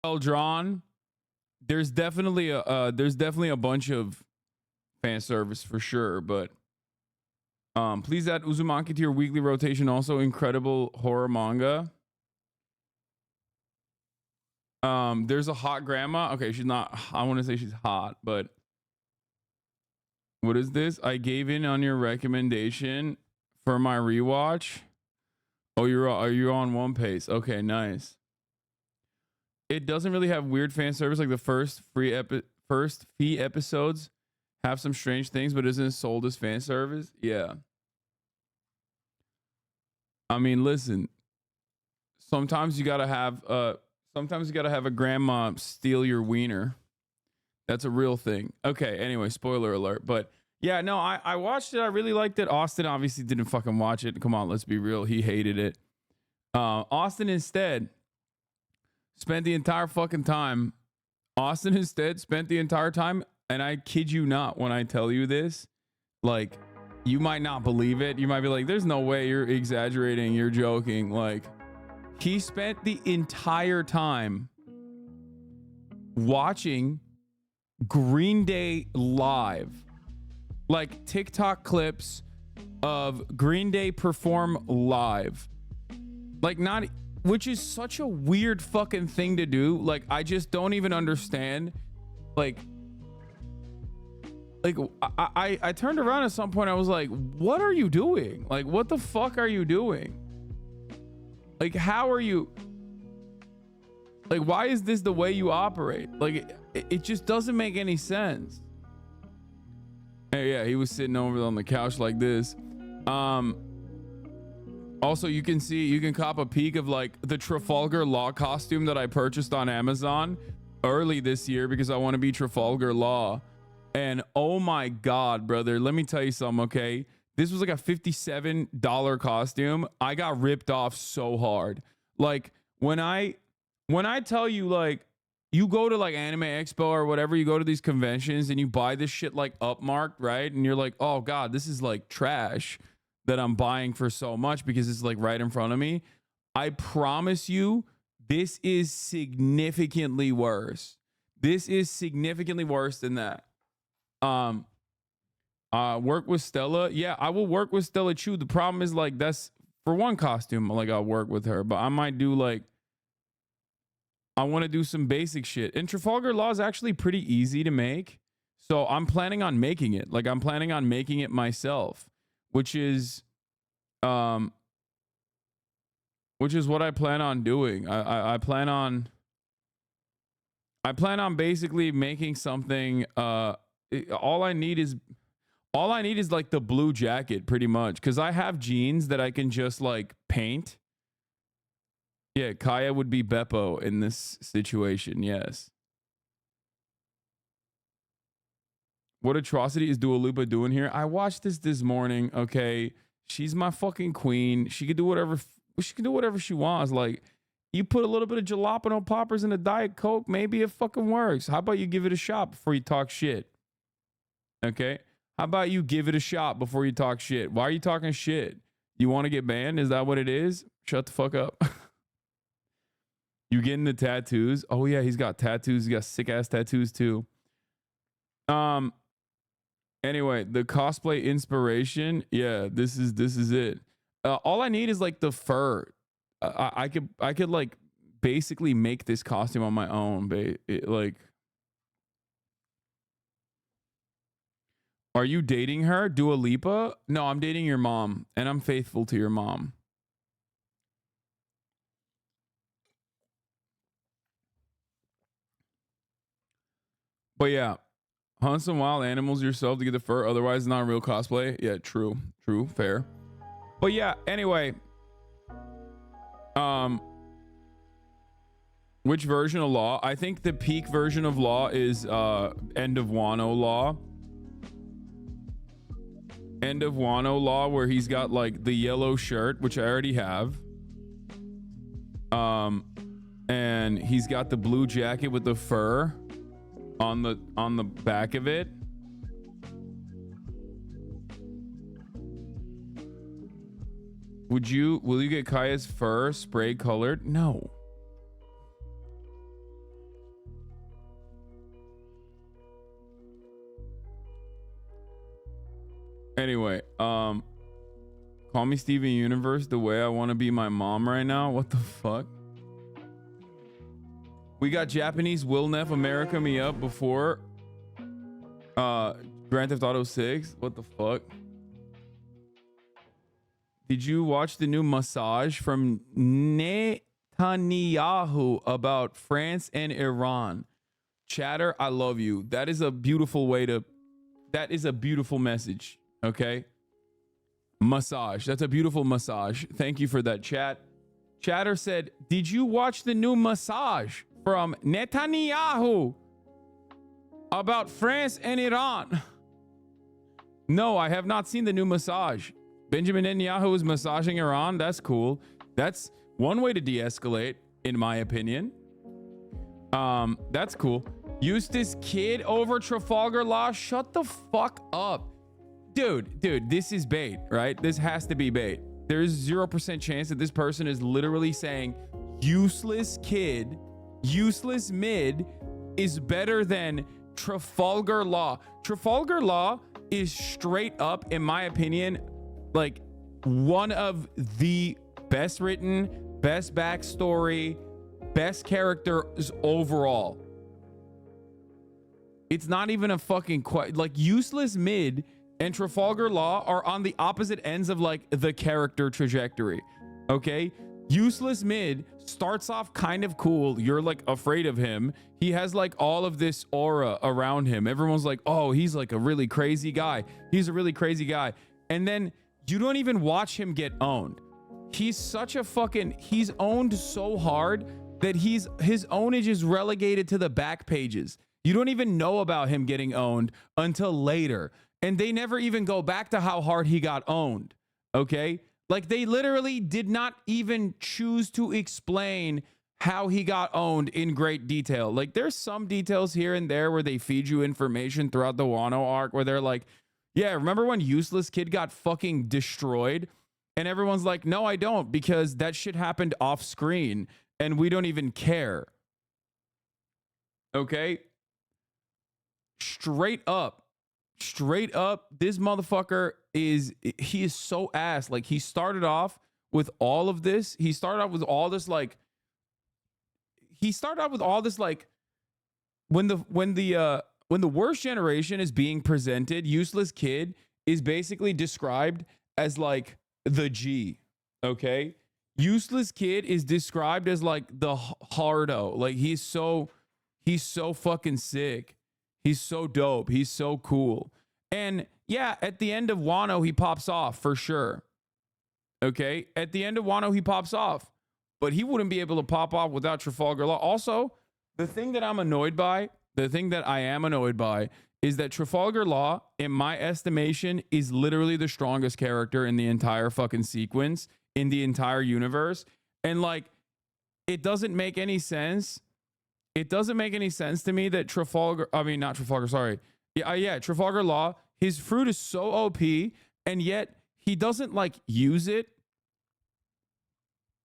well drawn. There's definitely a bunch of fan service for sure, but please add Uzumaki to your weekly rotation. Also, incredible horror manga. There's a hot grandma. Okay, she's not. I want to say she's hot, but what is this? I gave in on your recommendation for my rewatch. Oh, you're on One Piece. Okay, nice. It doesn't really have weird fan service like the first fee episodes have some strange things, but isn't sold as fan service. Yeah. I mean, listen. Sometimes you gotta have a grandma steal your wiener. That's a real thing. Okay, anyway, spoiler alert. But yeah, no, I watched it. I really liked it. Austin obviously didn't fucking watch it. Come on, let's be real. He hated it. Austin instead spent the entire time, and I kid you not when I tell you this, like, you might not believe it. You might be like, there's no way, you're exaggerating, you're joking. Like, he spent the entire time watching Green Day live, like TikTok clips of Green Day perform live, like, not, which is such a weird fucking thing to do. Like, I just don't even understand. Like I turned around at some point. I was like, what are you doing? Like, what the fuck are you doing? Like, how are you? Like, why is this the way you operate? Like, it just doesn't make any sense. Hey, yeah, he was sitting over on the couch like this. Also, you can cop a peek of like the Trafalgar Law costume that I purchased on Amazon early this year because I want to be Trafalgar Law. And oh my God, brother, let me tell you something, okay? This was like a $57 costume. I got ripped off so hard. Like, when I tell you, like, you go to like Anime Expo or whatever, you go to these conventions and you buy this shit like upmarked, right? And you're like, oh God, this is like trash that I'm buying for so much because it's like right in front of me. I promise you, this is significantly worse. This is significantly worse than that. Work with Stella. Yeah, I will work with Stella Chu. The problem is, like, that's for one costume, like, I'll work with her, but I might do like, I want to do some basic shit. And Trafalgar Law is actually pretty easy to make. So I'm planning on making it. Like, I'm planning on making it myself, which is what I plan on doing. I plan on basically making something. All I need is like the blue jacket, pretty much, because I have jeans that I can just like paint. Yeah, Kaya would be Beppo in this situation. Yes. What atrocity is Dua Lipa doing here? I watched this morning. Okay, she's my fucking queen. She could do whatever. She can do whatever she wants. Like, you put a little bit of jalapeno poppers in a Diet Coke, maybe it fucking works. How about you give it a shot before you talk shit? Okay. How about you give it a shot before you talk shit? Why are you talking shit? You want to get banned? Is that what it is? Shut the fuck up. You getting the tattoos? Oh yeah, he's got tattoos. He got sick ass tattoos too. Anyway, the cosplay inspiration. Yeah, this is it. All I need is like the fur. I could like basically make this costume on my own. Like, are you dating her, Dua Lipa? No, I'm dating your mom, and I'm faithful to your mom. But yeah, hunt some wild animals yourself to get the fur. Otherwise, it's not real cosplay. Yeah, true, fair. But yeah, anyway, which version of Law? I think the peak version of Law is End of Wano Law. End of Wano Law, where he's got like the yellow shirt, which I already have. And he's got the blue jacket with the fur on the back of it. Will you get Kaya's fur spray colored? No. Anyway, call me Steven Universe the way I want to be my mom right now. What the fuck? We got Japanese Will Neff America Me Up before Grand Theft Auto 6. What the fuck? Did you watch the new massage from Netanyahu about France and Iran? Chatter, I love you. That is a beautiful way to, that is a beautiful message. Okay. Massage. That's a beautiful massage. Thank you for that, chat. Chatter said, did you watch the new massage from Netanyahu about France and Iran? No, I have not seen the new massage. Benjamin Netanyahu is massaging Iran. That's cool. That's one way to de-escalate, in my opinion. That's cool. Eustace Kid over Trafalgar Law. Shut the fuck up. Dude, this is bait, right? This has to be bait. There's 0% chance that this person is literally saying useless kid, useless mid is better than Trafalgar Law. Trafalgar Law is straight up, in my opinion, like one of the best written, best backstory, best characters overall. It's not even a fucking like Useless Mid and Trafalgar Law are on the opposite ends of like the character trajectory. Okay, Useless Mid starts off kind of cool. You're like afraid of him. He has like all of this aura around him. Everyone's like, oh, he's like a really crazy guy. He's a really crazy guy. And then you don't even watch him get owned. He's such a fucking, he's owned so hard that his ownage is relegated to the back pages. You don't even know about him getting owned until later. And they never even go back to how hard he got owned. Okay? Like they literally did not even choose to explain how he got owned in great detail. Like there's some details here and there where they feed you information throughout the Wano arc where they're like, yeah, remember when Useless Kid got fucking destroyed? And everyone's like, no, I don't, because that shit happened off screen and we don't even care. Okay? Straight up, this motherfucker he is so ass. Like he started off with all of this. He started off with all this like when the worst generation is being presented, Useless Kid is basically described as like the G. Okay, Useless Kid is described as like the hardo. Like he's so fucking sick. He's so dope. He's so cool. And yeah, at the end of Wano, he pops off for sure. Okay, at the end of Wano, he pops off, but he wouldn't be able to pop off without Trafalgar Law. Also, the thing that I am annoyed by is that Trafalgar Law, in my estimation, is literally the strongest character in the entire fucking sequence, in the entire universe. And like, it doesn't make any sense. It doesn't make any sense to me that Trafalgar Law, his fruit is so OP, and yet he doesn't like use it.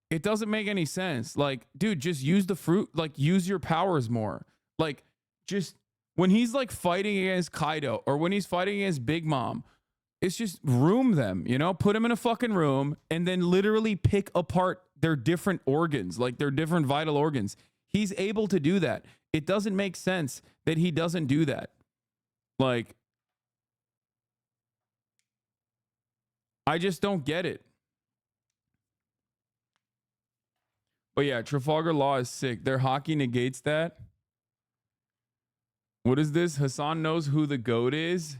It doesn't make any sense. Like, dude, just use the fruit, like use your powers more. Like, just when he's like fighting against Kaido or when he's fighting against Big Mom, it's just room them, you know, put them in a fucking room and then literally pick apart their different organs, like their different vital organs. He's able to do that. It doesn't make sense that he doesn't do that. Like, I just don't get it. But yeah, Trafalgar Law is sick. Their hockey negates that. What is this? Hasan knows who the GOAT is?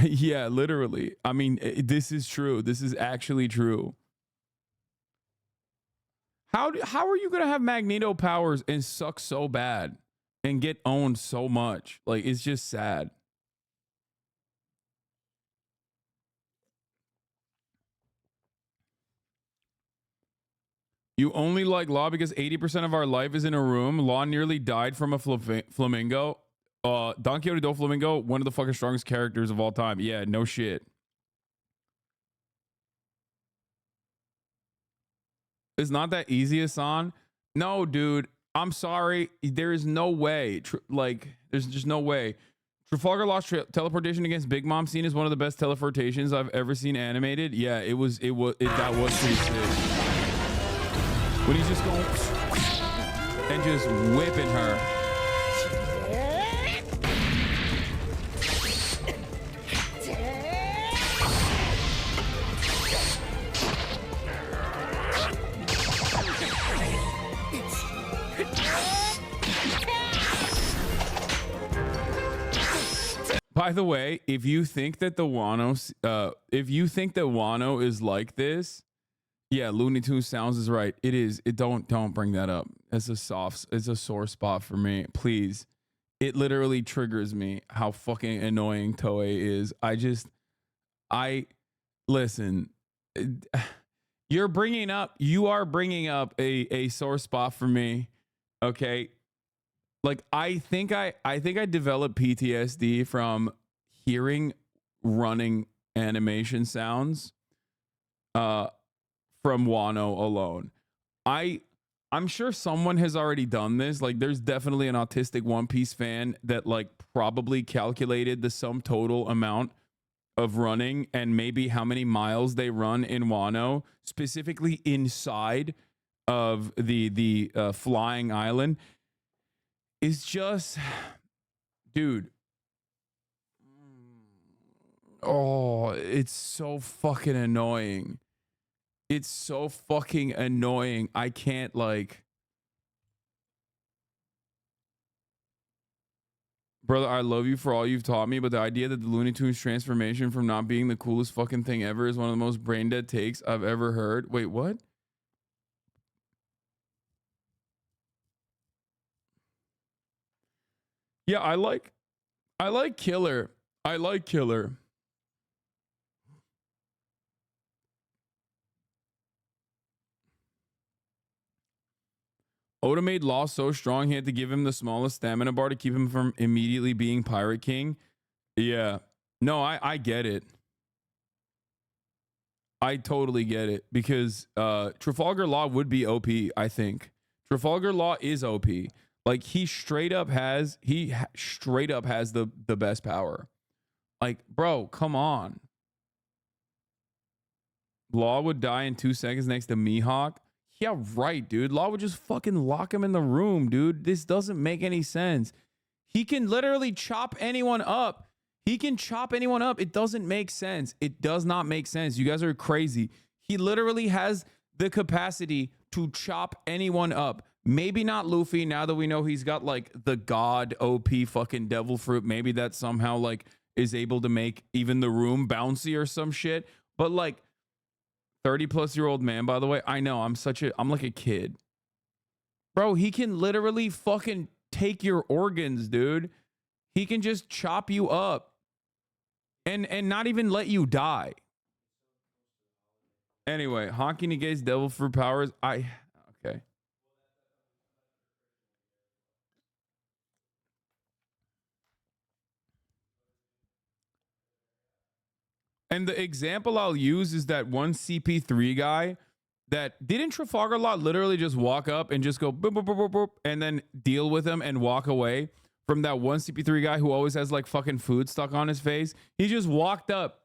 Yeah, literally. I mean, this is true. This is actually true. How are you going to have Magneto powers and suck so bad and get owned so much? Like, it's just sad. You only like Law because 80% of our life is in a room. Law nearly died from a flamingo. Don Quixote do Flamingo, one of the fucking strongest characters of all time. Yeah, no shit. It's not that easy, Hasan. No, dude. I'm sorry. There is no way. There's just no way. Trafalgar Law's teleportation against Big Mom scene is one of the best teleportations I've ever seen animated. Yeah, that was pretty sick. When he's just going and just whipping her. By the way, if you think that Wano is like this, yeah, Looney Tunes Sounds is right. It is. Don't bring that up. It's a sore spot for me. Please. It literally triggers me how fucking annoying Toei is. Listen. You are bringing up a sore spot for me. Okay. Like I think I developed PTSD from hearing running animation sounds from Wano alone. I'm sure someone has already done this. Like there's definitely an autistic One Piece fan that like probably calculated the sum total amount of running and maybe how many miles they run in Wano, specifically inside of the flying island. It's just, dude. Oh, it's so fucking annoying. It's so fucking annoying. I can't like. Brother, I love you for all you've taught me, but the idea that the Looney Tunes transformation from not being the coolest fucking thing ever is one of the most brain dead takes I've ever heard. Wait, what? Yeah, I like Killer. I like Killer. Oda made Law so strong he had to give him the smallest stamina bar to keep him from immediately being Pirate King. Yeah. No, I get it. I totally get it because Trafalgar Law would be OP, I think. Trafalgar Law is OP. Like he straight up has the best power. Like, bro, come on. Law would die in 2 seconds next to Mihawk. Yeah, right, dude. Law would just fucking lock him in the room, dude. This doesn't make any sense. He can literally chop anyone up. He can chop anyone up. It doesn't make sense. It does not make sense. You guys are crazy. He literally has the capacity to chop anyone up. Maybe not Luffy, now that we know he's got like the god OP fucking devil fruit. Maybe that somehow like is able to make even the room bouncy or some shit. But like 30-plus-year-old man, by the way, I know I'm like a kid. Bro, he can literally fucking take your organs, dude. He can just chop you up and not even let you die. Anyway, Honky negates devil fruit powers. Okay. And the example I'll use is that one CP3 guy that didn't Trafalgar Law literally just walk up and just go boop, boop, boop, boop, boop, and then deal with him and walk away from that one CP3 guy who always has like fucking food stuck on his face. He just walked up.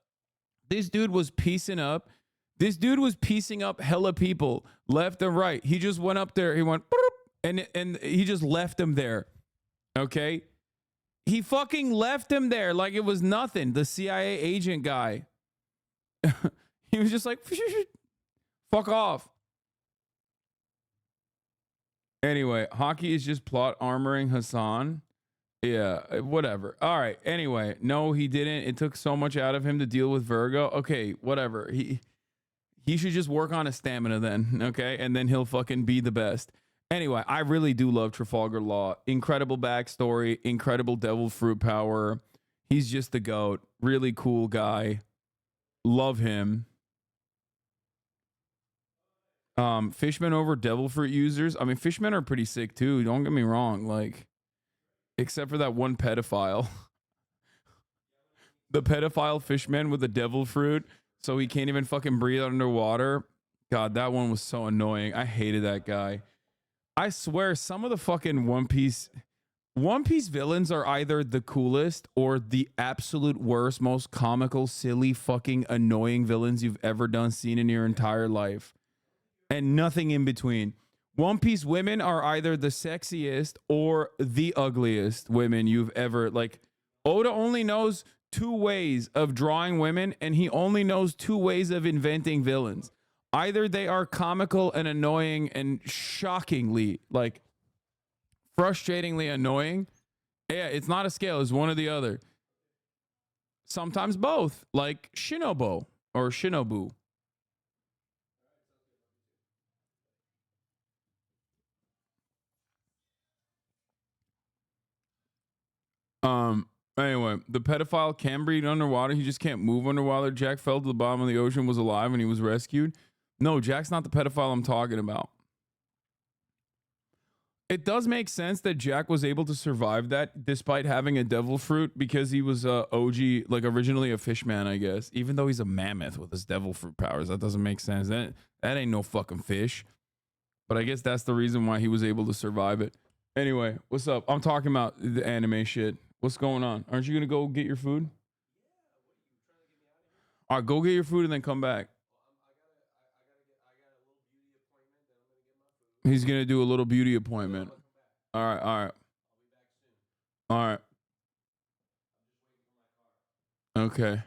This dude was piecing up. This dude was piecing up hella people left and right. He just went up there. He went and he just left him there. Okay. He fucking left him there like it was nothing. The CIA agent guy. He was just like, fuck off. Anyway, Hockey is just plot armoring Hasan. Yeah, whatever. All right. Anyway, no, he didn't. It took so much out of him to deal with Virgo. Okay, whatever. He should just work on his stamina then, okay? And then he'll fucking be the best. Anyway, I really do love Trafalgar Law. Incredible backstory, incredible devil fruit power. He's just the GOAT. Really cool guy. Love him. Fishmen over devil fruit users. I mean, fishmen are pretty sick too. Don't get me wrong. Like, except for that one pedophile. The pedophile fishman with the devil fruit, so he can't even fucking breathe underwater. God, that one was so annoying. I hated that guy. I swear, some of the fucking One Piece One Piece villains are either the coolest or the absolute worst, most comical, silly, fucking annoying villains you've ever seen in your entire life. And nothing in between. One Piece women are either the sexiest or the ugliest women you've ever like. Oda only knows two ways of drawing women, and he only knows two ways of inventing villains. Either they are comical and annoying and shockingly, like frustratingly annoying. Yeah, it's not a scale, it's one or the other. Sometimes both, like Shinobu or Shinobu. Anyway, the pedophile can breathe underwater. He just can't move underwater. Jack fell to the bottom of the ocean, was alive, and he was rescued. No, Jack's not the pedophile I'm talking about. It does make sense that Jack was able to survive that despite having a devil fruit because he was OG, like originally a fishman, I guess. Even though he's a mammoth with his devil fruit powers, that doesn't make sense. That ain't no fucking fish. But I guess that's the reason why he was able to survive it. Anyway, what's up? I'm talking about the anime shit. What's going on? Aren't you gonna go get your food? All right, go get your food and then come back. He's gonna do a little beauty appointment. All right, all right, all right. Okay.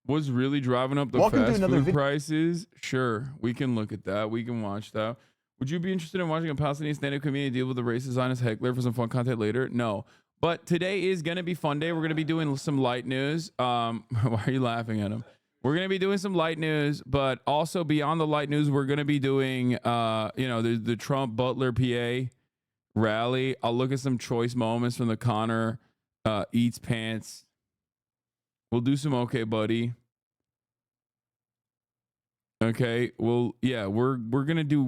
What's really driving up the fast food prices? Sure, we can look at that. We can watch that. Would you be interested in watching a Palestinian stand-up comedian deal with a racist Zionist heckler for some fun content later? No. But today is going to be fun day. We're going to be doing some light news. Why are you laughing at him? We're going to be doing some light news, but also beyond the light news, we're going to be doing, the Trump Butler PA rally. I'll look at some choice moments from the Connor eats pants. We'll do some okay, buddy. Okay. Well, yeah, we're gonna do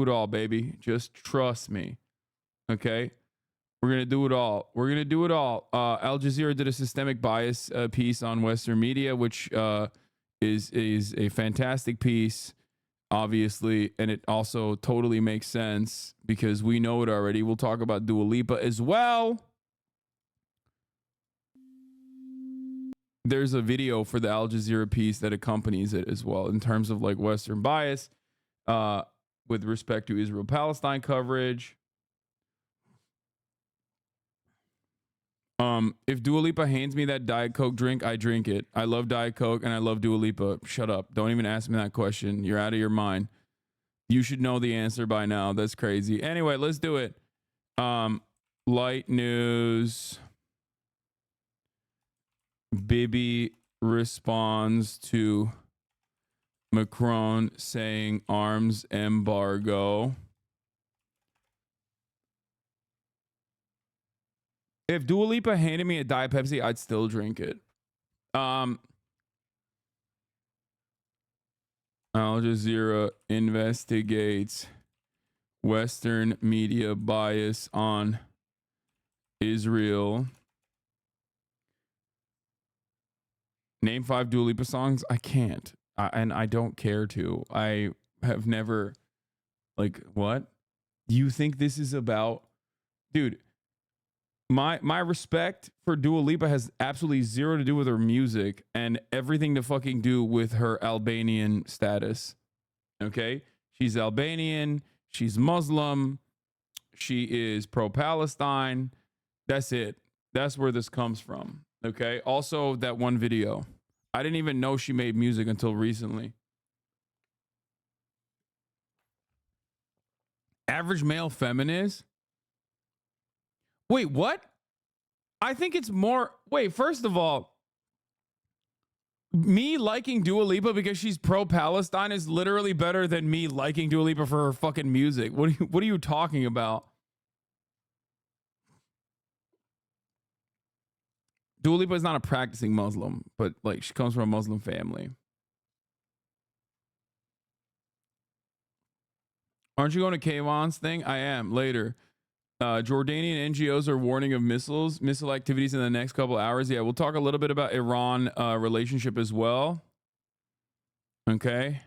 it all, baby. Just trust me. Okay. We're gonna do it all. We're gonna do it all. Al Jazeera did a systemic bias piece on Western media, which is a fantastic piece, obviously, and it also totally makes sense because we know it already. We'll talk about Dua Lipa as well. There's a video for the Al Jazeera piece that accompanies it as well in terms of like Western bias with respect to Israel-Palestine coverage. If Dua Lipa hands me that Diet Coke drink, I drink it. I love Diet Coke and I love Dua Lipa. Shut up. Don't even ask me that question. You're out of your mind. You should know the answer by now. That's crazy. Anyway, let's do it. Light news. Bibi responds to Macron saying arms embargo. If Dua Lipa handed me a Diet Pepsi, I'd still drink it. Al Jazeera investigates Western media bias on Israel. Name 5 Dua Lipa songs. I can't, and I don't care to. I have never, like, what? You think this is about, dude? My respect for Dua Lipa has absolutely zero to do with her music and everything to fucking do with her Albanian status. Okay, she's Albanian. She's Muslim. She is pro-Palestine. That's it. That's where this comes from. Okay. Also, that one video. I didn't even know she made music until recently. Average male feminist? Wait, what? I think it's more. Wait, first of all, me liking Dua Lipa because she's pro-Palestine is literally better than me liking Dua Lipa for her fucking music. What are you talking about? Dua Lipa is not a practicing Muslim, but like she comes from a Muslim family. Aren't you going to Kayvan's thing? I am later. Jordanian NGOs are warning of missile activities in the next couple hours. Yeah, we'll talk a little bit about Iran relationship as well. Okay.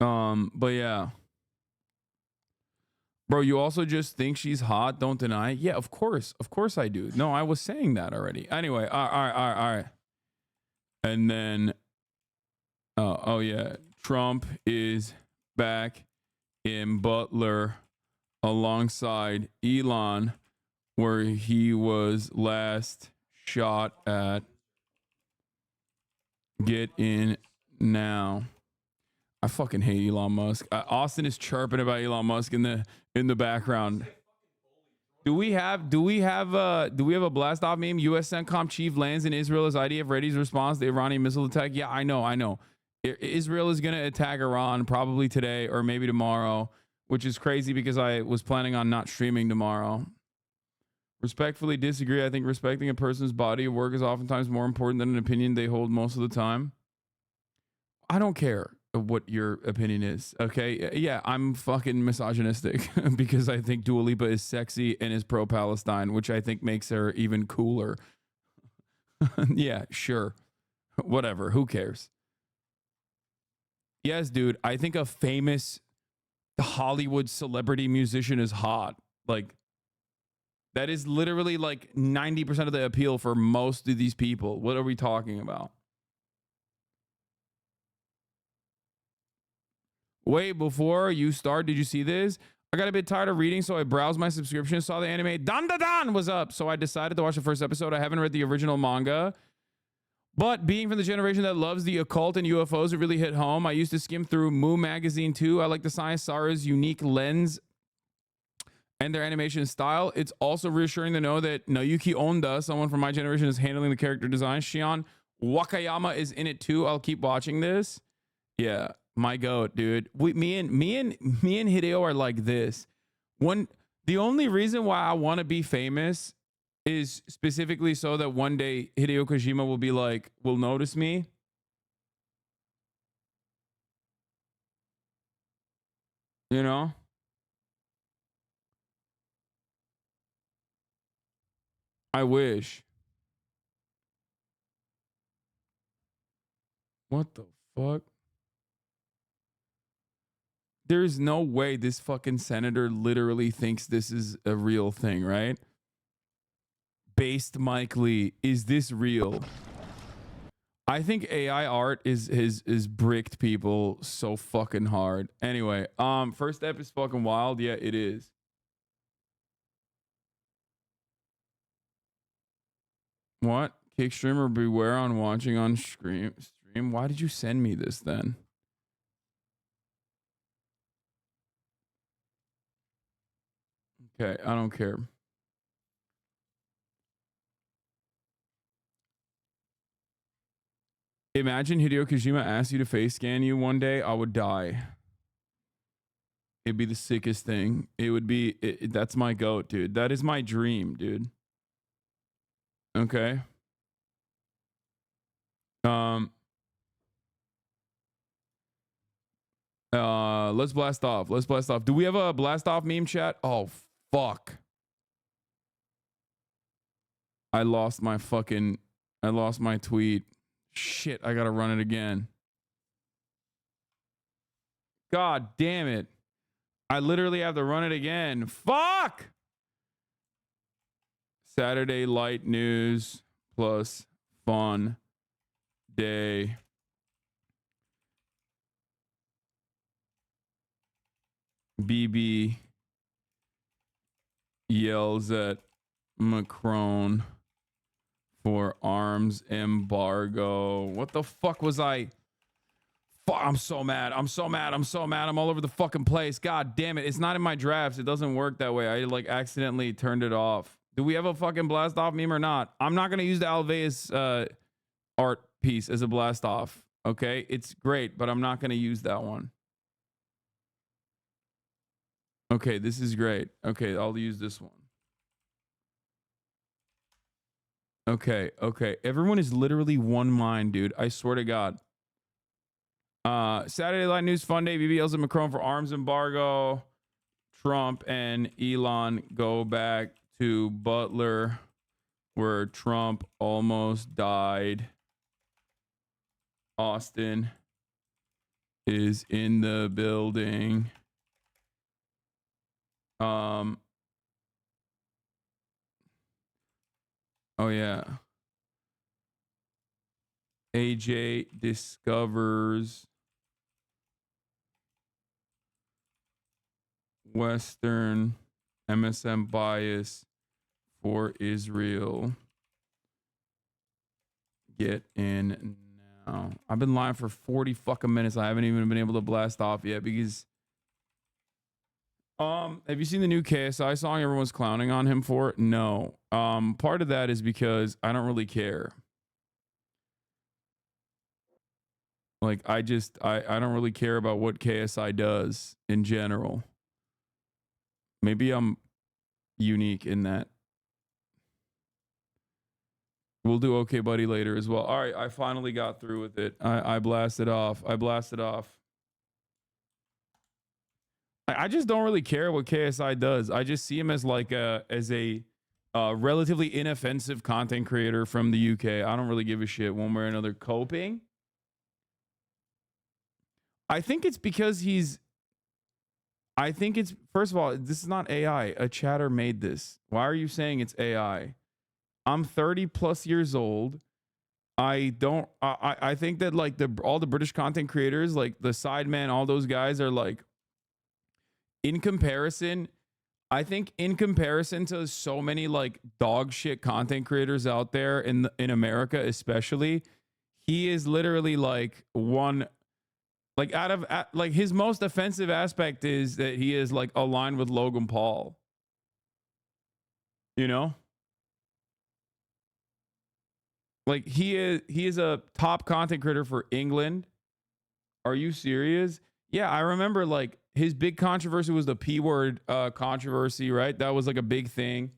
But yeah. Bro, you also just think she's hot. Don't deny it. Yeah, of course. Of course I do. No, I was saying that already. Anyway, all right. And then, oh yeah, Trump is back in Butler alongside Elon, where he was last shot at. Get in now. I fucking hate Elon Musk. Austin is chirping about Elon Musk in the background. Do we have a blast off meme? U.S. CENTCOM chief lands in Israel as IDF readies response to the Iranian missile attack. Yeah, I know. Israel is gonna attack Iran probably today or maybe tomorrow, which is crazy because I was planning on not streaming tomorrow. Respectfully disagree. I think respecting a person's body of work is oftentimes more important than an opinion they hold most of the time. I don't care what your opinion is. Okay. Yeah, I'm fucking misogynistic because I think Dua Lipa is sexy and is pro-Palestine, which I think makes her even cooler. Yeah, sure. Whatever. Who cares? Yes, dude. I think a famous Hollywood celebrity musician is hot. Like, that is literally like 90% of the appeal for most of these people. What are we talking about? Wait, before you start, did you see this? I got a bit tired of reading, so I browsed my subscription, saw the anime Dan Da Dan was up. So I decided to watch the first episode. I haven't read the original manga. But being from the generation that loves the occult and UFOs, it really hit home. I used to skim through Moo magazine too. I like the Science Sara's unique lens and their animation style. It's also reassuring to know that Naoki Onda, someone from my generation, is handling the character design. Shion Wakayama is in it too. I'll keep watching this. Yeah, my goat, dude. Me and Hideo are like this. The only reason why I want to be famous is specifically so that one day Hideo Kojima will be like, will notice me. You know? I wish. What the fuck? There's no way this fucking senator literally thinks this is a real thing, right? Based Mike Lee, is this real? I think AI art is bricked people so fucking hard. Anyway, first step is fucking wild. Yeah, it is. What? Kick streamer beware on watching on stream. Why did you send me this then? Okay, I don't care. Imagine Hideo Kojima asked you to face scan you one day. I would die. It'd be the sickest thing. It would be. That's my goat, dude. That is my dream, dude. Okay. Let's blast off. Let's blast off. Do we have a blast off meme chat? Oh fuck. I lost my tweet. Shit, I gotta run it again. God damn it. I literally have to run it again. Fuck! Saturday light news plus fun day. BB yells at Macron for arms embargo. What the fuck was I? I'm so mad. I'm all over the fucking place. God damn it. It's not in my drafts. It doesn't work that way. I like accidentally turned it off. Do we have a fucking blast off meme or not? I'm not going to use the Alveus art piece as a blast off. Okay. It's great, but I'm not going to use that one. Okay. This is great. Okay. I'll use this one. Okay. Everyone is literally one mind, dude. I swear to God. Saturday Night News Fun Day. BB yells at Macron for arms embargo. Trump and Elon go back to Butler, where Trump almost died. Austin is in the building. Oh yeah. AJ discovers Western MSM bias for Israel. Get in now. I've been live for 40 fucking minutes. I haven't even been able to blast off yet because have you seen the new KSI song everyone's clowning on him for? No. Part of that is because I don't really care. Like I don't really care about what KSI does in general. Maybe I'm unique in that. We'll do Okay Buddy later as well. All right, I finally got through with it. I blasted off. I just don't really care what KSI does. I just see him as like a relatively inoffensive content creator from the UK. I don't really give a shit one way or another. Coping? I think it's because first of all, this is not AI. A chatter made this. Why are you saying it's AI? I'm 30 plus years old. I think that like all the British content creators, like the Sideman, all those guys are like, in comparison, I think in comparison to so many like dog shit content creators out there in America, especially, he is literally like one, like like his most offensive aspect is that he is like aligned with Logan Paul. You know? Like he is a top content creator for England. Are you serious? Yeah, I remember like his big controversy was the P word controversy, right? That was like a big thing.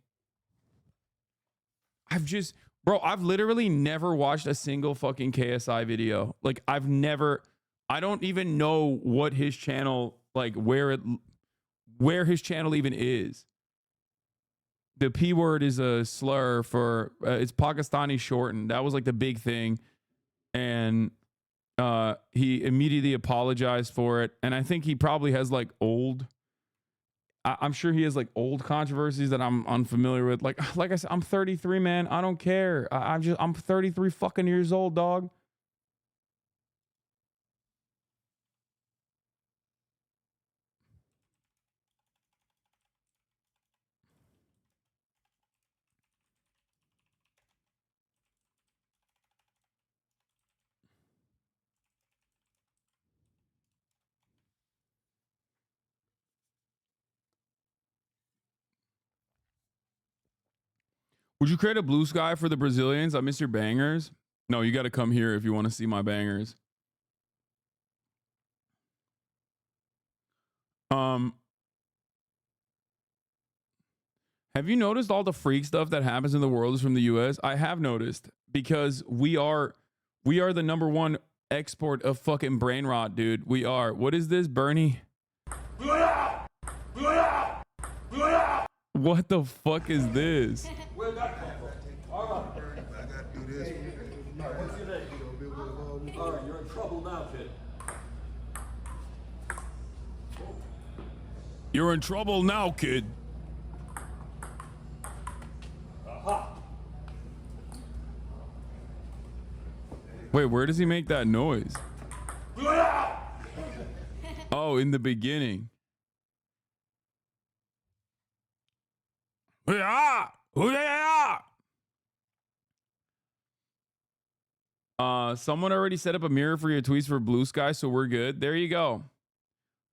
I've literally never watched a single fucking KSI video. Like I don't even know what his channel, like where his channel even is. The P word is a slur for it's Pakistani shortened. That was like the big thing. And he immediately apologized for it. And I think he probably has like I'm sure he has like old controversies that I'm unfamiliar with. Like I said, I'm 33, man. I don't care. I'm 33 fucking years old, dog. Would you create a blue sky for the Brazilians? I miss your bangers. No, you got to come here if you want to see my bangers. Have you noticed all the freak stuff that happens in the world is from the US? I have noticed because we are the number one export of fucking brain rot, dude. We are. What is this, Bernie? What the fuck is this? Where'd that come from? All right. I got to do this. What's your name? All right, you're in trouble now, kid. You're in trouble now, kid. Aha. Wait, where does he make that noise? Oh, in the beginning. Someone already set up a mirror for your tweets for Blue Sky, so we're good. There you go.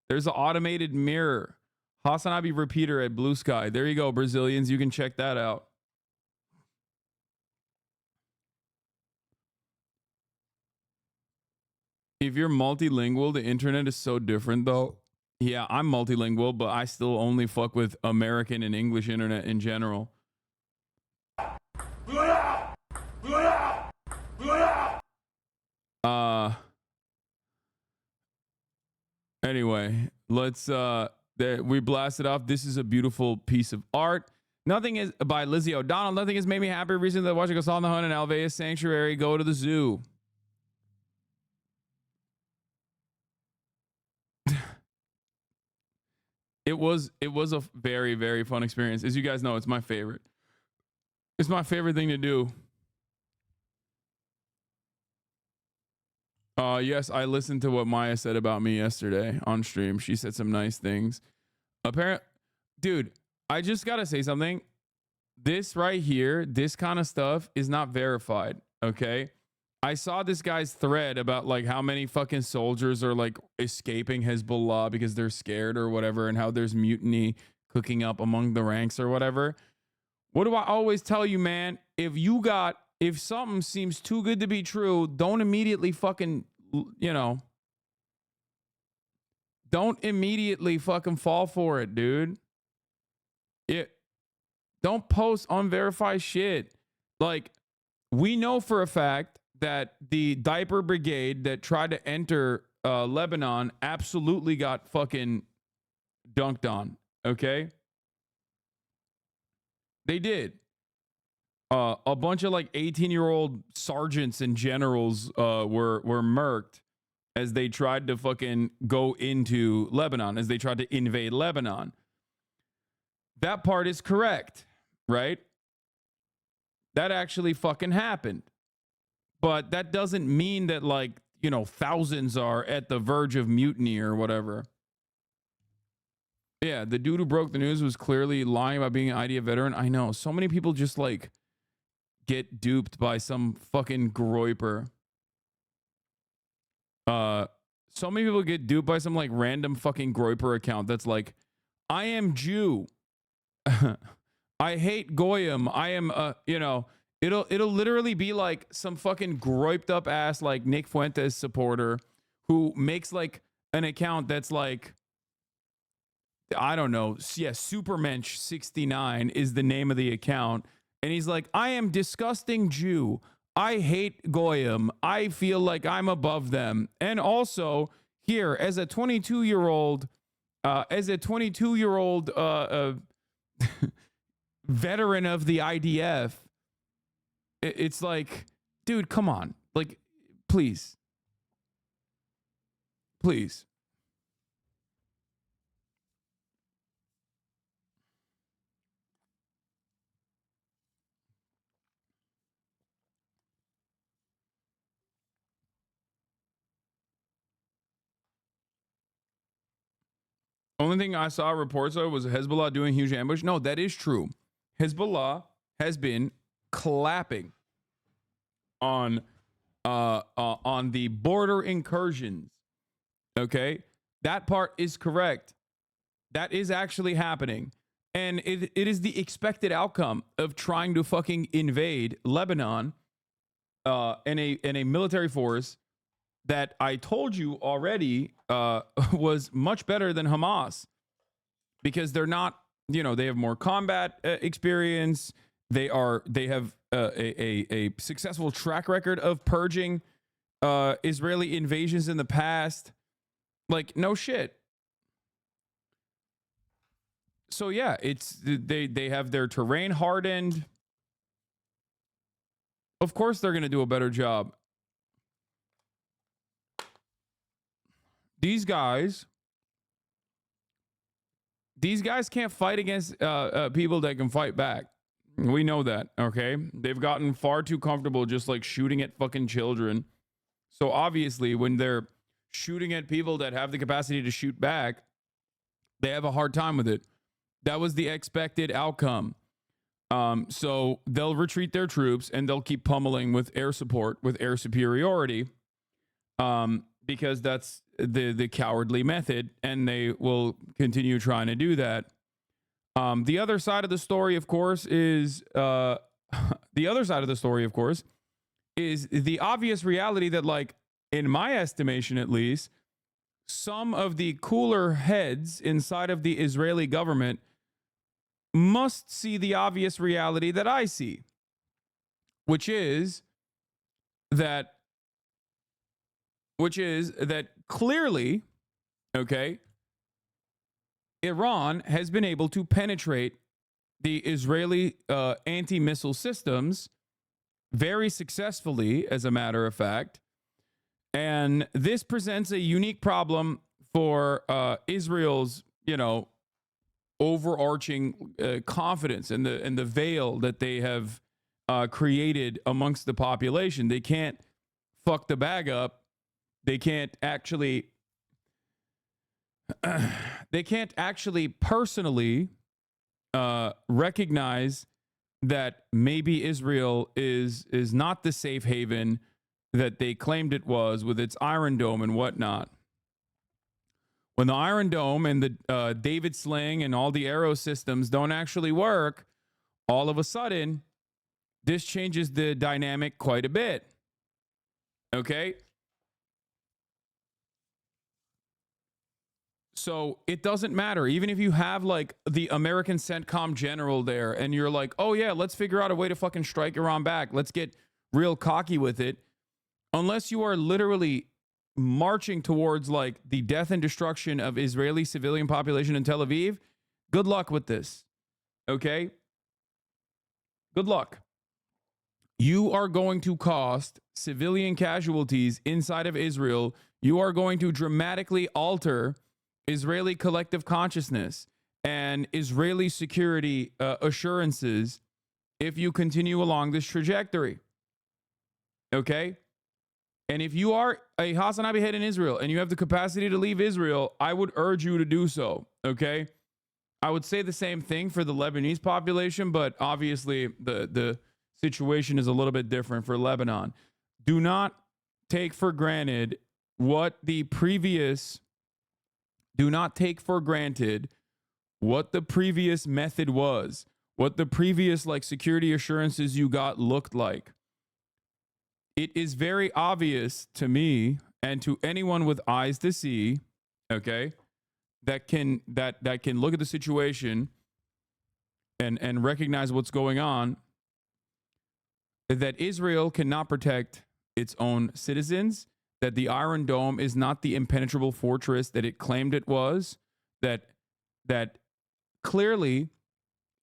There's an automated mirror. Hasan Abi repeater at Blue Sky. There you go, Brazilians. You can check that out. If you're multilingual, the internet is so different, though. Yeah, I'm multilingual, but I still only fuck with American and English internet in general. Anyway, let's we blasted off. This is a beautiful piece of art. Nothing is by Lizzie O'Donnell. Nothing has made me happier recently than watching us on the hunt in Alveus Sanctuary go to the zoo. it was a very, very fun experience. As you guys know, it's my favorite. It's my favorite thing to do. Yes, I listened to what Maya said about me yesterday on stream. She said some nice things. Dude, I just gotta say something. This right here, this kind of stuff is not verified. Okay. I saw this guy's thread about like how many fucking soldiers are like escaping Hezbollah because they're scared or whatever, and how there's mutiny cooking up among the ranks or whatever. What do I always tell you, man? If something seems too good to be true, don't immediately fucking, don't immediately fucking fall for it, dude. Don't post unverified shit. Like, we know for a fact that the diaper brigade that tried to enter Lebanon absolutely got fucking dunked on. Okay, they did. A bunch of like 18-year-old sergeants and generals were murked as they tried to fucking go into Lebanon, as they tried to invade Lebanon. That part is correct, right? That actually fucking happened. But that doesn't mean that, like, thousands are at the verge of mutiny or whatever. Yeah, the dude who broke the news was clearly lying about being an IDF veteran. I know. So many people just, like, get duped by some fucking groiper. So many people get duped by some, like, random fucking groiper account that's like, I am Jew. I hate Goyim. I am, it'll literally be like some fucking groiped up ass like Nick Fuentes supporter who makes like an account that's like, I don't know. Yeah, Supermensch 69 is the name of the account. And he's like, I am disgusting Jew. I hate Goyim. I feel like I'm above them. And also here as a 22-year-old, veteran of the IDF, it's like, dude, come on. Like, please. Only thing I saw reports of was Hezbollah doing huge ambush. No, that is true. Hezbollah has been clapping on the border incursions. Okay, that part is correct. That is actually happening, and it is the expected outcome of trying to fucking invade Lebanon in a military force that I told you already was much better than Hamas, because they're not, they have more combat experience. They have a successful track record of purging Israeli invasions in the past. Like, no shit. So yeah, they have their terrain hardened. Of course they're going to do a better job. These guys can't fight against people that can fight back. We know that, okay? They've gotten far too comfortable just like shooting at fucking children. So obviously when they're shooting at people that have the capacity to shoot back, they have a hard time with it. That was the expected outcome. So they'll retreat their troops and they'll keep pummeling with air support, with air superiority, because that's the cowardly method, and they will continue trying to do that. The other side of the story, of course, is the obvious reality that, like, in my estimation at least, some of the cooler heads inside of the Israeli government must see the obvious reality that I see, which is that clearly, okay, Iran has been able to penetrate the Israeli anti-missile systems very successfully, as a matter of fact. And this presents a unique problem for Israel's, overarching confidence and the veil that they have created amongst the population. They can't fuck the bag up. They can't actually personally recognize that maybe Israel is not the safe haven that they claimed it was with its Iron Dome and whatnot. When the Iron Dome and the David Sling and all the arrow systems don't actually work, all of a sudden, this changes the dynamic quite a bit. Okay? So it doesn't matter. Even if you have like the American CENTCOM general there and you're like, oh yeah, let's figure out a way to fucking strike Iran back. Let's get real cocky with it. Unless you are literally marching towards like the death and destruction of Israeli civilian population in Tel Aviv, good luck with this. Okay? Good luck. You are going to cost civilian casualties inside of Israel. You are going to dramatically alter Israeli collective consciousness and Israeli security assurances if you continue along this trajectory. Okay? And if you are a Hasan Abi head in Israel and you have the capacity to leave Israel, I would urge you to do so. Okay? I would say the same thing for the Lebanese population, but obviously the situation is a little bit different for Lebanon. Do not take for granted what the previous method was, what the previous like security assurances you got looked like. It is very obvious to me and to anyone with eyes to see, okay, that can look at the situation and recognize what's going on, that Israel cannot protect its own citizens, that the Iron Dome is not the impenetrable fortress that it claimed it was, that clearly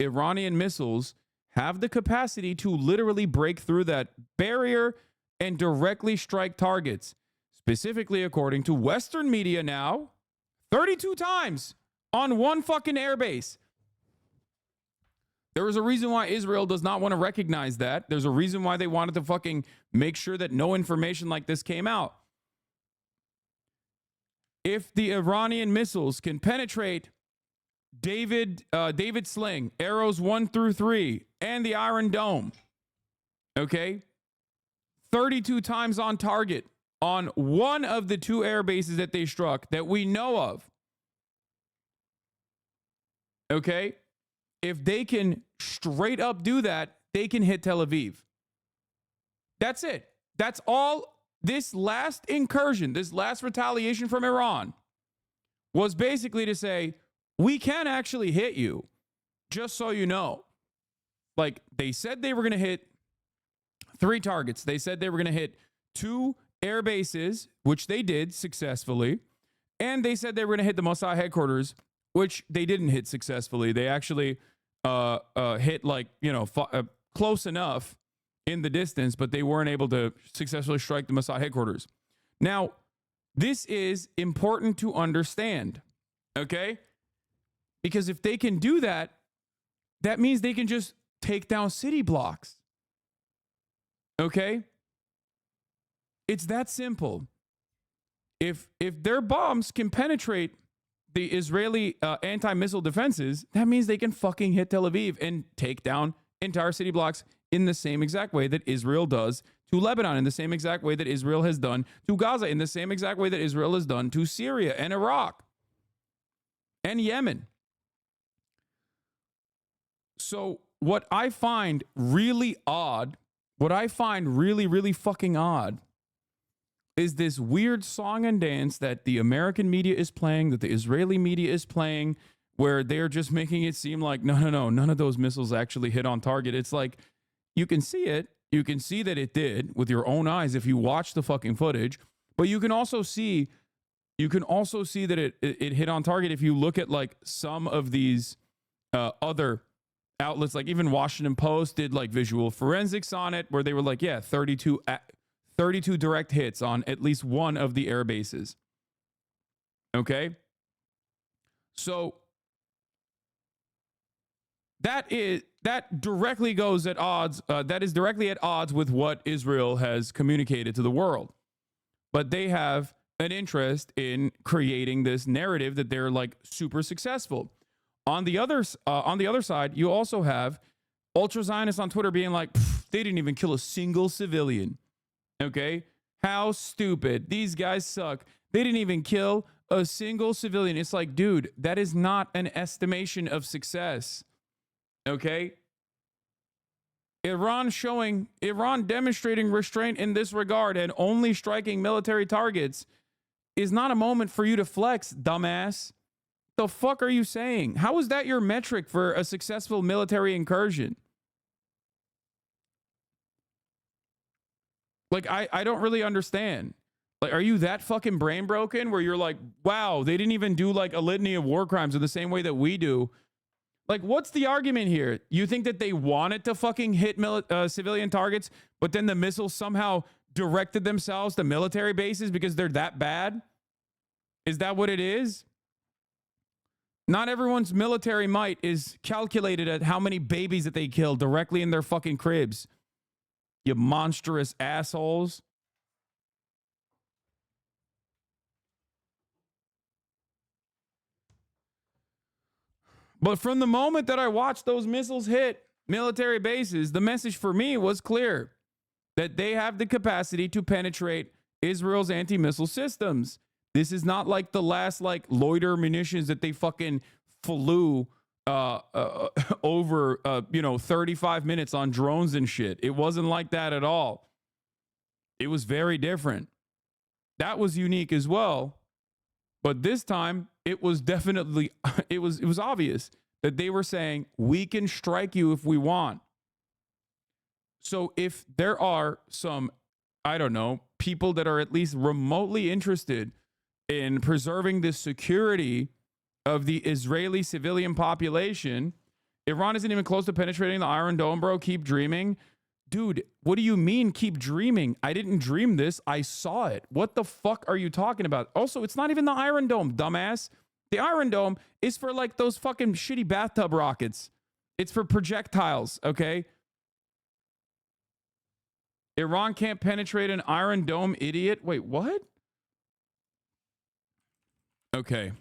Iranian missiles have the capacity to literally break through that barrier and directly strike targets, specifically according to Western media now, 32 times on one fucking airbase. There is a reason why Israel does not want to recognize that. There's a reason why they wanted to fucking make sure that no information like this came out. If the Iranian missiles can penetrate David Sling, arrows 1 through 3, and the Iron Dome, okay, 32 times on target on one of the two air bases that they struck that we know of. Okay? If they can straight up do that, they can hit Tel Aviv. That's it. That's all. This last incursion, this last retaliation from Iran was basically to say, we can actually hit you, just so you know. Like, they said they were going to hit 3 targets. They said they were going to hit 2 air bases, which they did successfully. And they said they were going to hit the Mossad headquarters, which they didn't hit successfully. They actually hit like, close enough in the distance, but they weren't able to successfully strike the Mossad headquarters. Now, this is important to understand, okay? Because if they can do that, that means they can just take down city blocks. Okay? It's that simple. If their bombs can penetrate the Israeli anti-missile defenses, that means they can fucking hit Tel Aviv and take down entire city blocks in the same exact way that Israel does to Lebanon, in the same exact way that Israel has done to Gaza, in the same exact way that Israel has done to Syria and Iraq and Yemen. So what I find really odd, what I find really, really fucking odd, is this weird song and dance that the American media is playing, that the Israeli media is playing, where they're just making it seem like, no, none of those missiles actually hit on target. It's like, you can see it. You can see that it did with your own eyes if you watch the fucking footage, but you can also see that it hit on target if you look at like some of these other outlets, like even Washington Post did like visual forensics on it, where they were like, yeah, 32 direct hits on at least one of the air bases. Okay? So that directly goes at odds. That is directly at odds with what Israel has communicated to the world. But they have an interest in creating this narrative that they're like super successful. On the other side, you also have ultra Zionists on Twitter being like, they didn't even kill a single civilian. Okay, how stupid! These guys suck. They didn't even kill a single civilian. It's like, dude, that is not an estimation of success. Okay. Iran demonstrating restraint in this regard and only striking military targets is not a moment for you to flex, dumbass. The fuck are you saying? How is that your metric for a successful military incursion? Like, I don't really understand. Like, are you that fucking brain broken where you're like, wow, they didn't even do like a litany of war crimes in the same way that we do? Like, what's the argument here? You think that they wanted to fucking hit civilian targets, but then the missiles somehow directed themselves to military bases because they're that bad? Is that what it is? Not everyone's military might is calculated at how many babies that they kill directly in their fucking cribs. You monstrous assholes. But from the moment that I watched those missiles hit military bases, the message for me was clear that they have the capacity to penetrate Israel's anti-missile systems. This is not like the last like loiter munitions that they fucking flew over 35 minutes on drones and shit. It wasn't like that at all. It was very different. That was unique as well. But this time it was definitely it was obvious that they were saying we can strike you if we want. So if there are some, I don't know, people that are at least remotely interested in preserving the security of the Israeli civilian population, Iran isn't even close to penetrating the Iron Dome, bro. Keep dreaming. Dude, what do you mean keep dreaming? I didn't dream this. I saw it. What the fuck are you talking about? Also, it's not even the Iron Dome, dumbass. The Iron Dome is for like those fucking shitty bathtub rockets. It's for projectiles, okay? Iran can't penetrate an Iron Dome, idiot. Wait, what? Okay.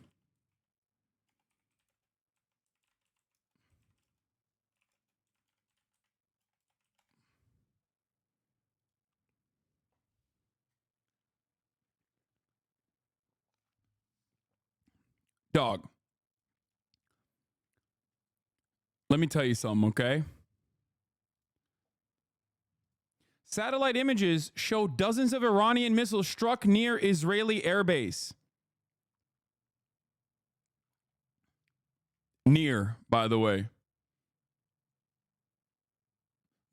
Dog. Let me tell you something, okay? Satellite images show dozens of Iranian missiles struck near Israeli airbase. Near, by the way.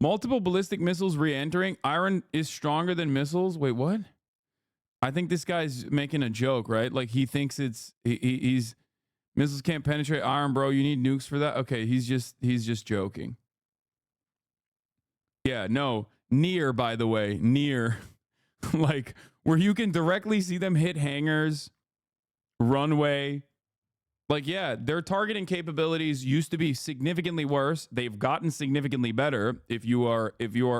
Multiple ballistic missiles re-entering. Iron is stronger than missiles. Wait, what? I think this guy's making a joke, right? Like he thinks he's missiles can't penetrate iron, bro. You need nukes for that. Okay, he's just joking. Yeah, no, near, by the way, near, like where you can directly see them hit hangars, runway. Like, yeah, their targeting capabilities used to be significantly worse. They've gotten significantly better. If you are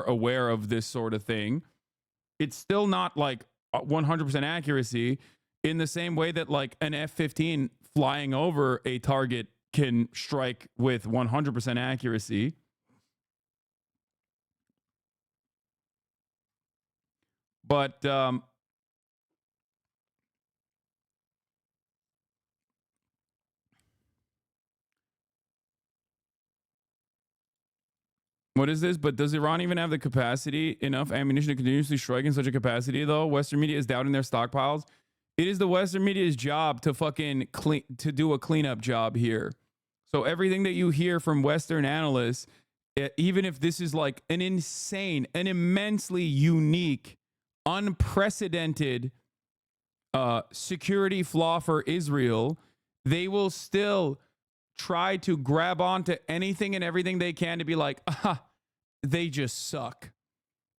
aware of this sort of thing, it's still not like 100% accuracy in the same way that like an F-15 flying over a target can strike with 100% accuracy. But what is this? But does Iran even have the capacity, enough ammunition to continuously strike in such a capacity, though? Western media is doubting their stockpiles. It is the Western media's job to fucking to do a cleanup job here. So everything that you hear from Western analysts, even if this is like an insane, an immensely unique, unprecedented security flaw for Israel, they will still try to grab onto anything and everything they can to be like, they just suck.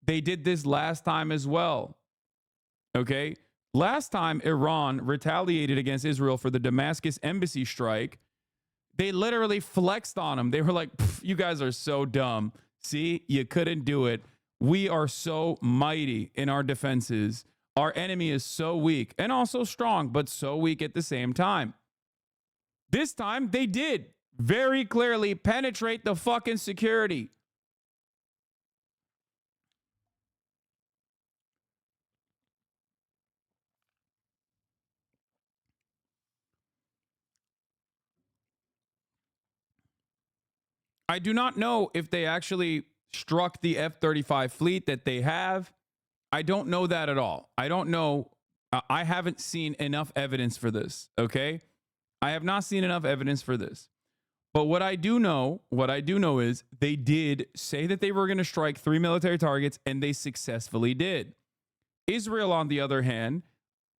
They did this last time as well. Okay? Last time Iran retaliated against Israel for the Damascus embassy strike, They literally flexed on them. They were like, you guys are so dumb. See, you couldn't do it. We are so mighty in our defenses. Our enemy is so weak and also strong, but so weak at the same time. This time they did very clearly penetrate the fucking security. I do not know if they actually struck the F-35 fleet that they have. I don't know that at all. I don't know. I haven't seen enough evidence for this. Okay. I have not seen enough evidence for this. But what I do know is they did say that they were going to strike 3 military targets, and they successfully did. Israel, on the other hand,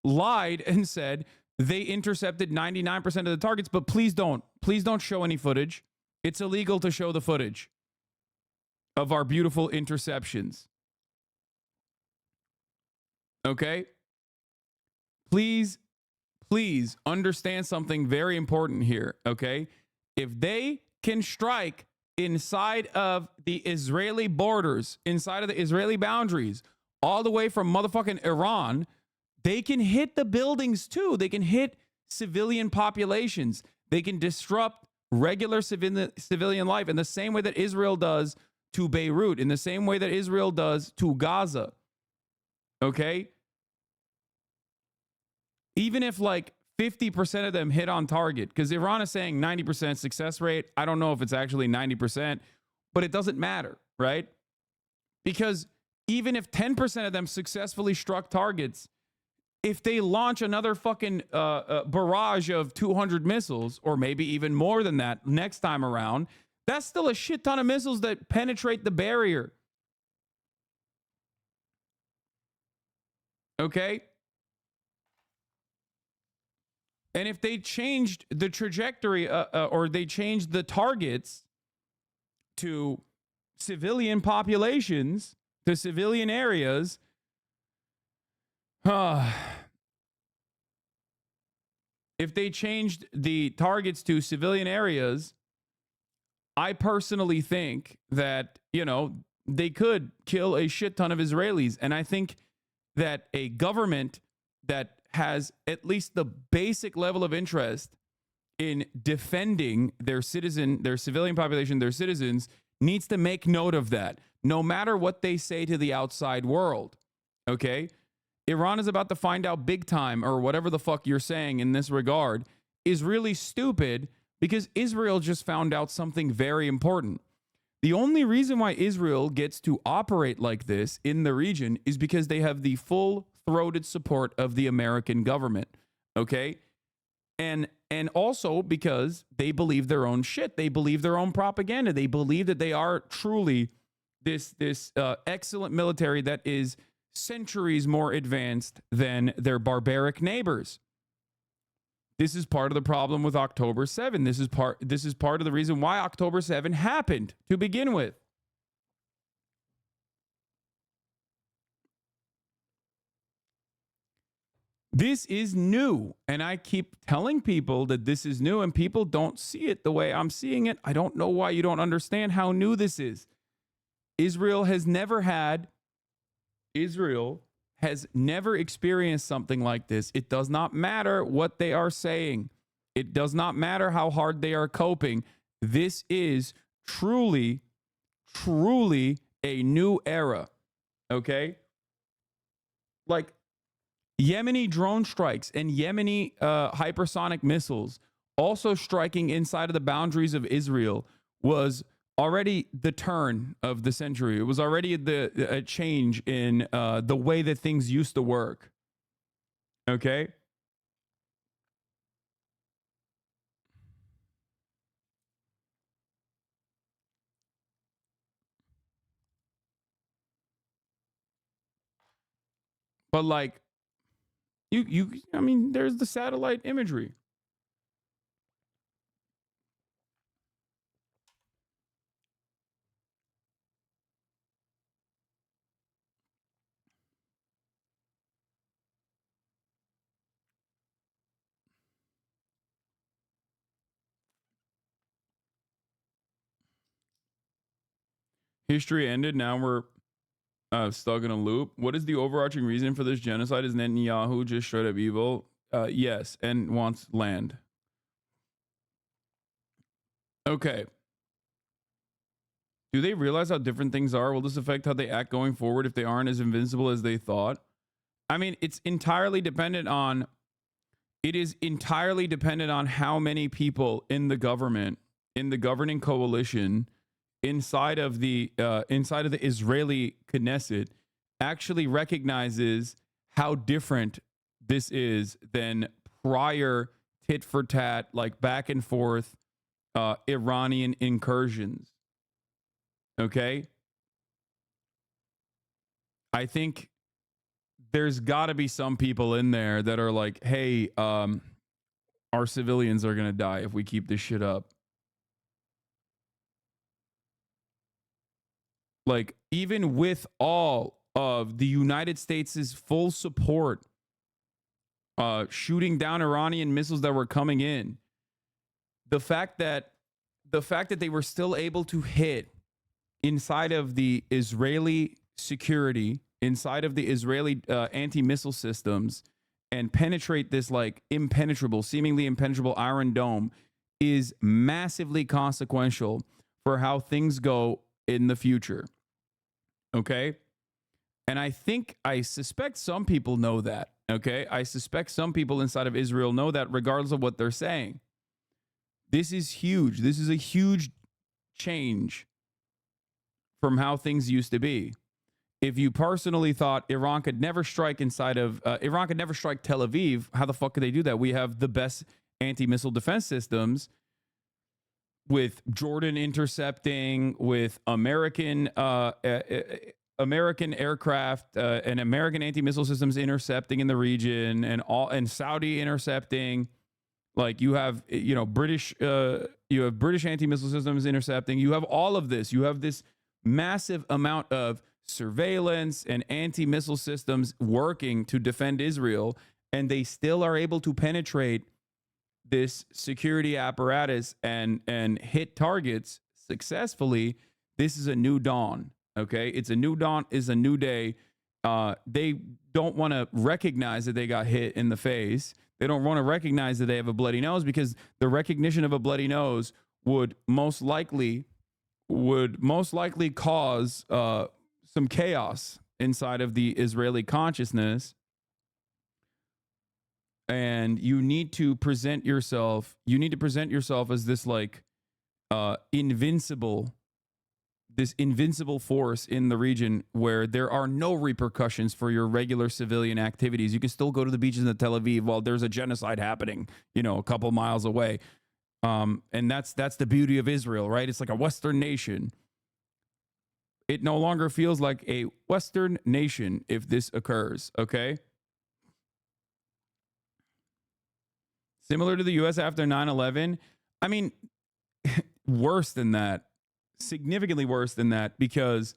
lied and said they intercepted 99% of the targets, but please don't show any footage. It's illegal to show the footage of our beautiful interceptions. Okay? Please understand something very important here, okay? If they can strike inside of the Israeli borders, inside of the Israeli boundaries, all the way from motherfucking Iran, they can hit the buildings too. They can hit civilian populations. They can disrupt regular civilian life in the same way that Israel does to Beirut, in the same way that Israel does to Gaza. Okay? Even if like 50% of them hit on target, because Iran is saying 90% success rate. I don't know if it's actually 90%, but it doesn't matter, right? Because even if 10% of them successfully struck targets, if they launch another fucking barrage of 200 missiles, or maybe even more than that next time around, that's still a shit ton of missiles that penetrate the barrier. Okay? And if they changed the trajectory or they changed the targets to civilian populations, to civilian areas, if they changed the targets to civilian areas, I personally think that, you know, they could kill a shit ton of Israelis. And I think that a government that has at least the basic level of interest in defending their civilian population, their citizens, needs to make note of that, no matter what they say to the outside world. Okay? Iran is about to find out big time, or whatever the fuck you're saying in this regard, is really stupid, because Israel just found out something very important. The only reason why Israel gets to operate like this in the region is because they have the full-throated support of the American government. Okay? And also because they believe their own shit. They believe their own propaganda. They believe that they are truly this excellent military that is centuries more advanced than their barbaric neighbors. This is part of the problem with October 7. This is part of the reason why October 7 happened to begin with. This is new, and I keep telling people that this is new, and people don't see it the way I'm seeing it. I don't know why you don't understand how new this is. Israel has never experienced something like this. It does not matter what they are saying. It does not matter how hard they are coping. This is truly a new era. Okay? Like, Yemeni drone strikes and Yemeni hypersonic missiles also striking inside of the boundaries of Israel was already the turn of the century. It was already a change in the way that things used to work. Okay? But like, I mean, there's the satellite imagery. History ended. Now we're stuck in a loop. What is the overarching reason for this genocide? Is Netanyahu just straight up evil? Yes, and wants land. Okay. Do they realize how different things are? Will this affect how they act going forward if they aren't as invincible as they thought? I mean, it is entirely dependent on how many people in the government, in the governing coalition, inside of the Israeli Knesset actually recognizes how different this is than prior tit for tat, like back and forth Iranian incursions. Okay. I think there's got to be some people in there that are like, hey, our civilians are going to die if we keep this shit up. Like, even with all of the United States' full support, shooting down Iranian missiles that were coming in, the fact that they were still able to hit inside of the Israeli security, inside of the Israeli anti-missile systems, and penetrate this like seemingly impenetrable Iron Dome is massively consequential for how things go in the future. Okay? And I suspect some people know that. Okay? I suspect some people inside of Israel know that regardless of what they're saying. This is huge. This is a huge change from how things used to be. If you personally thought Iran could never strike Tel Aviv, how the fuck could they do that? We have the best anti-missile defense systems with Jordan intercepting, with American aircraft and American anti-missile systems intercepting in the region, and Saudi intercepting. Like you have British anti-missile systems intercepting. You have all of this. You have this massive amount of surveillance and anti-missile systems working to defend Israel, and they still are able to penetrate this security apparatus and hit targets successfully. This is a new dawn. Okay, it's a new dawn. Is a new day. They don't want to recognize that they got hit in the face. They don't want to recognize that they have a bloody nose, because the recognition of a bloody nose would most likely cause some chaos inside of the Israeli consciousness. And you need to present yourself as this like invincible force in the region where there are no repercussions for your regular civilian activities. You can still go to the beaches in Tel Aviv while there's a genocide happening, a couple miles away. And that's the beauty of Israel, right? It's like a Western nation. It no longer feels like a Western nation if this occurs, okay? Similar to the U.S. after 9/11. I mean, worse than that. Significantly worse than that, because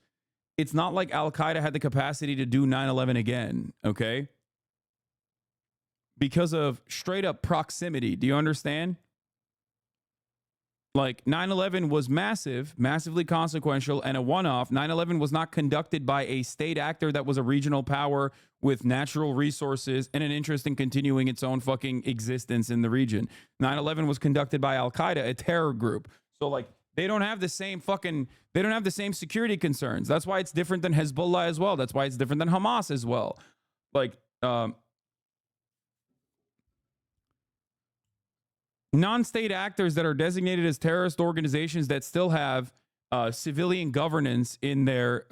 it's not like Al-Qaeda had the capacity to do 9/11 again, okay? Because of straight up proximity. Do you understand? Like 9/11 was massively consequential and a one-off. 9/11 was not conducted by a state actor that was a regional power with natural resources and an interest in continuing its own fucking existence in the region. 9/11 was conducted by Al-Qaeda, a terror group. So like they don't have the same security concerns. That's why it's different than Hezbollah as well. That's why it's different than Hamas as well. Like non-state actors that are designated as terrorist organizations that still have civilian governance in their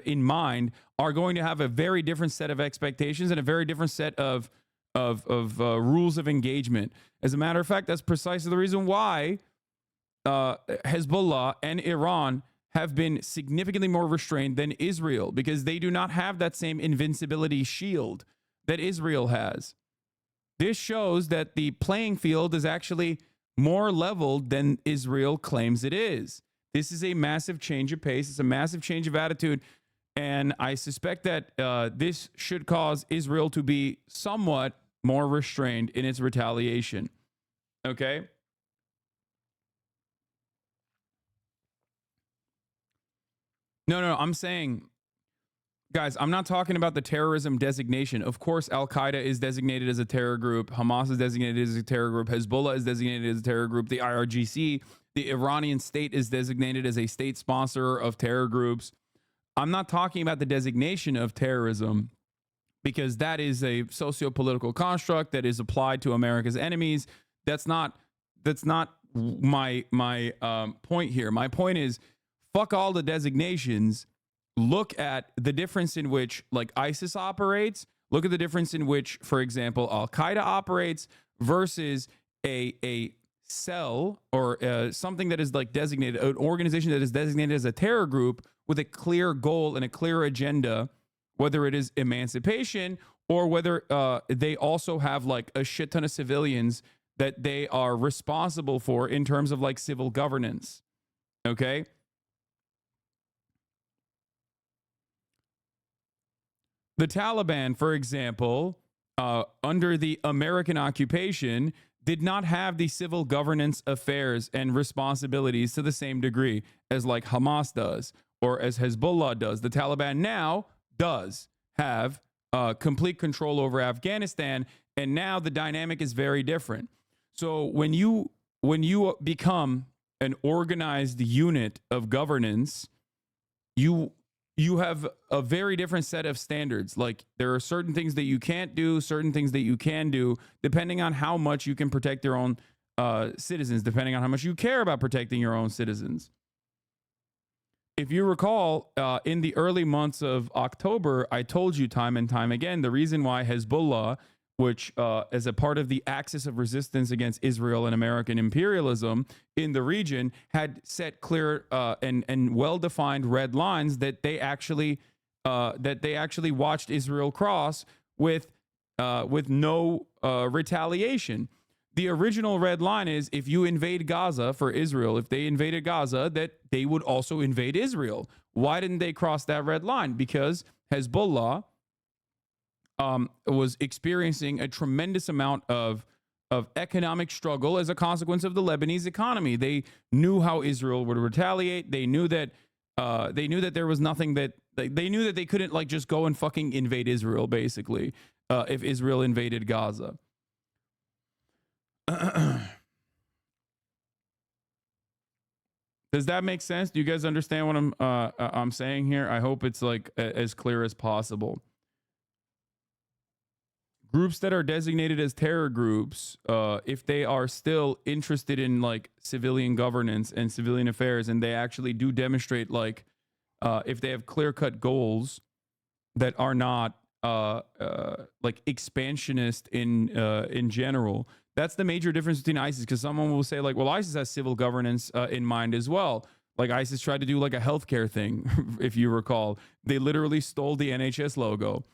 in mind are going to have a very different set of expectations and a very different set of rules of engagement. As a matter of fact, that's precisely the reason why Hezbollah and Iran have been significantly more restrained than Israel, because they do not have that same invincibility shield that Israel has. This shows that the playing field is actually more leveled than Israel claims it is. This is a massive change of pace. It's a massive change of attitude. And I suspect that this should cause Israel to be somewhat more restrained in its retaliation. Okay? No, I'm saying, guys, I'm not talking about the terrorism designation. Of course, Al Qaeda is designated as a terror group. Hamas is designated as a terror group. Hezbollah is designated as a terror group. The IRGC, the Iranian state, is designated as a state sponsor of terror groups. I'm not talking about the designation of terrorism, because that is a socio-political construct that is applied to America's enemies. That's not my point here. My point is, fuck all the designations. Look at the difference in which, like, ISIS operates. Look at the difference in which, for example, Al Qaeda operates versus a cell or something that is like designated, an organization that is designated as a terror group with a clear goal and a clear agenda, whether it is emancipation or whether they also have like a shit ton of civilians that they are responsible for in terms of like civil governance. Okay. The Taliban, for example, under the American occupation, did not have the civil governance affairs and responsibilities to the same degree as like Hamas does or as Hezbollah does. The Taliban now does have complete control over Afghanistan, and now the dynamic is very different. So when you become an organized unit of governance, you have a very different set of standards. Like, there are certain things that you can't do, certain things that you can do, depending on how much you can protect your own citizens, depending on how much you care about protecting your own citizens. If you recall, in the early months of October, I told you time and time again, the reason why Hezbollah, which as a part of the axis of resistance against Israel and American imperialism in the region, had set clear and well-defined red lines that they actually watched Israel cross with no retaliation. The original red line is, if you invade Gaza for Israel, if they invaded Gaza, that they would also invade Israel. Why didn't they cross that red line? Because Hezbollah was experiencing a tremendous amount of economic struggle as a consequence of the Lebanese economy. They knew how Israel would retaliate. They knew that there was nothing that they knew that they couldn't like just go and fucking invade Israel, basically, if Israel invaded Gaza. Does that make sense? Do you guys understand what I'm saying here? I hope it's like as clear as possible. Groups that are designated as terror groups, if they are still interested in like civilian governance and civilian affairs, and they actually do demonstrate like if they have clear-cut goals that are not like expansionist in general. That's the major difference between ISIS, because someone will say like, well, ISIS has civil governance in mind as well. Like, ISIS tried to do like a healthcare thing, if you recall. They literally stole the NHS logo.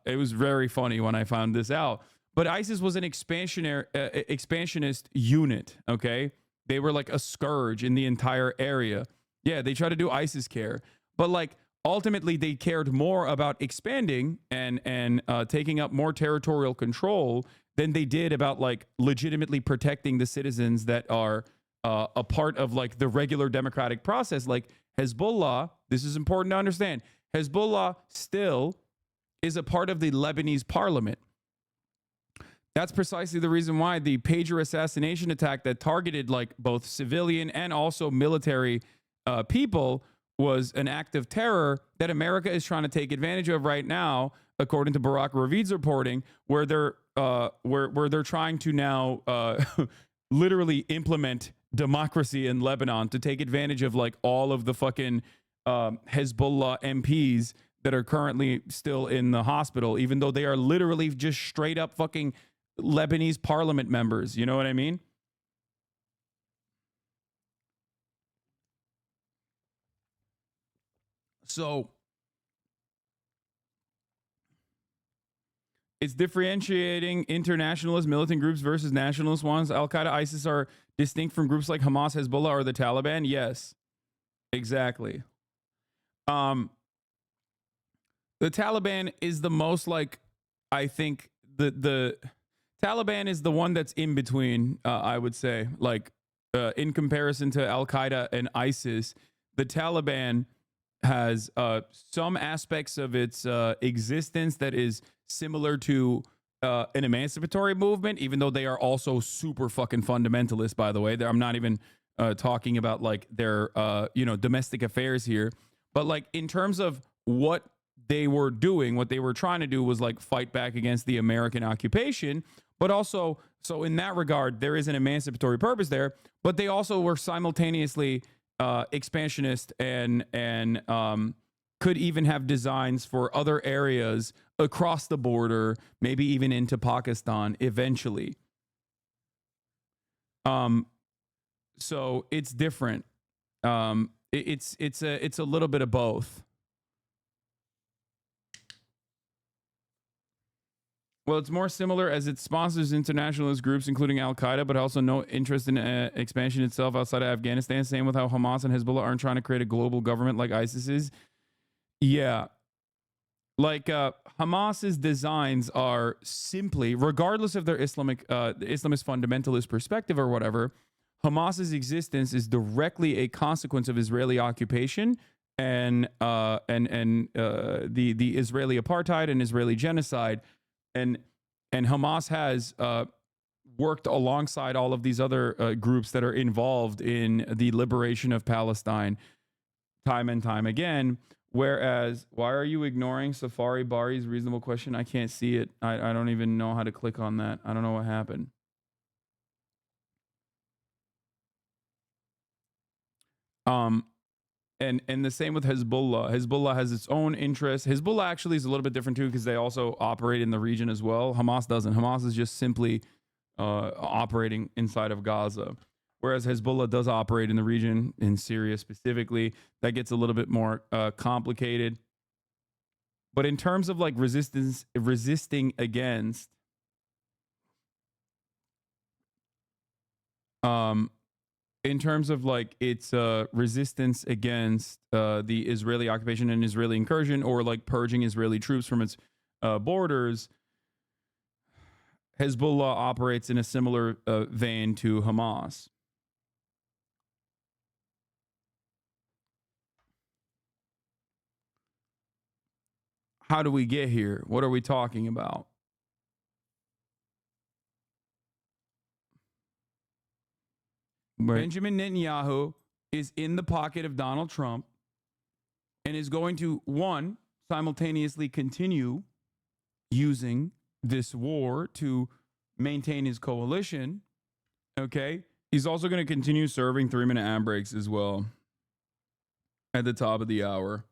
It was very funny when I found this out. But ISIS was an expansionist unit, okay? They were like a scourge in the entire area. Yeah, they tried to do ISIS care. But like, ultimately, they cared more about expanding and taking up more territorial control than they did about like legitimately protecting the citizens that are a part of like the regular democratic process. Like Hezbollah, this is important to understand, Hezbollah still is a part of the Lebanese parliament. That's precisely the reason why the pager assassination attack that targeted like both civilian and also military people was an act of terror that America is trying to take advantage of right now, according to Barack Ravid's reporting, where they're trying to now literally implement democracy in Lebanon to take advantage of like all of the fucking Hezbollah MPs that are currently still in the hospital, even though they are literally just straight up fucking Lebanese parliament members. You know what I mean? So it's differentiating internationalist militant groups versus nationalist ones. Al-Qaeda, ISIS are distinct from groups like Hamas, Hezbollah, or the Taliban. Yes, exactly. The Taliban is the most like, I think the Taliban is the one that's in between, I would say, like in comparison to Al-Qaeda and ISIS. The Taliban has some aspects of its existence that is similar to an emancipatory movement, even though they are also super fucking fundamentalist, by the way. I'm not even talking about like their domestic affairs here, but like in terms of what they were doing, what they were trying to do was like fight back against the American occupation, but also, so in that regard, there is an emancipatory purpose there, but they also were simultaneously expansionist and could even have designs for other areas across the border, maybe even into Pakistan eventually. So it's different. It's a little bit of both. Well, it's more similar as it sponsors internationalist groups, including Al Qaeda, but also no interest in expansion itself outside of Afghanistan. Same with how Hamas and Hezbollah aren't trying to create a global government like ISIS is. Yeah. Like Hamas's designs are simply, regardless of their Islamist fundamentalist perspective or whatever, Hamas's existence is directly a consequence of Israeli occupation and the Israeli apartheid and Israeli genocide. And Hamas has worked alongside all of these other groups that are involved in the liberation of Palestine time and time again. Whereas, why are you ignoring Safari Bari's reasonable question? I can't see it. I don't even know how to click on that. I don't know what happened. And the same with Hezbollah. Hezbollah has its own interests. Hezbollah actually is a little bit different too because they also operate in the region as well. Hamas doesn't. Hamas is just simply operating inside of Gaza, whereas Hezbollah does operate in the region, in Syria specifically. That gets a little bit more complicated. But in terms of like resisting against in terms of like its resistance against the Israeli occupation and Israeli incursion, or like purging Israeli troops from its borders, Hezbollah operates in a similar vein to Hamas. How do we get here? What are we talking about? Right. Benjamin Netanyahu is in the pocket of Donald Trump and is going to, one, simultaneously continue using this war to maintain his coalition. Okay. He's also going to continue serving 3-minute ad breaks as well at the top of the hour.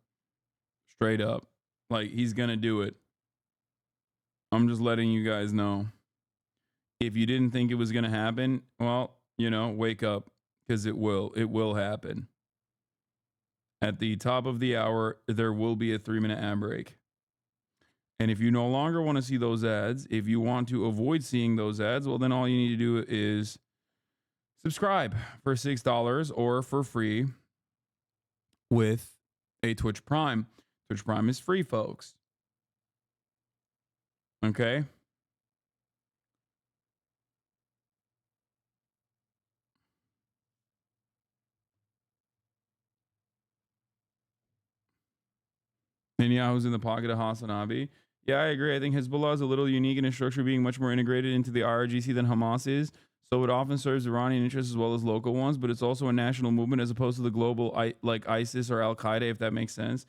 Straight up. Like, he's going to do it. I'm just letting you guys know. If you didn't think it was going to happen, well, wake up, because it will happen. At the top of the hour, there will be a 3-minute ad break. And if you no longer want to see those ads, if you want to avoid seeing those ads, well, then all you need to do is subscribe for $6 or for free with a Twitch Prime. Twitch Prime is free, folks. Okay? Netanyahu's in the pocket of Hasan Abi. Yeah, I agree. I think Hezbollah is a little unique in its structure, being much more integrated into the IRGC than Hamas is. So it often serves Iranian interests as well as local ones, but it's also a national movement as opposed to the global, like ISIS or Al Qaeda, if that makes sense.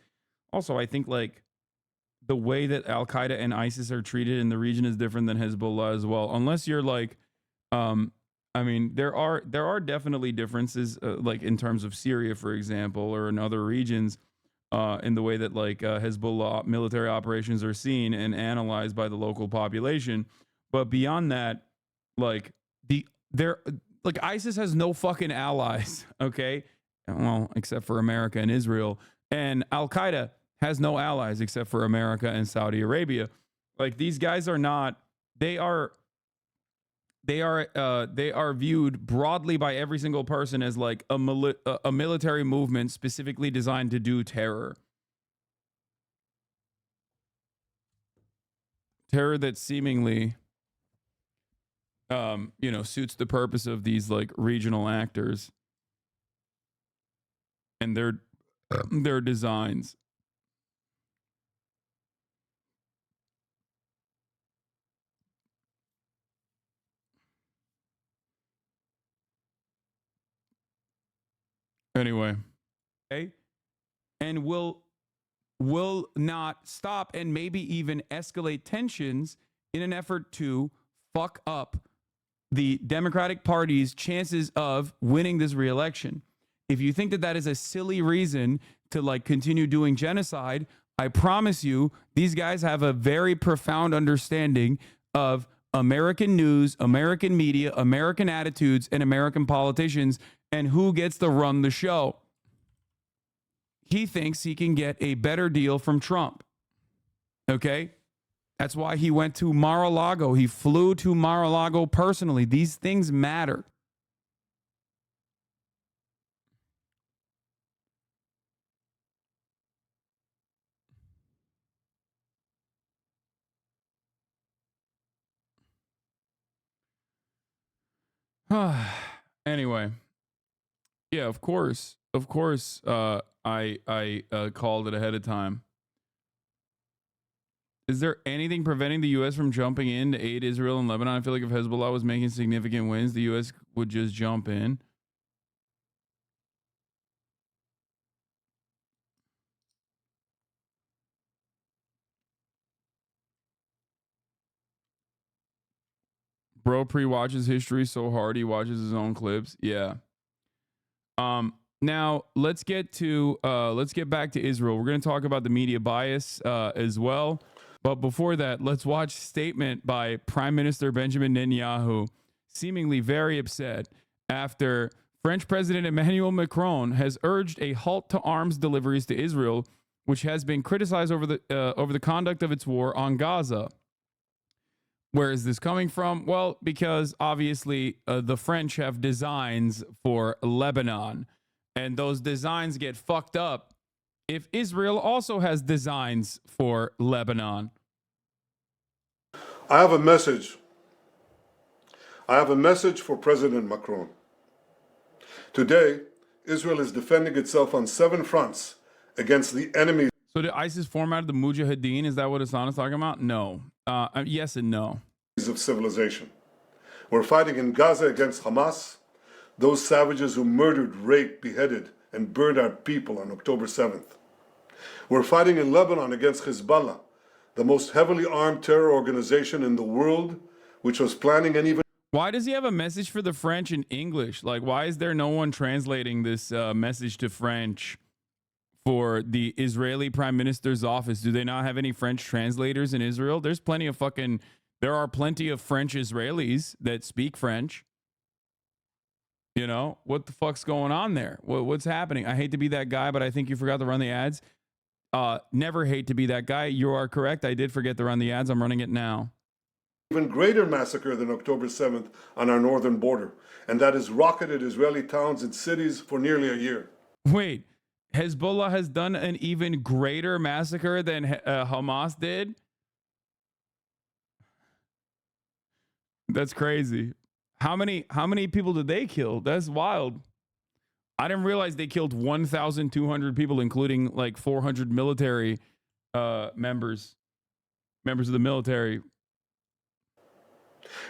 Also, I think like the way that Al Qaeda and ISIS are treated in the region is different than Hezbollah as well. Unless you're like, I mean, there are definitely differences, like in terms of Syria, for example, or in other regions. In the way that like Hezbollah military operations are seen and analyzed by the local population. But beyond that, like ISIS has no fucking allies, okay? Well, except for America and Israel. And Al Qaeda has no allies except for America and Saudi Arabia. Like, these guys are not, they are viewed broadly by every single person as like a military movement specifically designed to do terror. Terror that seemingly, suits the purpose of these like regional actors and their their designs. Anyway, okay, and will not stop and maybe even escalate tensions in an effort to fuck up the Democratic Party's chances of winning this reelection. If you think that that is a silly reason to like continue doing genocide, I promise you, these guys have a very profound understanding of American news, American media, American attitudes, and American politicians, and who gets to run the show. He thinks he can get a better deal from Trump. Okay? That's why he went to Mar-a-Lago. He flew to Mar-a-Lago personally. These things matter. Anyway, yeah, of course. I called it ahead of time. Is there anything preventing the U.S. from jumping in to aid Israel and Lebanon? I feel like if Hezbollah was making significant wins, the U.S. would just jump in. Bro pre-watches history so hard he watches his own clips. Yeah. Now let's get back to Israel. We're going to talk about the media bias as well. But before that, let's watch statement by Prime Minister Benjamin Netanyahu, seemingly very upset after French President Emmanuel Macron has urged a halt to arms deliveries to Israel, which has been criticized over the conduct of its war on Gaza. Where is this coming from? Well, because obviously the French have designs for Lebanon, and those designs get fucked up if Israel also has designs for Lebanon. I have a message. I have a message for President Macron. Today, Israel is defending itself on 7 fronts against the enemy. So did ISIS form out of the Mujahideen? Is that what Hasan is talking about? No. Yes and no. Of civilization. We're fighting in Gaza against Hamas, those savages who murdered, raped, beheaded, and burned our people on October 7th. We're fighting in Lebanon against Hezbollah, the most heavily armed terror organization in the world, which was planning and even... Why does he have a message for the French in English? Like, why is there no one translating this message to French for the Israeli Prime Minister's office? Do they not have any French translators in Israel? There are plenty of French Israelis that speak French. You know, what the fuck's going on there? What's happening? I hate to be that guy, but I think you forgot to run the ads. Never hate to be that guy. You are correct. I did forget to run the ads. I'm running it now. Even greater massacre than October 7th on our northern border, and that has rocketed Israeli towns and cities for nearly a year. Wait, Hezbollah has done an even greater massacre than Hamas did? That's crazy. How many people did they kill? That's wild. I didn't realize they killed 1,200 people, including like 400 military members of the military.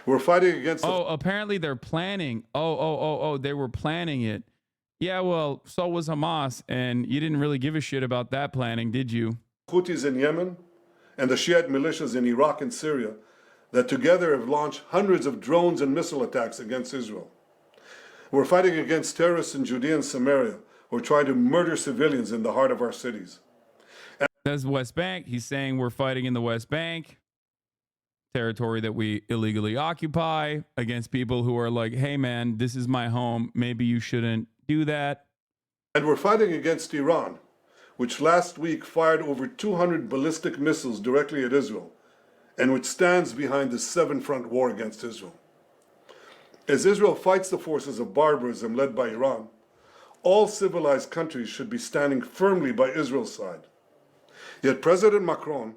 We're fighting against... apparently they're planning. They were planning it. Yeah, well, so was Hamas, and you didn't really give a shit about that planning, did you? Houthis in Yemen and the Shiite militias in Iraq and Syria that together have launched hundreds of drones and missile attacks against Israel. We're fighting against terrorists in Judea and Samaria who are trying to murder civilians in the heart of our cities. That's the West Bank. He's saying we're fighting in the West Bank, territory that we illegally occupy, against people who are like, hey man, this is my home. Maybe you shouldn't do that. And we're fighting against Iran, which last week fired over 200 ballistic missiles directly at Israel, and which stands behind the 7-front war against Israel. As Israel fights the forces of barbarism led by Iran, all civilized countries should be standing firmly by Israel's side. Yet President Macron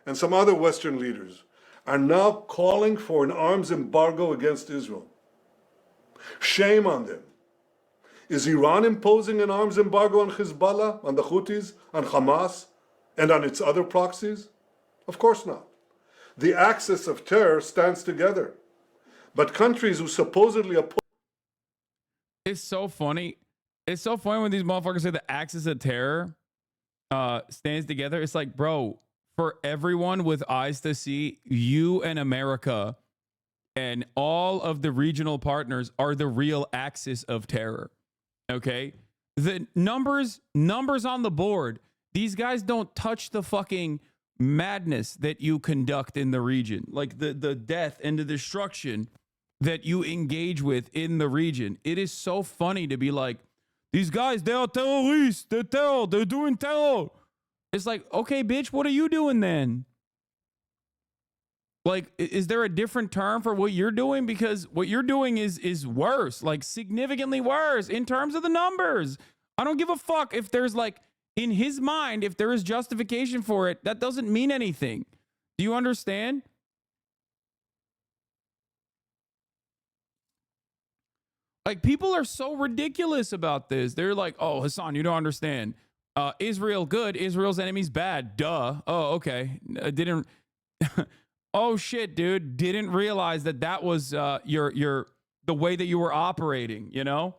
and some other Western leaders are now calling for an arms embargo against Israel. Shame on them. Is Iran imposing an arms embargo on Hezbollah, on the Houthis, on Hamas, and on its other proxies? Of course not. The axis of terror stands together. But countries who supposedly oppose... It's so funny. It's so funny when these motherfuckers say the axis of terror stands together. It's like, bro, for everyone with eyes to see, you and America and all of the regional partners are the real axis of terror. Okay? The numbers on the board, these guys don't touch the fucking madness that you conduct in the region. Like the death and the destruction that you engage with in the region. It is so funny to be like, these guys, they are terrorists. They're terror. They're doing terror. It's like, okay, bitch, what are you doing then? Like, is there a different term for what you're doing? Because what you're doing is worse, like significantly worse in terms of the numbers. I don't give a fuck if there's like, in his mind, if there is justification for it, that doesn't mean anything. Do you understand? Like, people are so ridiculous about this. They're like, oh, Hasan, you don't understand. Israel good, Israel's enemies bad. Duh. Oh, okay. Didn't. Oh shit, dude. Didn't realize that was the way that you were operating. You know.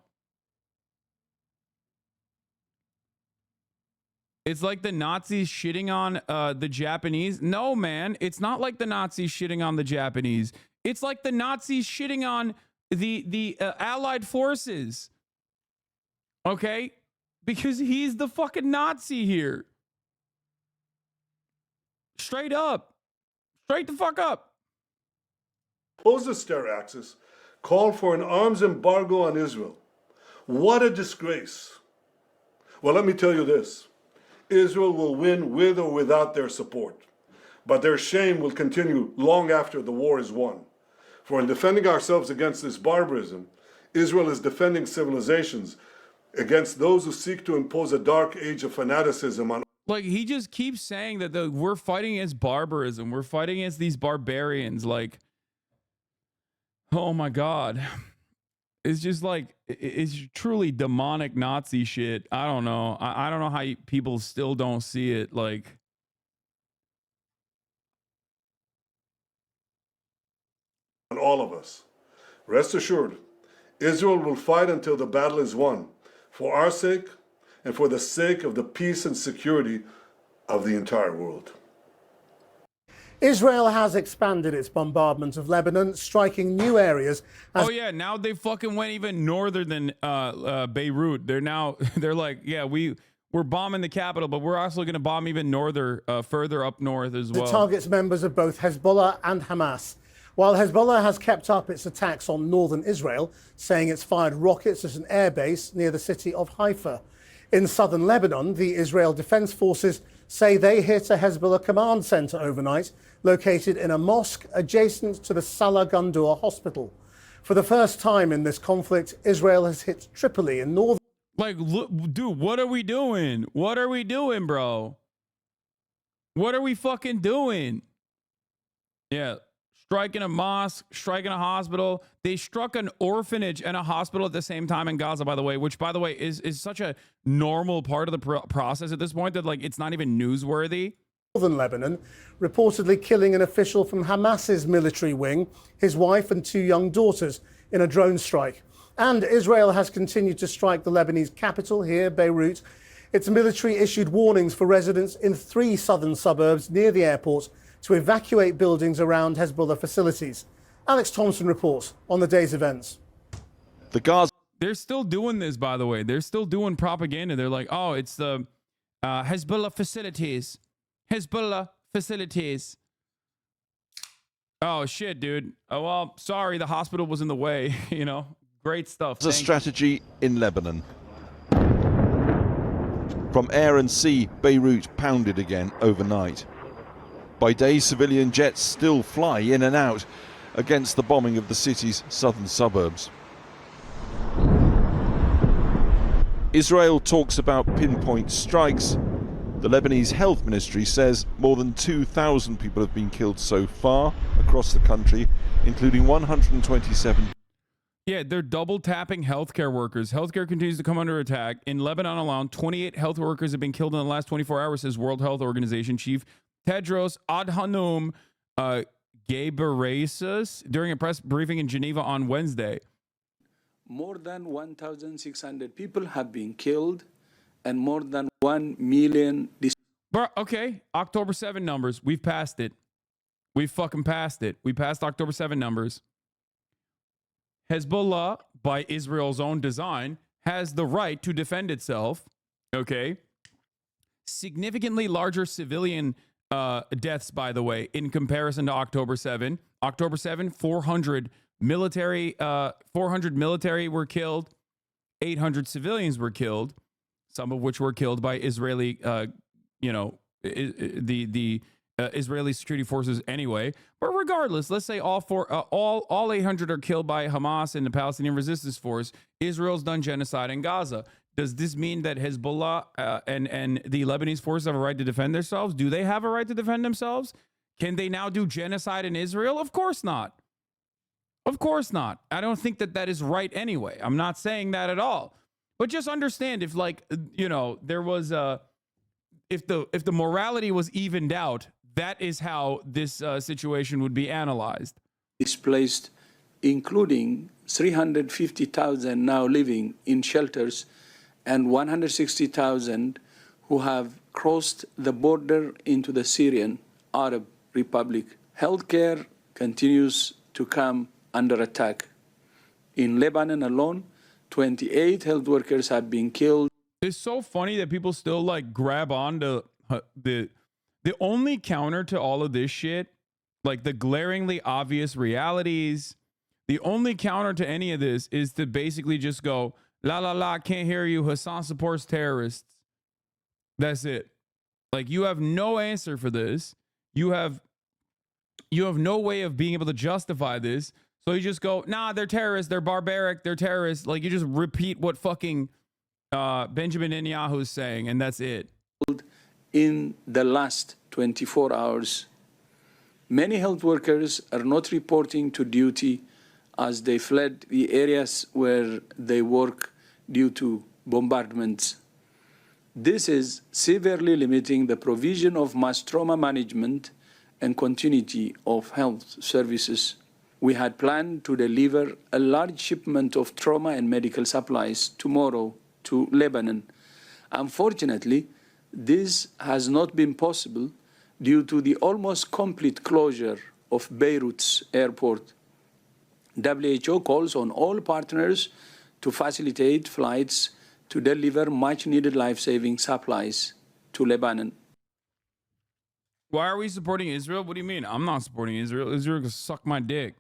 It's like the Nazis shitting on the Japanese. No, man, it's not like the Nazis shitting on the Japanese. It's like the Nazis shitting on the Allied forces. Okay? Because he's the fucking Nazi here. Straight up. Straight the fuck up. Opposes terror axis call for an arms embargo on Israel. What a disgrace. Well, let me tell you this. Israel will win with or without their support. But their shame will continue long after the war is won. For in defending ourselves against this barbarism, Israel is defending civilizations against those who seek to impose a dark age of fanaticism on... Like, he just keeps saying that we're fighting against barbarism. We're fighting against these barbarians. Like, oh my God. It's just like, it's truly demonic Nazi shit. I don't know. I don't know how people still don't see it. Like, on all of us. Rest assured, Israel will fight until the battle is won, for our sake and for the sake of the peace and security of the entire world. Israel has expanded its bombardment of Lebanon, striking new areas. Oh yeah, now they fucking went even northern than Beirut. They're like, yeah, we're bombing the capital, but we're also going to bomb even further up north as well. It targets members of both Hezbollah and Hamas. While Hezbollah has kept up its attacks on northern Israel, saying it's fired rockets at an airbase near the city of Haifa. In southern Lebanon, the Israel Defense Forces say they hit a Hezbollah command center overnight, located in a mosque adjacent to the Salah Gundur hospital. For the first time in this conflict, Israel has hit Tripoli in northern... Like, look, dude, what are we doing? What are we doing, bro? What are we fucking doing? Yeah. Striking a mosque, striking a hospital. They struck an orphanage and a hospital at the same time in Gaza, by the way, which, by the way, is such a normal part of the process at this point that, like, it's not even newsworthy. Northern Lebanon, reportedly killing an official from Hamas's military wing, his wife and 2 young daughters, in a drone strike. And Israel has continued to strike the Lebanese capital here, Beirut. Its military issued warnings for residents in 3 southern suburbs near the airport to evacuate buildings around Hezbollah facilities. Alex Thompson reports on the day's events. The Gaza... They're still doing this, by the way. They're still doing propaganda. They're like, oh, it's the Hezbollah facilities. Hezbollah facilities. Oh, shit, dude. Oh, well, sorry, the hospital was in the way. You know, great stuff. There's a strategy in Lebanon. From air and sea, Beirut pounded again overnight. By day, civilian jets still fly in and out against the bombing of the city's southern suburbs. Israel talks about pinpoint strikes. The Lebanese Health Ministry says more than 2,000 people have been killed so far across the country, including 127. Yeah, they're double tapping healthcare workers. Healthcare continues to come under attack. In Lebanon alone, 28 health workers have been killed in the last 24 hours, says World Health Organization Chief Tedros Adhanom Ghebreyesus during a press briefing in Geneva on Wednesday. More than 1,600 people have been killed and more than 1 million. Bro, okay, October 7 numbers. We've passed it. We fucking passed it. We passed October 7 numbers. Hezbollah, by Israel's own design, has the right to defend itself. Okay. Significantly larger civilian deaths, by the way, in comparison to October 7. October 7, 400 military were killed. 800 civilians were killed, some of which were killed by Israeli, Israeli security forces anyway. But regardless, let's say all 800 are killed by Hamas and the Palestinian Resistance Force. Israel's done genocide in Gaza. Does this mean that Hezbollah and the Lebanese forces have a right to defend themselves? Do they have a right to defend themselves? Can they now do genocide in Israel? Of course not. Of course not. I don't think that is right anyway. I'm not saying that at all. But just understand, if there was if the morality was evened out, that is how this situation would be analyzed. Displaced, including 350,000 now living in shelters and 160,000 who have crossed the border into the Syrian Arab Republic. Healthcare continues to come under attack. In Lebanon alone, 28 health workers have been killed. It's so funny that people still grab on to the only counter to all of this shit, like the glaringly obvious realities. The only counter to any of this is to basically just go, la la la, can't hear you. Hasan supports terrorists. That's it. Like, you have no answer for this. You have no way of being able to justify this. So you just go, nah, they're terrorists. They're barbaric. They're terrorists. Like, you just repeat what fucking Benjamin Netanyahu is saying, and that's it. In the last 24 hours, many health workers are not reporting to duty as they fled the areas where they work due to bombardments. This is severely limiting the provision of mass trauma management and continuity of health services. We had planned to deliver a large shipment of trauma and medical supplies tomorrow to Lebanon. Unfortunately, this has not been possible due to the almost complete closure of Beirut's airport. WHO calls on all partners to facilitate flights to deliver much-needed life-saving supplies to Lebanon. Why are we supporting Israel? What do you mean? I'm not supporting Israel. Israel can suck my dick.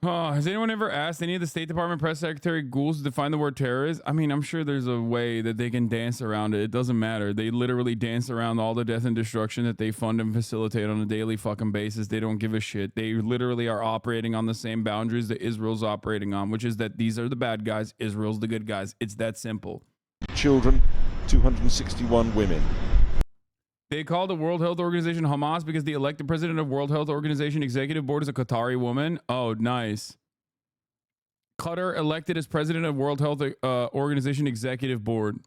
Has anyone ever asked any of the State Department press secretary ghouls to define the word terrorist? I mean, I'm sure there's a way that they can dance around it. It doesn't matter. They literally dance around all the death and destruction that they fund and facilitate on a daily fucking basis. They don't give a shit. They literally are operating on the same boundaries that Israel's operating on, which is that these are the bad guys, Israel's the good guys. It's that simple. Children, 261 women. They call the World Health Organization Hamas because the elected president of World Health Organization Executive Board is a Qatari woman. Oh, nice. Qatar elected as president of World Health Organization Executive Board.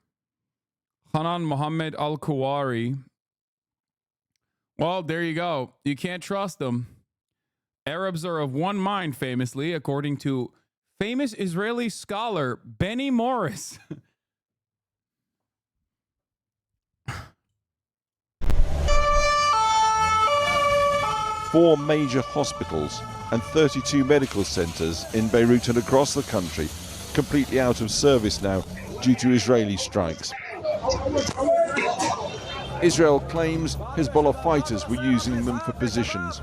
Hanan Mohammed Al-Kuwari. Well, there you go. You can't trust them. Arabs are of one mind, famously, according to famous Israeli scholar Benny Morris. Four major hospitals and 32 medical centres in Beirut and across the country completely out of service now due to Israeli strikes. Israel claims Hezbollah fighters were using them for positions.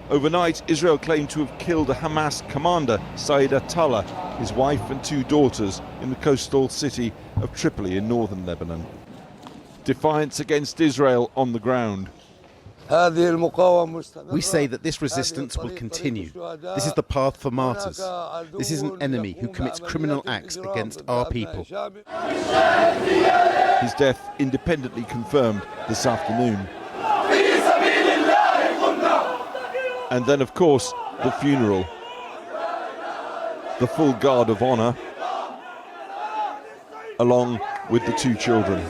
Overnight, Israel claimed to have killed a Hamas commander, Saeed Attallah, his wife and two daughters in the coastal city of Tripoli in northern Lebanon. Defiance against Israel on the ground. We say that this resistance will continue. This is the path for martyrs. This is an enemy who commits criminal acts against our people. His death independently confirmed this afternoon. And then, of course, the funeral. the full guard of honor, along with the 2 children.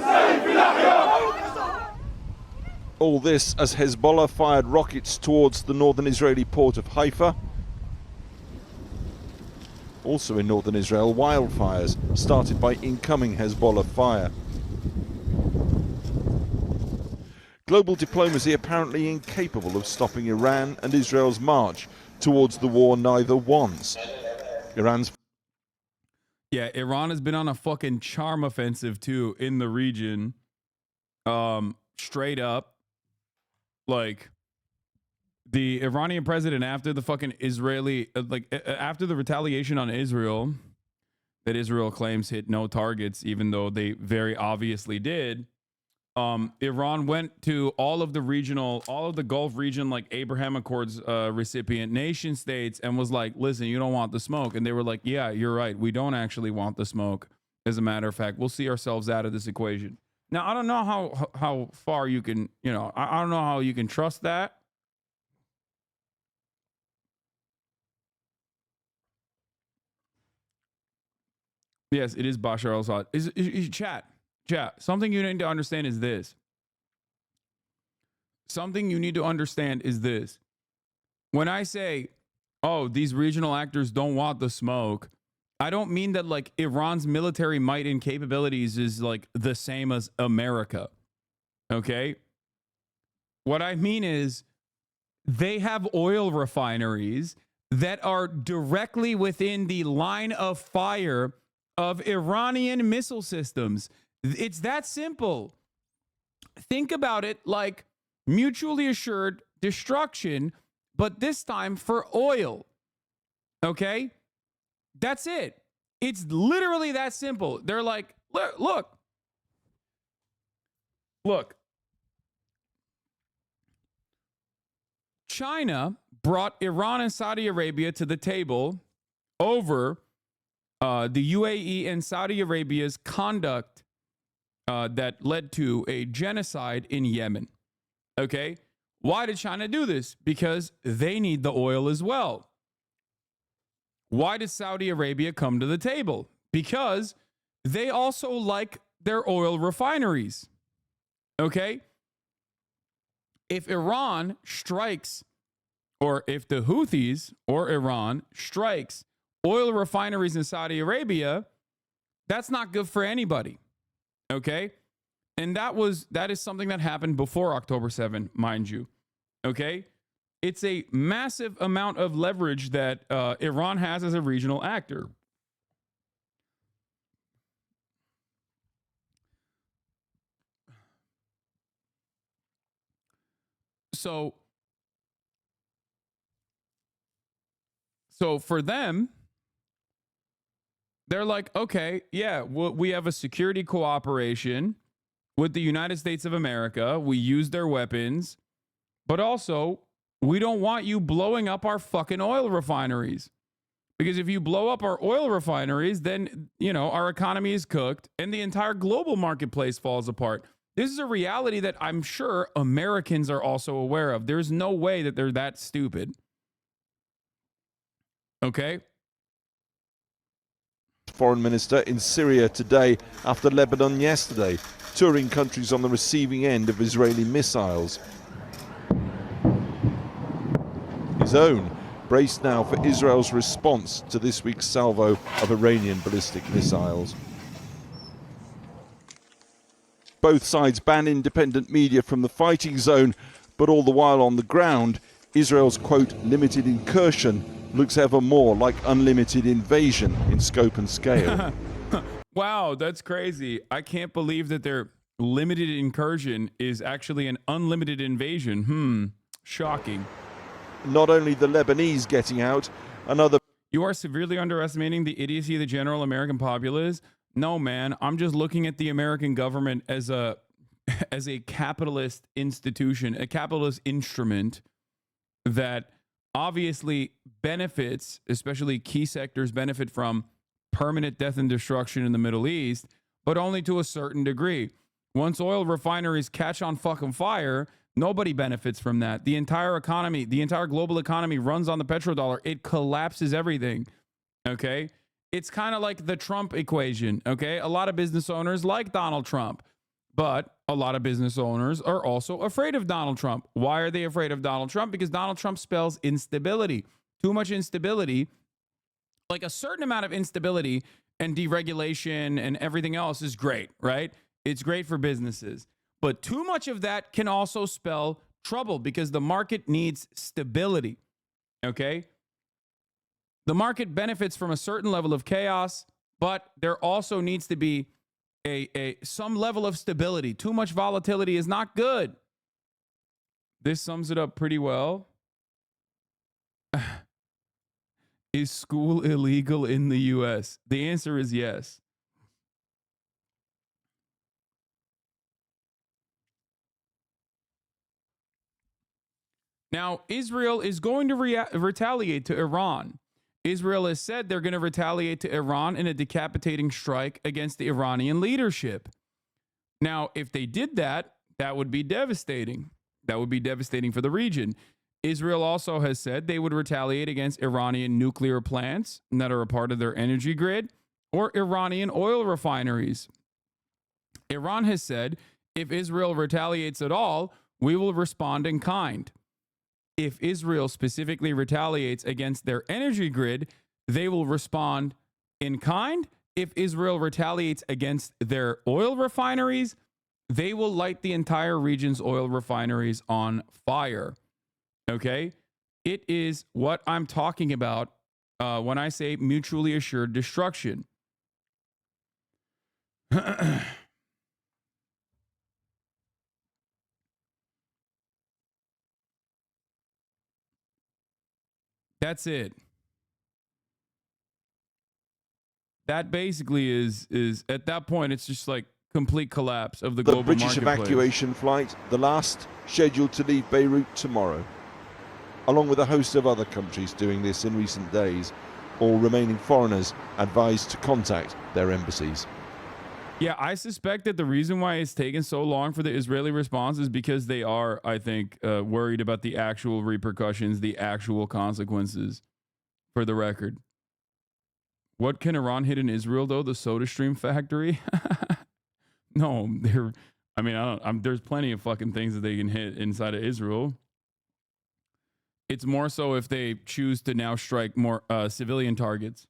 All this as Hezbollah fired rockets towards the northern Israeli port of Haifa. Also in northern Israel, wildfires started by incoming Hezbollah fire. Global diplomacy apparently incapable of stopping Iran and Israel's march towards the war neither wants. Yeah, Iran has been on a fucking charm offensive too in the region. Straight up. Like, the Iranian president, after the fucking Israeli, after the retaliation on Israel, that Israel claims hit no targets, even though they very obviously did, Iran went to all of the Gulf region, like Abraham Accords recipient nation states, and was like, listen, you don't want the smoke. And they were like, yeah, you're right. We don't actually want the smoke. As a matter of fact, we'll see ourselves out of this equation. Now, I don't know how far you can, I don't know how you can trust that. Yes, it is Bashar al-Assad. Chat. Something you need to understand is this. When I say, oh, these regional actors don't want the smoke, I don't mean that like Iran's military might and capabilities is like the same as America. Okay? What I mean is they have oil refineries that are directly within the line of fire of Iranian missile systems. It's that simple. Think about it like mutually assured destruction, but this time for oil. Okay? That's it. It's literally that simple. They're like, look. China brought Iran and Saudi Arabia to the table over the UAE and Saudi Arabia's conduct that led to a genocide in Yemen. Okay? Why did China do this? Because they need the oil as well. Why did Saudi Arabia come to the table? Because they also like their oil refineries. Okay? If Iran strikes, or if the Houthis or Iran strikes oil refineries in Saudi Arabia, that's not good for anybody. Okay? And that is something that happened before October 7, mind you. Okay? It's a massive amount of leverage that Iran has as a regional actor. So for them, they're like, okay, yeah, we have a security cooperation with the United States of America. We use their weapons, but also we don't want you blowing up our fucking oil refineries. Because if you blow up our oil refineries, then, our economy is cooked and the entire global marketplace falls apart. This is a reality that I'm sure Americans are also aware of. There's no way that they're that stupid. Okay? Foreign minister in Syria today after Lebanon yesterday, touring countries on the receiving end of Israeli missiles. His own braced now for Israel's response to this week's salvo of Iranian ballistic missiles. Both sides ban independent media from the fighting zone, but all the while on the ground, Israel's, quote, limited incursion looks ever more like unlimited invasion in scope and scale. Wow, that's crazy. I can't believe that their limited incursion is actually an unlimited invasion. Shocking. Not only the Lebanese getting out, another... You are severely underestimating the idiocy of the general American populace. No, man, I'm just looking at the American government as a capitalist institution, a capitalist instrument that obviously benefits, especially key sectors benefit from permanent death and destruction in the Middle East, but only to a certain degree. Once oil refineries catch on fucking fire, nobody benefits from that. The entire economy, the entire global economy runs on the petrodollar. It collapses everything. Okay. It's kind of like the Trump equation. Okay. A lot of business owners like Donald Trump, but a lot of business owners are also afraid of Donald Trump. Why are they afraid of Donald Trump? Because Donald Trump spells instability. Too much instability, like a certain amount of instability and deregulation and everything else is great, right? It's great for businesses. But too much of that can also spell trouble because the market needs stability. Okay. The market benefits from a certain level of chaos, but there also needs to be some level of stability. Too much volatility is not good. This sums it up pretty well. Is school illegal in the US? The answer is yes. Now, Israel is going to retaliate to Iran. Israel has said they're going to retaliate to Iran in a decapitating strike against the Iranian leadership. Now, if they did that, that would be devastating. That would be devastating for the region. Israel also has said they would retaliate against Iranian nuclear plants that are a part of their energy grid or Iranian oil refineries. Iran has said, if Israel retaliates at all, we will respond in kind. If Israel specifically retaliates against their energy grid, they will respond in kind. If Israel retaliates against their oil refineries, they will light the entire region's oil refineries on fire. Okay? It is what I'm talking about when I say mutually assured destruction. That's it. That basically is at that point, it's just like complete collapse of the global British marketplace. evacuation flight, the last scheduled to leave Beirut tomorrow, along with a host of other countries doing this in recent days. All remaining foreigners advised to contact their embassies. Yeah, I suspect that the reason why it's taken so long for the Israeli response is because they are, I think, worried about the actual repercussions, the actual consequences, for the record. What can Iran hit in Israel, though? The SodaStream factory? No, there's plenty of fucking things that they can hit inside of Israel. It's more so if they choose to now strike more civilian targets.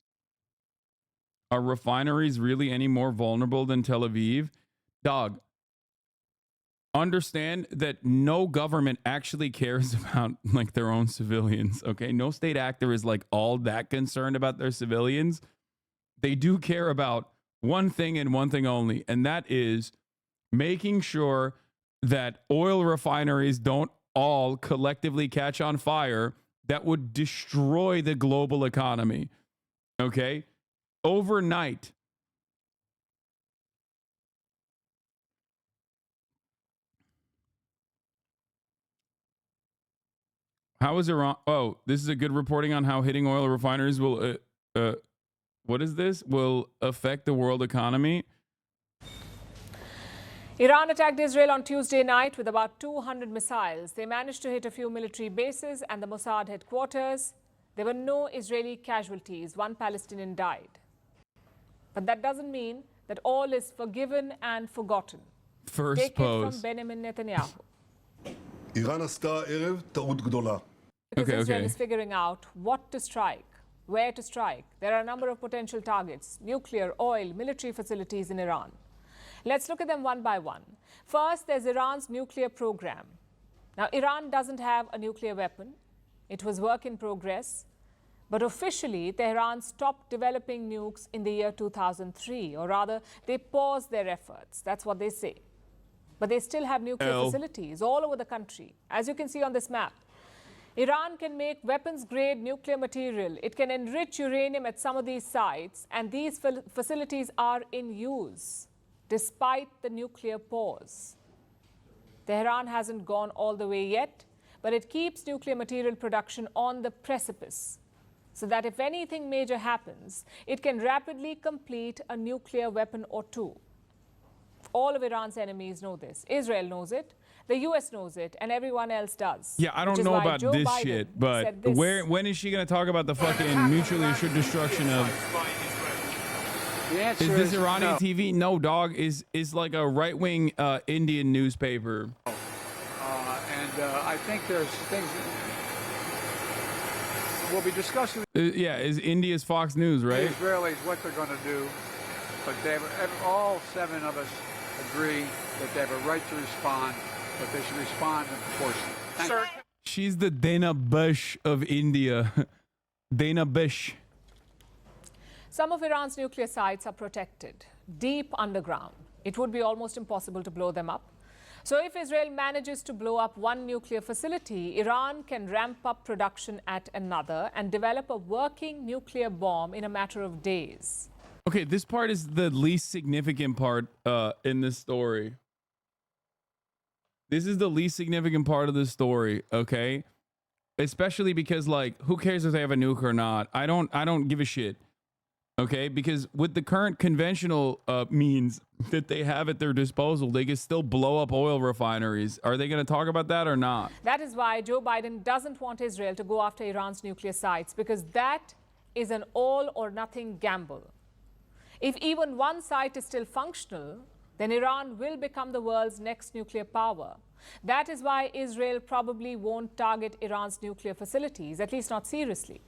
Are refineries really any more vulnerable than Tel Aviv? Dog, understand that no government actually cares about like their own civilians, okay? No state actor is like all that concerned about their civilians. They do care about one thing and one thing only, and that is making sure that oil refineries don't all collectively catch on fire that would destroy the global economy, okay? Overnight. How is Iran? Oh, this is a good reporting on how hitting oil refineries will, what is this? Will affect the world economy. Iran attacked Israel on Tuesday night with about 200 missiles. They managed to hit a few military bases and the Mossad headquarters. There were no Israeli casualties. One Palestinian died. But that doesn't mean that all is forgiven and forgotten. First Take pose. it from Benjamin Netanyahu. איראן עשתה הערב טעות גדולה. Because Okay, Israel okay. is figuring out what to strike, where to strike. There are a number of potential targets: nuclear, oil, military facilities in Iran. Let's look at them one by one. First, there's Iran's nuclear program. Now, Iran doesn't have a nuclear weapon. It was work in progress. But officially, Tehran stopped developing nukes in the year 2003, or rather, they paused their efforts. That's what they say. But they still have nuclear facilities all over the country. As you can see on this map, Iran can make weapons-grade nuclear material. It can enrich uranium at some of these sites, and these facilities are in use, despite the nuclear pause. Tehran hasn't gone all the way yet, but it keeps nuclear material production on the precipice, so that if anything major happens, it can rapidly complete a nuclear weapon or two. All of Iran's enemies know this. Israel knows it. The US knows it, and everyone else does. Yeah, I don't know about this shit, but when is she going to talk about the fucking mutually assured destruction of... The Is this Iranian no. TV? No, dog. Is like a right-wing Indian newspaper. I think there's things that will be discussing. Yeah, is India's Fox News, The right? Israelis, what they're going to do, but all 7 of us agree that they have a right to respond, but they should respond in proportion. She's the Dana Bush of India. Dana Bush. Some of Iran's nuclear sites are protected, deep underground. It would be almost impossible to blow them up. So if Israel manages to blow up one nuclear facility, Iran can ramp up production at another and develop a working nuclear bomb in a matter of days. Okay, this part is the least significant part in this story. This is the least significant part of the story, okay? Especially because, like, who cares if they have a nuke or not? I don't give a shit. Okay, because with the current conventional means that they have at their disposal, they can still blow up oil refineries. Are they going to talk about that or not? That is why Joe Biden doesn't want Israel to go after Iran's nuclear sites, because that is an all or nothing gamble. If even one site is still functional, then Iran will become the world's next nuclear power. That is why Israel probably won't target Iran's nuclear facilities, at least not seriously.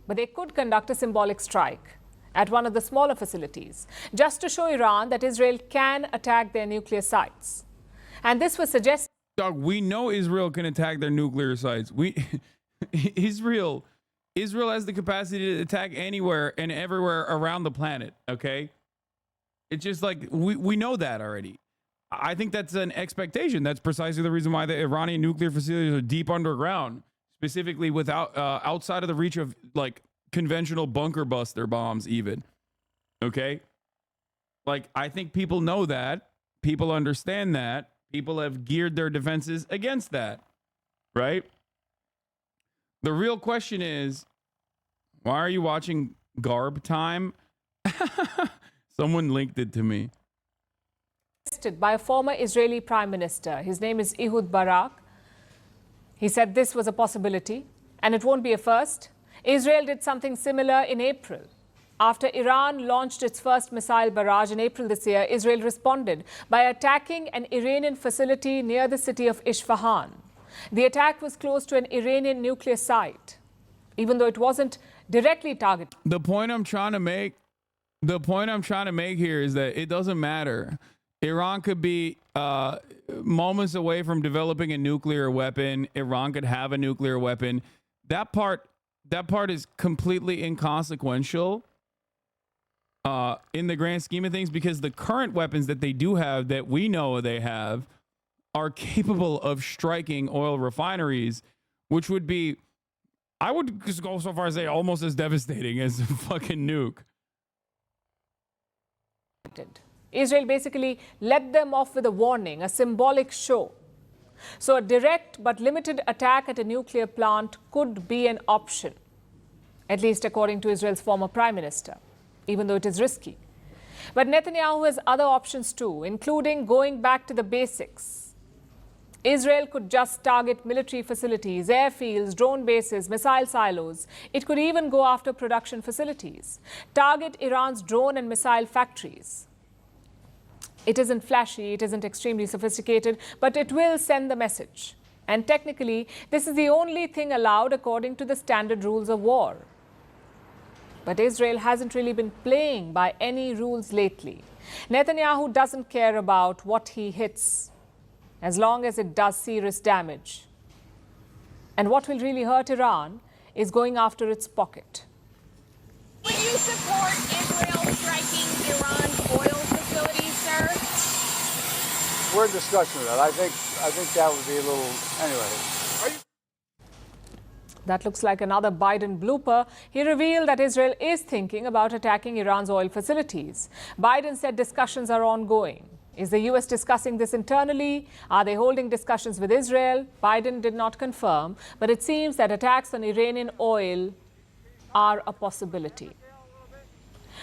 But they could conduct a symbolic strike at one of the smaller facilities, just to show Iran that Israel can attack their nuclear sites. And this was suggested. Dog, we know Israel can attack their nuclear sites. Israel has the capacity to attack anywhere and everywhere around the planet, okay? It's just like, we know that already. I think that's an expectation. That's precisely the reason why the Iranian nuclear facilities are deep underground, specifically without outside of the reach of, like, conventional bunker buster bombs even. Okay? Like, I think people know that. People understand that. People have geared their defenses against that. Right? The real question is, why are you watching Garb Time? Someone linked it to me. By a former Israeli prime minister. His name is Ehud Barak. He said this was a possibility, and it won't be a first. Israel did something similar in April. After Iran launched its first missile barrage in April this year, Israel responded by attacking an Iranian facility near the city of Isfahan. The attack was close to an Iranian nuclear site, even though it wasn't directly targeted. The point I'm trying to make here is that it doesn't matter. Iran could be moments away from developing a nuclear weapon. Iran could have a nuclear weapon. That part is completely inconsequential in the grand scheme of things, because the current weapons that they do have, that we know they have, are capable of striking oil refineries, which would be, I would just go so far as say, almost as devastating as a fucking nuke. Israel basically let them off with a warning, a symbolic show. So a direct but limited attack at a nuclear plant could be an option, at least according to Israel's former prime minister, even though it is risky. But Netanyahu has other options too, including going back to the basics. Israel could just target military facilities, airfields, drone bases, missile silos. It could even go after production facilities, target Iran's drone and missile factories. It isn't flashy, it isn't extremely sophisticated, but it will send the message. And technically, this is the only thing allowed according to the standard rules of war. But Israel hasn't really been playing by any rules lately. Netanyahu doesn't care about what he hits, as long as it does serious damage. And what will really hurt Iran is going after its pocket. Would you support Israel striking Iran's oil facilities, sir? We're in discussion of that. I think that would be a little, anyway. That looks like another Biden blooper. He revealed that Israel is thinking about attacking Iran's oil facilities. Biden said discussions are ongoing. Is the U.S. discussing this internally? Are they holding discussions with Israel? Biden did not confirm, but it seems that attacks on Iranian oil are a possibility.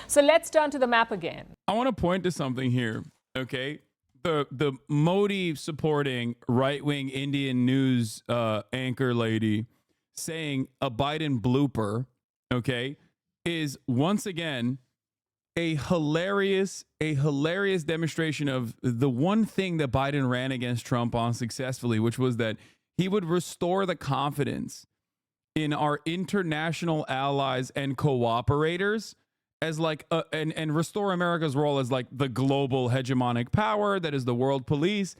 So let's turn to the map again. I want to point to something here, okay? the Modi supporting right-wing Indian news anchor lady saying a Biden blooper, okay, is once again a hilarious demonstration of the one thing that Biden ran against Trump on successfully, which was that he would restore the confidence in our international allies and cooperators as like and restore America's role as like the global hegemonic power that is the world police.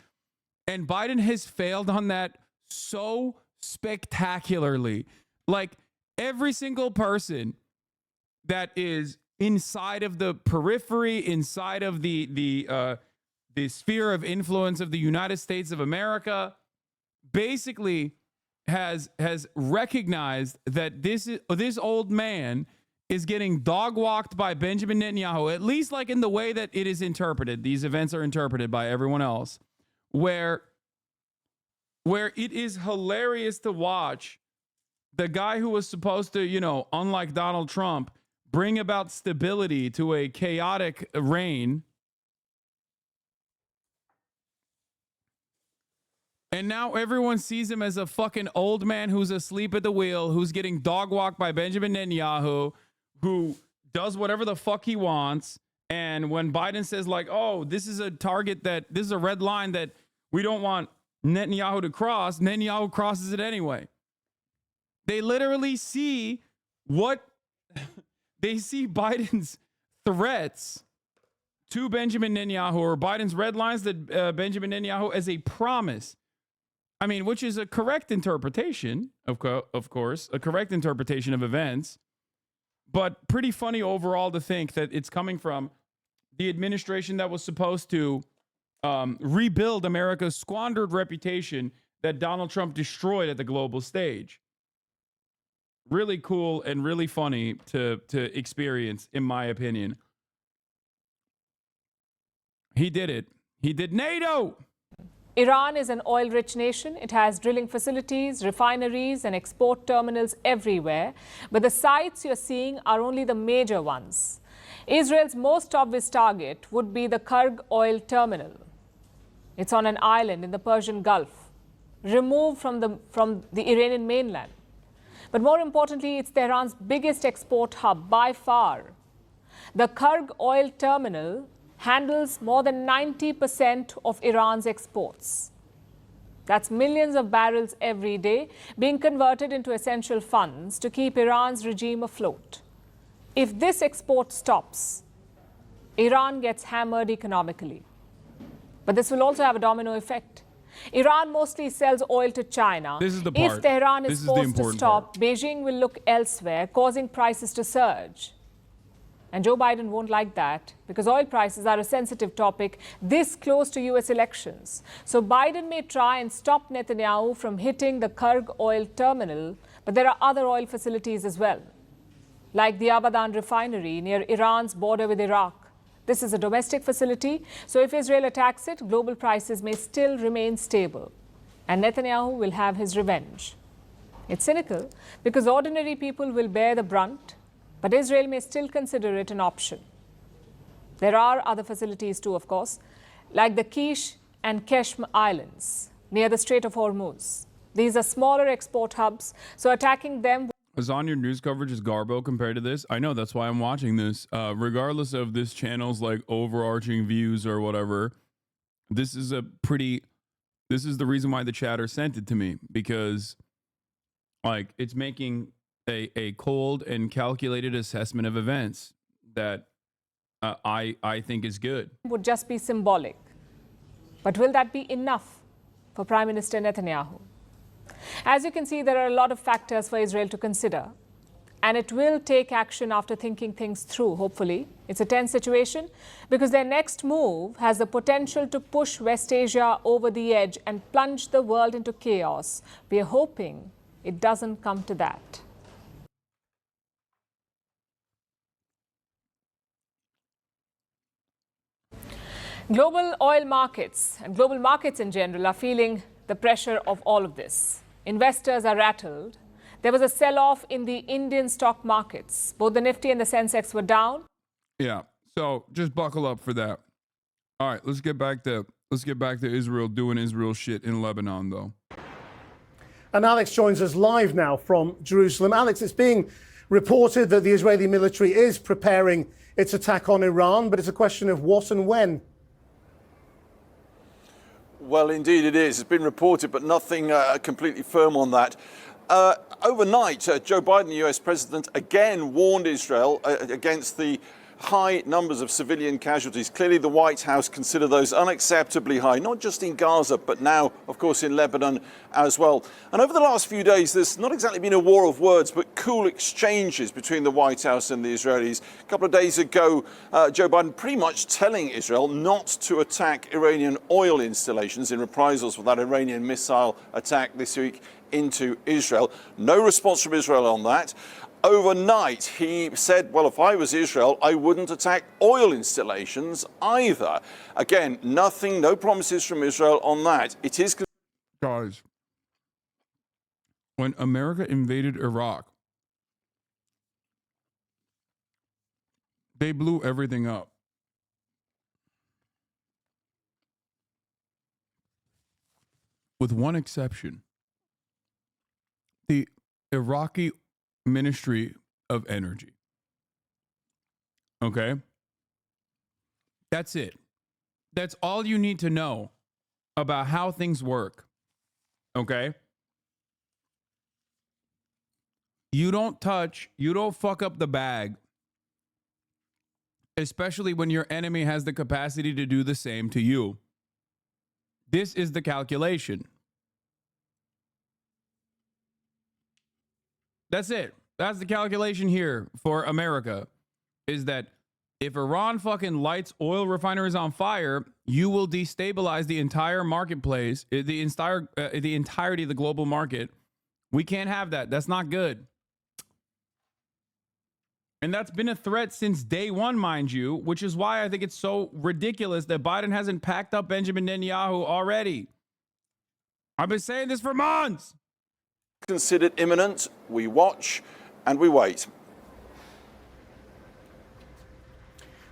And Biden has failed on that so spectacularly. Like every single person that is inside of the periphery, inside of the sphere of influence of the United States of America, basically has recognized that this old man is getting dog walked by Benjamin Netanyahu, at least like in the way that it is interpreted. These events are interpreted by everyone else, where it is hilarious to watch the guy who was supposed to, you know, unlike Donald Trump, bring about stability to a chaotic reign. And now everyone sees him as a fucking old man who's asleep at the wheel, who's getting dog walked by Benjamin Netanyahu, who does whatever the fuck he wants. And when Biden says like, oh, this is a target this is a red line that we don't want Netanyahu to cross, Netanyahu crosses it anyway. They literally see they see Biden's threats to Benjamin Netanyahu, or Biden's red lines that Benjamin Netanyahu, as a promise. I mean, which is a correct interpretation, of course, a correct interpretation of events, but pretty funny overall to think that it's coming from the administration that was supposed to rebuild America's squandered reputation that Donald Trump destroyed at the global stage. Really cool and really funny to experience, in my opinion. He did it. He did NATO. Iran is an oil-rich nation. It has drilling facilities, refineries, and export terminals everywhere. But the sites you're seeing are only the major ones. Israel's most obvious target would be the Kurg oil terminal. It's on an island in the Persian Gulf, removed from the Iranian mainland. But more importantly, it's Tehran's biggest export hub by far. The Kurg oil terminal handles more than 90% of Iran's exports. That's millions of barrels every day being converted into essential funds to keep Iran's regime afloat. If this export stops, Iran gets hammered economically. But this will also have a domino effect. Iran mostly sells oil to China. This is the part. If Tehran is forced to stop, Beijing will look elsewhere, causing prices to surge. And Joe Biden won't like that because oil prices are a sensitive topic this close to US elections. So Biden may try and stop Netanyahu from hitting the Kurg oil terminal, but there are other oil facilities as well, like the Abadan refinery near Iran's border with Iraq. This is a domestic facility, so if Israel attacks it, global prices may still remain stable, and Netanyahu will have his revenge. It's cynical because ordinary people will bear the brunt, but Israel may still consider it an option. There are other facilities too, of course, like the Kish and Keshm Islands near the Strait of Hormuz. These are smaller export hubs, so attacking them... Your news coverage is garbo compared to this. I know, that's why I'm watching this. Regardless of this channel's like overarching views or whatever, this is the reason why the chatter sent it to me, because like it's making a cold and calculated assessment of events that I think is good. Would just be symbolic. But will that be enough for Prime Minister Netanyahu? As you can see, there are a lot of factors for Israel to consider, and it will take action after thinking things through, hopefully. It's a tense situation because their next move has the potential to push West Asia over the edge and plunge the world into chaos. We are hoping it doesn't come to that. Global oil markets and global markets in general are feeling the pressure of all of this. Investors are rattled. There was a sell-off in the Indian stock markets. Both the Nifty and the Sensex were down. Yeah, so just buckle up for that. All right, let's get back to Let's get back to Israel doing Israel shit in Lebanon, though. And Alex joins us live now from Jerusalem. Alex, it's being reported that the Israeli military is preparing its attack on Iran, but it's a question of what and when. Well, indeed it is. It's been reported, but nothing completely firm on that. Overnight, Joe Biden, the US president, again warned Israel against the high numbers of civilian casualties. Clearly, the White House consider those unacceptably high, not just in Gaza, but now, of course, in Lebanon as well. And over the last few days, there's not exactly been a war of words, but cool exchanges between the White House and the Israelis. A couple of days ago, Joe Biden pretty much telling Israel not to attack Iranian oil installations in reprisals for that Iranian missile attack this week into Israel. No response from Israel on that. Overnight, he said, well, if I was Israel, I wouldn't attack oil installations either. Again, nothing, no promises from Israel on that. It is... Guys, when America invaded Iraq, they blew everything up. With one exception. The Iraqi Ministry of Energy. Okay? That's it. That's all you need to know about how things work. Okay? You don't fuck up the bag, especially when your enemy has the capacity to do the same to you. This is the calculation. That's it. That's the calculation here for America, is that if Iran fucking lights oil refineries on fire, you will destabilize the entire marketplace, the entirety of the global market. We can't have that. That's not good. And that's been a threat since day one, mind you, which is why I think it's so ridiculous that Biden hasn't packed up Benjamin Netanyahu already. I've been saying this for months. Considered imminent. We watch and we wait.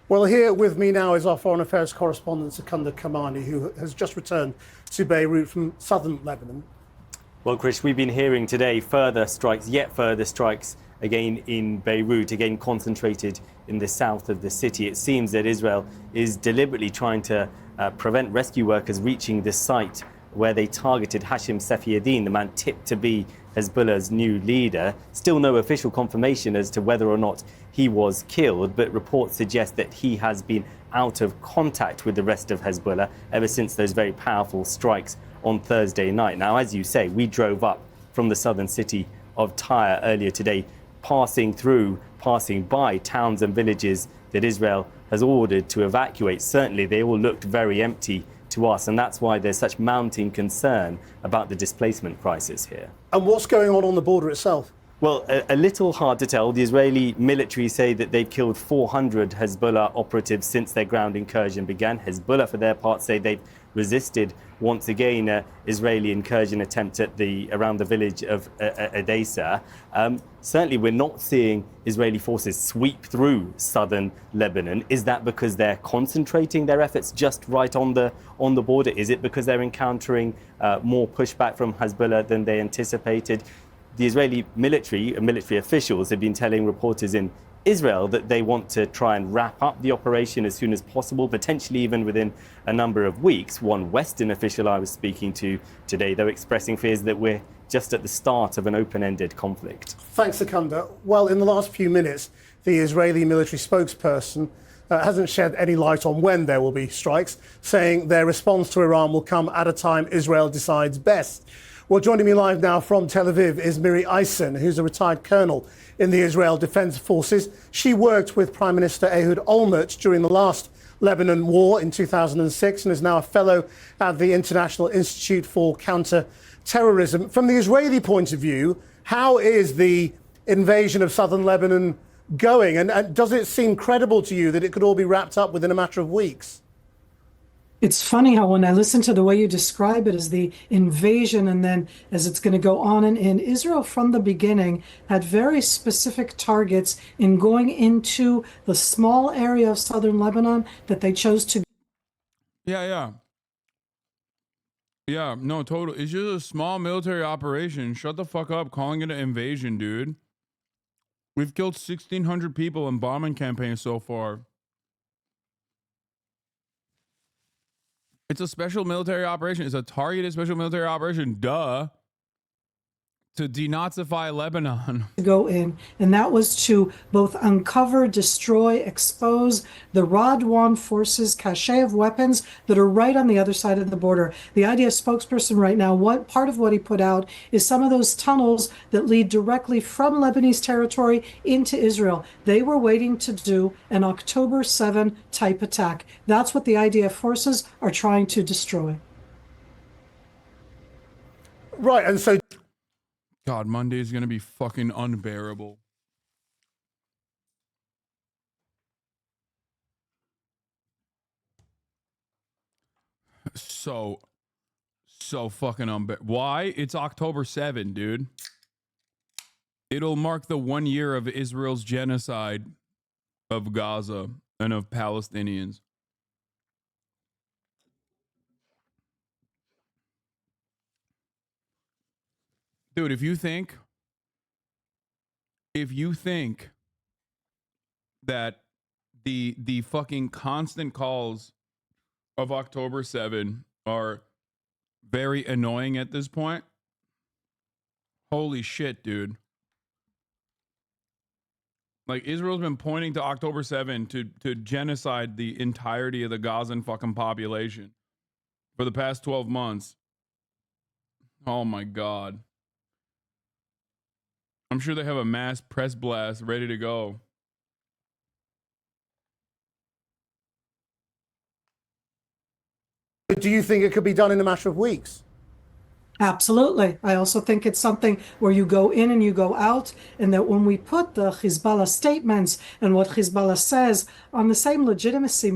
Well, here with me now is our foreign affairs correspondent, Hasan Abi, who has just returned to Beirut from southern Lebanon. Well, Chris, we've been hearing today yet further strikes again in Beirut, again concentrated in the south of the city. It seems that Israel is deliberately trying to prevent rescue workers reaching the site where they targeted Hashim Safieddine, the man tipped to be Hezbollah's new leader. Still no official confirmation as to whether or not he was killed, but reports suggest that he has been out of contact with the rest of Hezbollah ever since those very powerful strikes on Thursday night. Now, as you say, we drove up from the southern city of Tyre earlier today, passing by towns and villages that Israel has ordered to evacuate. Certainly, they all looked very empty to us, and that's why there's such mounting concern about the displacement crisis here. And what's going on the border itself? Well, a little hard to tell. The Israeli military say that they've killed 400 Hezbollah operatives since their ground incursion began. Hezbollah, for their part, say they've resisted once again an Israeli incursion attempt around the village of Edessa. Certainly, we're not seeing Israeli forces sweep through southern Lebanon. Is that because they're concentrating their efforts just right on the border? Is it because they're encountering more pushback from Hezbollah than they anticipated? The Israeli military officials have been telling reporters in Israel that they want to try and wrap up the operation as soon as possible, potentially even within a number of weeks. One Western official I was speaking to today, though, expressing fears that we're just at the start of an open-ended conflict. Thanks, Hasan. Well, in the last few minutes, the Israeli military spokesperson hasn't shed any light on when there will be strikes, saying their response to Iran will come at a time Israel decides best. Well, joining me live now from Tel Aviv is Miri Eisen, who's a retired colonel in the Israel Defense Forces. She worked with Prime Minister Ehud Olmert during the last Lebanon war in 2006 and is now a fellow at the International Institute for Counter-Terrorism. From the Israeli point of view, how is the invasion of southern Lebanon going? And does it seem credible to you that it could all be wrapped up within a matter of weeks? It's funny how when I listen to the way you describe it as the invasion and then as it's going to go on, and Israel from the beginning had very specific targets in going into the small area of southern Lebanon that they chose to. Yeah. Yeah, no, total. It's just a small military operation. Shut the fuck up calling it an invasion, dude. We've killed 1,600 people in bombing campaigns so far. It's a special military operation. It's a targeted special military operation. Duh. To denazify Lebanon. To go in, and that was to both uncover, destroy, expose the Radwan forces cache of weapons that are right on the other side of the border. The IDF spokesperson right now, what part of what he put out is some of those tunnels that lead directly from Lebanese territory into Israel. They were waiting to do an October 7 type attack. That's what the IDF forces are trying to destroy. Right, and so God, Monday is going to be fucking unbearable. So fucking unbearable. Why? It's October 7, dude. It'll mark the 1 year of Israel's genocide of Gaza and of Palestinians. Dude, if you think that the fucking constant calls of October 7 are very annoying at this point, holy shit, dude. Like, Israel's been pointing to October 7 to genocide the entirety of the Gazan fucking population for the past 12 months. Oh my God. I'm sure they have a mass press blast ready to go. do you think it could be done in a matter of weeks? Absolutely. I also think it's something where you go in and you go out, and that when we put the Hezbollah statements and what Hezbollah says on the same legitimacy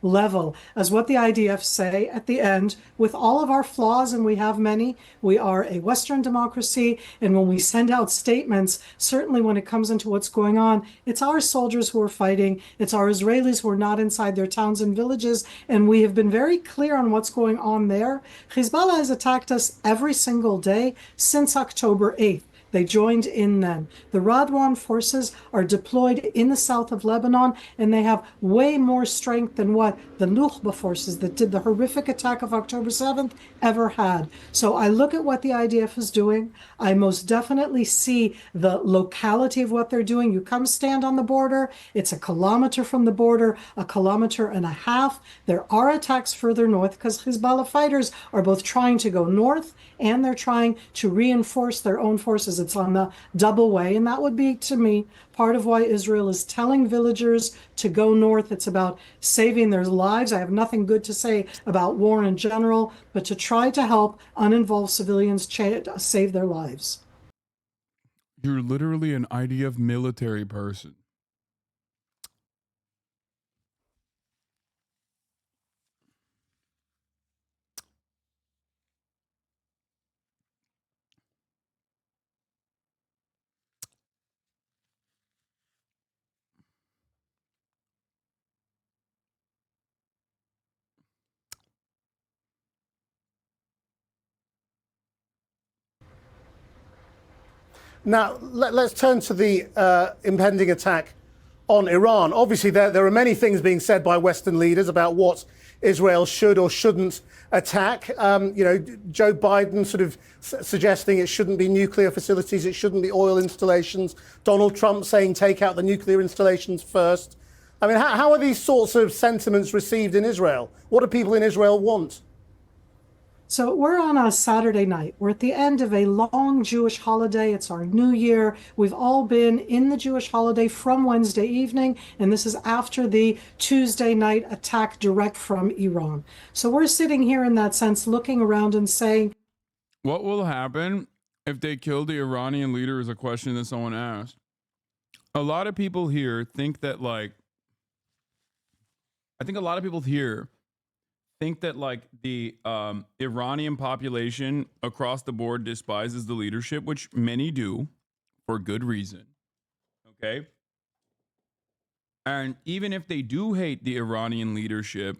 level as what the IDF say at the end, with all of our flaws, and we have many, we are a Western democracy, and when we send out statements, certainly when it comes into what's going on, it's our soldiers who are fighting, it's our Israelis who are not inside their towns and villages, and we have been very clear on what's going on there. Hezbollah has attacked us every single day since October 8th. They joined in then. The Radwan forces are deployed in the south of Lebanon, and they have way more strength than what the Nukhba forces that did the horrific attack of October 7th ever had. So I look at what the IDF is doing. I most definitely see the locality of what they're doing. You come stand on the border. It's a kilometer from the border, a kilometer and a half. There are attacks further north because Hezbollah fighters are both trying to go north and they're trying to reinforce their own forces. It's on the double way, and that would be, to me, part of why Israel is telling villagers to go north. It's about saving their lives. I have nothing good to say about war in general, but to try to help uninvolved civilians save their lives. You're literally an IDF military person. Now, let's turn to the impending attack on Iran. Obviously, there are many things being said by Western leaders about what Israel should or shouldn't attack. Joe Biden sort of suggesting it shouldn't be nuclear facilities, it shouldn't be oil installations. Donald Trump saying take out the nuclear installations first. I mean, how are these sorts of sentiments received in Israel? What do people in Israel want? So we're on a Saturday night. We're at the end of a long Jewish holiday. It's our New Year. We've all been in the Jewish holiday from Wednesday evening, and this is after the Tuesday night attack direct from Iran. So we're sitting here in that sense, looking around and saying, what will happen if they kill the Iranian leader is a question that someone asked. A lot of people here think that the Iranian population across the board despises the leadership, which many do for good reason. Okay. And even if they do hate the Iranian leadership,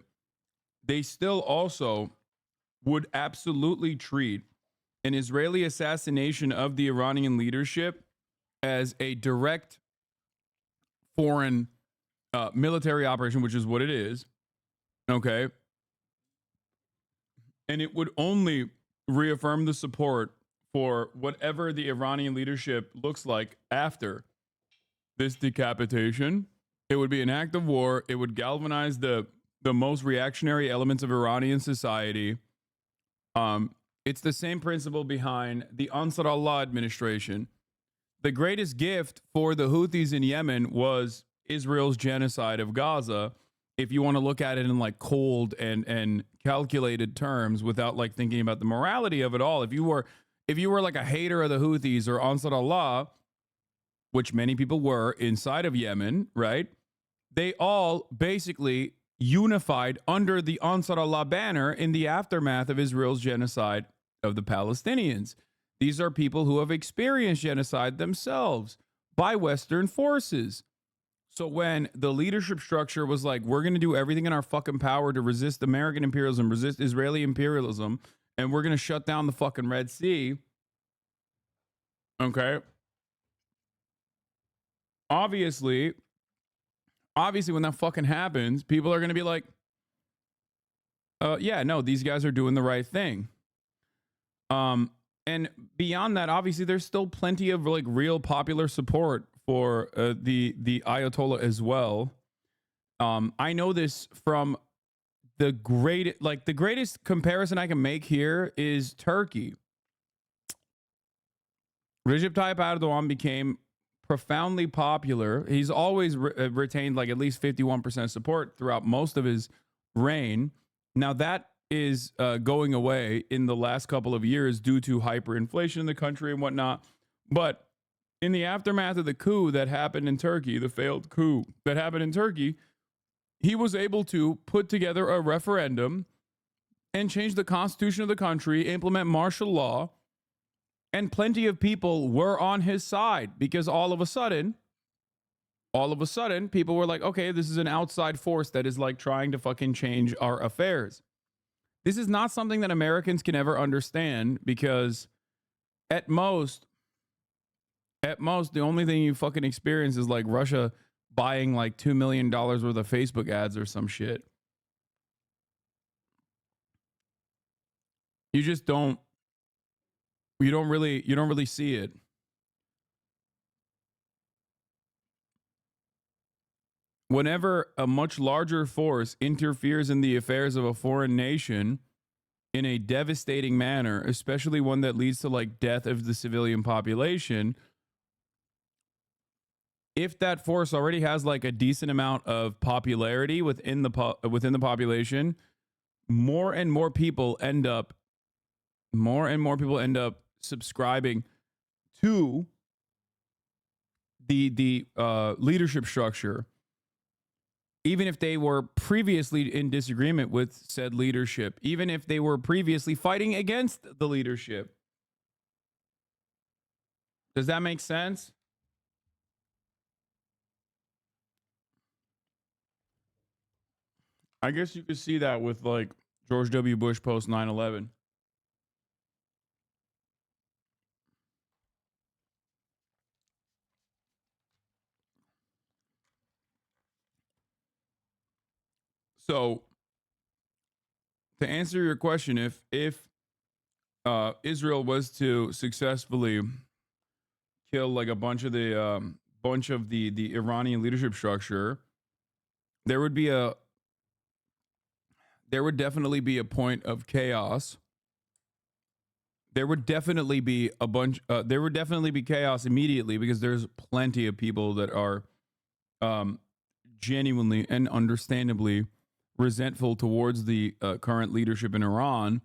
they still also would absolutely treat an Israeli assassination of the Iranian leadership as a direct foreign military operation, which is what it is. Okay. And it would only reaffirm the support for whatever the Iranian leadership looks like after this decapitation. It would be an act of war. It would galvanize the most reactionary elements of Iranian society. It's the same principle behind the Ansar Allah administration. The greatest gift for the Houthis in Yemen was Israel's genocide of Gaza. If you want to look at it in like cold and calculated terms without like thinking about the morality of it all, if you were like a hater of the Houthis or Ansar Allah, which many people were inside of Yemen, right? They all basically unified under the Ansar Allah banner in the aftermath of Israel's genocide of the Palestinians. These are people who have experienced genocide themselves by Western forces. So when the leadership structure was like, we're going to do everything in our fucking power to resist American imperialism, resist Israeli imperialism, and we're going to shut down the fucking Red Sea. Okay. Obviously, when that fucking happens, people are going to be like, yeah, no, these guys are doing the right thing. And beyond that, obviously, there's still plenty of like real popular support for the Ayatollah as well. I know this from the greatest comparison I can make here is Turkey. Recep Tayyip Erdogan became profoundly popular. He's always retained like at least 51% support throughout most of his reign. Now that is going away in the last couple of years due to hyperinflation in the country and whatnot. But in the aftermath of the coup that happened in Turkey, the failed coup that happened in Turkey, he was able to put together a referendum and change the constitution of the country, implement martial law, and plenty of people were on his side because all of a sudden, people were like, okay, this is an outside force that is like trying to fucking change our affairs. This is not something that Americans can ever understand because at most, the only thing you fucking experience is like Russia buying like $2 million worth of Facebook ads or some shit. You just don't. You don't really see it. Whenever a much larger force interferes in the affairs of a foreign nation in a devastating manner, especially one that leads to like death of the civilian population, if that force already has like a decent amount of popularity within the population, more and more people end up subscribing to the leadership structure, even if they were previously in disagreement with said leadership, even if they were previously fighting against the leadership. Does that make sense? I guess you could see that with like George W. Bush post 9/11. So, to answer your question, if Israel was to successfully kill like a bunch of the Iranian leadership structure, there would definitely be a point of chaos. There would definitely be chaos immediately because there's plenty of people that are genuinely and understandably resentful towards the current leadership in Iran.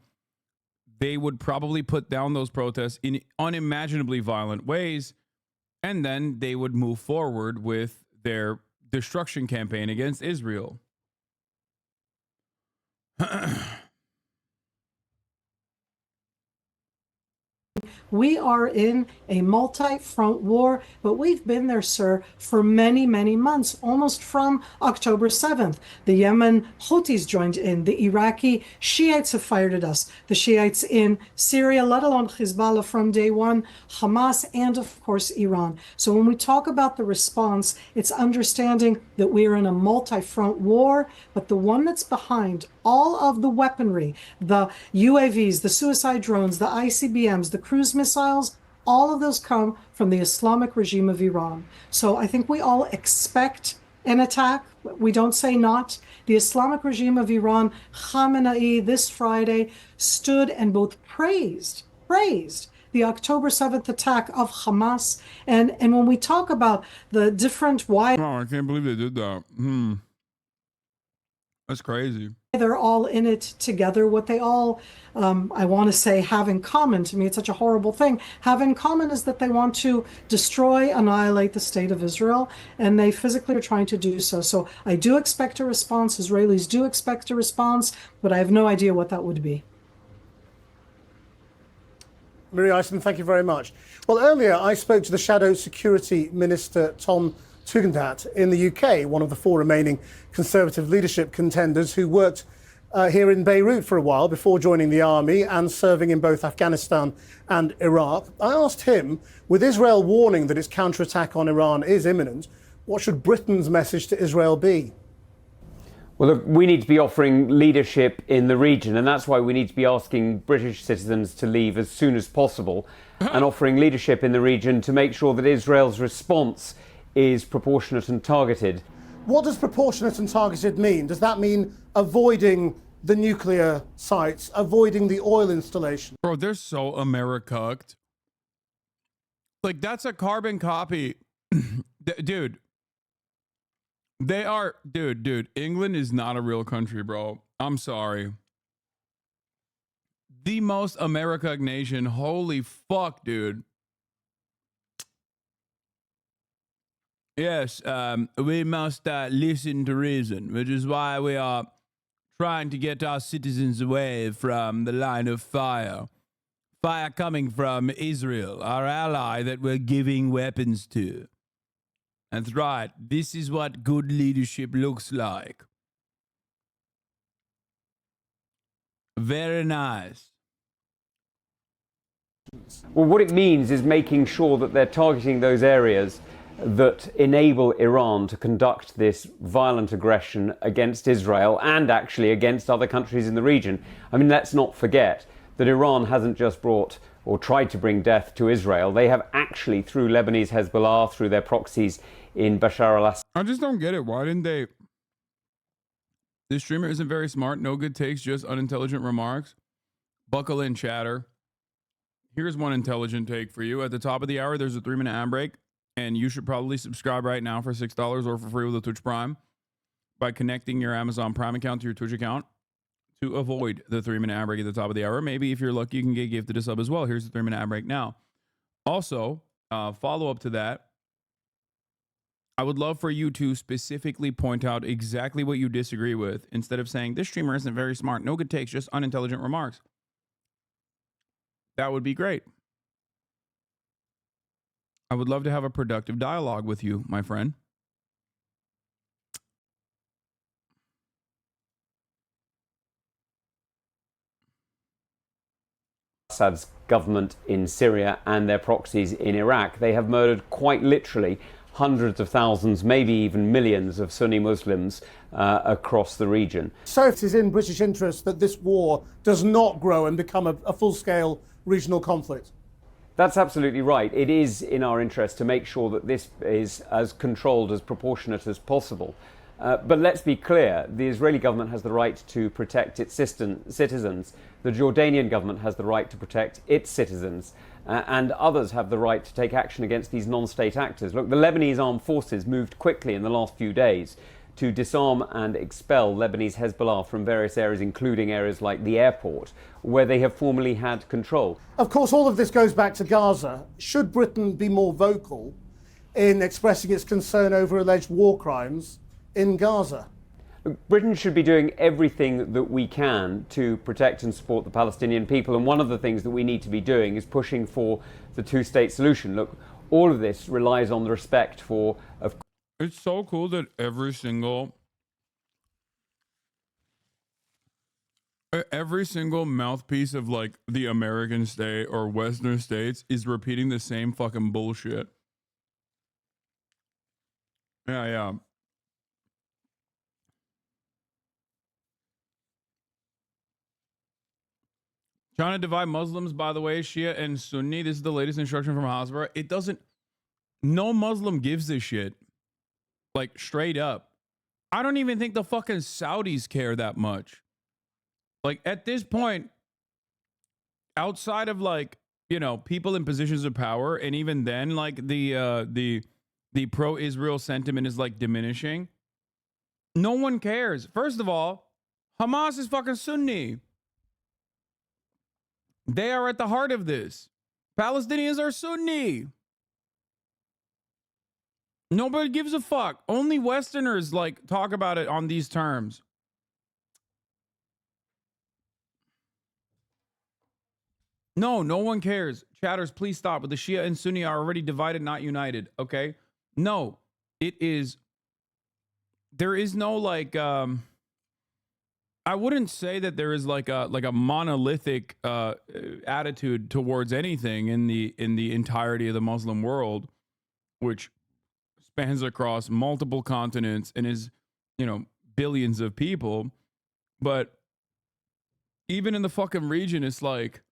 They would probably put down those protests in unimaginably violent ways, and then they would move forward with their destruction campaign against Israel. We are in a multi-front war, but we've been there, sir, for many, many months, almost from October 7th. The Yemen Houthis joined in. The Iraqi Shiites have fired at us. The Shiites in Syria, let alone Hezbollah from day one, Hamas, and of course, Iran. So when we talk about the response, it's understanding that we are in a multi-front war, but the one that's behind all of the weaponry, the UAVs, the suicide drones, the ICBMs, the cruise missiles, all of those come from the Islamic regime of Iran. So I think we all expect an attack. We don't say not. The Islamic regime of Iran, Khamenei, this Friday stood and both praised the October 7th attack of Hamas. And when we talk about the different why... Oh, I can't believe they did that. That's crazy. They're all in it together. What they all, I want to say, have in common, to me it's such a horrible thing, have in common is that they want to destroy, annihilate the state of Israel, and they physically are trying to do so. So I do expect a response. Israelis do expect a response, but I have no idea what that would be. Marie Eisen, thank you very much. Well, earlier I spoke to the Shadow Security Minister, Tom Tugendhat, in the UK, one of the 4 remaining Conservative leadership contenders who worked here in Beirut for a while before joining the army and serving in both Afghanistan and Iraq. I asked him, with Israel warning that its counterattack on Iran is imminent, what should Britain's message to Israel be? Well, look, we need to be offering leadership in the region, and that's why we need to be asking British citizens to leave as soon as possible and offering leadership in the region to make sure that Israel's response is proportionate and targeted. What does proportionate and targeted mean? Does that mean avoiding the nuclear sites, avoiding the oil installation? Bro, they're so America-cucked. Like, that's a carbon copy. Dude. They are, dude, England is not a real country, bro. I'm sorry. The most America nation. Holy fuck, dude. Yes, we must listen to reason, which is why we are trying to get our citizens away from the line of fire. Fire coming from Israel, our ally that we're giving weapons to. That's right. This is what good leadership looks like. Very nice. Well, what it means is making sure that they're targeting those areas that enable Iran to conduct this violent aggression against Israel and actually against other countries in the region. I mean, let's not forget that Iran hasn't just brought or tried to bring death to Israel. They have actually, through Lebanese Hezbollah, through their proxies in Bashar al-Assad. I just don't get it. Why didn't they? This streamer isn't very smart. No good takes, just unintelligent remarks. Buckle in, chatter. Here's one intelligent take for you. At the top of the hour, there's a 3-minute ad break, and you should probably subscribe right now for $6 or for free with a Twitch Prime by connecting your Amazon Prime account to your Twitch account to avoid the 3-minute ad break at the top of the hour. Maybe if you're lucky, you can get gifted a sub as well. Here's the 3-minute ad break now. Also, follow up to that, I would love for you to specifically point out exactly what you disagree with instead of saying, this streamer isn't very smart. No good takes, just unintelligent remarks. That would be great. I would love to have a productive dialogue with you, my friend. Assad's government in Syria and their proxies in Iraq. They have murdered quite literally hundreds of thousands, maybe even millions of Sunni Muslims across the region. So it is in British interest that this war does not grow and become a full-scale regional conflict. That's absolutely right. It is in our interest to make sure that this is as controlled, as proportionate as possible. But let's be clear, the Israeli government has the right to protect its citizens. The Jordanian government has the right to protect its citizens. And others have the right to take action against these non-state actors. Look, the Lebanese armed forces moved quickly in the last few days to disarm and expel Lebanese Hezbollah from various areas, including areas like the airport, where they have formerly had control. Of course, all of this goes back to Gaza. Should Britain be more vocal in expressing its concern over alleged war crimes in Gaza? Britain should be doing everything that we can to protect and support the Palestinian people. And one of the things that we need to be doing is pushing for the two-state solution. Look, all of this relies on the respect for... It's so cool that every single mouthpiece of like the American state or Western states is repeating the same fucking bullshit. Yeah. Trying to divide Muslims, by the way, Shia and Sunni. This is the latest instruction from Hasbara. It doesn't, no Muslim gives this shit. Like, straight up. I don't even think the fucking Saudis care that much. Like, at this point, outside of like, you know, people in positions of power, and even then, like the pro-Israel sentiment is like diminishing. No one cares. First of all, Hamas is fucking Sunni. They are at the heart of this. Palestinians are Sunni. Nobody gives a fuck. Only Westerners like talk about it on these terms. No one cares. Chatters, please stop. But the Shia and Sunni are already divided, not united. Okay? No, it is. There is no like. I wouldn't say that there is like a monolithic attitude towards anything in the entirety of the Muslim world, which spans across multiple continents and is, you know, billions of people. But even in the fucking region, it's like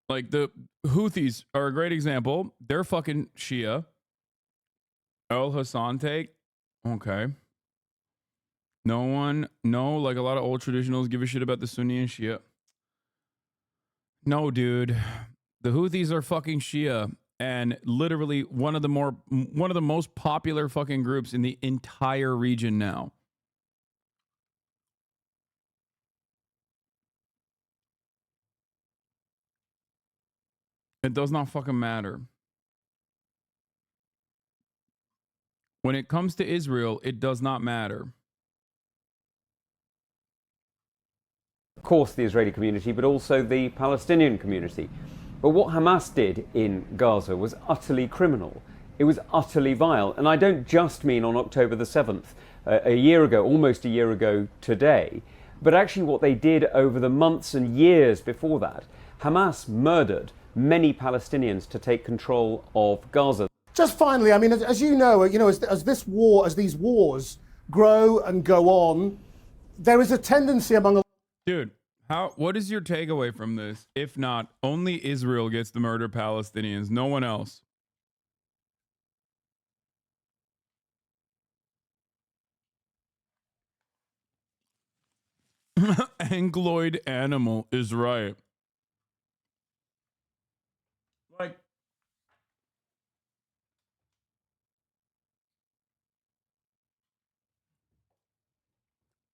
the Houthis are a great example. They're fucking Shia. El Hassan take. Okay. Like a lot of old traditionals give a shit about the Sunni and Shia. No, dude. The Houthis are fucking Shia and literally one of the most popular fucking groups in the entire region now. It does not fucking matter. When it comes to Israel, it does not matter. Of course, the Israeli community, but also the Palestinian community. But what Hamas did in Gaza was utterly criminal. It was utterly vile. And I don't just mean on October the 7th, a year ago, almost a year ago today, but actually what they did over the months and years before that. Hamas murdered many Palestinians to take control of Gaza. Just finally, I mean, as you know, as these wars grow and go on, there is a tendency among Dude, what is your takeaway from this? If not, only Israel gets to murder Palestinians, no one else. Angloid animal is right.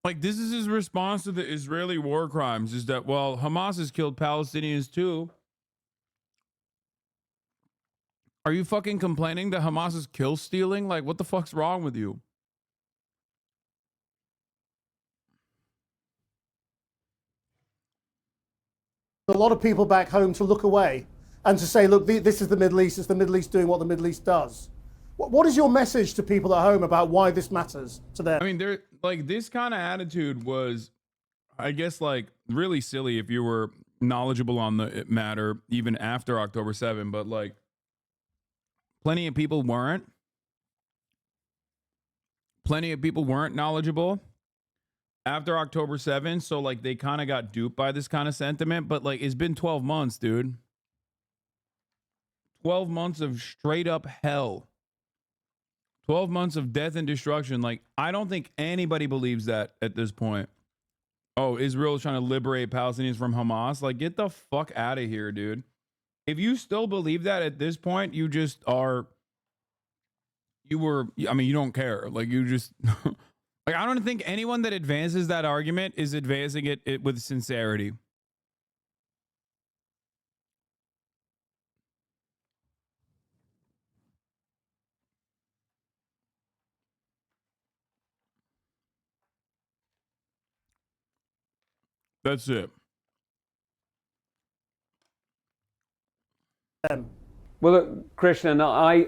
Like, this is his response to the Israeli war crimes, is that, well, Hamas has killed Palestinians too. Are you fucking complaining that Hamas is kill stealing? Like, what the fuck's wrong with you? a lot of people back home to look away and to say, look, this is the Middle East. It's the Middle East doing what the Middle East does. What is your message to people at home about why this matters to them? I mean, this kind of attitude was, I guess, like really silly if you were knowledgeable on the matter even after October 7, but like plenty of people weren't. Plenty of people weren't knowledgeable after October 7, so like they kind of got duped by this kind of sentiment, but like it's been 12 months, dude. 12 months of straight up hell. 12 months of death and destruction. Like, I don't think anybody believes that at this point. Oh, Israel is trying to liberate Palestinians from Hamas. Like, get the fuck out of here, dude. If you still believe that at this point, you just are, I mean, you don't care. Like, you just, like, I don't think anyone that advances that argument is advancing it with sincerity. That's it. Well, look, Krishnan,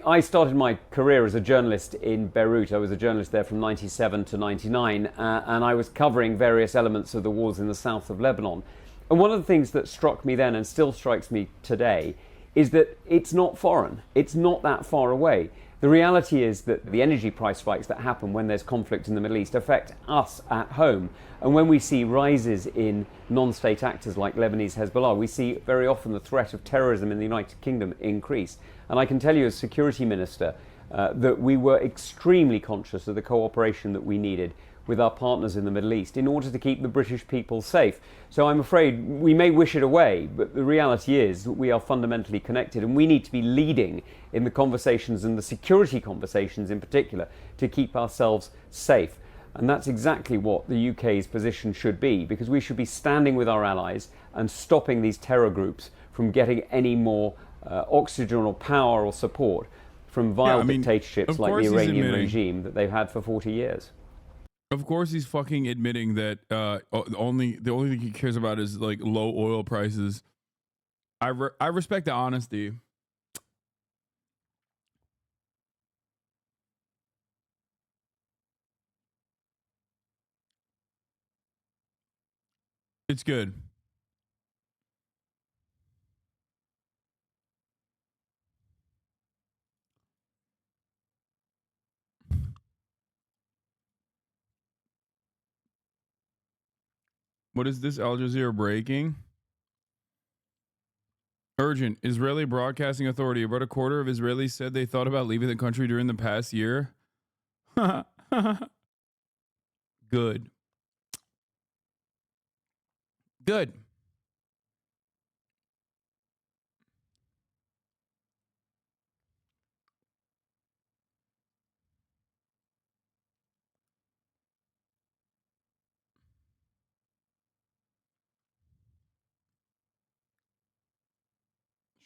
I started my career as a journalist in Beirut. I was a journalist there from 97 to 99, and I was covering various elements of the wars in the south of Lebanon. And one of the things that struck me then and still strikes me today is that it's not foreign. It's not that far away. The reality is that the energy price spikes that happen when there's conflict in the Middle East affect us at home. And when we see rises in non-state actors like Lebanese Hezbollah, we see very often the threat of terrorism in the United Kingdom increase. And I can tell you as Security Minister that we were extremely conscious of the cooperation that we needed with our partners in the Middle East in order to keep the British people safe. So I'm afraid we may wish it away, but the reality is that we are fundamentally connected, and we need to be leading in the conversations, and the security conversations in particular, to keep ourselves safe. And that's exactly what the UK's position should be, because we should be standing with our allies and stopping these terror groups from getting any more oxygen or power or support from vile dictatorships like the Iranian regime that they've had for 40 years. Of course, he's fucking admitting that the only thing he cares about is like low oil prices. I respect the honesty. It's good. What is this? Al Jazeera breaking? Urgent. Israeli Broadcasting Authority. About a quarter of Israelis said they thought about leaving the country during the past year. Good. Good.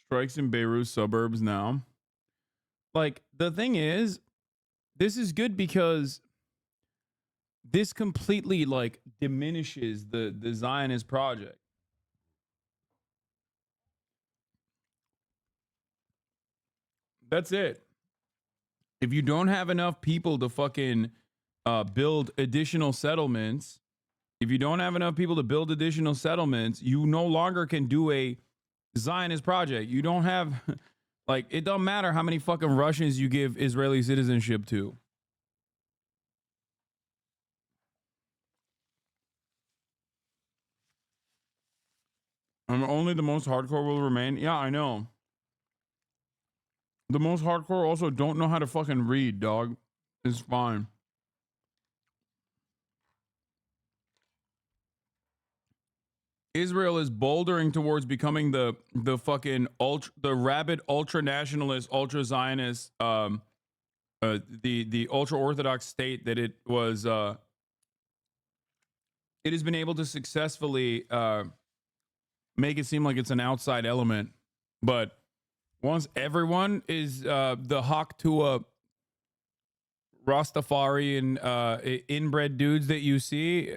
Strikes in Beirut suburbs now. Like, the thing is, this is good because this completely like diminishes the Zionist project. That's it. If you don't have enough people to fucking build additional settlements, you no longer can do a Zionist project. You don't have, like, it don't matter how many fucking Russians you give Israeli citizenship to. Only the most hardcore will remain. Yeah, I know. The most hardcore also don't know how to fucking read, dog. It's fine. Israel is bouldering towards becoming the fucking rabid ultra nationalist, ultra Zionist, the ultra orthodox state that it was. It has been able to successfully make it seem like it's an outside element, but once everyone is the hawk to a Rastafari and inbred dudes that you see,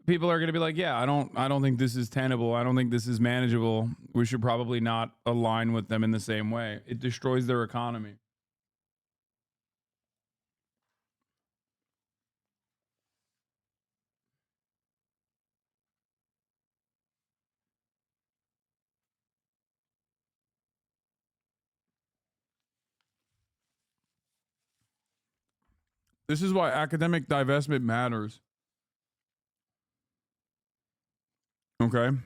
people are going to be like, yeah, I don't think this is tenable. I don't think this is manageable. We should probably not align with them in the same way. It destroys their economy. This is why academic divestment matters. Okay?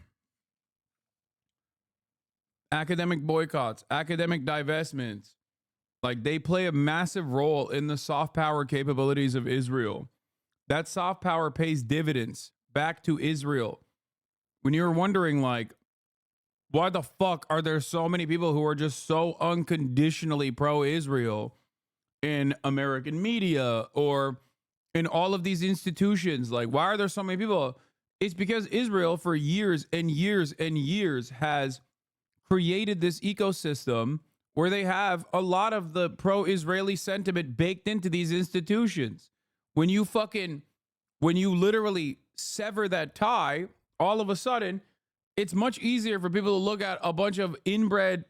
Academic boycotts, academic divestments, like they play a massive role in the soft power capabilities of Israel. That soft power pays dividends back to Israel. When you're wondering, like, why the fuck are there so many people who are just so unconditionally pro-Israel in American media or in all of these institutions? Like, why are there so many people? It's because Israel for years and years and years has created this ecosystem where they have a lot of the pro-Israeli sentiment baked into these institutions. When you literally sever that tie, all of a sudden, it's much easier for people to look at a bunch of inbred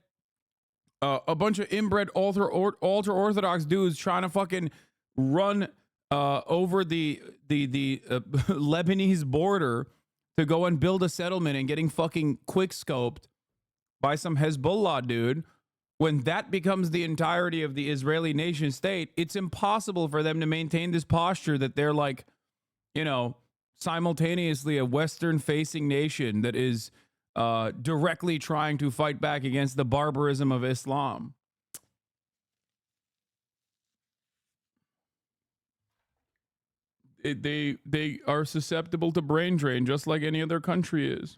ultra-Orthodox dudes trying to fucking run over the Lebanese border to go and build a settlement and getting fucking quick-scoped by some Hezbollah dude. When that becomes the entirety of the Israeli nation state, it's impossible for them to maintain this posture that they're like, you know, simultaneously a Western-facing nation that is directly trying to fight back against the barbarism of Islam. They are susceptible to brain drain just like any other country is.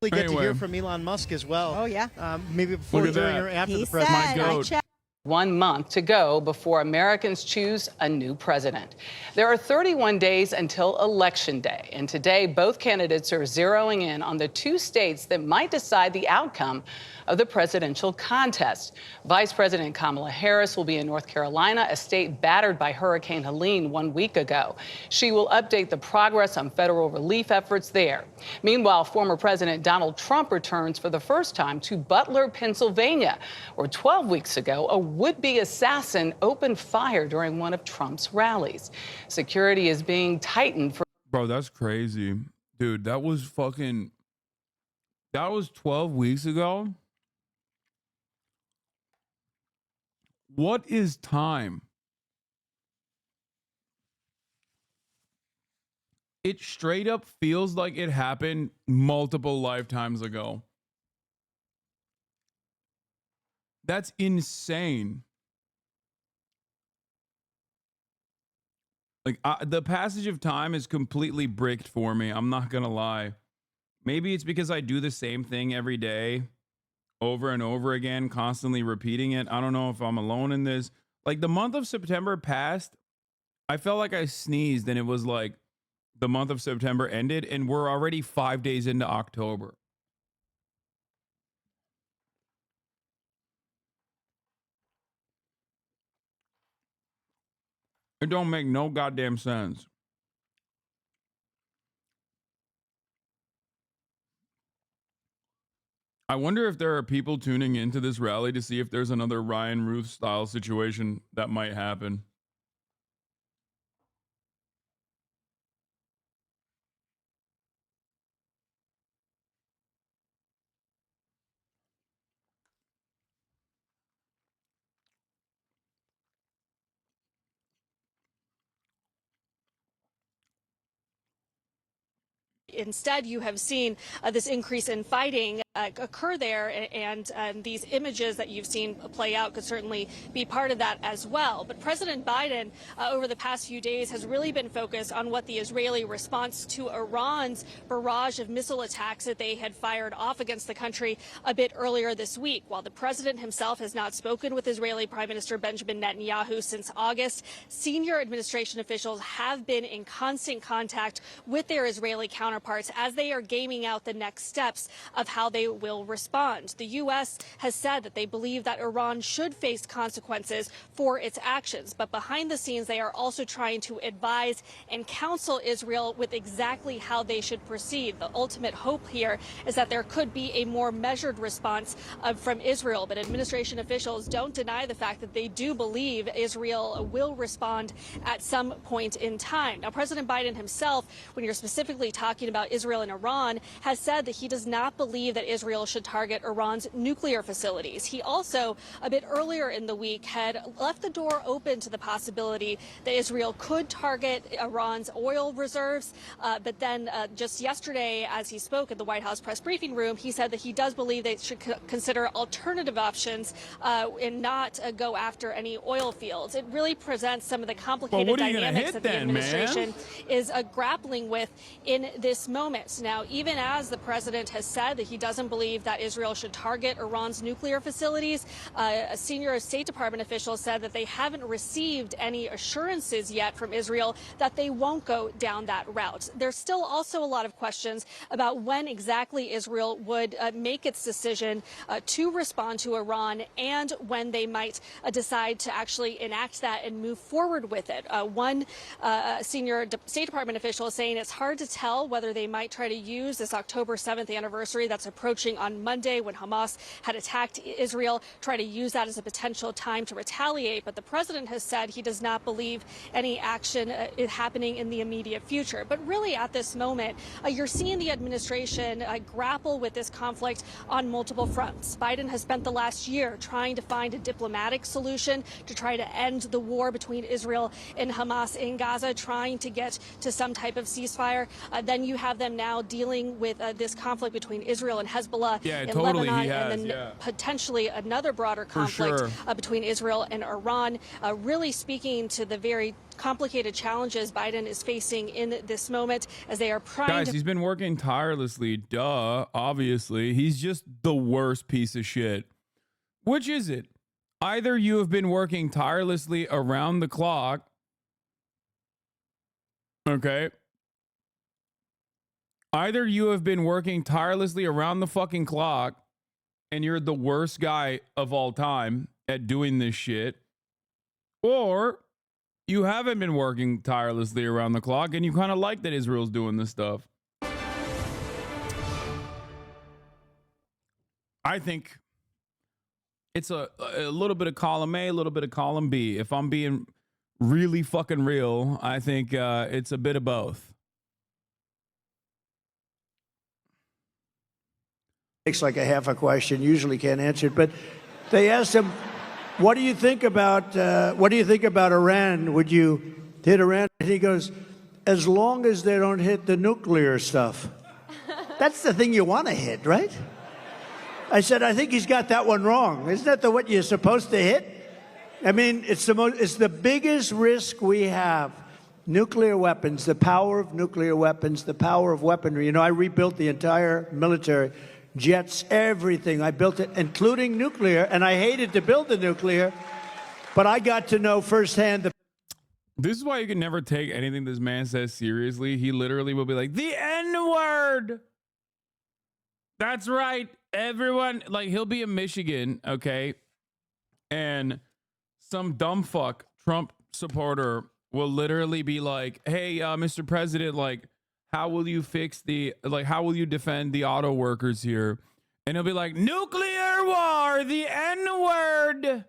Get to hear from Elon Musk as well. Oh, yeah. Maybe before, during, or after the president. 1 month to go before Americans choose a new president. There are 31 days until Election Day, and today both candidates are zeroing in on the 2 states that might decide the outcome of the presidential contest. Vice President Kamala Harris will be in North Carolina, a state battered by Hurricane Helene 1 week ago. She will update the progress on federal relief efforts there. Meanwhile, former President Donald Trump returns for the first time to Butler, Pennsylvania, where 12 weeks ago, a would-be assassin opened fire during one of Trump's rallies. Security is being tightened for... Bro, that's crazy. Dude, that was 12 weeks ago? What is time? It straight up feels like it happened multiple lifetimes ago. That's insane. Like, the passage of time is completely bricked for me. I'm not gonna lie. Maybe it's because I do the same thing every day, over and over again, constantly repeating it. I don't know if I'm alone in this. Like, the month of September passed, I felt like I sneezed and it was like the month of September ended and we're already 5 days into October. It don't make no goddamn sense. I wonder if there are people tuning into this rally to see if there's another Ryan Ruth style situation that might happen. Instead, you have seen this increase in fighting occur there, and these images that you've seen play out could certainly be part of that as well. But President Biden, over the past few days, has really been focused on what the Israeli response to Iran's barrage of missile attacks that they had fired off against the country a bit earlier this week. While the president himself has not spoken with Israeli Prime Minister Benjamin Netanyahu since August, senior administration officials have been in constant contact with their Israeli counterparts as they are gaming out the next steps of how they will respond. The U.S. has said that they believe that Iran should face consequences for its actions, but behind the scenes they are also trying to advise and counsel Israel with exactly how they should proceed. The ultimate hope here is that there could be a more measured response from Israel, but administration officials don't deny the fact that they do believe Israel will respond at some point in time. Now, President Biden himself, when you're specifically talking about Israel and Iran, has said that he does not believe that Israel should target Iran's nuclear facilities. He also, a bit earlier in the week, had left the door open to the possibility that Israel could target Iran's oil reserves. But then just yesterday, as he spoke at the White House press briefing room, he said that he does believe they should consider alternative options and not go after any oil fields. It really presents some of the complicated dynamics that the administration is grappling with in this moment. Now, even as the president has said that he doesn't doesn't believe that Israel should target Iran's nuclear facilities. A senior State Department official said that they haven't received any assurances yet from Israel that they won't go down that route. There's still also a lot of questions about when exactly Israel would make its decision to respond to Iran and when they might decide to actually enact that and move forward with it. One senior State Department official is saying it's hard to tell whether they might try to use this October 7th anniversary that's approaching on Monday when Hamas had attacked Israel, try to use that as a potential time to retaliate. But the president has said he does not believe any action is happening in the immediate future. But really at this moment, you're seeing the administration grapple with this conflict on multiple fronts. Biden has spent the last year trying to find a diplomatic solution to try to end the war between Israel and Hamas in Gaza, trying to get to some type of ceasefire. Then you have them now dealing with this conflict between Israel and Hezbollah in Lebanon, and then potentially another broader conflict between Israel and Iran, really speaking to the very complicated challenges Biden is facing in this moment as they are trying to... He's been working tirelessly. Duh, obviously. He's just the worst piece of shit. Which is it? Either you have been working tirelessly around the clock, okay? Either you have been working tirelessly around the fucking clock and you're the worst guy of all time at doing this shit, or you haven't been working tirelessly around the clock and you kind of like that Israel's doing this stuff. I think it's a little bit of column A, a little bit of column B. If I'm being really fucking real, I think it's a bit of both. Takes like a half a question, usually can't answer it, but they asked him, what do you think about Iran? Would you hit Iran? And he goes, as long as they don't hit the nuclear stuff. That's the thing you want to hit, right? I said, I think he's got that one wrong. Isn't that what you're supposed to hit? I mean, it's the biggest risk we have. Nuclear weapons, the power of nuclear weapons, the power of weaponry. You know, I rebuilt the entire military, jets, everything. I built it, including nuclear, and I hated to build the nuclear, but I got to know firsthand This is why you can never take anything this man says seriously. He literally will be like, the N-word. That's right. Everyone, like, he'll be in Michigan, okay? And some dumb fuck, Trump supporter, will literally be like, hey, Mr. President, like, how will you how will you defend the auto workers here? And he'll be like, nuclear war, the N-word.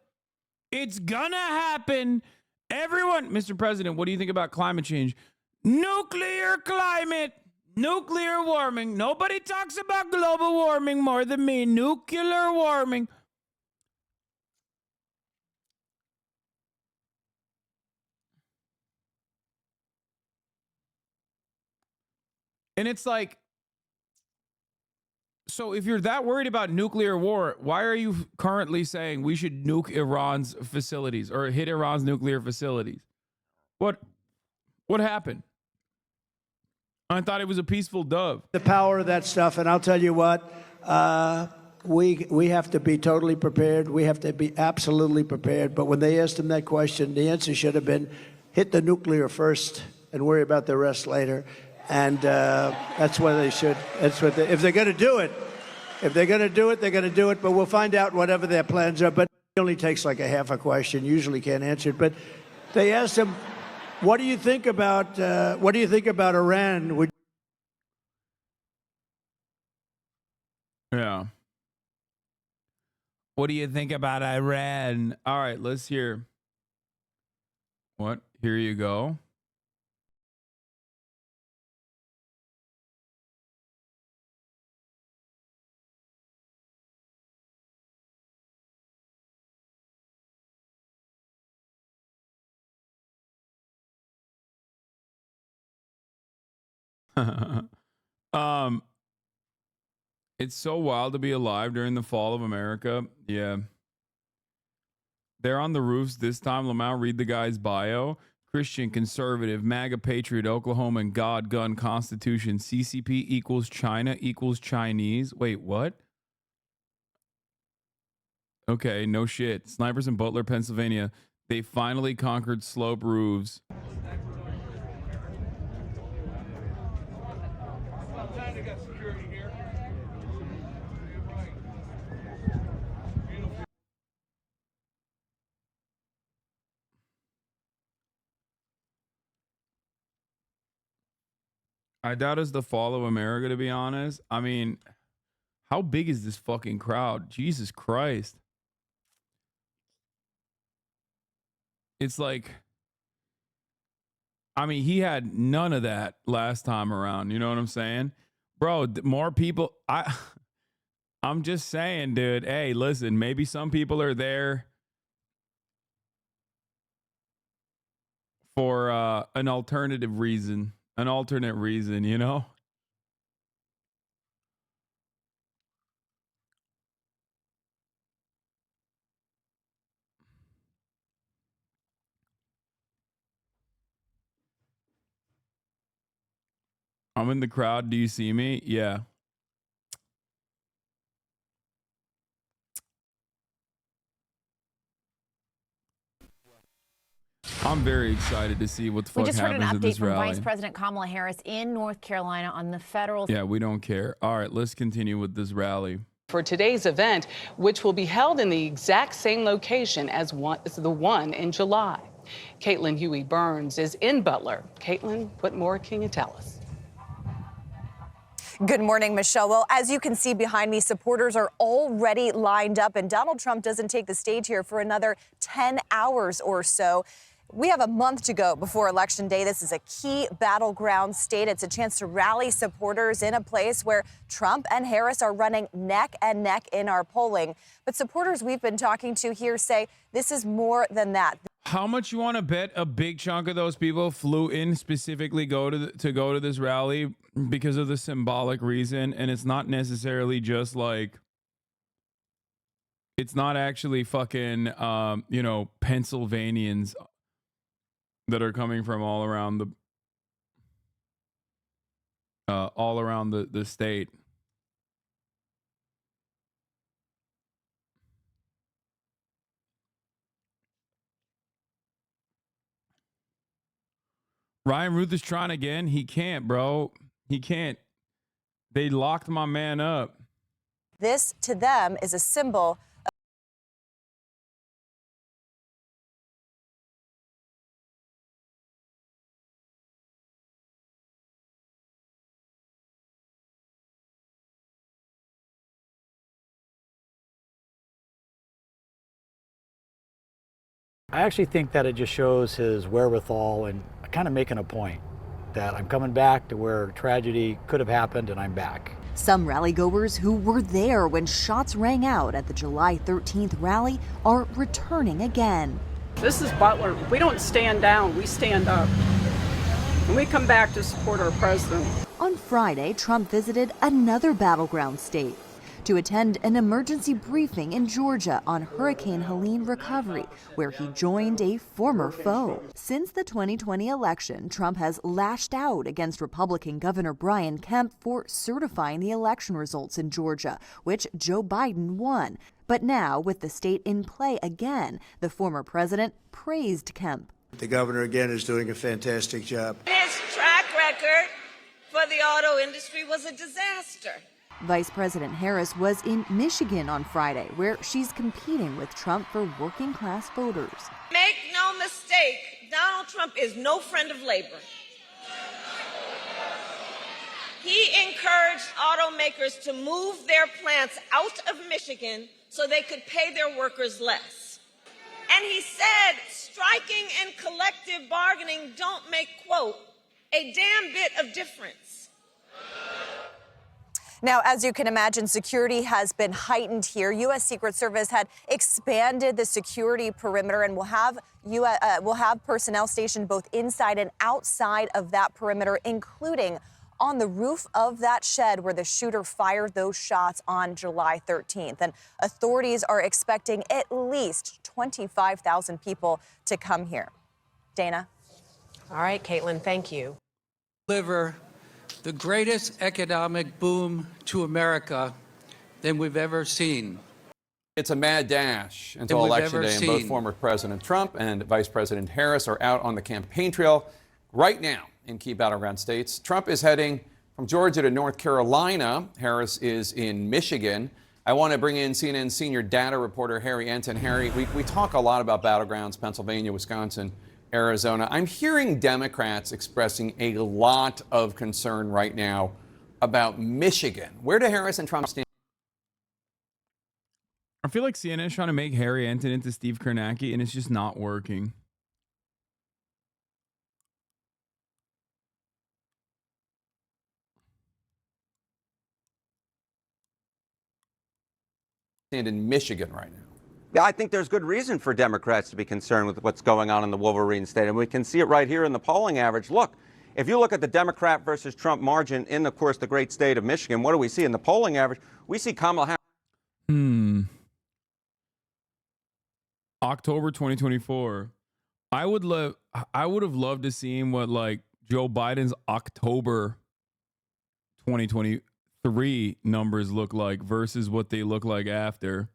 It's gonna happen. Everyone, Mr. President, what do you think about climate change? Nuclear climate, nuclear warming. Nobody talks about global warming more than me. Nuclear warming. And it's like, so if you're that worried about nuclear war, why are you currently saying we should nuke Iran's facilities or hit Iran's nuclear facilities? What happened? I thought it was a peaceful dove. the power of that stuff, and I'll tell you what, we have to be totally prepared. We have to be absolutely prepared. But when they asked him that question, the answer should have been, hit the nuclear first and worry about the rest later. And that's what they should. That's what if they're going to do it. If they're going to do it, they're going to do it. But we'll find out whatever their plans are. But it only takes like a half a question. Usually can't answer it. But they asked him, what do you think about Iran? Yeah. What do you think about Iran? All right, let's hear. What? Here you go. It's so wild to be alive during the fall of America. Yeah. They're on the roofs this time. Lamau, read the guy's bio. Christian, conservative, MAGA, patriot, Oklahoman, God, gun, Constitution, CCP equals China equals Chinese. Wait, what? Okay, no shit. Snipers in Butler, Pennsylvania. They finally conquered slope roofs. I doubt it's the fall of America, to be honest. I mean, how big is this fucking crowd? Jesus Christ. It's like, I mean, he had none of that last time around. You know what I'm saying? Bro, more people. I'm just saying, dude. Hey, listen, maybe some people are there for an alternative reason, an alternate reason, you know? I'm in the crowd. Do you see me? Yeah. I'm very excited to see what the fuck happens at this rally. We just heard an update from Vice President Kamala Harris in North Carolina on the federal. Yeah, we don't care. All right, let's continue with this rally. For today's event, which will be held in the exact same location as the one in July. Caitlin Huey-Burns is in Butler. Caitlin, what more can you tell us? Good morning, Michelle. Well, as you can see behind me, supporters are already lined up, and Donald Trump doesn't take the stage here for another 10 hours or so. We have a month to go before Election Day. This is a key battleground state. It's a chance to rally supporters in a place where Trump and Harris are running neck and neck in our polling. But supporters we've been talking to here say this is more than that. How much you want to bet a big chunk of those people flew in specifically go to this rally because of the symbolic reason? And it's not necessarily just like, it's not actually fucking, Pennsylvanians that are coming from all around the state. Ryan Ruth is trying again. He can't, bro. He can't. They locked my man up. This, to them, is a symbol. I actually think that it just shows his wherewithal and kind of making a point that I'm coming back to where tragedy could have happened and I'm back. Some rallygoers who were there when shots rang out at the July 13th rally are returning again. This is Butler. We don't stand down, we stand up. And we come back to support our president. On Friday, Trump visited another battleground state to attend an emergency briefing in Georgia on Hurricane Helene recovery, where he joined a former foe. Since the 2020 election, Trump has lashed out against Republican Governor Brian Kemp for certifying the election results in Georgia, which Joe Biden won. But now, with the state in play again, the former president praised Kemp. The governor, again, is doing a fantastic job. His track record for the auto industry was a disaster. Vice President Harris was in Michigan on Friday, where she's competing with Trump for working-class voters. Make no mistake, Donald Trump is no friend of labor. He encouraged automakers to move their plants out of Michigan so they could pay their workers less. And he said striking and collective bargaining don't make, quote, a damn bit of difference. Now, as you can imagine, security has been heightened here. U.S. Secret Service had expanded the security perimeter and will have personnel stationed both inside and outside of that perimeter, including on the roof of that shed where the shooter fired those shots on July 13th. And authorities are expecting at least 25,000 people to come here. Dana? All right, Caitlin, thank you. Deliver the greatest economic boom to America than we've ever seen. It's a mad dash until Election Day, and both former President Trump and Vice President Harris are out on the campaign trail right now in key battleground states. Trump is heading from Georgia to North Carolina. Harris is in Michigan. I want to bring in CNN senior data reporter Harry Enton. Harry, we talk a lot about battlegrounds, Pennsylvania, Wisconsin, Arizona. I'm hearing Democrats expressing a lot of concern right now about Michigan. Where do Harris and Trump stand? I feel like CNN is trying to make Harry Enton into Steve Kornacki, and it's just not working. Stand in Michigan right now. Yeah, I think there's good reason for Democrats to be concerned with what's going on in the Wolverine state. And we can see it right here in the polling average. Look, if you look at the Democrat versus Trump margin in, of course, the great state of Michigan, what do we see in the polling average? We see Kamala Harris. October 2024. I would have loved to see what like Joe Biden's October 2023 numbers look like versus what they look like after.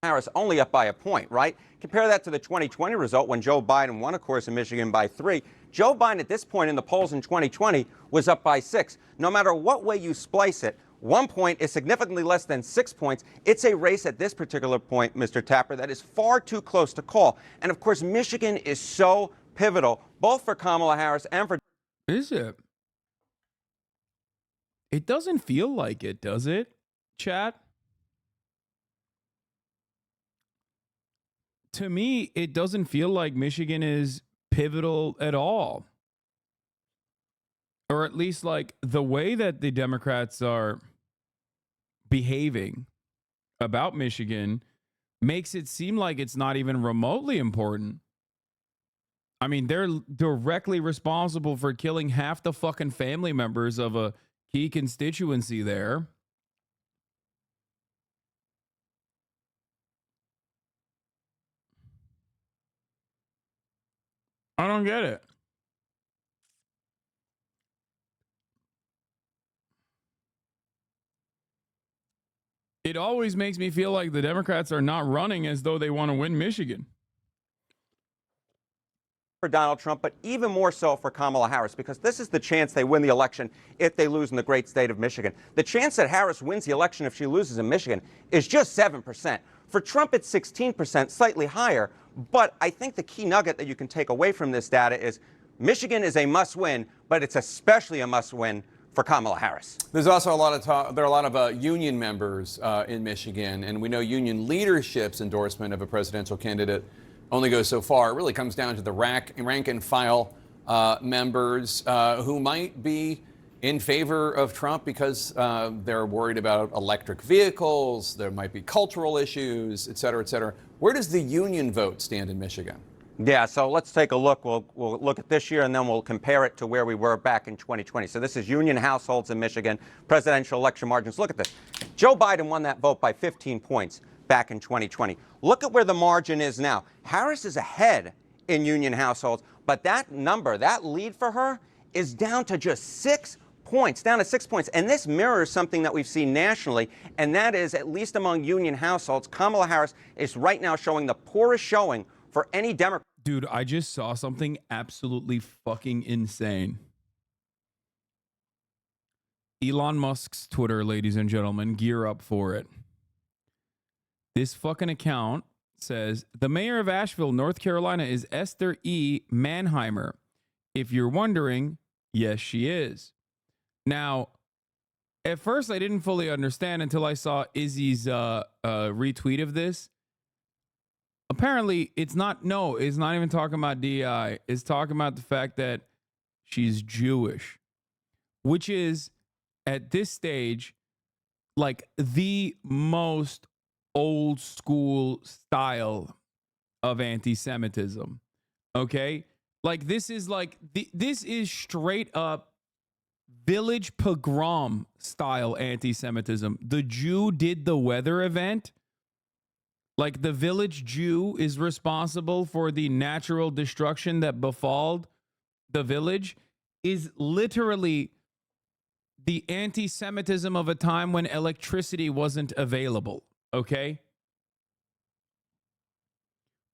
Harris only up by a point, right? Compare that to the 2020 result when Joe Biden won, of course, in Michigan by 3. Joe Biden at this point in the polls in 2020 was up by 6. No matter what way you splice it, 1 point is significantly less than 6 points. It's a race at this particular point, Mr. Tapper, that is far too close to call. And of course, Michigan is so pivotal, both for Kamala Harris and for... Is it? It doesn't feel like it, does it, chat? To me, it doesn't feel like Michigan is pivotal at all. Or at least like the way that the Democrats are behaving about Michigan makes it seem like it's not even remotely important. I mean, they're directly responsible for killing half the fucking family members of a key constituency there. I don't get it. It always makes me feel like the Democrats are not running as though they want to win Michigan. For Donald Trump, but even more so for Kamala Harris, because this is the chance they win the election if they lose in the great state of Michigan. The chance that Harris wins the election if she loses in Michigan is just 7%. For Trump, it's 16%, slightly higher. But I think the key nugget that you can take away from this data is Michigan is a must-win, but it's especially a must-win for Kamala Harris. There's also a lot of talk. There are a lot of union members in Michigan, and we know union leadership's endorsement of a presidential candidate only goes so far. It really comes down to the rank and file members who might be in favor of Trump because they're worried about electric vehicles. There might be cultural issues, et cetera, et cetera. Where does the union vote stand in Michigan? Yeah, so let's take a look. We'll look at this year, and then we'll compare it to where we were back in 2020. So this is union households in Michigan, presidential election margins. Look at this. Joe Biden won that vote by 15 points back in 2020. Look at where the margin is now. Harris is ahead in union households, but that number, that lead for her, is down to just 6 points, down to 6 points. And this mirrors something that we've seen nationally, and that is, at least among union households, Kamala Harris is right now showing the poorest showing for any Democrat. Dude, I just saw something absolutely fucking insane. Elon Musk's Twitter, ladies and gentlemen, gear up for it. This fucking account says, the mayor of Asheville, North Carolina is Esther E. Mannheimer. If you're wondering, yes, she is. Now, at first I didn't fully understand until I saw Izzy's retweet of this. Apparently, it's not even talking about DI. It's talking about the fact that she's Jewish, which is, at this stage, like the most old school style of anti-Semitism. Okay? Like, this is straight up village pogrom style anti-Semitism. The Jew did the weather event. Like, the village Jew is responsible for the natural destruction that befalled The Village is literally the anti-Semitism of a time when electricity wasn't available, okay?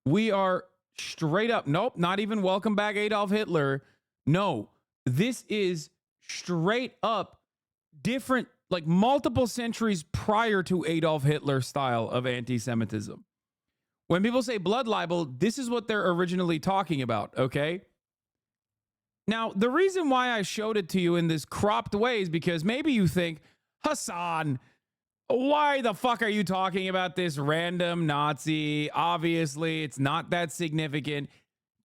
We are straight up, nope, not even Welcome Back Adolf Hitler. No, this is straight up different, like multiple centuries prior to Adolf Hitler style of anti-Semitism. When people say blood libel, this is what they're originally talking about, okay? Now, the reason why I showed it to you in this cropped way is because maybe you think, Hasan, why the fuck are you talking about this random Nazi? Obviously, it's not that significant.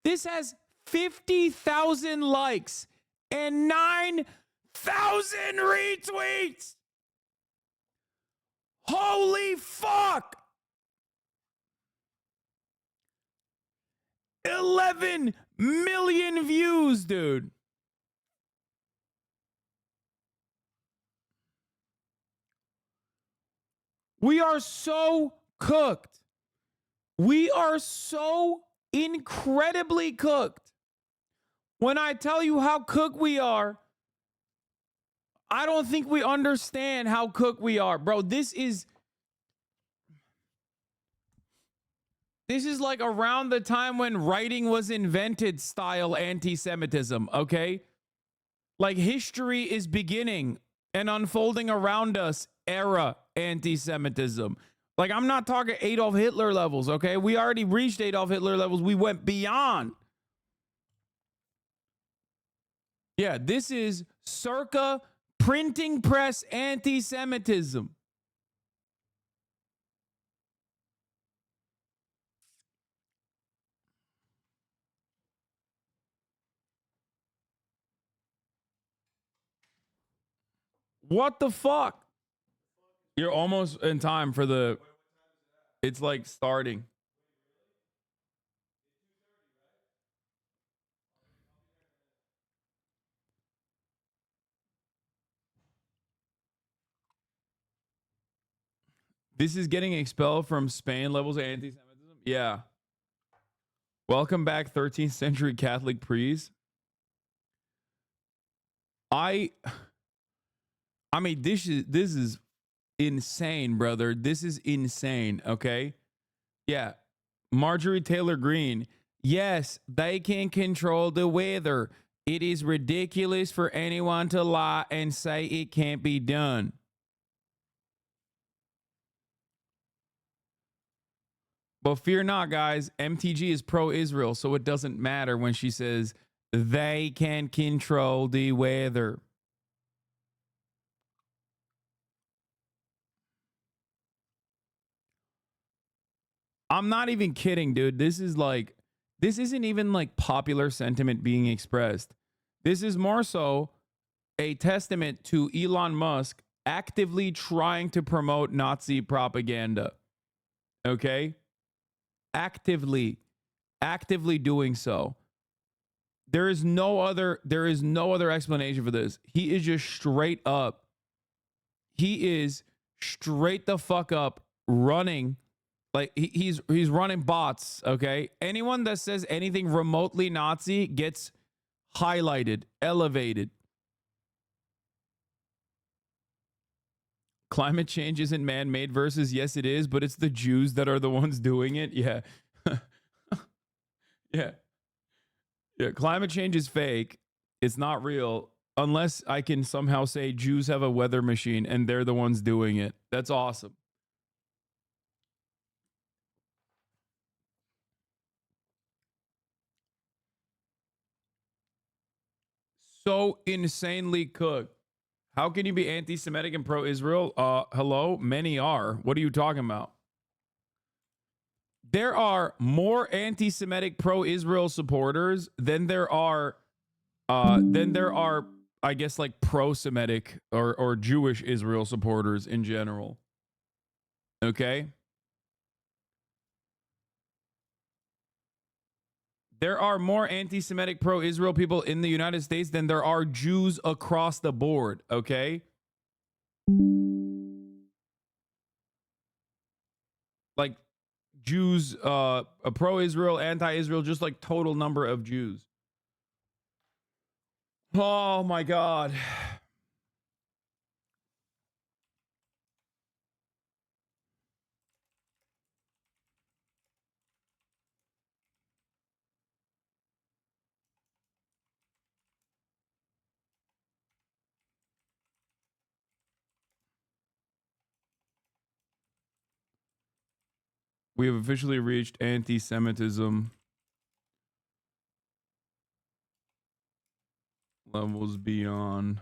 This has 50,000 likes and 9,000 retweets. Holy fuck! 11 million views, dude. We are so cooked. We are so incredibly cooked. When I tell you how cooked we are, I don't think we understand how cooked we are. Bro, this is like around the time when writing was invented style anti-Semitism, okay? Like history is beginning and unfolding around us era anti-Semitism. Like I'm not talking Adolf Hitler levels, okay? We already reached Adolf Hitler levels. We went beyond. Yeah, this is circa printing press anti-Semitism. What the fuck? You're almost in time for the... It's like starting. This is getting expelled from Spain levels of anti-Semitism? Yeah. Welcome back, 13th century Catholic priest. I mean, this is insane, brother. This is insane, okay? Yeah. Marjorie Taylor Greene. Yes, they can control the weather. It is ridiculous for anyone to lie and say it can't be done. But fear not, guys. MTG is pro-Israel, so it doesn't matter when she says they can control the weather. I'm not even kidding, dude. This isn't even like popular sentiment being expressed. This is more so a testament to Elon Musk actively trying to promote Nazi propaganda. Okay? Actively doing so. There is no other explanation for this. He is just straight up. He is straight the fuck up running. Like he's running bots, okay? Anyone that says anything remotely Nazi gets highlighted, elevated. Climate change isn't man-made versus yes it is, but it's the Jews that are the ones doing it. Yeah. Yeah, climate change is fake. It's not real unless I can somehow say Jews have a weather machine and they're the ones doing it. That's awesome. So insanely cooked. How can you be anti-Semitic and pro-Israel? Hello? Many are. What are you talking about? There are more anti-Semitic pro-Israel supporters than there are, I guess, like pro-Semitic or Jewish Israel supporters in general. Okay? There are more anti-Semitic pro-Israel people in the United States than there are Jews across the board, okay? Like Jews, pro-Israel, anti-Israel, just like total number of Jews. Oh my God. We have officially reached anti-Semitism levels beyond.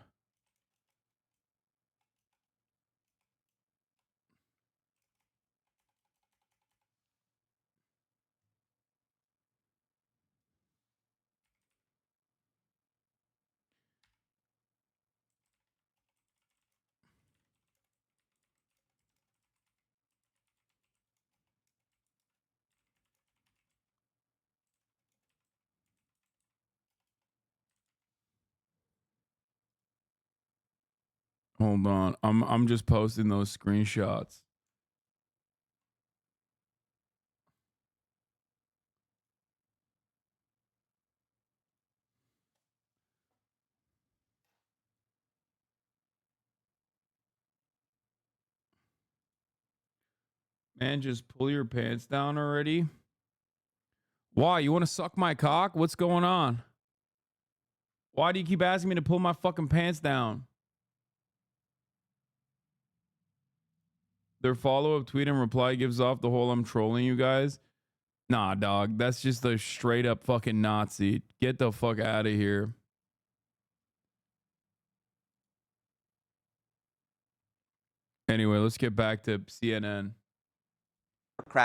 Hold on. I'm just posting those screenshots. Man, just pull your pants down already. Why? You want to suck my cock? What's going on? Why do you keep asking me to pull my fucking pants down? Their follow-up tweet and reply gives off the whole I'm trolling you guys. Nah, dog. That's just a straight up fucking Nazi. Get the fuck out of here. Anyway, let's get back to CNN.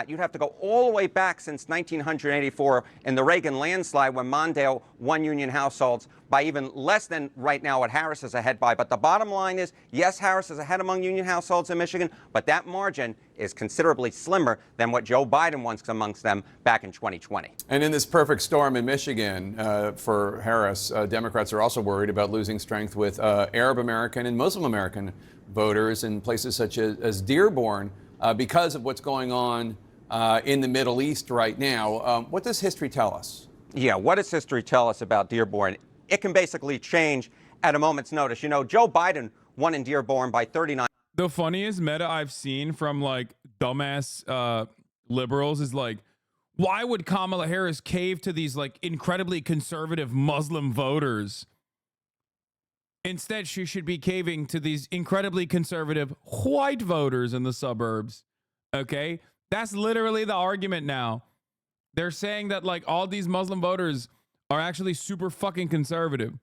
You'd have to go all the way back since 1984 in the Reagan landslide when Mondale won union households by even less than right now what Harris is ahead by. But the bottom line is, yes, Harris is ahead among union households in Michigan, but that margin is considerably slimmer than what Joe Biden won amongst them back in 2020. And in this perfect storm in Michigan for Harris, Democrats are also worried about losing strength with Arab American and Muslim American voters in places such as Dearborn. Because of what's going on in the Middle East right now. What does history tell us? Yeah, what does history tell us about Dearborn? It can basically change at a moment's notice. You know, Joe Biden won in Dearborn by 39. The funniest meta I've seen from like dumbass liberals is like, why would Kamala Harris cave to these like incredibly conservative Muslim voters? Instead, she should be caving to these incredibly conservative white voters in the suburbs. Okay? That's literally the argument now. They're saying that like all these Muslim voters are actually super fucking conservative.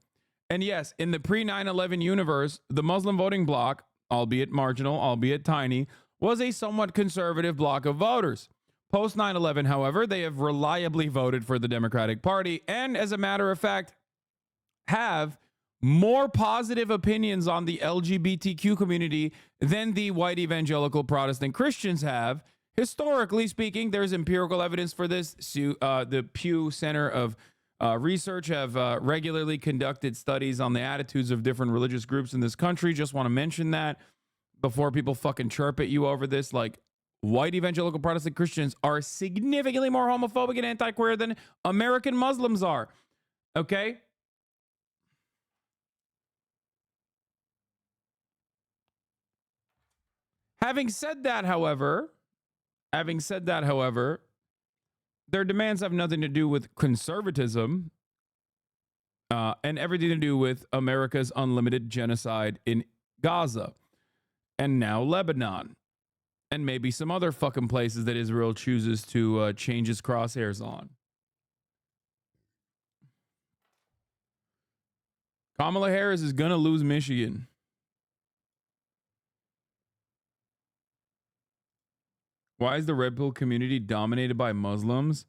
And yes, in the pre-9/11 universe, the Muslim voting bloc, albeit marginal, albeit tiny, was a somewhat conservative bloc of voters. Post 9/11, however, they have reliably voted for the Democratic Party and, as a matter of fact, have more positive opinions on the LGBTQ community than the white evangelical Protestant Christians have. Historically speaking, there's empirical evidence for this. The Pew Center of Research have regularly conducted studies on the attitudes of different religious groups in this country. Just want to mention that before people fucking chirp at you over this. Like, white evangelical Protestant Christians are significantly more homophobic and anti-queer than American Muslims are. Okay? Having said that, however, their demands have nothing to do with conservatism and everything to do with America's unlimited genocide in Gaza and now Lebanon and maybe some other fucking places that Israel chooses to change its crosshairs on. Kamala Harris is going to lose Michigan. Why is the red pill community dominated by Muslims?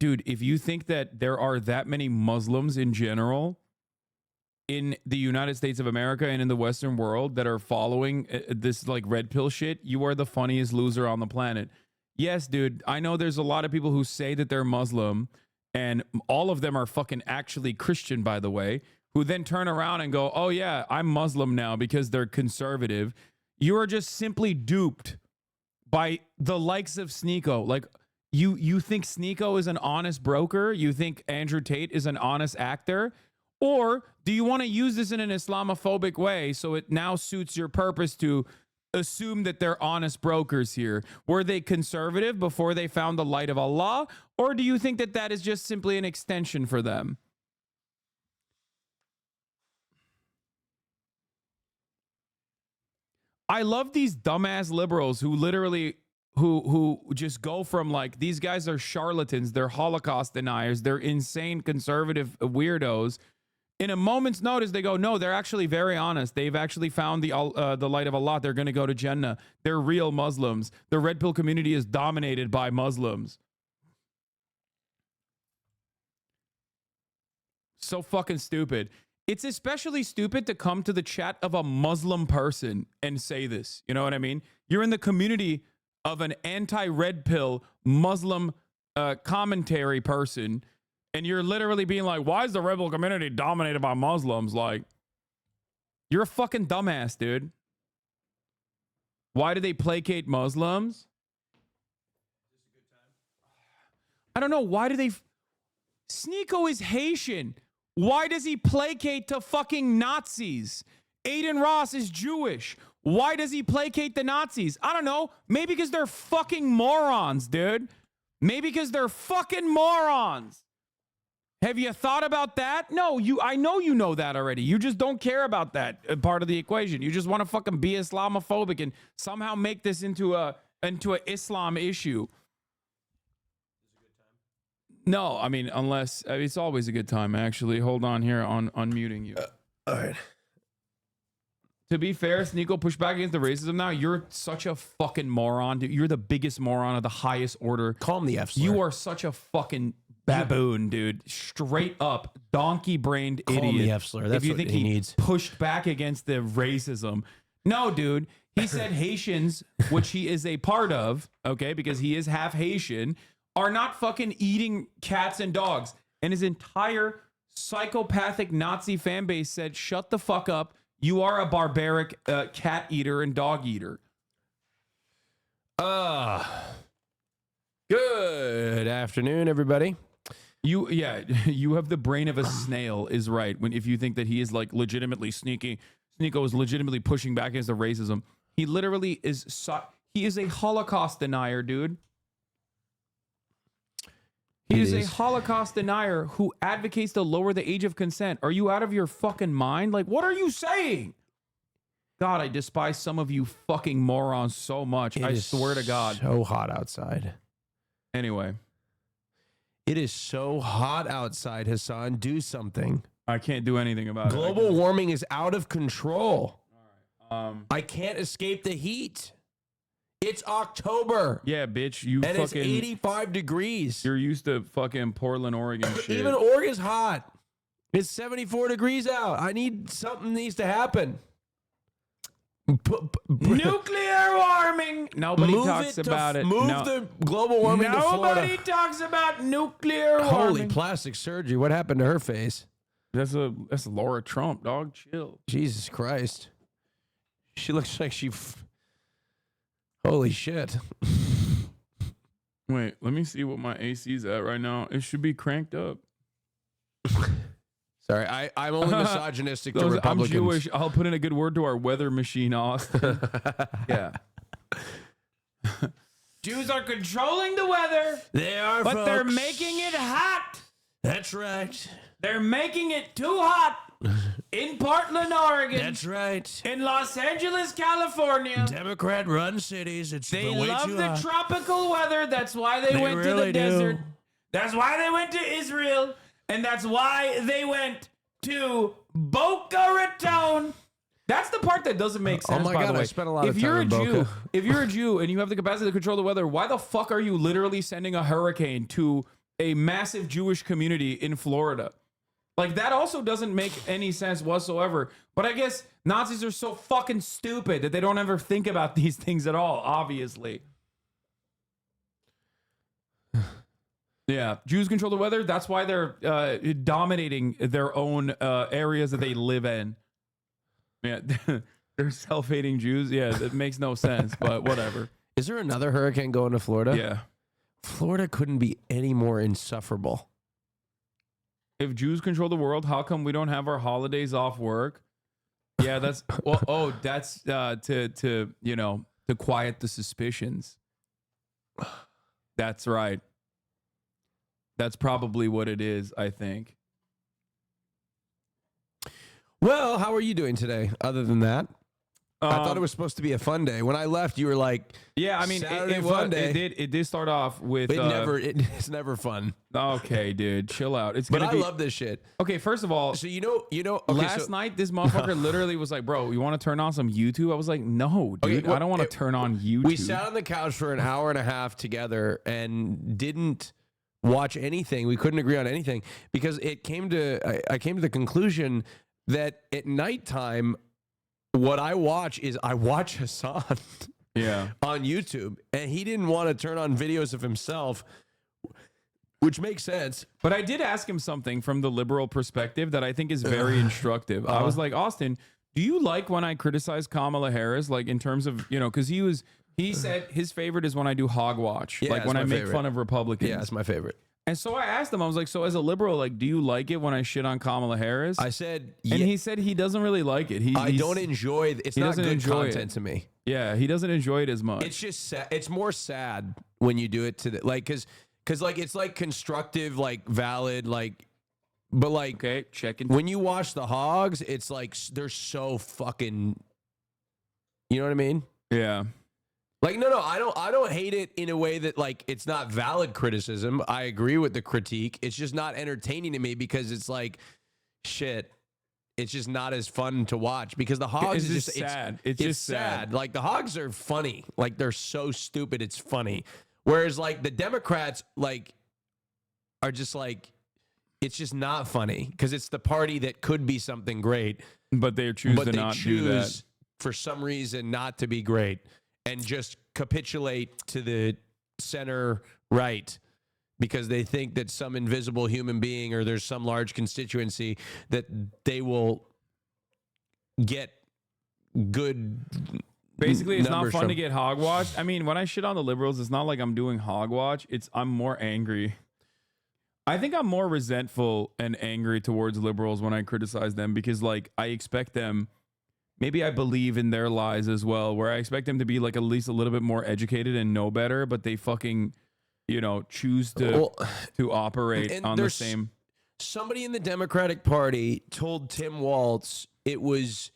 Dude, if you think that there are that many Muslims in general in the United States of America and in the Western world that are following this like red pill shit, you are the funniest loser on the planet. Yes, dude, I know there's a lot of people who say that they're Muslim, and all of them are fucking actually Christian, by the way, who then turn around and go, oh yeah, I'm Muslim now because they're conservative. You are just simply duped by the likes of Sneeko. Like, you think Sneeko is an honest broker? You think Andrew Tate is an honest actor? Or do you want to use this in an Islamophobic way so it now suits your purpose to assume that they're honest brokers here? Were they conservative before they found the light of Allah? Or do you think that that is just simply an extension for them? I love these dumbass liberals who literally who just go from like, these guys are charlatans, they're Holocaust deniers, they're insane conservative weirdos. In a moment's notice, they go, no, they're actually very honest. They've actually found the light of Allah. They're going to go to Jannah. They're real Muslims. The red pill community is dominated by Muslims. So fucking stupid. It's especially stupid to come to the chat of a Muslim person and say this. You know what I mean? You're in the community of an anti-red pill Muslim commentary person, and you're literally being like, why is the rebel community dominated by Muslims? Like, you're a fucking dumbass, dude. Why do they placate Muslims? I don't know. Why do they... Sneeko is Haitian. Why does he placate to fucking Nazis? Aiden Ross is Jewish. Why does he placate the Nazis? I don't know. Maybe because they're fucking morons, dude. Maybe because they're fucking morons. Have you thought about that? No, I know you know that already. You just don't care about that part of the equation. You just want to fucking be Islamophobic and somehow make this into a Islam issue. No, I mean, unless it's always a good time, actually. Hold on here on unmuting you. All right. To be fair, Sneeko, push back against the racism now. You're such a fucking moron, dude. You're the biggest moron of the highest order. Calm the F slur. You are such a fucking baboon, dude. Straight up donkey-brained idiot. Calm the F slur. That's if you what think he needs. Pushed back against the racism. No, dude. He said Haitians, which he is a part of, okay, because he is half Haitian, are not fucking eating cats and dogs. And his entire psychopathic Nazi fan base said, shut the fuck up. You are a barbaric cat eater and dog eater. Good afternoon, everybody. You have the brain of a snail is right. If you think that he is like legitimately sneaky, Sneeko is legitimately pushing back against the racism. He literally is, he is a Holocaust denier, dude. He is a Holocaust denier who advocates to lower the age of consent. Are you out of your fucking mind? Like, what are you saying? God, I despise some of you fucking morons so much. I swear to God. So hot outside. Anyway. It is so hot outside, Hasan. Do something. I can't do anything about it. Global warming is out of control. All right. I can't escape the heat. It's October. Yeah, bitch. And it's 85 degrees. You're used to fucking Portland, Oregon shit. Even Oregon's hot. It's 74 degrees out. Something needs to happen. Nuclear warming. Nobody talks about it. Move the global warming to Florida. Nobody talks about nuclear warming. Holy plastic surgery. What happened to her face? That's Laura Trump, dog. Chill. Jesus Christ. She looks like she... Holy shit. Wait, let me see what my AC's at right now. It should be cranked up. Sorry, I'm only misogynistic to Republicans. I'm Jewish. I'll put in a good word to our weather machine, Austin. Yeah. Jews are controlling the weather. They are, but they're making it hot. That's right. They're making it too hot. In Portland, Oregon. That's right. In Los Angeles, California. Democrat-run cities. They love the tropical weather. That's why they went to the desert. That's why they went to Israel. And that's why they went to Boca Raton. That's the part that doesn't make sense, by the way. I spent a lot of time in Boca. If you're a Jew and you have the capacity to control the weather, why the fuck are you literally sending a hurricane to a massive Jewish community in Florida? Like, that also doesn't make any sense whatsoever. But I guess Nazis are so fucking stupid that they don't ever think about these things at all, obviously. Yeah, Jews control the weather. That's why they're dominating their own areas that they live in. Yeah, they're self-hating Jews. Yeah, that makes no sense, but whatever. Is there another hurricane going to Florida? Yeah. Florida couldn't be any more insufferable. If Jews control the world, how come we don't have our holidays off work? Yeah, that's that's to quiet the suspicions. That's right. That's probably what it is, I think. Well, how are you doing today? Other than that, I thought it was supposed to be a fun day. When I left, you were like, "Yeah, I mean, it did start off with it's never fun." Okay, dude, chill out. But I love this shit. Okay, first of all, so okay, last night this motherfucker literally was like, "Bro, you want to turn on some YouTube?" I was like, "No, dude, I don't want to turn on YouTube." We sat on the couch for an hour and a half together and didn't watch anything. We couldn't agree on anything because I came to the conclusion that at nighttime, what I watch Hasan on YouTube, and he didn't want to turn on videos of himself, which makes sense. But I did ask him something from the liberal perspective that I think is very instructive. I was like, Austin, do you like when I criticize Kamala Harris, like in terms of, because he said his favorite is when I do hogwatch, like when I make fun of Republicans. Yeah, that's my favorite. And so I asked him, I was like, so as a liberal, like, do you like it when I shit on Kamala Harris? I said, and he said he doesn't really like it. I don't enjoy it's not good content to me. Yeah, he doesn't enjoy it as much. It's just sad. It's more sad when you do it to the because like it's like constructive, like valid, like, but like okay, checking. When you watch the hogs, it's like they're so fucking. You know what I mean? Yeah. Like no, I don't hate it in a way that like it's not valid criticism. I agree with the critique. It's just not entertaining to me because it's like shit. It's just not as fun to watch because the hogs is just sad. It's just sad. Like the hogs are funny. Like they're so stupid. It's funny. Whereas like the Democrats like are just like it's just not funny because it's the party that could be something great, but they choose to not do that for some reason not to be great. And just capitulate to the center right because they think that some invisible human being or there's some large constituency that they will get good. Basically, it's not fun to get hogwatched. I mean, when I shit on the liberals, it's not like I'm doing hogwatch. I'm more angry. I think I'm more resentful and angry towards liberals when I criticize them because, like, I expect them. Maybe I believe in their lies as well, where I expect them to be like at least a little bit more educated and know better, but they fucking, choose to operate on the same. Somebody in the Democratic Party told Tim Walz it was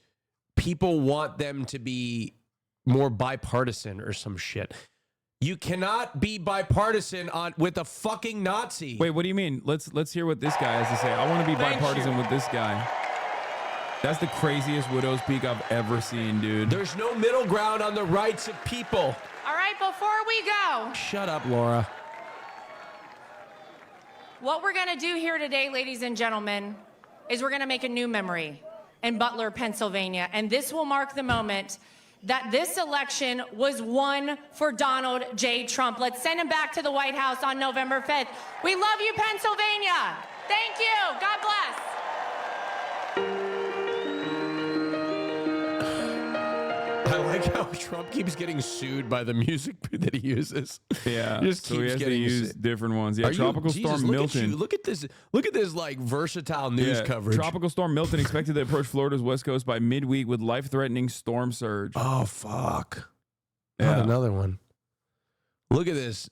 people want them to be more bipartisan or some shit. You cannot be bipartisan with a fucking Nazi. Wait, what do you mean? Let's hear what this guy has to say. I want to be bipartisan with this guy. That's the craziest widow's peak I've ever seen, dude. There's no middle ground on the rights of people. All right, before we go. Shut up, Laura. What we're going to do here today, ladies and gentlemen, is we're going to make a new memory in Butler, Pennsylvania. And this will mark the moment that this election was won for Donald J. Trump. Let's send him back to the White House on November 5th. We love you, Pennsylvania. Thank you. God bless. I like how Trump keeps getting sued by the music that he uses. Yeah, just so keeps he has getting to use different ones. Yeah, Tropical Storm Milton. Look at this like versatile news coverage. Tropical Storm Milton expected to approach Florida's west coast by midweek with life-threatening storm surge. Oh fuck! Not another one. Look at this.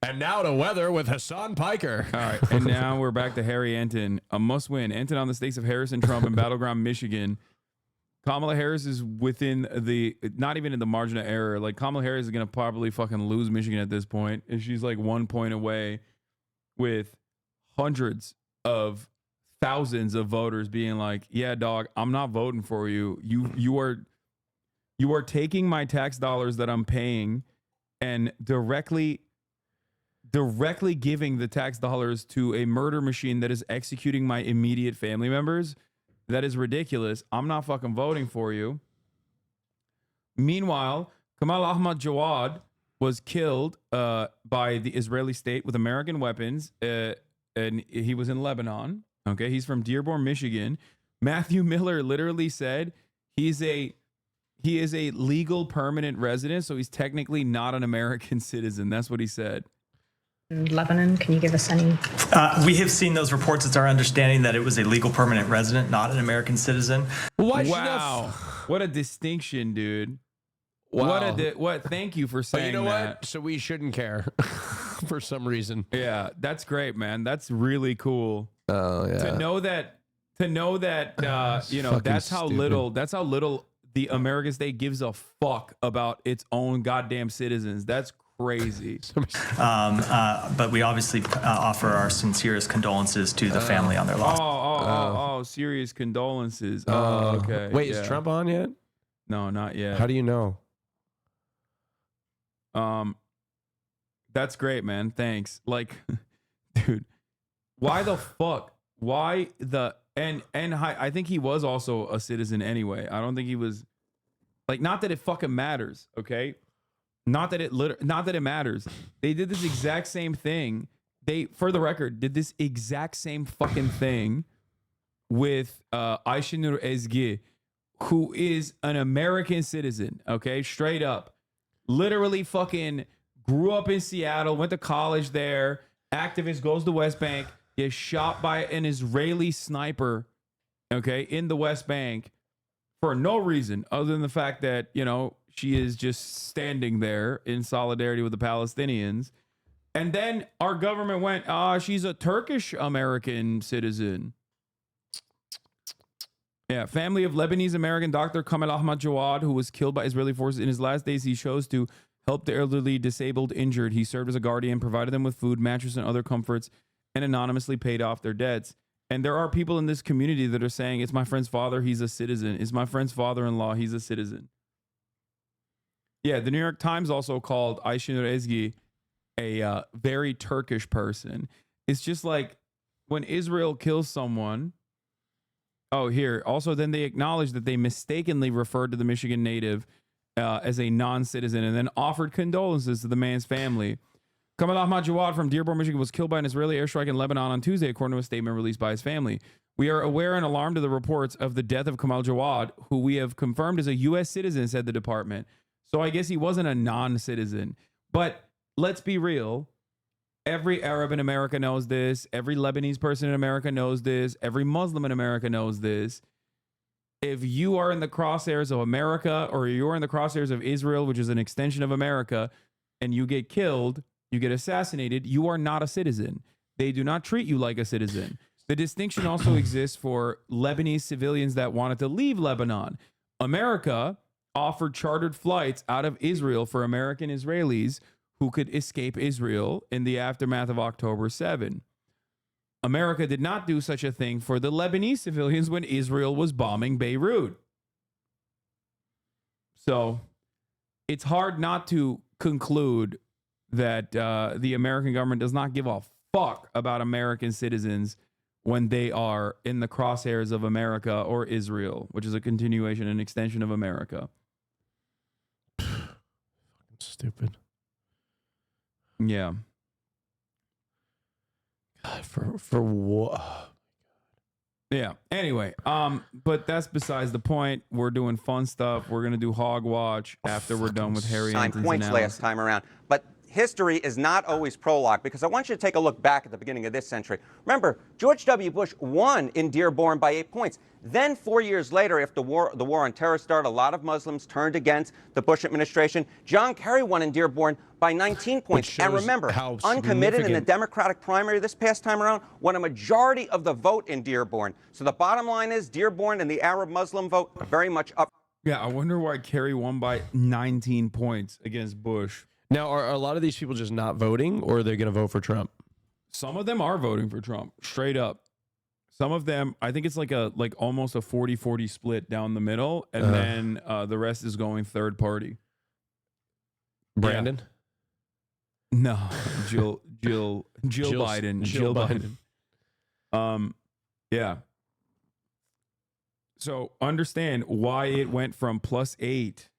And now to weather with Hasan Piker. All right, and now we're back to Harry Enton. A must-win. Enton on the stakes of Harris and Trump in battleground Michigan. Kamala Harris is within not even in the margin of error. Like Kamala Harris is going to probably fucking lose Michigan at this point. And she's like 1 point away with hundreds of thousands of voters being like, yeah, dog, I'm not voting for you. You are taking my tax dollars that I'm paying and directly giving the tax dollars to a murder machine that is executing my immediate family members. That is ridiculous. I'm not fucking voting for you. Meanwhile, Kamal Ahmad Jawad was killed by the Israeli state with American weapons, and he was in Lebanon. Okay, he's from Dearborn, Michigan. Matthew Miller literally said he is a legal permanent resident, so he's technically not an American citizen. That's what he said. Lebanon? Can you give us any? We have seen those reports. It's our understanding that it was a legal permanent resident, not an American citizen. Wow. What a distinction, dude. Wow. What? Thank you for saying you know that. what? So we shouldn't care for some reason. Yeah, that's great, man. That's really cool. Oh yeah. To know that you know, that's how little the American state gives a fuck about its own goddamn citizens. That's crazy. But we obviously offer our sincerest condolences to the family on their loss. Oh, serious condolences. Okay. Wait, is Trump on yet? No, not yet. How do you know? That's great, man. Thanks. Like, dude, why the fuck? Why the and I think he was also a citizen anyway. I don't think he was like, not that it fucking matters, okay? Not that it matters. They did this exact same thing. They, for the record, did this exact same fucking thing with Ayşenur Ezgi, who is an American citizen, okay? Straight up. Literally fucking grew up in Seattle, went to college there, activist, goes to West Bank, gets shot by an Israeli sniper, okay, in the West Bank for no reason other than the fact that, you know, she is just standing there in solidarity with the Palestinians. And then our government went, she's a Turkish American citizen. Yeah, family of Lebanese American Dr. Kamal Ahmad Jawad, who was killed by Israeli forces in his last days. He chose to help the elderly, disabled, injured. He served as a guardian, provided them with food, mattress, and other comforts, and anonymously paid off their debts. And there are people in this community that are saying, it's my friend's father, he's a citizen. It's my friend's father-in-law, he's a citizen. Yeah, the New York Times also called Ayşenur Ezgi a very Turkish person. It's just like when Israel kills someone. Oh, here. Also, then they acknowledged that they mistakenly referred to the Michigan native as a non-citizen and then offered condolences to the man's family. Kamal Ahmad Jawad from Dearborn, Michigan was killed by an Israeli airstrike in Lebanon on Tuesday, according to a statement released by his family. We are aware and alarmed of the reports of the death of Kamal Jawad, who we have confirmed is a U.S. citizen, said the department. So I guess he wasn't a non-citizen. But let's be real. Every Arab in America knows this. Every Lebanese person in America knows this. Every Muslim in America knows this. If you are in the crosshairs of America or you're in the crosshairs of Israel, which is an extension of America, and you get killed, you get assassinated, you are not a citizen. They do not treat you like a citizen. The distinction also exists for Lebanese civilians that wanted to leave Lebanon. America offered chartered flights out of Israel for American Israelis who could escape Israel in the aftermath of October 7. America did not do such a thing for the Lebanese civilians when Israel was bombing Beirut. So it's hard not to conclude that the American government does not give a fuck about American citizens when they are in the crosshairs of America or Israel, which is a continuation and extension of America. Stupid. Yeah. God, for what? Yeah. Anyway, but that's besides the point. We're doing fun stuff. We're gonna do Hog Watch after we're done with Harry Anton's points analysis. last time around. But history is not always prologue, because I want you to take a look back at the beginning of this century. Remember, George W. Bush won in Dearborn by 8 points. Then 4 years later, after the war on terror started, a lot of Muslims turned against the Bush administration. John Kerry won in Dearborn by 19 points. And remember, uncommitted in the Democratic primary this past time around won a majority of the vote in Dearborn. So the bottom line is Dearborn and the Arab-Muslim vote are very much up. Yeah, I wonder why Kerry won by 19 points against Bush. Now, are a lot of these people just not voting, or are they going to vote for Trump? Some of them are voting for Trump, straight up. Some of them, I think it's like almost a 40-40 split down the middle, and then the rest is going third party. Brandon? Yeah. No, Jill Biden. Jill Biden. Yeah. So understand why it went from +8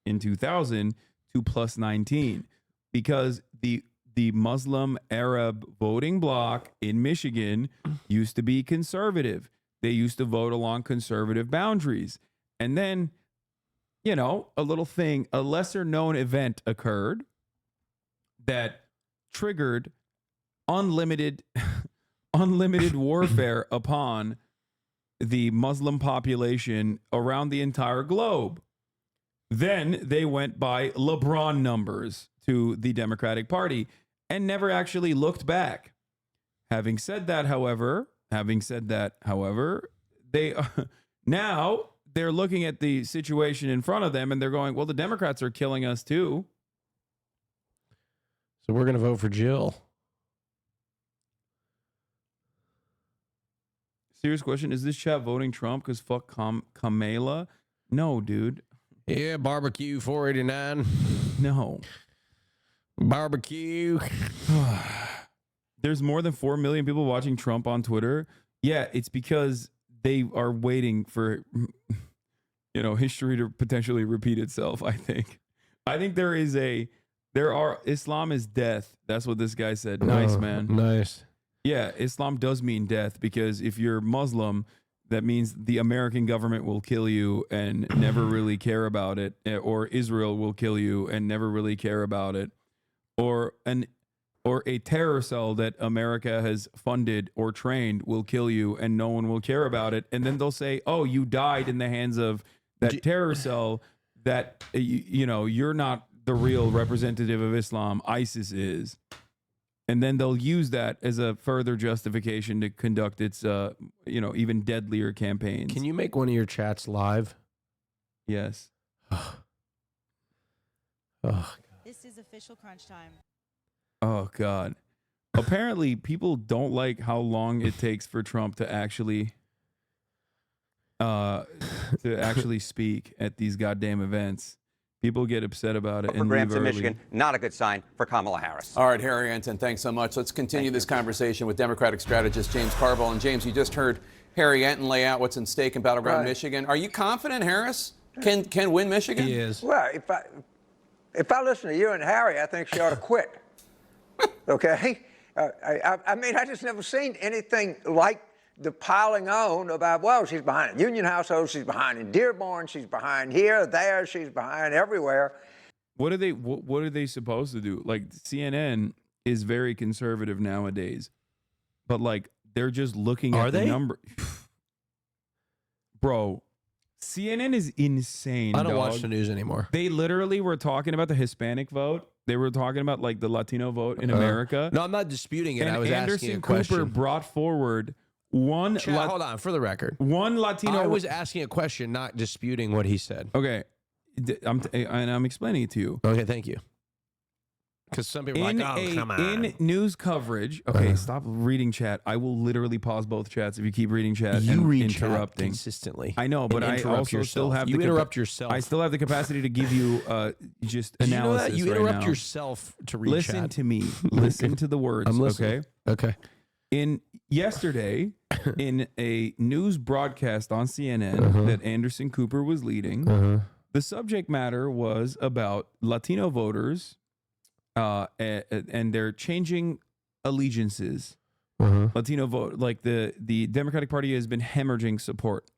in 2000 to +19, because the Muslim Arab voting bloc in Michigan used to be conservative. They used to vote along conservative boundaries. And then, you know, a lesser known event occurred that triggered unlimited warfare upon the Muslim population around the entire globe. Then they went by LeBron numbers to the Democratic Party and never actually looked back. Having said that, however, they now they're looking at the situation in front of them and they're going, well, the Democrats are killing us too. So we're going to vote for Jill. Serious question. Is this chat voting Trump because fuck Kamala? No, dude. Yeah, barbecue 489. No. Barbecue. There's more than 4 million people watching Trump on Twitter. Yeah, it's because they are waiting for, history to potentially repeat itself, I think. I think Islam is death. That's what this guy said. Nice, man. Nice. Yeah, Islam does mean death because if you're Muslim, that means the American government will kill you and never really care about it, or Israel will kill you and never really care about it, or a terror cell that America has funded or trained will kill you and no one will care about it. And then they'll say, oh, you died in the hands of that terror cell that, you're not the real representative of Islam. ISIS is. And then they'll use that as a further justification to conduct its, even deadlier campaigns. Can you make one of your chats live? Yes. This is official crunch time. Oh, God. Apparently, people don't like how long it takes for Trump to actually speak at these goddamn events. People get upset about it and leave in early. Michigan, not a good sign for Kamala Harris. All right, Harry Anton, thanks so much. Let's continue this conversation with Democratic strategist James Carville. And James, you just heard Harry Anton lay out what's in stake in battleground Michigan. Are you confident Harris can win Michigan? He is. Well, if I listen to you and Harry, I think she ought to quit. Okay? I just never seen anything like the piling on about, well, she's behind Union household, she's behind in Dearborn, she's behind here, there, she's behind everywhere. What are they supposed to do? Like, CNN is very conservative nowadays, but like they're just looking at the number. Bro, CNN is insane. I don't watch the news anymore. They literally were talking about the Hispanic vote. They were talking about like the Latino vote in America. No, I'm not disputing it. And I was asking a Anderson question. Cooper brought forward one. Hold on, for the record. One Latino. I was asking a question, not disputing what he said. Okay, I'm explaining it to you. Okay, thank you. Because some people are like, oh, come on. In news coverage, okay, stop reading chat. I will literally pause both chats if you keep reading chat and read interrupting chat consistently. I know, but I also still have you interrupt yourself. I still have the capacity to give you just analysis. You right interrupt now. yourself to read Listen chat. to me. Listen to the words. I'm listening. Okay. Yesterday, in a news broadcast on CNN that Anderson Cooper was leading, the subject matter was about Latino voters and they're changing allegiances. Latino vote, like the Democratic Party has been hemorrhaging support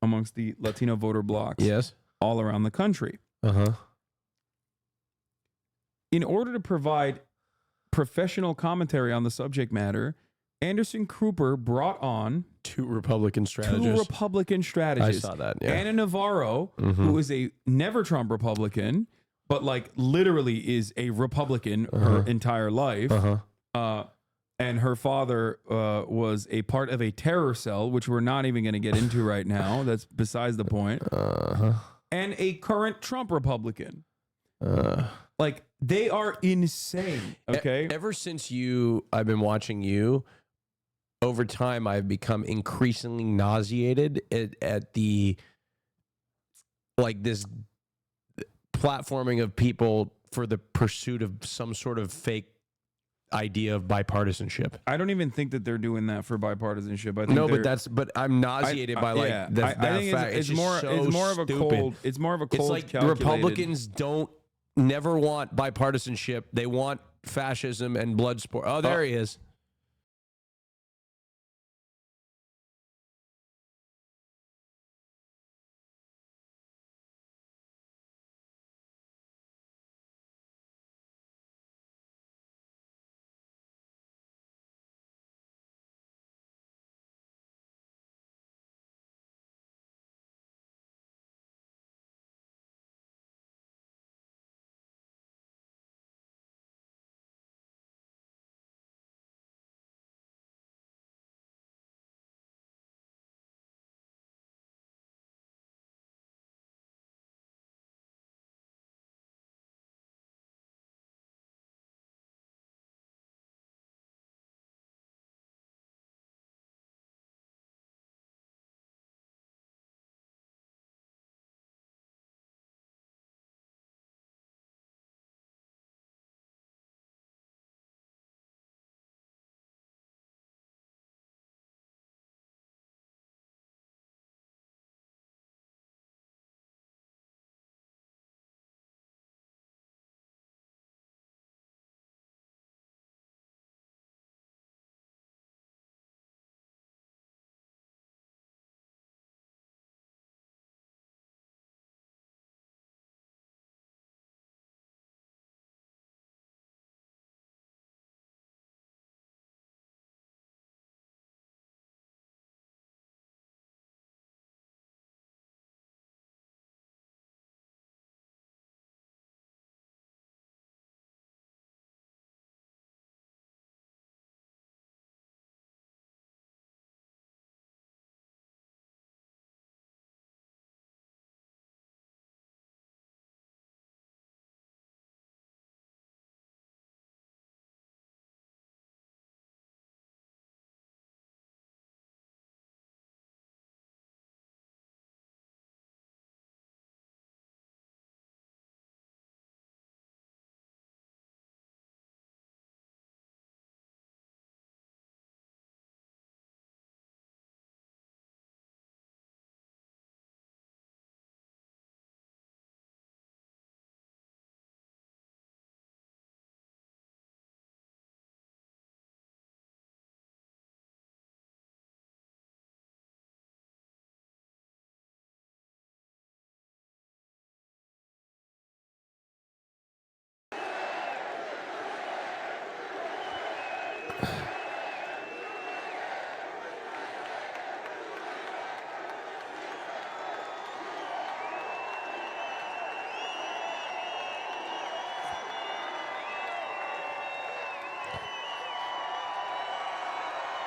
amongst the Latino voter blocks. Yes, all around the country. In order to provide professional commentary on the subject matter, Anderson Cooper brought on two Republican strategists. I saw that. Yeah. Anna Navarro, who is a never Trump Republican, but like literally is a Republican her entire life. And her father was a part of a terror cell, which we're not even going to get into right now. That's besides the point. And a current Trump Republican. Like, they are insane. Okay. Ever since I've been watching you, over time, I've become increasingly nauseated at the, like, this platforming of people for the pursuit of some sort of fake idea of bipartisanship. I don't even think that they're doing that for bipartisanship. I think but I'm nauseated by that I think fact. it's more of a cold. It's more of a cold. It's like calculated. Republicans never want bipartisanship. They want fascism and blood sport. Oh, there he is.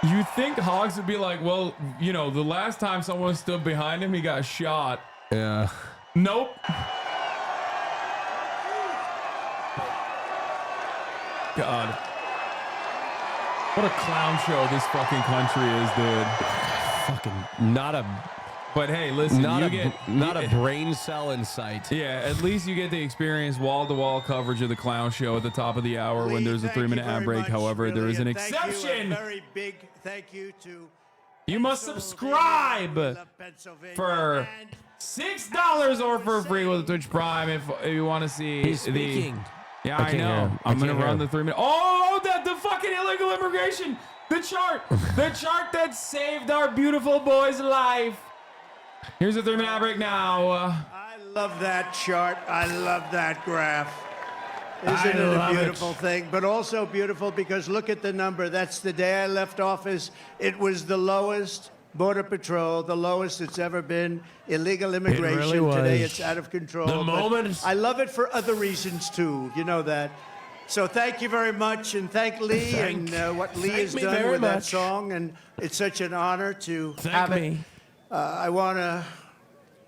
You think Hogs would be like, well, you know, the last time someone stood behind him, he got shot. Yeah. Nope. God. What a clown show this fucking country is, dude. Fucking not a... But hey, listen, not a a brain cell in sight. Yeah, at least you get to experience wall-to-wall coverage of the clown show at the top of the hour when there's a 3-minute ad break. However, there is an exception. A very big thank you to You must subscribe for $6 or for free with Twitch Prime if you want to see. He's speaking. Yeah, I know. I'm gonna run the 3-minute. Oh, the fucking illegal immigration. The chart that saved our beautiful boy's life. Here's a 3-minute ad break now. I love that chart. I love that graph. Isn't it a beautiful thing? But also beautiful because look at the number. That's the day I left office. It was the lowest Border Patrol, the lowest it's ever been. Illegal immigration. It really was. Today it's out of control. The moment. I love it for other reasons too. You know that. So thank you very much, and thank Lee and what Lee has done with that song. And it's such an honor to have it. I want to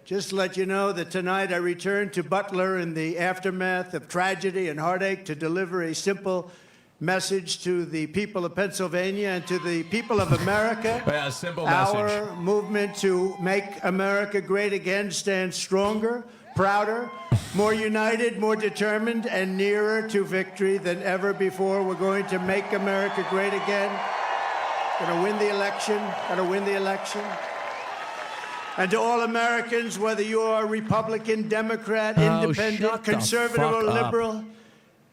just let you know that tonight I returned to Butler in the aftermath of tragedy and heartache to deliver a simple message to the people of Pennsylvania and to the people of America. Yeah, simple Our message. movement to make America great again stands stronger, prouder, more united, more determined, and nearer to victory than ever before. We're going to make America great again. Going to win the election. Going to win the election. And to all Americans, whether you are Republican, Democrat, Independent, conservative, or liberal,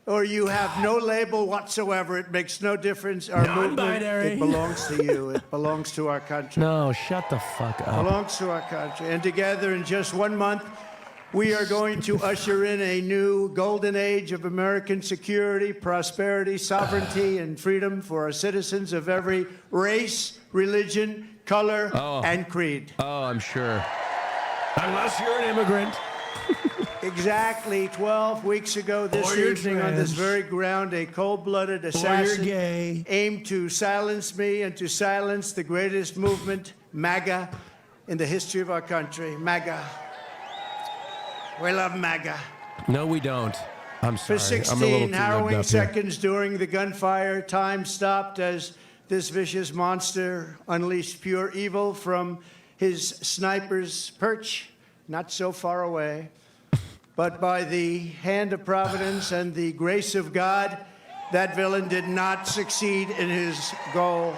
or you have no label whatsoever, it makes no difference. Our movement, it belongs to you. It belongs to our country. No, shut the fuck up. It belongs to our country. And together in just 1 month, we are going to usher in a new golden age of American security, prosperity, sovereignty, and freedom for our citizens of every race, religion, color, and creed. Oh, I'm sure. Unless you're an immigrant. Exactly 12 weeks ago this evening on this very ground, a cold-blooded assassin aimed to silence me and to silence the greatest movement, MAGA, in the history of our country. MAGA. We love MAGA. No, we don't. I'm sorry. For 16 harrowing seconds during the gunfire, time stopped as this vicious monster unleashed pure evil from his sniper's perch, not so far away. But by the hand of Providence and the grace of God, that villain did not succeed in his goal,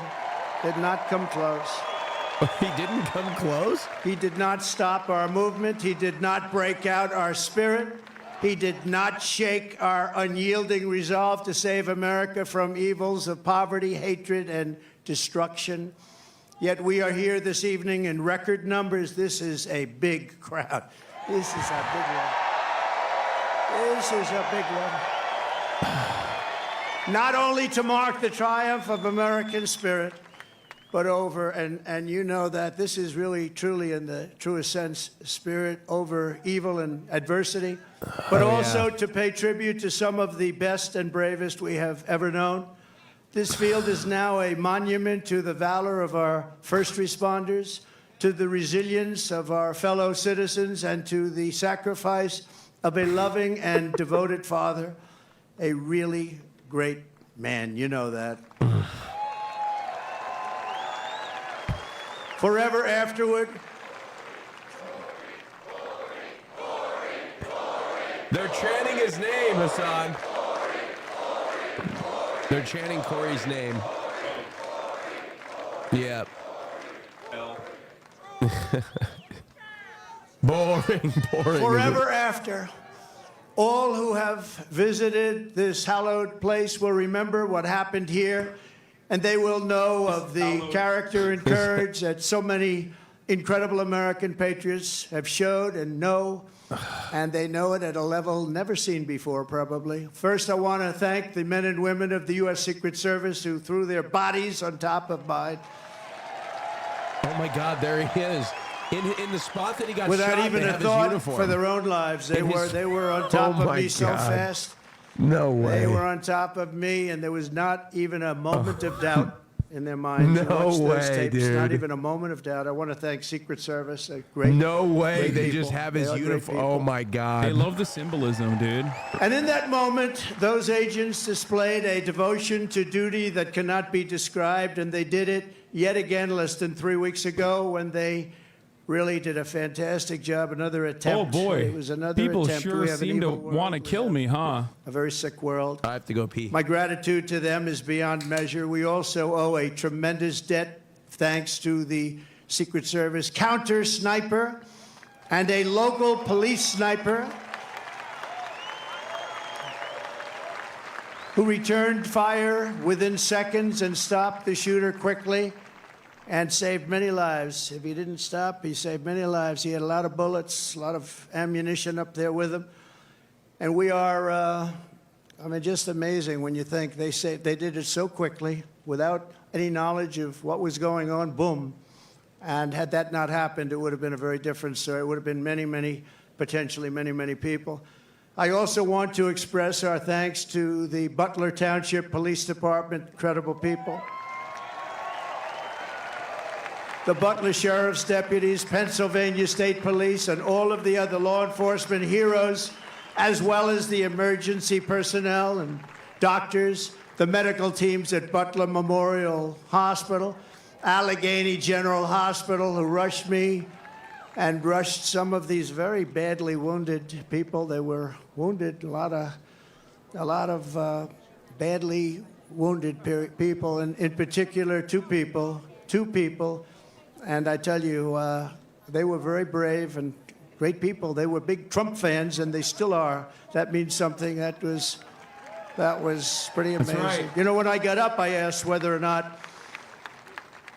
did not come close. He didn't come close? He did not stop our movement. He did not break out our spirit. He did not shake our unyielding resolve to save America from evils of poverty, hatred, and destruction. Yet we are here this evening in record numbers. This is a big crowd. This is a big one. This is a big one. Not only to mark the triumph of American spirit, but over, and you know that this is really, truly, in the truest sense, spirit over evil and adversity, but also to pay tribute to some of the best and bravest we have ever known. This field is now a monument to the valor of our first responders, to the resilience of our fellow citizens, and to the sacrifice of a loving and devoted father, a really great man. You know that. Forever afterward. They're chanting his name, Hasan. They're chanting Corey's name. Yeah. Boring. Forever after. All who have visited this hallowed place will remember what happened here, and they will know of the character and courage that so many incredible American patriots have showed and know, and they know it at a level never seen before, probably. First, I want to thank the men and women of the U.S. Secret Service who threw their bodies on top of mine. Oh my God, there he is. In the spot that he got without shot, even they a have his thought uniform. for their own lives. They were on top of me so fast. No way. They were on top of me, and there was not even a moment of doubt in their minds. No Watch those way, tapes, dude. Not even a moment of doubt. I want to thank Secret Service. Great. No way. great They people. just have They his are great uniform. people. Oh my God. They love the symbolism, dude. And in that moment, those agents displayed a devotion to duty that cannot be described, and they did it yet again less than 3 weeks ago when they really did a fantastic job. Another attempt. Oh boy. It was another People attempt. sure We have an seem to evil world. want to kill me, huh? A very sick world. I have to go pee. My gratitude to them is beyond measure. We also owe a tremendous debt, thanks to the Secret Service counter sniper and a local police sniper who returned fire within seconds and stopped the shooter quickly and saved many lives. If he didn't stop, he saved many lives. He had a lot of bullets, a lot of ammunition up there with him. And we are, I mean, just amazing when you think they did it so quickly without any knowledge of what was going on, boom. And had that not happened, it would have been a very different story. It would have been many, potentially many people. I also want to express our thanks to the Butler Township Police Department, incredible people. The Butler Sheriff's deputies, Pennsylvania State Police, and all of the other law enforcement heroes, as well as the emergency personnel and doctors, the medical teams at Butler Memorial Hospital, Allegheny General Hospital, who rushed me and rushed some of these very badly wounded people. They were wounded, a lot of badly wounded people, and in particular, two people. And I tell you, they were very brave and great people. They were big Trump fans, and they still are. That means something. That was pretty amazing. That's right. You know, when I got up, I asked whether or not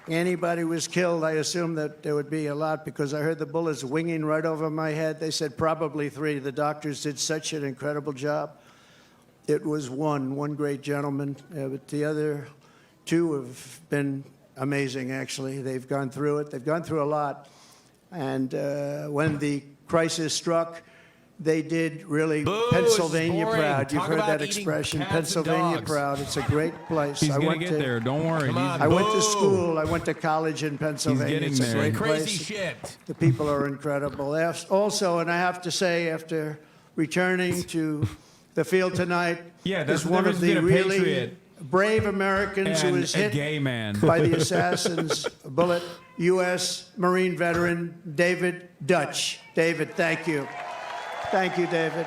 anybody was killed. I assumed that there would be a lot because I heard the bullets winging right over my head. They said probably 3. The doctors did such an incredible job. It was one great gentleman, but the other 2 have been amazing, actually. They've gone through it. They've gone through a lot. And when the crisis struck, they did really Pennsylvania proud. You've heard that expression, Pennsylvania proud. It's a great place. He's going to get there. Don't worry. I went to school. I went to college in Pennsylvania. He's getting there. It's a great Crazy place. shit. The people are incredible. Also, and I have to say, after returning to the field tonight, Yeah, that's is one of the being a really patriot brave Americans who and was a hit gay man. by the assassin's bullet, U.S. Marine veteran David Dutch. David, thank you. Thank you, David.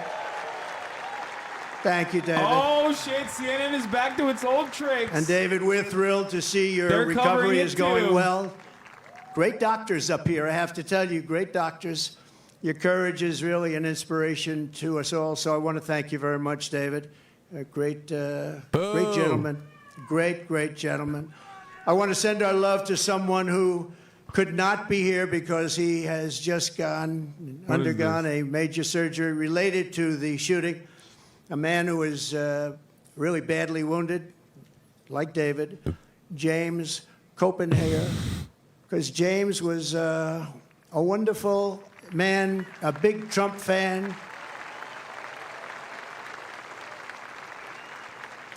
Thank you, David. Oh shit! CNN is back to its old tricks. And David, we're thrilled to see your They're covering recovery it is going too. well. Great doctors up here, I have to tell you, great doctors. Your courage is really an inspiration to us all, so I want to thank you very much, David. A great gentleman. Great gentleman. I want to send our love to someone who could not be here because he has just undergone a major surgery related to the shooting. A man who was really badly wounded, like David, James Copenhagen, because James was a wonderful man, a big Trump fan.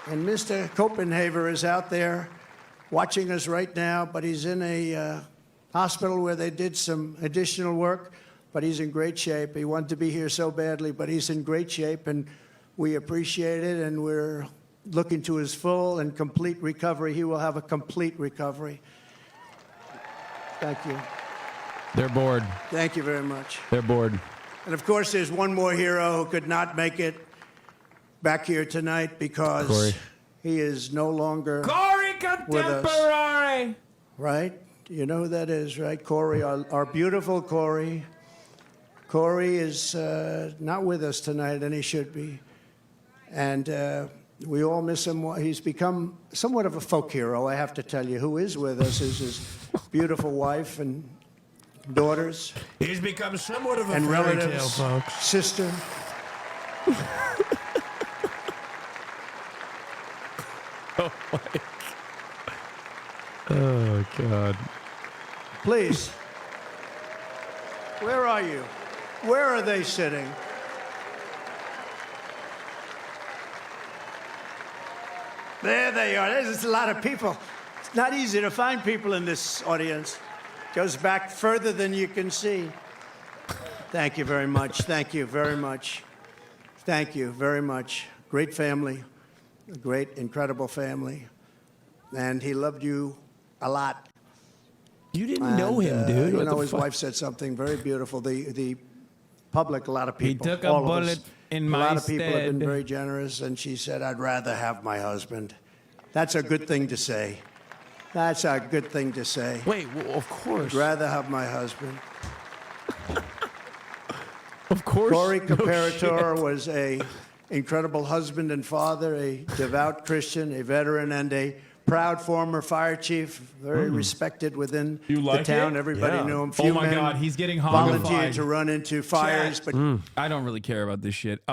And Mr. Copenhagen is out there watching us right now, but he's in a hospital where they did some additional work, but he's in great shape. He wanted to be here so badly, but he's in great shape, and we appreciate it, and we're looking to his full and complete recovery. He will have a complete recovery. Thank you. They're bored. Thank you very much. They're bored. And of course, there's one more hero who could not make it back here tonight because Corey. he is no longer Corey with us. Contemporary. Right? You know who that is, right? Corey, our beautiful Corey. Corey is not with us tonight, and he should be. And we all miss him. He's become somewhat of a folk hero, I have to tell you. Who is with us is his beautiful wife and daughters. He's become somewhat of a and fairy tale, relatives, folks. sister. Oh God. Please. Where are you? Where are they sitting? There they are. There's a lot of people. It's not easy to find people in this audience. Goes back further than you can see. Thank you very much. Thank you very much. Thank you very much. Great family, a great, incredible family. And he loved you a lot. You didn't know him, dude. You What know, the his fuck? wife said something very beautiful. The public, a lot of people. He took a all of bullet us, in a my lot of people have been stead. very generous, and she said, "I'd rather have my husband." That's a good thing to say. That's a good thing to say. Wait, well, of course. I'd rather have my husband. Of course. Corey No Comparator shit. was a incredible husband and father, a devout Christian, a veteran, and a proud former fire chief, very respected within You like the town. it? Everybody Yeah. knew him. Oh Few my men God, he's getting volunteered honkified. to run into fires, Chat. but I don't really care about this shit.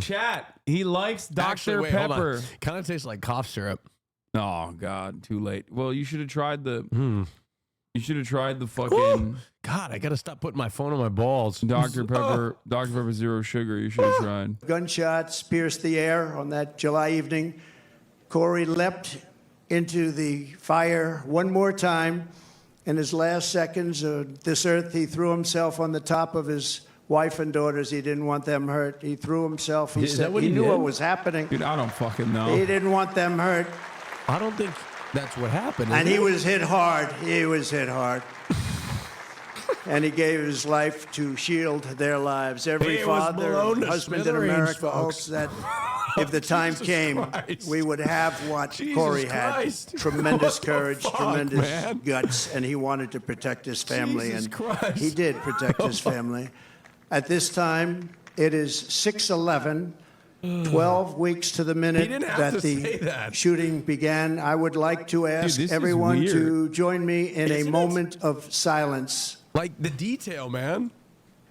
Chat. He likes Dr. Actually, wait, hold on. Pepper. Kind of tastes like cough syrup. Oh God, too late. Well, you should have tried the. You should have tried the Ooh. fucking God, I gotta stop putting my phone on my balls. Dr. Pepper. Dr. Pepper Zero Sugar. You should have tried. gunshots pierced the air on that July evening. Corey leapt into the fire one more time. In his last seconds of this earth, he threw himself on the top of his wife and daughters. He didn't want them hurt. He threw himself. He Is said that what he he knew did? what was happening. Dude, I don't fucking know. He didn't want them hurt. I don't think that's what happened. And is he it? was hit hard. He was hit hard. And he gave his life to shield their lives. Every He was father, blown to husband in smithereens, America folks. hopes that if the time Jesus came, Christ. we would have what Jesus Corey Christ. had. Tremendous What the courage, fuck, tremendous man? guts, and he wanted to protect his family. Jesus and Christ. he did protect his family. At this time, it is 6:11. 12 weeks to the minute He didn't have that to the say that. shooting began. I would like to ask this is everyone weird. to join me in Isn't a it? moment of silence. Like the detail, man.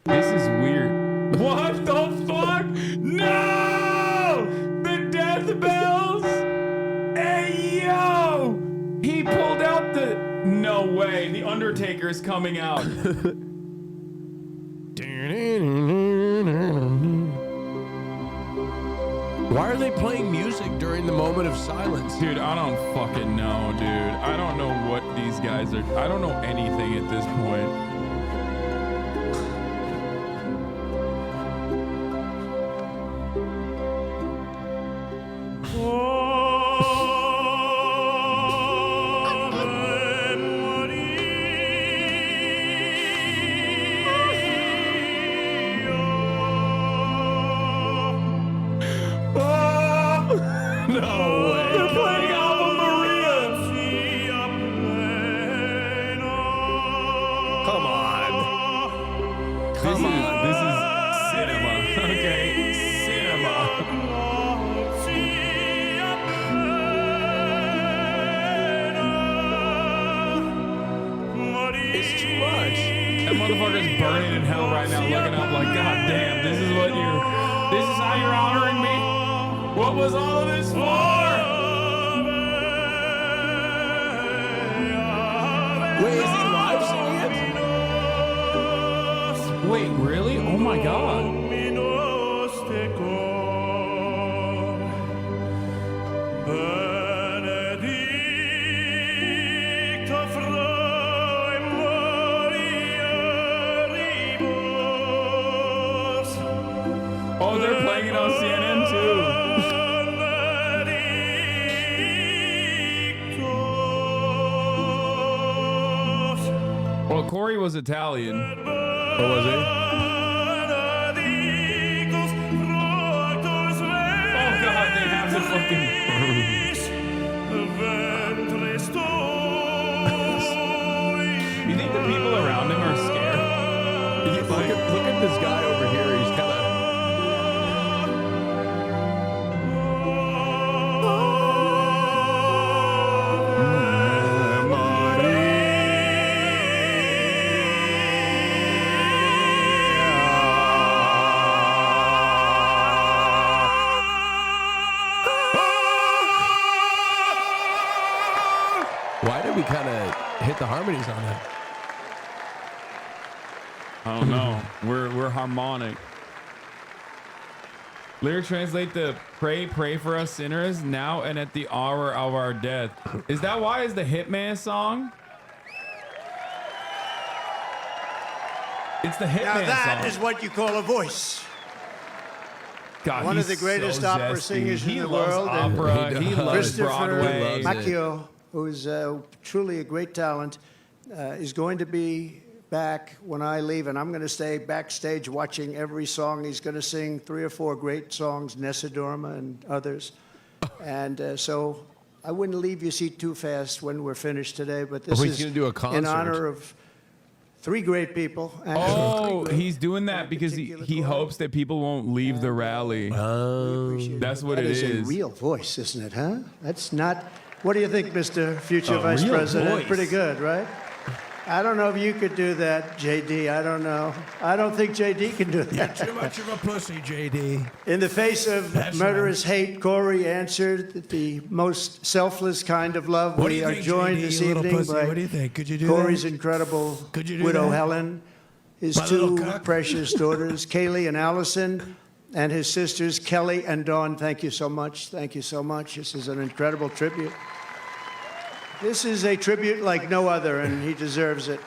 This is weird. What the fuck? No! The death bells! Hey, yo! He pulled out the. No way. The Undertaker is coming out. Why are they playing music during the moment of silence? Dude, I don't fucking know, dude. I don't know what these guys are. I don't know anything at this point. No way. They're playing Ave Maria. Come on. This is cinema. Okay, cinema. It's too much. That motherfucker's burning in hell right now, looking up like, God damn, this is how you're honoring me? What was all of this for? Wait, is he live singing it? Wait, really? Oh my God. Oh, they're playing it on CNN too. Well, Corey was Italian. Or was he? Oh God, they have the fucking. You think the people around him are scared? Look at this guy over here. He's kind of. Why did we kind of hit the harmonies on that? I don't know. We're harmonic. Lyric translate the pray for us sinners now and at the hour of our death. Is that why it's the Hitman song? It's the Hitman Now that song. is what you call a voice. God, One of he's the greatest so opera zesty. singers He in the loves world. opera. He loves Broadway. Macchio, who is truly a great talent, is going to be back when I leave, and I'm going to stay backstage watching every song. He's going to sing 3 or 4 great songs, Nessa Dorma and others. And so I wouldn't leave your seat too fast when we're finished today, but this is gonna do a concert. in honor of 3 great people. Oh, he's doing that because he hopes that people won't leave the rally. That's what That it is a is. real voice, isn't it, huh? That's not... What do you think, Mr. Future A Vice real President? voice. Pretty good, right? I don't know if you could do that, JD. I don't know. I don't think JD can do that. You're too much of a pussy, JD. In the face of That's murderous hate, Corey answered the most selfless kind of love. What do We you are think, joined JD, this you little evening pussy? by What do you think? Could you do Corey's that? incredible Could you do widow, that? Helen, his My little 2 cock? precious daughters, Kaylee and Allison, and his sisters, Kelly and Dawn. Thank you so much. Thank you so much. This is an incredible tribute. This is a tribute like no other, and he deserves it.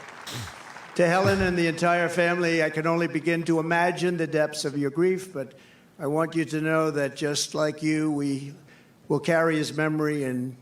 To Helen and the entire family, I can only begin to imagine the depths of your grief, but I want you to know that just like you, we will carry his memory in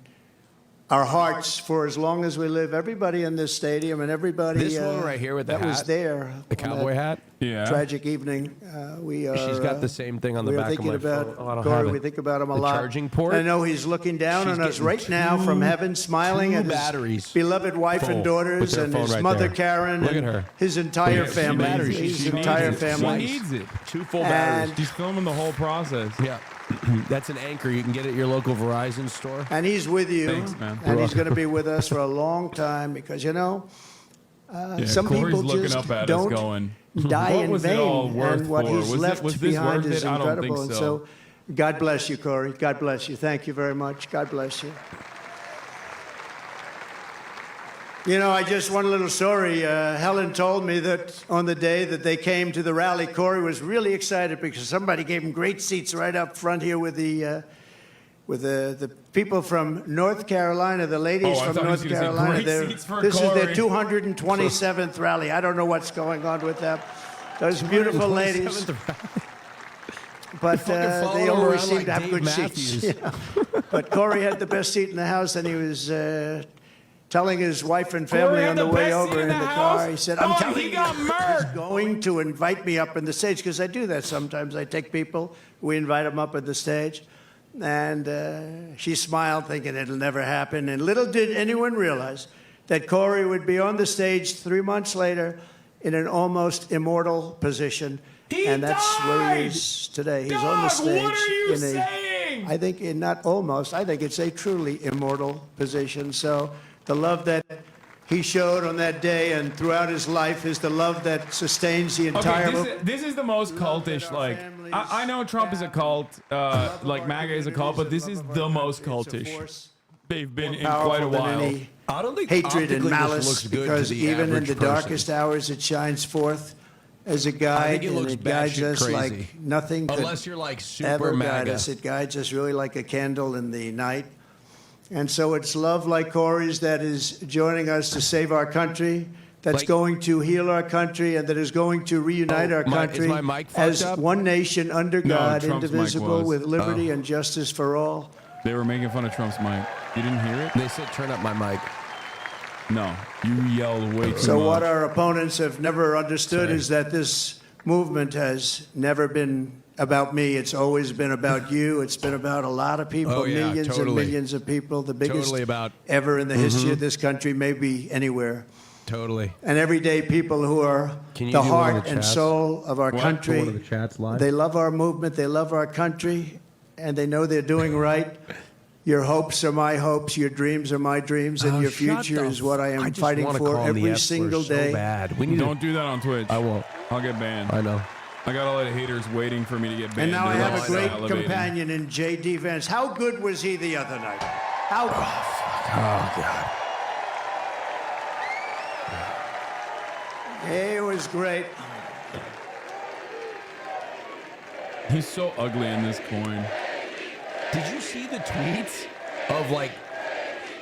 our hearts for as long as we live. Everybody in this stadium and everybody This woman right here with the that was hat, there, the on cowboy that hat. Yeah. tragic evening. We are. She's got the same thing on the we are back of thinking my about phone. Oh, I don't Corey. have it. We think about him a The lot. charging port? I know he's looking down She's on us getting right now from heaven, smiling 2 at his batteries beloved wife full and daughters with their and phone his right mother there. Karen Look and at her. his entire Look at family. batteries. His She entire needs it. family. She needs it. 2 full batteries. And- She's filming the whole process. Yeah. That's an anchor. You can get it at your local Verizon store. And he's with you. Thanks, man. And he's going to be with us for a long time because, you know, Yeah, some Corey's people looking just up at us don't going, die what in was vain. it all worth And what for? he's Was left this behind worth is it? I don't incredible. think And so. so, God bless you, Corey. God bless you. Thank you very much. God bless you. You know, I just one little story. Helen told me that on the day that they came to the rally, Corey was really excited because somebody gave him great seats right up front here with the people from North Carolina, the ladies I from thought he was North gonna say Carolina. great seats for This is their Corey. 227th rally. I don't know what's going on with them. Those beautiful ladies. But follow they him always around seem like to have Dave good Matthews. seats. Yeah. But Corey had the best seat in the house, and he was telling his wife and family Corey on had the the way best over seat in in the the car. house? He said, Oh, I'm telling he you, got he's going to invite me up in the stage, because I do that sometimes. I take people, we invite them up at the stage. And she smiled, thinking it'll never happen. And little did anyone realize that Corey would be on the stage 3 months later in an almost immortal position. And that's where he is today. He's on the stage. What are you in saying? I think not almost. I think it's a truly immortal position. So the love that he showed on that day and throughout his life is the love that sustains the entire. Okay, this is the most cultish. Like, I know Trump is a cult, like MAGA is a cult, but this is the most cultish they've been in quite a while. I don't think Hatred and optically this malice, looks good because to the even in average the person. darkest hours, it shines forth as a I guide, think it and looks it guides batshit us crazy. like nothing could Unless you're like super ever guide MAGA. us. It guides us really like a candle in the night. And so it's love like Corey's that is joining us to save our country, that's Like- going to heal our country, and that is going to reunite our Is country my mic fucked as up? one nation under No, God, Trump's mic indivisible, was. with liberty Oh. and justice for all. They were making fun of Trump's mic. You didn't hear it? They said turn up my mic. No, you yelled way too So much. what our opponents have never understood Sorry. is that this movement has never been about me. It's always been about you. It's been about a lot of people, Oh, yeah, millions totally. and millions of people, the biggest Totally about- ever in the history of this country, maybe anywhere. Totally. And everyday people who are Can you the do one of heart the and chats? soul of our What? country. One of the chats live? They love our movement. They love our country. And they know they're doing right. Your hopes are my hopes. Your dreams are my dreams. And Oh, your shut future the is what I am just fighting wanna for call him the every F single word so day. bad. We need Don't do that on Twitch. I won't. I'll get banned. I know. I got a lot of haters waiting for me to get banned. And now I They're have a all great salivating. companion in J.D. Vance. How good was he the other night? How Oh God. It was great. He's so ugly in this coin. Did you see the tweets of like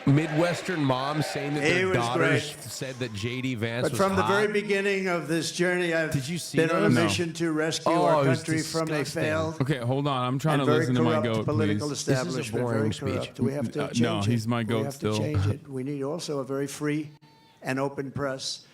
Midwestern moms saying that their daughters said that J.D. Vance was from the hot? very beginning of this journey, I've been on a mission to rescue our country from a failed Okay, hold on. I'm trying and to very listen to my corrupt goat, political please. establishment. Very corrupt. We have to change No, it. he's my goat We have still. to change it. We need also a very free and open press,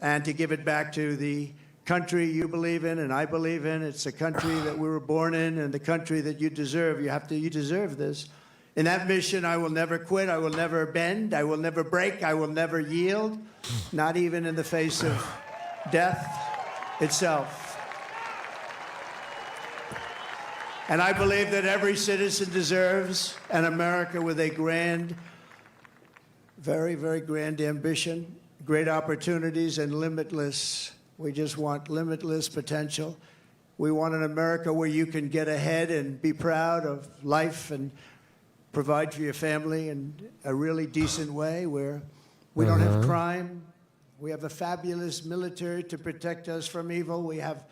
and to give it back to the country you believe in and I believe in. It's a country that we were born in and the country that you deserve. You deserve this. In that mission, I will never quit. I will never bend. I will never break. I will never yield, not even in the face of death itself. And I believe that every citizen deserves an America with a grand, very, very grand ambition, great opportunities, and limitless. We just want limitless potential. We want an America where you can get ahead and be proud of life and provide for your family in a really decent way, where we don't have crime. We have a fabulous military to protect us from evil. We have,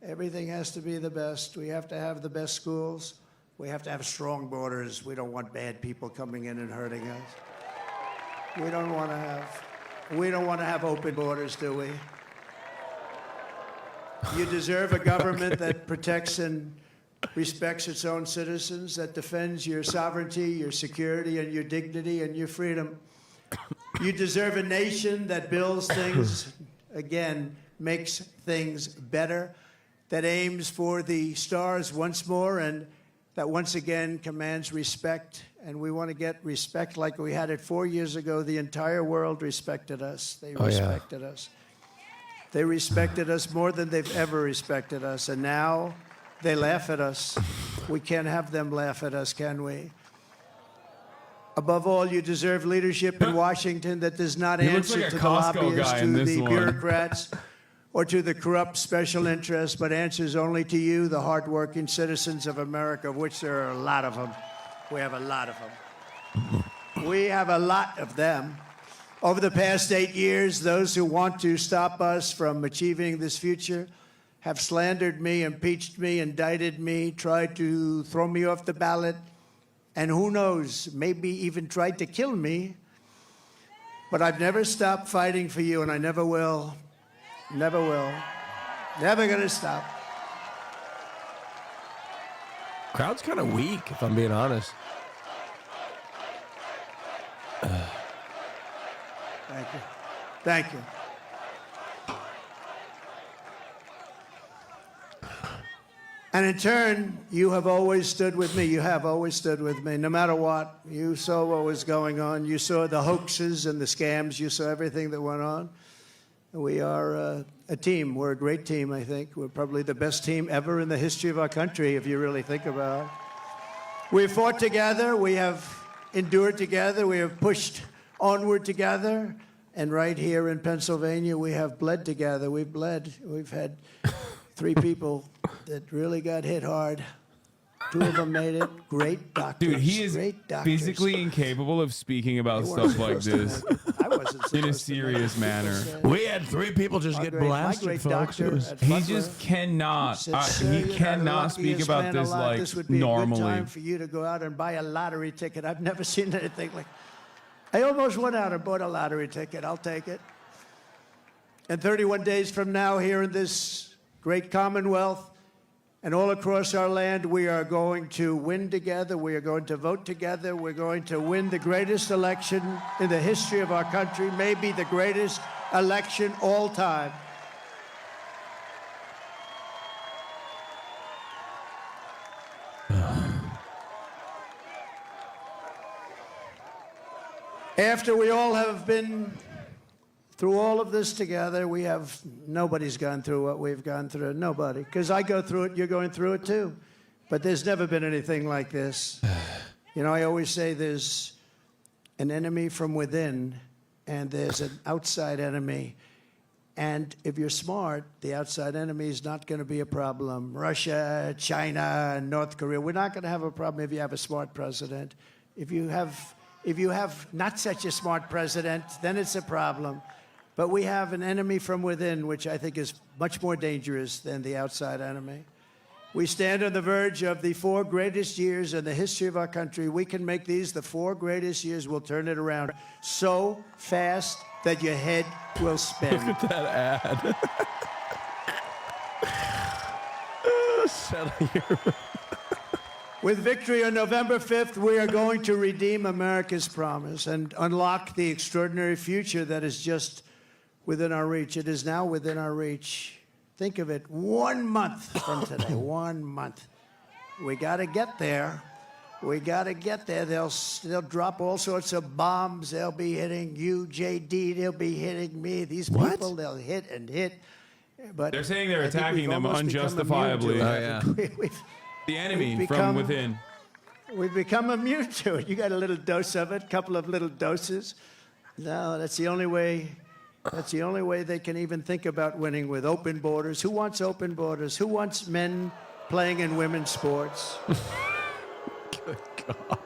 everything has to be the best. We have to have the best schools. We have to have strong borders. We don't want bad people coming in and hurting us. We don't want to have open borders, do we? You deserve a government that protects and respects its own citizens, that defends your sovereignty, your security, and your dignity and your freedom. You deserve a nation that builds things, again, makes things better, that aims for the stars once more, and that once again commands respect. And we want to get respect like we had it 4 years ago. The entire world respected us. They respected us. They respected us more than they've ever respected us. And now they laugh at us. We can't have them laugh at us, can we? Above all, you deserve leadership in Washington that does not answer to the lobbyists, to the bureaucrats, or to the corrupt special interests, but answers only to you, the hardworking citizens of America, of which there are a lot of them. We have a lot of them. We have a lot of them. Over the past 8 years, those who want to stop us from achieving this future have slandered me, impeached me, indicted me, tried to throw me off the ballot, and who knows, maybe even tried to kill me. But I've never stopped fighting for you, and I never will. Never will. Never gonna stop. Crowd's kind of weak, if I'm being honest. Thank you. Thank you. And in turn, you have always stood with me. You have always stood with me, no matter what. You saw what was going on. You saw the hoaxes and the scams. You saw everything that went on. We are a team. We're a great team, I think. We're probably the best team ever in the history of our country, if you really think about it. We've fought together. We have endured together. We have pushed onward together. And right here in Pennsylvania, we have bled together. We've bled. We've had 3 people that really got hit hard. 2 of them made it. Great doctors. Dude, he is physically incapable of speaking about stuff like this in a serious manner. We had 3 people just get blasted, folks. He just cannot. He cannot speak about this like this would be normally. A good time for you to go out and buy a lottery ticket. I've never seen anything like. I almost went out and bought a lottery ticket. I'll take it. And 31 days from now, here in this great Commonwealth and all across our land, we are going to win together. We are going to vote together. We're going to win the greatest election in the history of our country, maybe the greatest election all time. After we all have been through all of this together, nobody's gone through what we've gone through. Nobody. Because I go through it, you're going through it too. But there's never been anything like this. You know, I always say there's an enemy from within, and there's an outside enemy. And if you're smart, the outside enemy is not going to be a problem. Russia, China, North Korea, we're not going to have a problem if you have a smart president. If you have not such a smart president, then it's a problem. But we have an enemy from within, which I think is much more dangerous than the outside enemy. We stand on the verge of the 4 greatest years in the history of our country. We can make these the 4 greatest years. We'll turn it around so fast that your head will spin. Look at that ad. Settle your... With victory on November 5th, we are going to redeem America's promise and unlock the extraordinary future that is just within our reach. It is now within our reach. Think of it, 1 month from today, 1 month. We got to get there. We got to get there. They'll drop all sorts of bombs. They'll be hitting you, JD. They'll be hitting me. These people, they'll hit and hit. But they're saying they're attacking them unjustifiably. The enemy from within. We've become immune to it. You got a little dose of it, a couple of little doses. No, that's the only way. That's the only way they can even think about winning, with open borders. Who wants open borders? Who wants men playing in women's sports? Good God.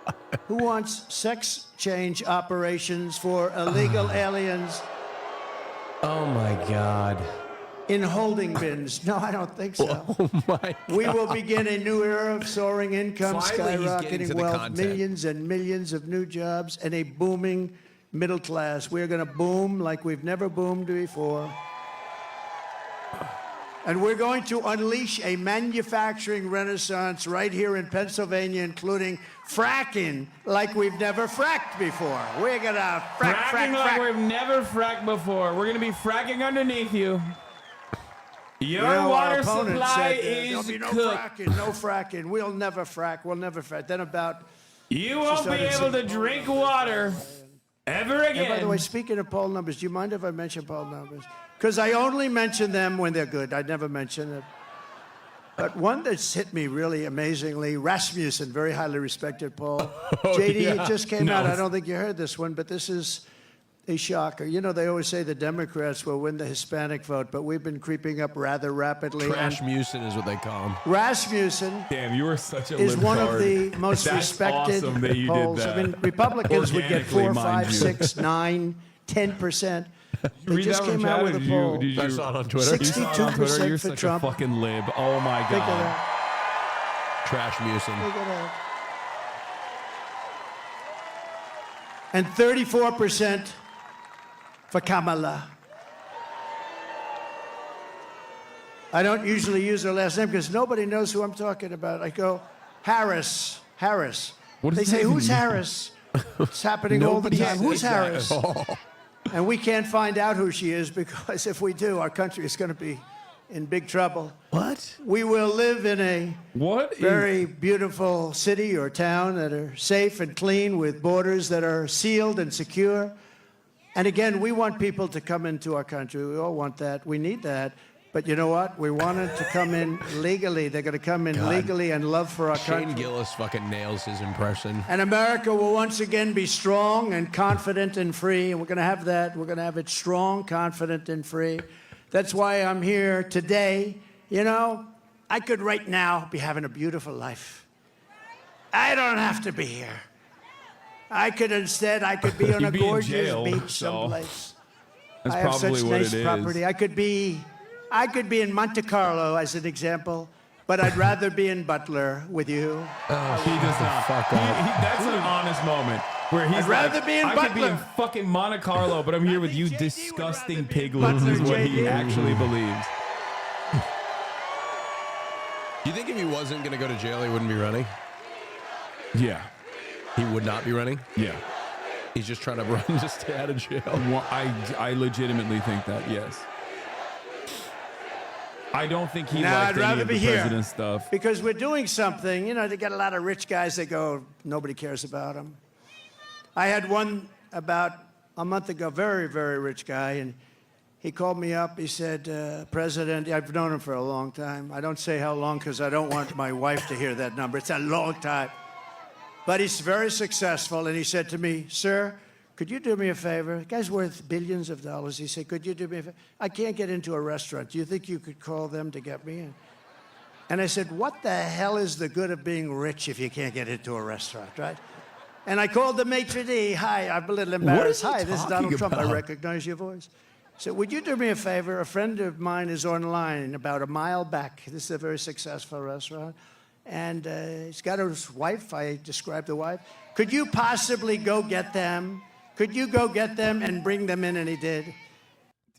Who wants sex change operations for illegal aliens? Oh, my God. In holding bins? No, I don't think so. Oh, my God. We will begin a new era of soaring income, Finally, skyrocketing wealth, millions and millions of new jobs, and a booming middle class. We're going to boom like we've never boomed before. And we're going to unleash a manufacturing renaissance right here in Pennsylvania, including fracking like we've never fracked before. We're going to fracking like we've never fracked before. We're going to be fracking underneath you. Your water supply is no cooked. Fracking, no fracking. We'll never frack. We'll never frack. Then about... You won't be able to drink water ever again. And by the way, speaking of poll numbers, do you mind if I mention poll numbers? Because I only mention them when they're good. I never mention it. But one that's hit me really amazingly, Rasmussen, very highly respected poll. JD, it just came out. I don't think you heard this one, but this is a shocker. You know, they always say the Democrats will win the Hispanic vote, but we've been creeping up rather rapidly. Trashmussen is what they call him. Rasmussen, damn, you are such a is one of the most respected awesome that you polls. did that. I mean, Republicans would get 4, 5, you. 6, 9, 10%. They Read just that came chat, out with a poll. Did you, I saw it on Twitter. 62% You're for such Trump. a fucking lib. Oh my Think of God. that. Trashmussen. Look at that. And 34% for Kamala. I don't usually use her last name because nobody knows who I'm talking about. I go, Harris. What does They that say, even who's mean? Harris? It's happening all the Nobody time. Who's says that Harris? at all. And we can't find out who she is because if we do, our country is going to be in big trouble. What? We will live in a very beautiful city or town that are safe and clean with borders that are sealed and secure. And again, we want people to come into our country. We all want that. We need that. But you know what? We want them to come in legally. They're going to come in legally and love for our Shane country. Gillis fucking nails his impression. And America will once again be strong and confident and free. And we're going to have that. We're going to have it strong, confident, and free. That's why I'm here today. You know, I could right now be having a beautiful life. I don't have to be here. I could be on a gorgeous beach someplace. That's I have probably such what nice it is. property. I could be in Monte Carlo as an example, but I'd rather be in Butler with you. Oh, he does not. Fuck off. That's an honest moment where he's I'd rather be in I could be in Butler. fucking Monte Carlo, but I'm here with you disgusting piglets is what he actually believes. Do you think if he wasn't going to go to jail, he wouldn't be running? Yeah. He would not be running? Yeah. He's just trying to run to stay out of jail. Well, I legitimately think that, yes. I don't think he liked I'd rather any of be the here president's stuff. because we're doing something. You know, they got a lot of rich guys that go, nobody cares about them. I had one about a month ago, very, very rich guy, and he called me up. He said, President, I've known him for a long time. I don't say how long because I don't want my wife to hear that number. It's a long time. But he's very successful, and he said to me, sir, could you do me a favor? The guy's worth billions of dollars. He said, could you do me a favor? I can't get into a restaurant. Do you think you could call them to get me in? And I said, what the hell is the good of being rich if you can't get into a restaurant, right? And I called the maitre d'. Hi, I'm a little embarrassed. Hi, this is Donald Trump. I recognize your voice. So would you do me a favor? A friend of mine is online about a mile back. This is a very successful restaurant. And he's got his wife. I described the wife. Could you possibly go get them? Could you go get them and bring them in? And he did.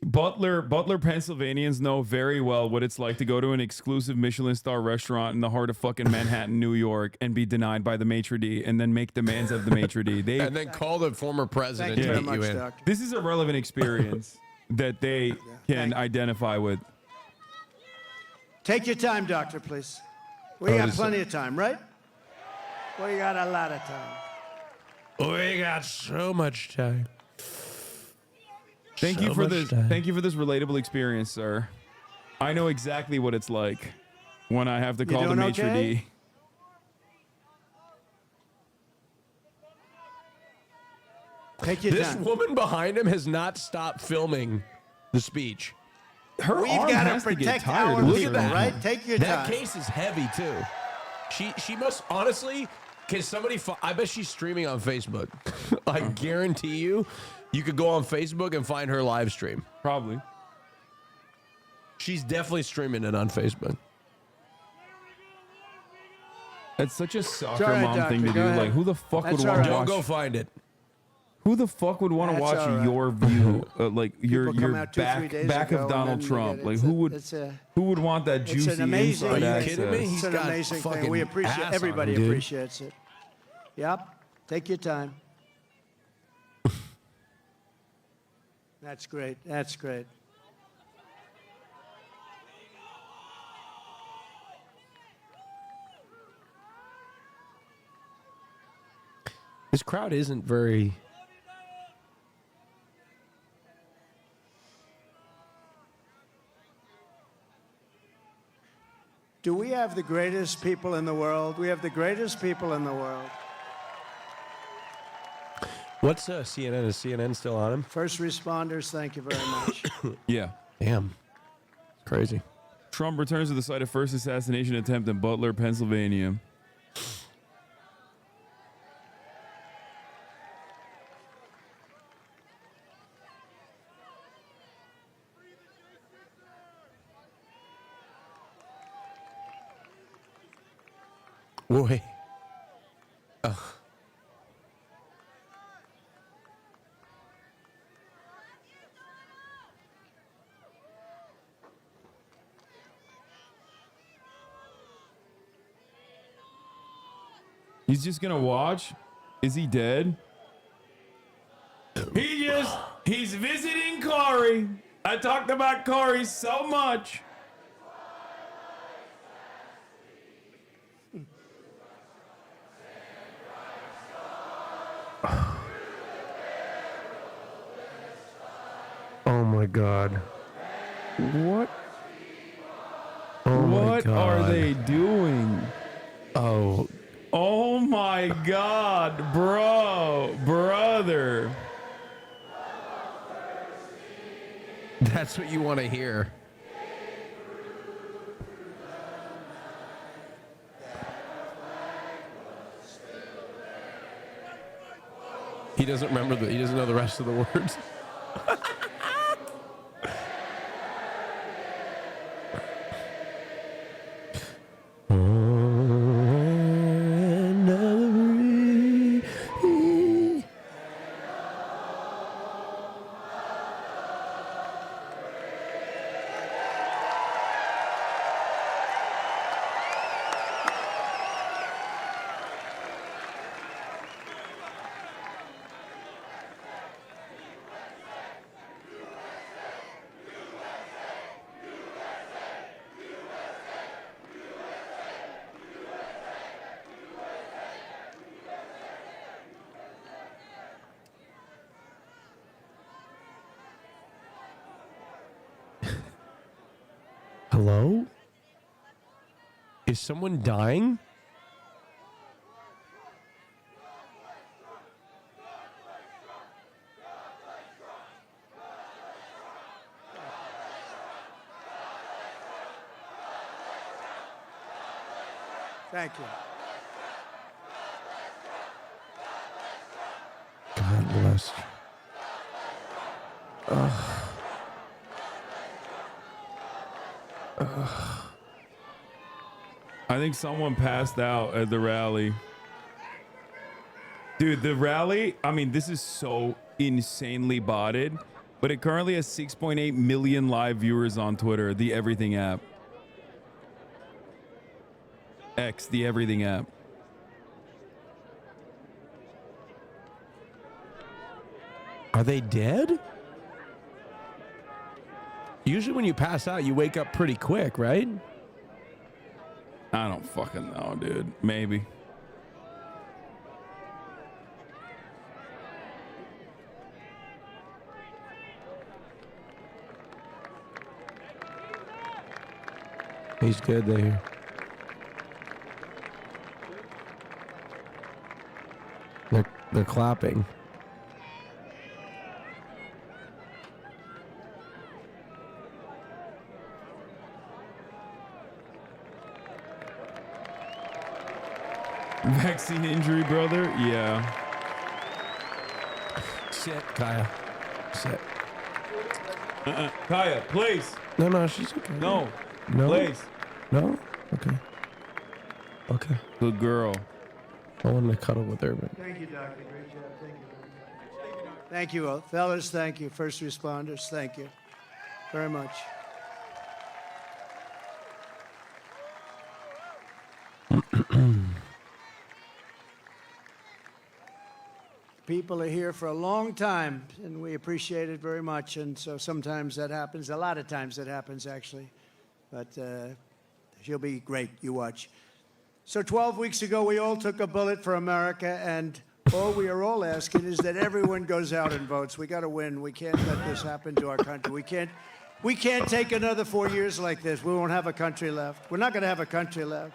Butler, Pennsylvanians know very well what it's like to go to an exclusive Michelin star restaurant in the heart of fucking Manhattan, New York, and be denied by the maitre d', and then make demands of the maitre d'. And then call the former president to very get you much, in. Doctor. This is a relevant experience that they can identify with. Take your time, doctor, please. We got plenty of time, right? We got a lot of time. We got so much time. Thank you for this relatable experience, sir. I know exactly what it's like when I have to call the maitre d'. Take your This time. woman behind him has not stopped filming the speech. We've got to protect our people, right? Take your That time. case is heavy too. She must honestly. Can somebody? I bet she's streaming on Facebook. I guarantee you could go on Facebook and find her live stream. Probably. She's definitely streaming it on Facebook. That's such a soccer all right, mom doctor, thing to go do. ahead. Like, who the fuck That's would all want to right. watch? Don't go find it. Who the fuck would want to That's watch all right. your view, like your come out 2-3 days back ago of Donald and then Trump? they Like, get it. who would want that It's juicy an amazing inside thing. access? kidding me? It's He's an got amazing thing. fucking We appreciate ass everybody on him, dude. appreciates it. Yep. Take your time. That's great. That's great. This crowd isn't very. Do we have the greatest people in the world? We have the greatest people in the world. What's CNN? Is CNN still on him? First responders, thank you very much. Yeah. Damn. Crazy. Trump returns to the site of first assassination attempt in Butler, Pennsylvania. Boy. Ugh. He's just gonna watch? Is he dead? He's visiting Corey. I talked about Corey so much. Oh my God. What? Oh my What are God. they doing? Oh. Oh my God, brother. That's what you want to hear. He doesn't remember he doesn't know the rest of the words. Hello? Is someone dying? Thank you. God bless. Ugh. I think someone passed out at the rally. Dude, the rally, I mean, this is so insanely botted, but it currently has 6.8 million live viewers on Twitter, the Everything app. X, the Everything app. Are they dead? Usually when you pass out, you wake up pretty quick, right? I don't fucking know, dude. Maybe. He's good there. They're clapping. Vaccine injury, brother? Yeah. Sit, Kaya. Sit. Kaya, please. No, she's okay. No. No. Please. No? Okay. Okay. Good girl. I wanted to cuddle with her, but... Thank you, Doctor. Great job. Thank you. Thank you, all. Fellas, thank you. First responders, thank you very much. People are here for a long time, and we appreciate it very much. And so sometimes that happens. A lot of times that happens, actually. But she'll be great. You watch. So 12 weeks ago, we all took a bullet for America, and all we are all asking is that everyone goes out and votes. We got to win. We can't let this happen to our country. We can't take another 4 years like this. We won't have a country left. We're not going to have a country left.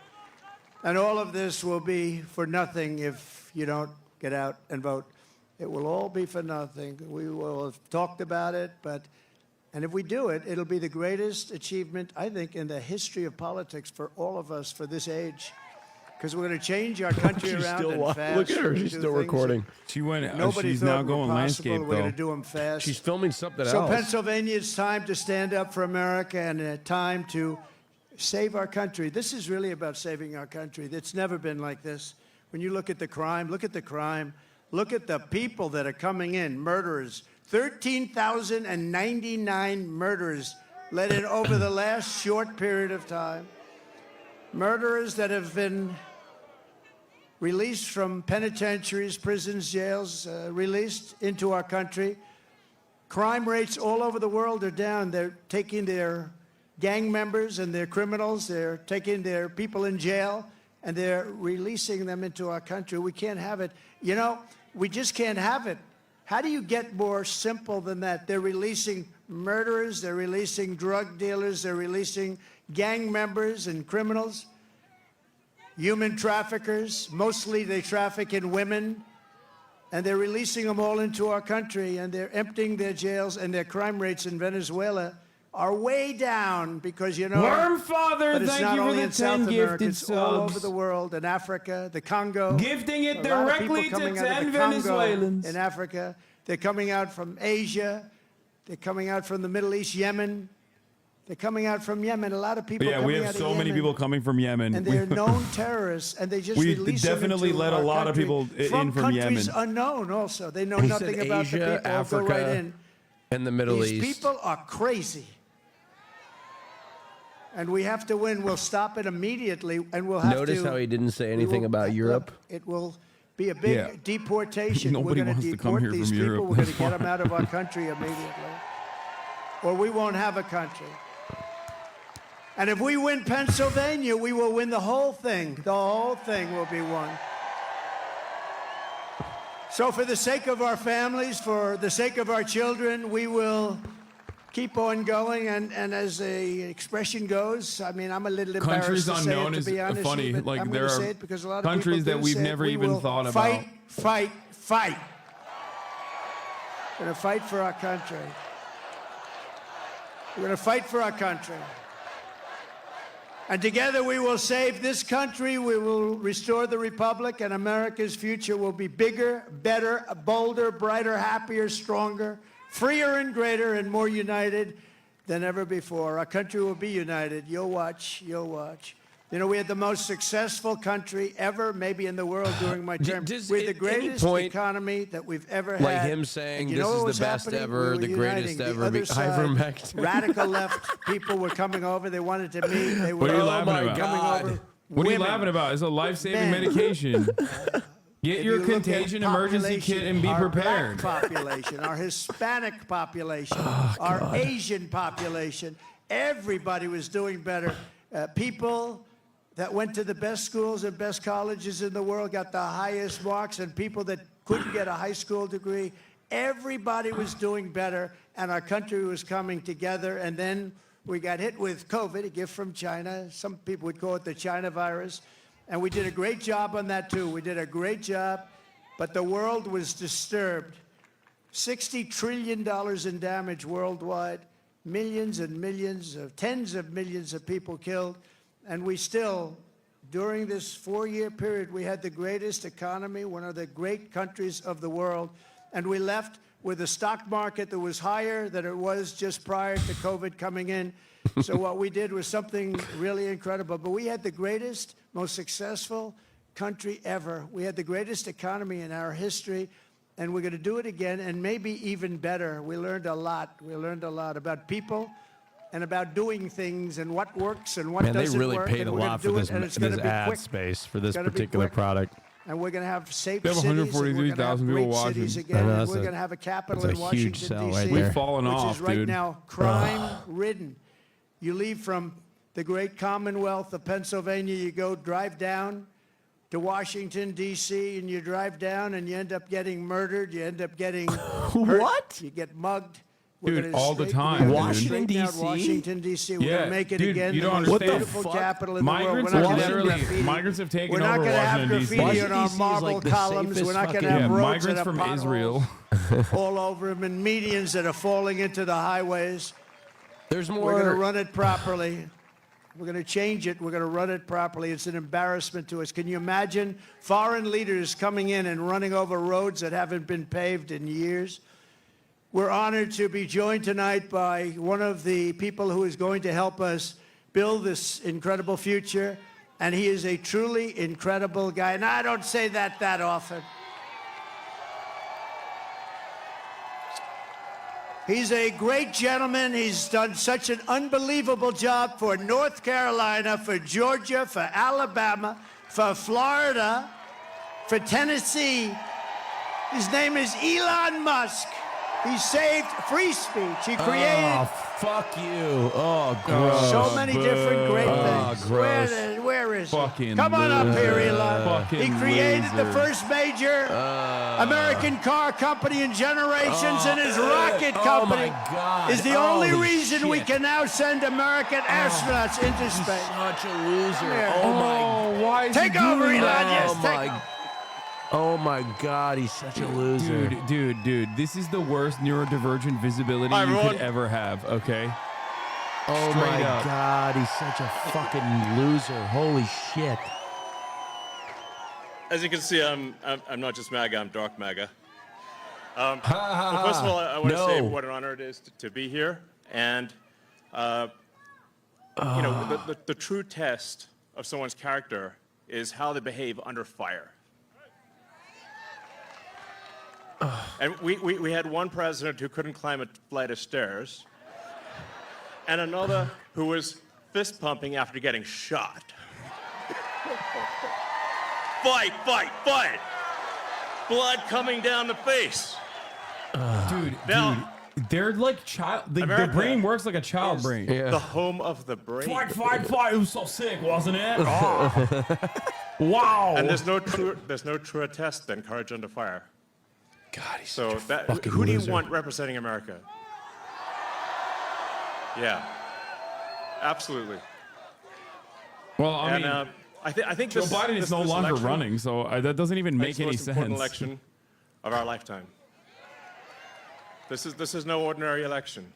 And all of this will be for nothing if you don't get out and vote. It will all be for nothing. We will have talked about it, and if we do it, it'll be the greatest achievement, I think, in the history of politics for all of us for this age. Because we're going to change our country around and fast. Look at her. She's still recording. She went. Nobody she's thought now were going possible. landscape, We're though. going to do them fast. She's filming something So else. Pennsylvania, it's time to stand up for America and a time to save our country. This is really about saving our country. It's never been like this. When you look at the crime, look at the crime. Look at the people that are coming in, murderers. 13,099 murderers let in over the last short period of time. Murderers that have been released from penitentiaries, prisons, jails, released into our country. Crime rates all over the world are down. They're taking their gang members and their criminals, they're taking their people in jail, and they're releasing them into our country. We can't have it. You know, we just can't have it. How do you get more simple than that? They're releasing murderers, they're releasing drug dealers, they're releasing gang members and criminals, human traffickers. Mostly they traffic in women, and they're releasing them all into our country, and they're emptying their jails, and their crime rates in Venezuela are way down because, you know, Wormfather, but it's thank not you for only the in South 10 America, gifted it's all over subs. the world, in Africa, the Congo. Gifting it A lot of people directly to coming out of 10 the Congo Venezuelans. in Africa. They're coming out from Asia. They're coming out from the Middle East, Yemen. They're coming out from Yemen. A lot of people Yeah, coming we out have of so many Yemen. people coming from Yemen. And they're known terrorists, and they just We release them definitely into let a our lot of country people in from countries Yemen. unknown also. They know He nothing said about Asia, the people. Africa, Go right in. and the Middle These East. people are crazy. And we have to win. We'll stop it immediately, and we'll have Notice to... how he didn't say anything about Europe? It will be a big deportation. Nobody We're going wants to to come deport here these from people. Europe. We're going to get them out of our country immediately. Or we won't have a country. And if we win Pennsylvania, we will win the whole thing. The whole thing will be won. So for the sake of our families, for the sake of our children, we will keep on going. And as the expression goes, I mean, I'm a little embarrassed Countries to say it, unknown to is be honest. funny. But Like I'm there gonna are say it because a lot of countries people that do we've say it. never We even will thought fight, about. Fight, fight. We're going to fight for our country. We're going to fight for our country. And together we will save this country, we will restore the republic, and America's future will be bigger, better, bolder, brighter, happier, stronger, freer and greater, and more united. than ever before. Our country will be united. You'll watch. You'll watch. You know, we had the most successful country ever, maybe in the world during my term. We had the greatest economy that we've ever had. Like him saying, this is the best ever, the greatest ever. Ivermectin. Radical left people were coming over. They wanted to meet. They were What are you laughing about? coming over. What are you Women. laughing about? It's a life-saving medication. Get If your you look at contagion emergency kit and be our prepared. Black population, our Hispanic population, our Asian population, everybody was doing better. People that went to the best schools and best colleges in the world got the highest marks, and people that couldn't get a high school degree, everybody was doing better, and our country was coming together. And then we got hit with COVID, a gift from China. Some people would call it the China virus. And we did a great job on that, too. We did a great job, but the world was disturbed. $60 trillion in damage worldwide, millions and millions of, tens of millions of people killed. And we still, during this 4-year period, we had the greatest economy, one of the great countries of the world. And we left with a stock market that was higher than it was just prior to COVID coming in. So what we did was something really incredible. But we had the greatest, most successful country ever. We had the greatest economy in our history, and we're going to do it again, and maybe even better. We learned a lot. We learned a lot about people and about doing things and what works and what doesn't work. Man, they really paid a lot for this ad space for this particular product. And we're going to have safe They have cities. 143,000 people watching. Again, and we're going to have a capital in Washington, D.C., We've fallen which off, is right dude. now crime-ridden. You leave from the great Commonwealth of Pennsylvania, you go drive down to Washington, D.C., and you drive down and you end up getting murdered. You end up getting hurt. What? You get mugged. Dude, all the time. Washington, D.C.? Washington, D.C. We're Yeah, going to make it dude, again. you the don't most understand. beautiful capital in Migrants the world. are We're not gonna have literally graffiti. migrants have taken We're not over gonna have Washington, D.C. graffiti on our Washington, D.C. is marble like the columns. safest We're not going to fucking- have Yeah, roads migrants that from have Israel. potholes all over them and medians that are falling into the highways. There's more. We're going to run it properly. We're going to change it. We're going to run it properly. It's an embarrassment to us. Can you imagine foreign leaders coming in and running over roads that haven't been paved in years? We're honored to be joined tonight by one of the people who is going to help us build this incredible future, and he is a truly incredible guy. And I don't say that often. He's a great gentleman. He's done such an unbelievable job for North Carolina, for Georgia, for Alabama, for Florida, for Tennessee. His name is Elon Musk. He saved free speech. He created Oh, fuck you. Oh, gross. so many different great things. gross. Where is he? Fucking Come on up here, Elon. Fucking He created the loser. first major American car company in generations, and his rocket company my God. is the only Holy reason we shit. can now send American astronauts into space. Such a loser. Here. Oh, my. Why is Take he over, doing Elon. that? Yes, take my. Oh, my God. He's such a loser. Dude, this is the worst neurodivergent visibility you could ever have, okay? Oh, Straight my up. God. He's such a fucking loser. Holy shit. As you can see, I'm not just MAGA, I'm dark MAGA. Well, first of all, I want to say what an honor it is to be here. And, you know, the true test of someone's character is how they behave under fire. And we had one president who couldn't climb a flight of stairs, and another who was fist pumping after getting shot. Fight, fight, fight! Blood coming down the face. Dude, Now, they're like child. The America brain works like a child brain. the home of the brain. Fight! It was so sick, wasn't it? Oh. Wow. And there's no truer test than courage under fire. God, he's So such a fucking who do you loser. want representing America? Yeah, absolutely. Well, I mean, I think Joe this, Biden this, is no this longer election, running, so that doesn't even I make think it's the any most important sense. election of our lifetime. This is no ordinary election.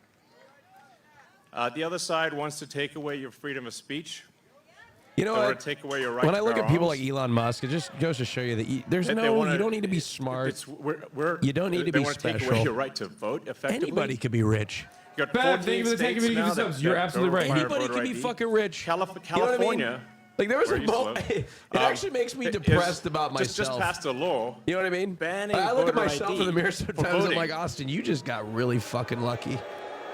The other side wants to take away your freedom of speech. You know or what? take away your right When to I look bear at people arms. like Elon Musk, it just goes to show you that there's They no, wanna- you don't need to be smart. It's, we're, You don't need to they be want to take away special. your right to vote effectively. Anybody could be rich. got Bad 14 thing for the states taking now subs. that You're don't absolutely right. require Anybody voter can be ID. fucking rich. California. You know what I mean? Like there was where a I used to moment. live, It actually makes me depressed about myself. Just passed a law. You know what I mean? Banning I look at voter myself ID in the mirror for sometimes. I'm voting. like, Austin, you just got really fucking lucky.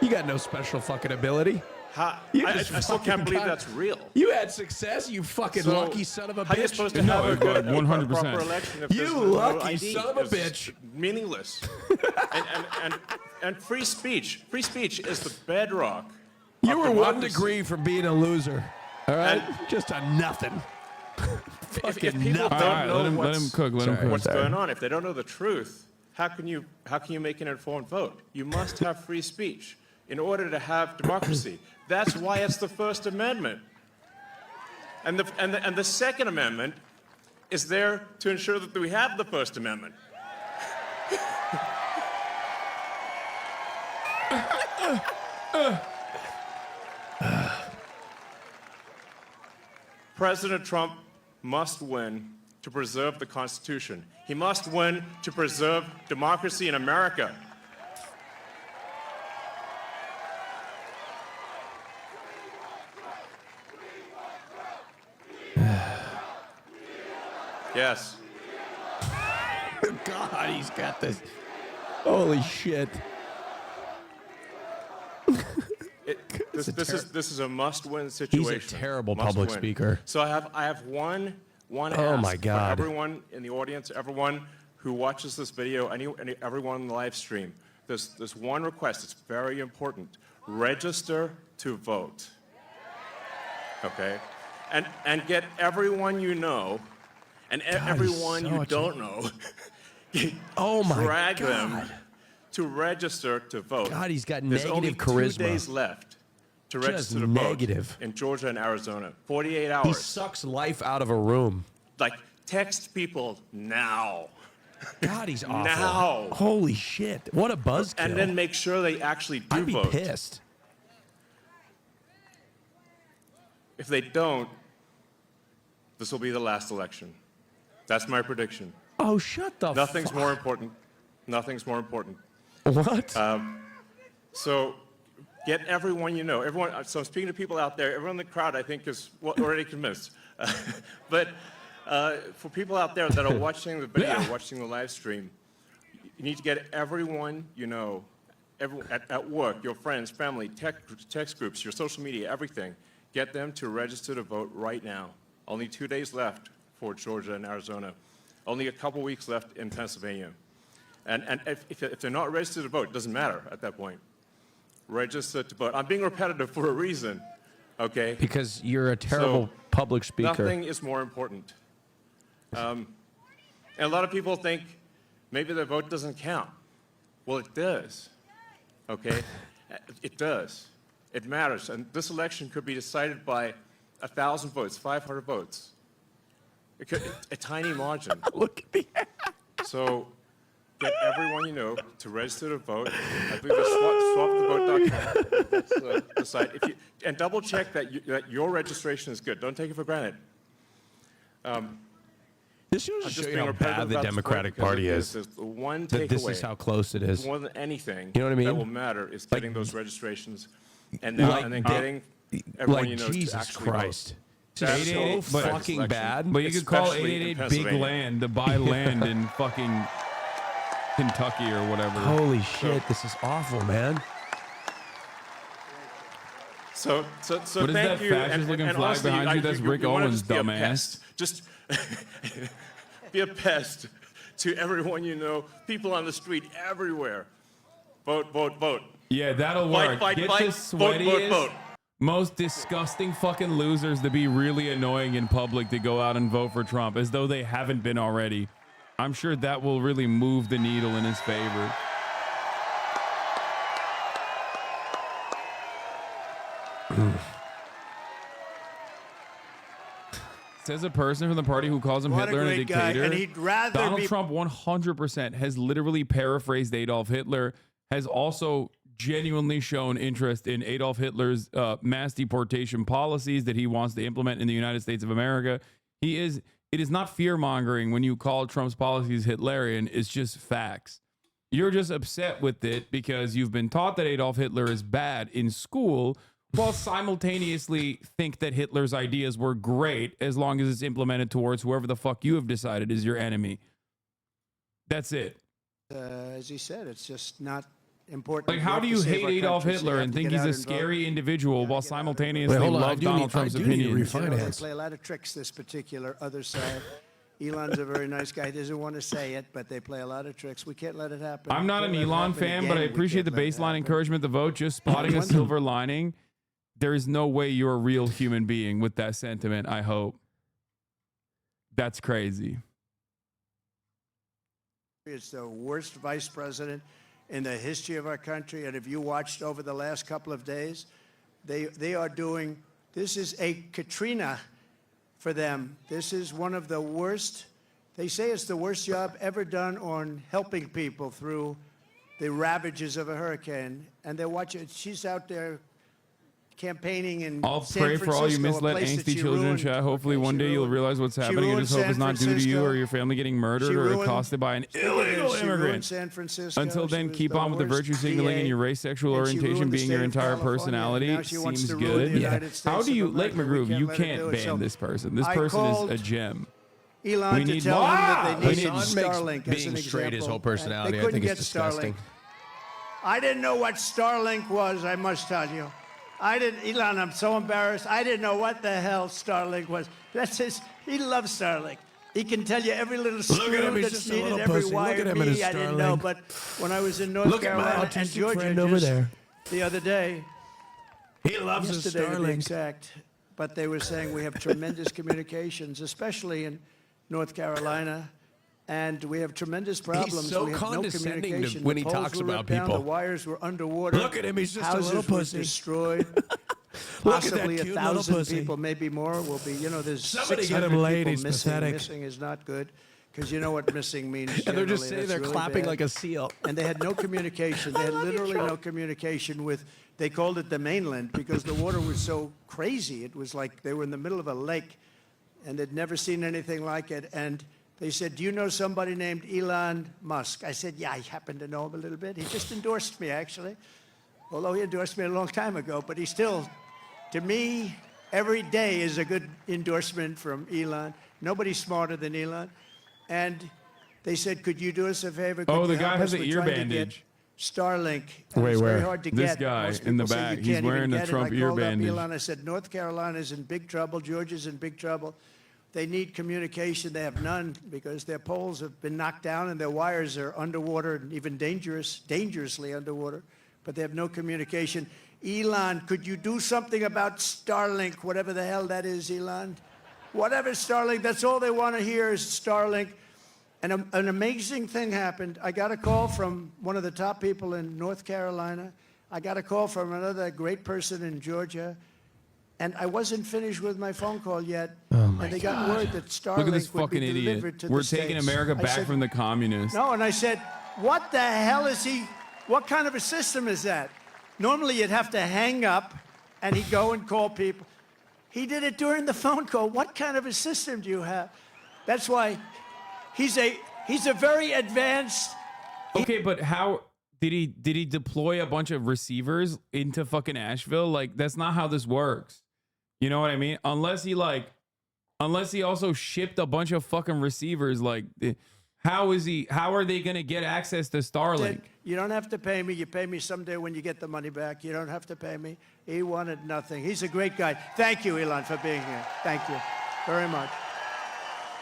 You got no special fucking ability. I fucking still can't believe got- that's real. You had success, you fucking So, lucky son of a bitch. How are you supposed to No, have a good, 100%. proper election if You there's no lucky ID? son of a It's bitch. Meaningless. and free speech. Free speech is the bedrock. You of were 1 democracy. degree from being a loser. All right? And- Just a nothing. If Fucking people nothing. don't All right, know let him what's, cook. Let him cook. what's going on, if they don't know the truth, how can you make an informed vote? You must have free speech in order to have democracy. That's why it's the First Amendment. And the Second Amendment is there to ensure that we have the First Amendment. President Trump must win to preserve the Constitution. He must win to preserve democracy in America. Yes. God, he's got this. Holy shit. This is a must-win situation. He's a terrible Must public win. speaker. So I have one Oh ask my God. for everyone in the audience, everyone who watches this video, everyone in the live stream. There's one request. It's very important. Register to vote. Okay, and get everyone you know, and everyone you don't know. Oh my drag God. them to register to vote. God, he's got There's negative only charisma. 2 days left to Just register to negative. vote in Georgia and Arizona. 48 He hours. sucks life out of a room. Like, text people now. God, he's awful. Now. Holy shit. What a buzzkill. And then make sure they actually do I'd be vote. pissed. If they don't, this will be the last election. That's my prediction. Oh, shut the Nothing's fuck. more important. Nothing's more important. What? So get everyone you know. Everyone. So I'm speaking to people out there. Everyone in the crowd, I think, is already convinced. But for people out there that are watching the video, watching the live stream, you need to get everyone you know, at work, your friends, family, text groups, your social media, everything. Get them to register to vote right now. Only 2 days left for Georgia and Arizona. Only a couple weeks left in Pennsylvania. And if they're not registered to vote, it doesn't matter at that point. Register to vote. I'm being repetitive for a reason, okay? Because you're a terrible public speaker. Nothing is more important. And a lot of people think maybe their vote doesn't count. Well, it does, okay? It does. It matters. And this election could be decided by 1,000 votes, 500 votes. A tiny margin. Look at me. So get everyone you know to register to vote. I believe it's swapthevote.com. That's the site. And double check that your registration is good. Don't take it for granted. This shows just show you being how repetitive bad the about this Democratic point Party because is. there's the one That this takeaway, is how close it is. more than anything, You know what I mean? that will matter is getting those registrations and then getting everyone Like you know to Jesus actually Christ. vote. That's so 888, but- fucking bad. But you could call Especially in 888 Big Pennsylvania. Land to buy land in fucking Kentucky or whatever. Holy shit, this is awful, man. So What is thank that you. fascist-looking flag honestly, behind you? That's Rick wanna Owens, just be a dumbass. pest. Just be a pest to everyone you know, people on the street everywhere. Vote, vote, vote. Yeah, that'll work. Fight, Get fight, the vote, sweatiest, vote. most disgusting fucking losers to be really annoying in public to go out and vote for Trump, as though they haven't been already. I'm sure that will really move the needle in his favor. Says a person from the party who calls him What a Hitler and a great guy, dictator. and he'd rather Donald be- Trump 100% has literally paraphrased Adolf Hitler, has also genuinely shown interest in Adolf Hitler's mass deportation policies that he wants to implement in the United States of America. It is not fear mongering when you call Trump's policies Hitlerian. It's just facts. You're just upset with it because you've been taught that Adolf Hitler is bad in school, while simultaneously think that Hitler's ideas were great as long as it's implemented towards whoever the fuck you have decided is your enemy. That's it. As he said, it's just not important. Like, how do you hate Adolf Hitler and think he's a scary individual while simultaneously love Donald Trump's opinions? They play a lot of tricks, this particular other side. Elon's a very nice guy. He doesn't want to say it, but they play a lot of tricks. We can't let it happen. I'm not an Elon fan, but I appreciate the baseline encouragement to vote. Just spotting a silver lining. There is no way you're a real human being with that sentiment, I hope. That's crazy. It's the worst vice president in the history of our country. And if you watched over the last couple of days, they are doing, this is a Katrina for them. This is one of the worst. They say it's the worst job ever done on helping people through the ravages of a hurricane. And they're watching, she's out there campaigning in I'll San pray for all you misled angsty children in chat. Hopefully one day you'll realize what's happening and just hope it's not due to you or your family getting murdered or accosted by an illegal immigrant. Until then, keep on with the virtue signaling and your race, sexual orientation being your entire personality. Seems good. Yeah. How do you, Lake McGroove, you can't ban this person. This person is a gem. Elon we need to tell him that they need Elon Starlink makes being straight his whole personality. I think it's disgusting. I didn't know what Starlink was, I must tell you. I didn't, Elon, I'm so embarrassed. I didn't know what the hell Starlink was. That's his, he loves Starlink. He can tell you every little screw that's needed, every wire bee. I didn't know, but when I was in North Carolina and Georgia over there the other day, he loves his yesterday to be Starlink. exact, but they were saying we have tremendous communications, especially in North Carolina. And we have tremendous problems. He's so we have condescending no communication. when he The poles talks were about ripped down, people. The wires were underwater. Look at him, he's just a Houses little were pussy. destroyed. Look at that Possibly cute little 1,000 pussy. people, maybe more, will be. You know, there's Somebody 600 get him laid, people he's missing. pathetic. Missing is not good, because you know what missing means. And they're just generally. sitting That's there really clapping bad. like a seal. And they had no communication. They had literally no communication with. They called it the mainland because the water was so crazy. It was like they were in the middle of a lake, and they'd never seen anything like it. And they said, "Do you know somebody named Elon Musk?" I said, "Yeah, I happen to know him a little bit. He just endorsed me, actually. Although he endorsed me a long time ago, but he still, to me, every day is a good endorsement from Elon. Nobody's smarter than Elon." And they said, "Could you do us a favor? Could Oh, you the guy help has us? an We're ear trying to get bandage. Starlink. Wait, it's where? very hard to This get. guy Most in the people say back. you He's can't even wearing a get it. Trump I ear called up bandage. Elon. I said, North Carolina's in big trouble. Georgia's in big trouble. They need communication. They have none because their poles have been knocked down and their wires are underwater and even dangerously underwater. But they have no communication. Elon, could you do something about Starlink, whatever the hell that is, Elon? Whatever Starlink, that's all they want to hear is Starlink. And an amazing thing happened. I got a call from one of the top people in North Carolina. I got a call from another great person in Georgia. And I wasn't finished with my phone call yet. And they got word that Starlink Look at this would be fucking delivered idiot. to We're the taking States. America I back said, from the communists. No, and I said, what the hell is he, what kind of a system is that? Normally you'd have to hang up and he'd go and call people. He did it during the phone call. What kind of a system do you have? That's why he's a very advanced. Okay, but how did he deploy a bunch of receivers into fucking Asheville? Like, that's not how this works. You know what I mean? Unless he also shipped a bunch of fucking receivers. Like, how are they gonna get access to Starlink? You don't have to pay me. You pay me someday when you get the money back. You don't have to pay me. He wanted nothing. He's a great guy. Thank you, Elon, for being here. Thank you very much.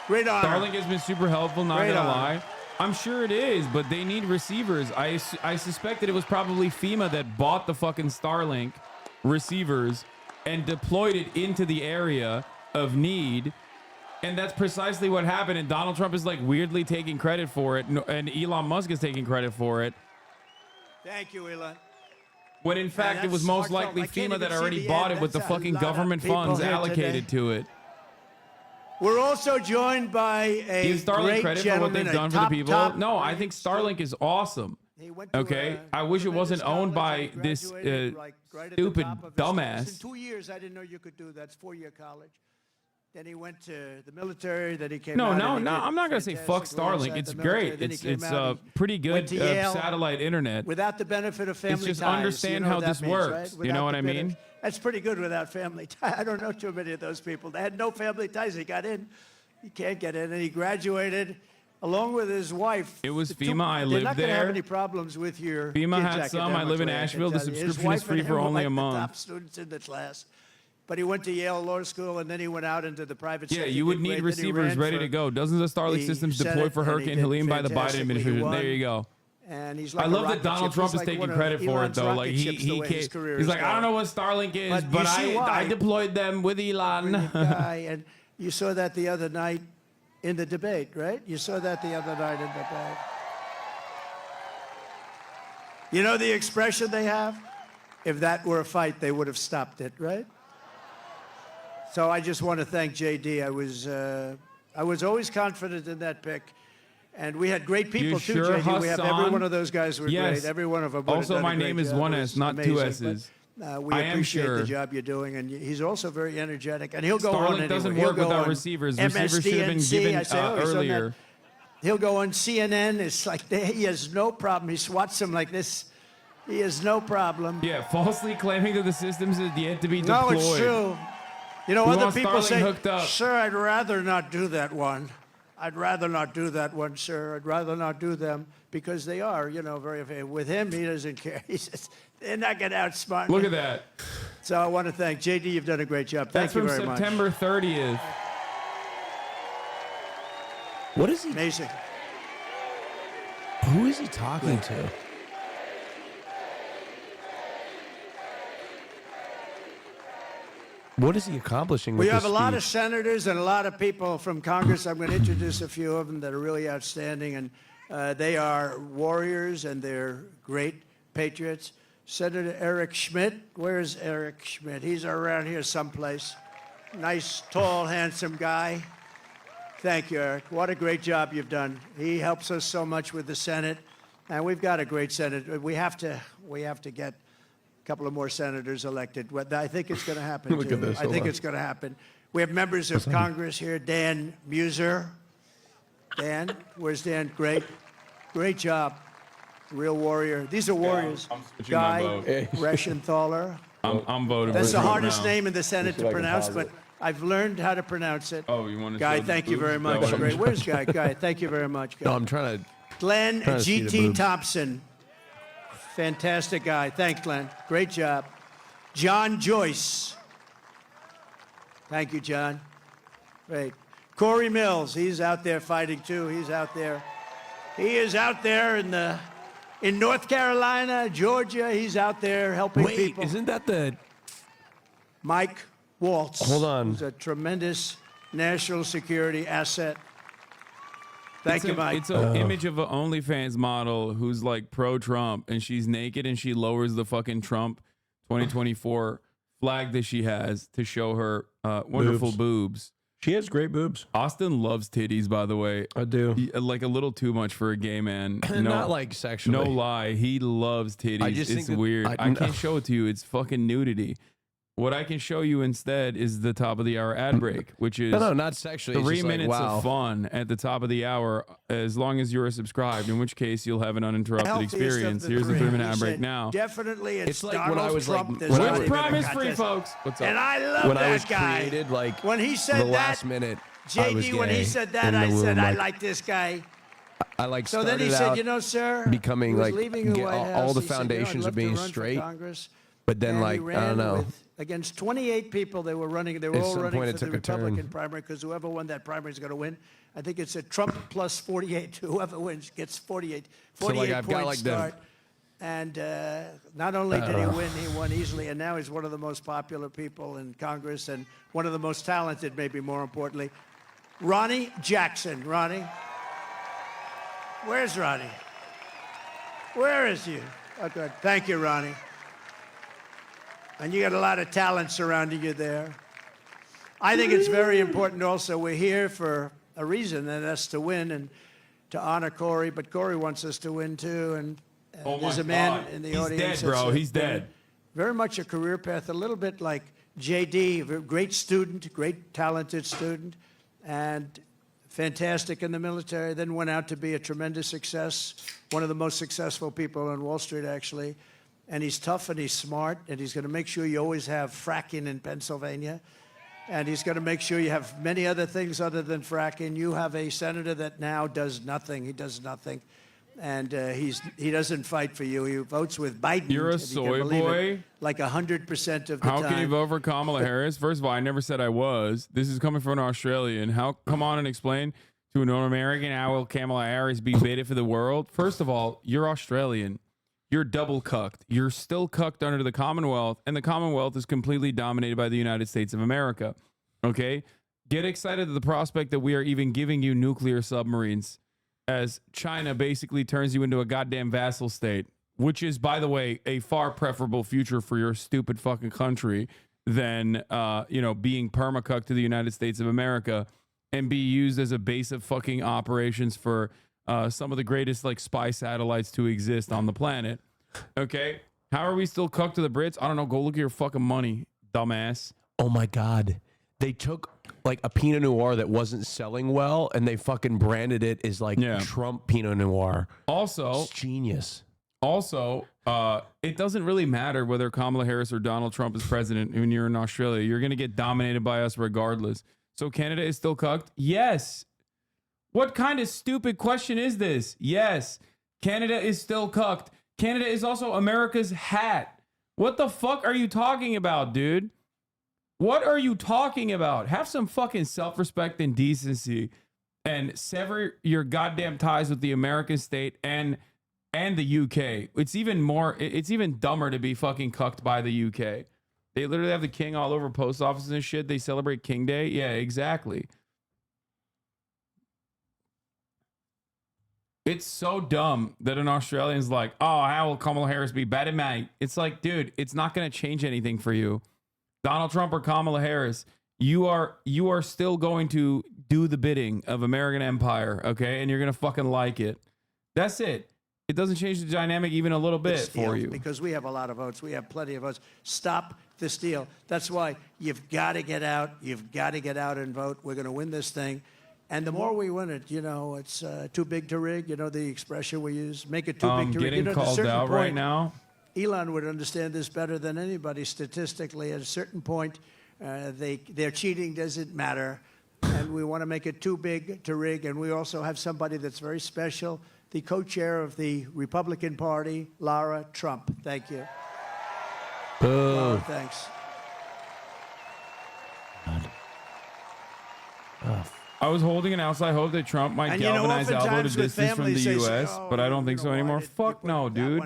Great honor. Starlink has been super helpful, not Great gonna honor. lie. I'm sure it is, but they need receivers. I suspected it was probably FEMA that bought the fucking Starlink receivers and deployed it into the area of need. And that's precisely what happened. And Donald Trump is like weirdly taking credit for it. And Elon Musk is taking credit for it. Thank you, Elon. When in fact, it was most likely FEMA that already bought it with the fucking government funds allocated to it. We're also joined by a Give Starlink great credit for what gentleman, they've done for the top people. No, I think Starlink is awesome. Okay, I wish it wasn't owned by this stupid dumbass. In 2 years, I didn't know you could do that. It's 4-year college. Then he went to the military. Then he came No, out. no, and he no. did I'm not gonna say fuck fantastic roles Starlink. at It's the military. great. Then he It's came out, he pretty went good to Yale satellite internet. without the benefit of family It's just ties. understand You know how what this that means, works. right? You know Without what the I bit of- mean? That's pretty good without family ties. I don't know too many of those people. They had no family ties. He got in. He can't get in, and he graduated along with his wife. It was The FEMA. I They're lived not going to have there. any problems with your FEMA kids' had some. I live in academically, can Asheville. The tell you. His subscription wife is free and for him were only like a the month. top students in the class. But he went to Yale Law School, and then he went out into the private Yeah, sector. you would Did need great. Then he receivers ran ready for to go. Dozens of Starlink the systems Senate, deployed for and he Hurricane did Helene by the Biden fantastically. He administration. won. There you go. And he's I like a love that rocket Donald ship. Trump He's is like taking one of credit for it, Elon's though. rocket Like ships, the way his career he's is like, I don't going. know what Starlink is, But but you see why. I deployed them with Elon. Brilliant guy, and you saw that the other night in the debate, right? You saw that the other night in the debate. You know the expression they have? If that were a fight, they would have stopped it, right? So I just want to thank JD. I was always confident in that pick. And we had great people, You too, sure, JD. We have every Hassan? one of those guys were Yes. great. Every one of them would have Also, done a my great name is job. one It S, was not two amazing. S's. But, we I am appreciate sure. the job you're doing, and he's also very energetic. And he'll go on Starlink anywhere. doesn't He'll work go without on receivers. Receivers should have been MSDNC. given I say, oh, he's on that. earlier. He'll go on CNN. It's like he has no problem. He swats them like this. He has no problem. Yeah, falsely claiming that the systems is yet to be No, deployed. it's true. You know, We other want people Starlink say, hooked up. sir, I'd rather not do that one. I'd rather not do that one, sir. I'd rather not do them because they are, you know, very. With him, he doesn't care. He says, they're not going to outsmart me. Look at that. So I want to thank JD. You've done a great job. Thank That's you from very much. September 30th. What is he? Amazing. Who is he talking to? What is he accomplishing with We have this a lot speech? of senators and a lot of people from Congress. I'm going to introduce a few of them that are really outstanding, and they are warriors and they're great patriots. Senator Eric Schmidt. Where's Eric Schmidt? He's around here someplace. Nice, tall, handsome guy. Thank you, Eric. What a great job you've done. He helps us so much with the Senate, and we've got a great Senate. We have to get a couple of more senators elected. I think it's going to happen. Look too. at this. I Hold think on. it's going to happen. We have members of Congress here. Dan Muser. Dan, where's Dan? Great job. Real warrior. These are warriors. I'm switching my Guy vote. Reschenthaler. I'm voting That's for the Trump hardest now. name in the Senate to pronounce, but I've learned how to pronounce it. Oh, you want to Guy, show the thank you boobs? very Is much. that what Great. I'm- Where's Guy? Guy, thank you very much. Guy. No, I'm trying to. Glenn trying to see the G.T. boobs. Thompson. Fantastic guy. Thanks, Glenn. Great job. John Joyce. Thank you, John. Great. Corey Mills. He's out there fighting too. He's out there. He is out there in North Carolina, Georgia. He's out there helping Wait, people. isn't that the? Mike Waltz. Hold on. Who's a tremendous national security asset. Thank you, Mike. It's an image of an OnlyFans model who's like pro-Trump, and she's naked and she lowers the fucking Trump 2024 flag that she has to show her wonderful boobs. She has great boobs. Austin loves titties, by the way. I do. Like a little too much for a gay man. Not like sexually. No lie. He loves titties. I just It's think that- weird. I- I can't show it to you. It's fucking nudity. What I can show you instead is the top of the hour ad break, which is No, not sexually. It's 3 just like, minutes wow. of fun at the top of the hour, as long as you're subscribed, in which case you'll have an uninterrupted Healthiest of experience. the Here's the three. 3-minute He ad break said, now. Definitely, It's like Donald when I was like- Trump. There's when I not was- even a Promise free, contest. folks. What's up? And I love When that I was guy. created, like When he said the that, last minute, I was JD, when gay he said that, in the I said, womb, I like, like this guy. I like So then he started said, out you know, sir, becoming he was like leaving the get White all House. the He said, foundations I'd of love to being run for straight. Congress. But then, And like, he I don't ran know. against 28 people. They were running. They were At all some running point, for it the took a turn. Republican primary because whoever won that primary is going to win. I think it's a Trump plus 48. Whoever wins gets 48. So, like, 48 I've got, point like, the- start. And not only did he win, he won easily. And now he's one of the most popular people in Congress and one of the most talented, maybe more importantly. Ronnie Jackson. Ronnie. Where's Ronnie? Where is you? Oh, good. Thank you, Ronnie. And you got a lot of talent surrounding you there. I think it's very important also. We're here for a reason, and that's to win and to honor Corey. But Corey wants us to win too. And Oh there's my a man God. in the He's audience. dead, bro. that's He's dead. Very much a career path, a little bit like JD, a great student, great talented student, and fantastic in the military, then went out to be a tremendous success, one of the most successful people on Wall Street, actually. And he's tough and he's smart, and he's going to make sure you always have fracking in Pennsylvania. And he's going to make sure you have many other things other than fracking. You have a senator that now does nothing. He does nothing. And he doesn't fight for you. He votes with Biden. You're a soy boy? Like 100% of the How time. can you vote for Kamala Harris? First of all, I never said I was. This is coming from an Australian. Come on and explain to an American how will Kamala Harris be baited for the world? First of all, you're Australian. You're double cucked. You're still cucked under the Commonwealth, and the Commonwealth is completely dominated by the United States of America. Okay? Get excited at the prospect that we are even giving you nuclear submarines as China basically turns you into a goddamn vassal state, which is, by the way, a far preferable future for your stupid fucking country than, being permacucked to the United States of America and be used as a base of fucking operations for some of the greatest like spy satellites to exist on the planet. Okay, how are we still cucked to the Brits? I don't know. Go look at your fucking money, dumbass. Oh my God, they took like a Pinot Noir that wasn't selling well, and they fucking branded it as like Trump Pinot Noir. Also, it's genius. Also, it doesn't really matter whether Kamala Harris or Donald Trump is president when you're in Australia. You're gonna get dominated by us regardless. So Canada is still cucked? Yes. What kind of stupid question is this? Yes, Canada is still cucked. Canada is also America's hat. What the fuck are you talking about, dude? What are you talking about? Have some fucking self-respect and decency and sever your goddamn ties with the American state and the UK. It's even dumber to be fucking cucked by the UK. They literally have the king all over post offices and shit. They celebrate King Day. Yeah, exactly. It's so dumb that an Australian's like, oh, how will Kamala Harris be better, mate? It's like, dude, it's not going to change anything for you. Donald Trump or Kamala Harris, you are still going to do the bidding of American empire, okay? And you're going to fucking like it. That's it. It doesn't change the dynamic even a little bit for you. Because we have a lot of votes. We have plenty of votes. Stop the steal. That's why you've got to get out. You've got to get out and vote. We're going to win this thing. And the more we win it, it's too big to rig. You know the expression we use, make it too big to rig. Getting called out right now. Elon would understand this better than anybody statistically. At a certain point, their cheating doesn't matter. And we want to make it too big to rig. And we also have somebody that's very special, the co-chair of the Republican Party, Lara Trump. Thank you. Boo. Lara, thanks. I was holding an outside hope that Trump might galvanize Albo to distance from the U.S., but I don't think so anymore. Fuck no, dude.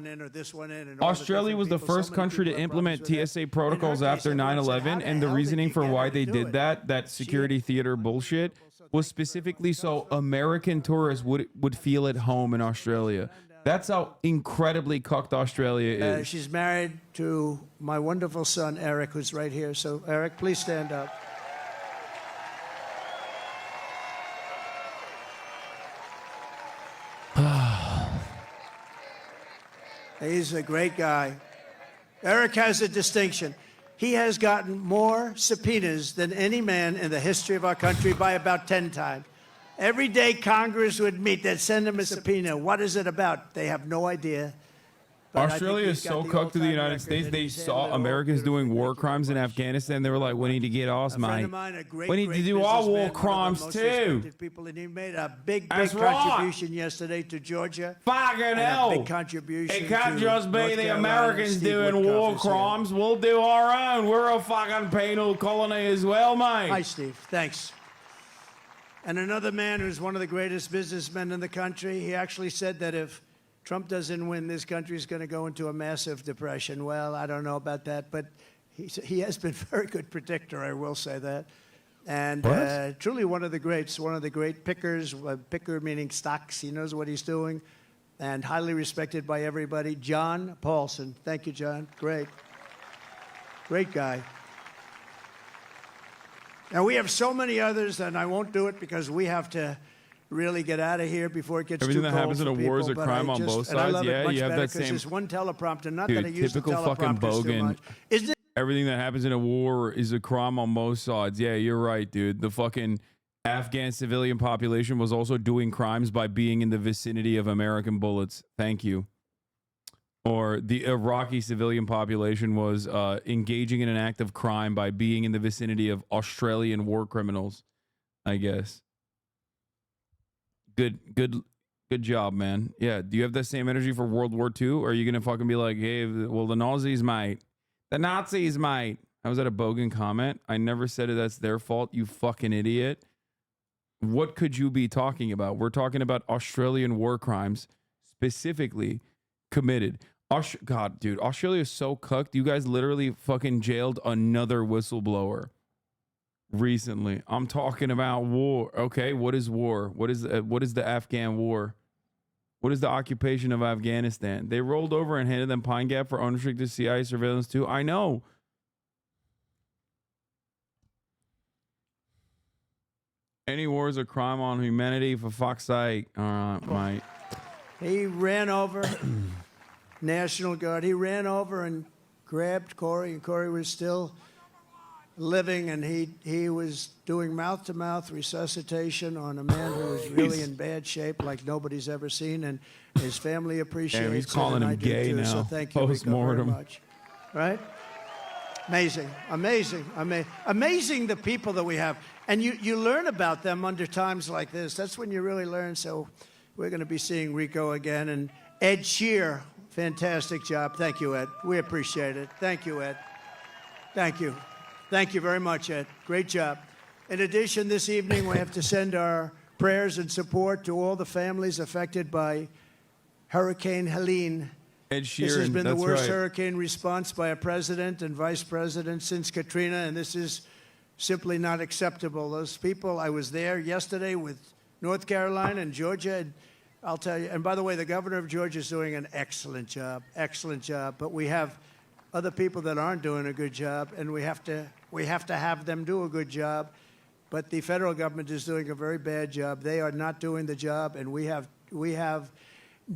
Australia was the first country to implement TSA protocols after 9/11, and the reasoning for why they did that security theater bullshit, was specifically so American tourists would feel at home in Australia. That's how incredibly cucked Australia is. She's married to my wonderful son, Eric, who's right here. So, Eric, please stand up. He's a great guy. Eric has a distinction. He has gotten more subpoenas than any man in the history of our country by about 10 times. Every day Congress would meet, they'd send him a subpoena. What is it about? They have no idea. Australia is so cooked to the United States. They saw Americans doing war crimes in Afghanistan. They were like, we need to get us, mate. We need to do our war crimes too. And he made a big contribution yesterday to Georgia. Fucking hell. Big contribution. It can't just be the Americans doing war crimes. We'll do our own. We're a fucking penal colony as well, mate. Hi, Steve. Thanks. And another man who's one of the greatest businessmen in the country, he actually said that if Trump doesn't win, this country is going to go into a massive depression. Well, I don't know about that, but he has been a very good predictor, I will say that. And truly one of the greats, one of the great pickers, picker meaning stocks. He knows what he's doing, and highly respected by everybody. John Paulson. Thank you, John. Great. Great guy. Now, we have so many others, and I won't do it because we have to really get out of here before it gets Everything too that cold happens in a war is a crime on both sides. Yeah, you have that same one teleprompter. Not dude, that I use typical the fucking teleprompters too bogan. much. Isn't it everything that happens in a war is a crime on both sides. Yeah, you're right, dude. The fucking Afghan civilian population was also doing crimes by being in the vicinity of American bullets. Thank you. Or the Iraqi civilian population was engaging in an act of crime by being in the vicinity of Australian war criminals, I guess. Good job, man. Yeah, do you have the same energy for World War II? Or are you going to fucking be like, hey, well, the Nazis might. The Nazis might. I was at a Bogan comment. I never said that's their fault, you fucking idiot. What could you be talking about? We're talking about Australian war crimes, specifically committed. God, dude, Australia is so cucked. You guys literally fucking jailed another whistleblower recently. I'm talking about war. Okay, what is war? What is the Afghan war? What is the occupation of Afghanistan? They rolled over and handed them Pine Gap for unrestricted CIA surveillance too. I know. Any war is a crime on humanity, for fuck's sake. All right, mate. He ran over, National Guard. He ran over and grabbed Corey, and Corey was still living, and he was doing mouth-to-mouth resuscitation on a man who was really in bad shape, like nobody's ever seen, and his family appreciates it. He's calling him gay now. So thank you, Rico, very much. Right? Amazing, amazing the people that we have. And you learn about them under times like this. That's when you really learn. So we're going to be seeing Rico again. And Ed Shear, fantastic job. Thank you, Ed. We appreciate it. Thank you, Ed. Thank you. Thank you very much, Ed. Great job. In addition, this evening, we have to send our prayers and support to all the families affected by Hurricane Helene. Ed Sheeran, this has been the worst right. hurricane response by a president and vice president since Katrina, and this is simply not acceptable. Those people, I was there yesterday with North Carolina and Georgia, and I'll tell you, and by the way, the governor of Georgia is doing an excellent job, but we have other people that aren't doing a good job, and we have to have them do a good job, but the federal government is doing a very bad job. They are not doing the job, and we have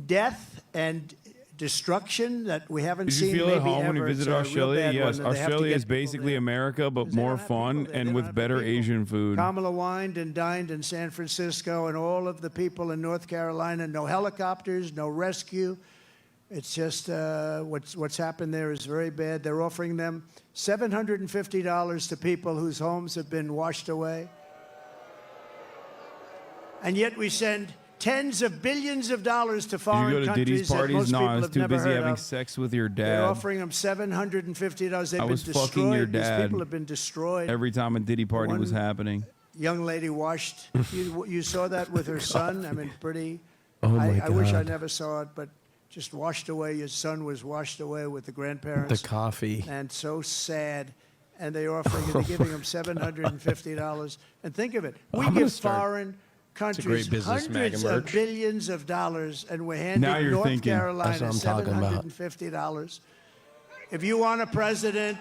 death and destruction that we haven't seen. Did you feel at home when you visited Australia? Yes, Australia Australia is basically America, but more fun and with better Asian food. Kamala wined and dined in San Francisco, and all of the people in North Carolina, no helicopters, no rescue. It's just what's happened there is very bad. They're offering them $750 to people whose homes have been washed away. And yet we send tens of billions of dollars to foreign countries that most people have never heard of. Having sex with your dad. They're offering them $750. They've been destroyed. Fucking your dad. These people have been destroyed. Every time a Diddy party was happening. Young lady washed. You saw that with her son. I mean, pretty. Oh my God. I wish I never saw it, but just washed away. Your son was washed away with the grandparents. The coffee. And so sad. And they're offering it. They're giving them $750. And think of it. We give foreign countries hundreds of billions of dollars, and we're handing North Carolina $750. If you want a president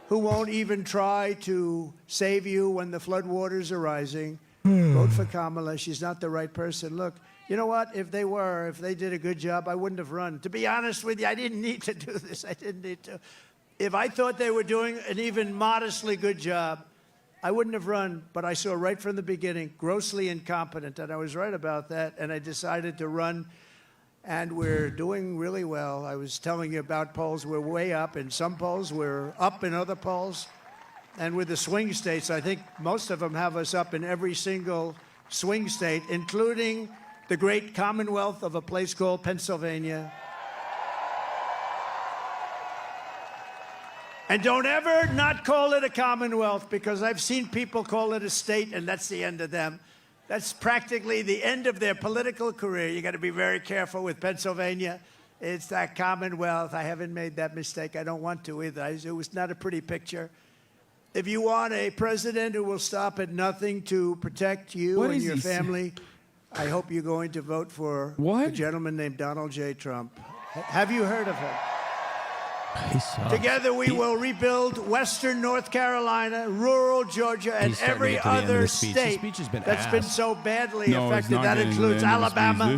who won't even try to save you when the floodwaters are rising, vote for Kamala. She's not the right person. Look, you know what? If they did a good job, I wouldn't have run. To be honest with you, I didn't need to do this. I didn't need to. If I thought they were doing an even modestly good job, I wouldn't have run, but I saw right from the beginning, grossly incompetent, and I was right about that, and I decided to run, and we're doing really well. I was telling you about polls. We're way up in some polls. We're up in other polls. And with the swing states, I think most of them have us up in every single swing state, including the great commonwealth of a place called Pennsylvania. And don't ever not call it a commonwealth, because I've seen people call it a state, and that's the end of them. That's practically the end of their political career. You got to be very careful with Pennsylvania. It's that commonwealth. I haven't made that mistake. I don't want to either. It was not a pretty picture. If you want a president who will stop at nothing to protect you and your family, I hope you're going to vote for a gentleman named Donald J. Trump. Have you heard of him? Together we will rebuild Western North Carolina, rural Georgia, and every other state that's been so badly affected. That includes Alabama.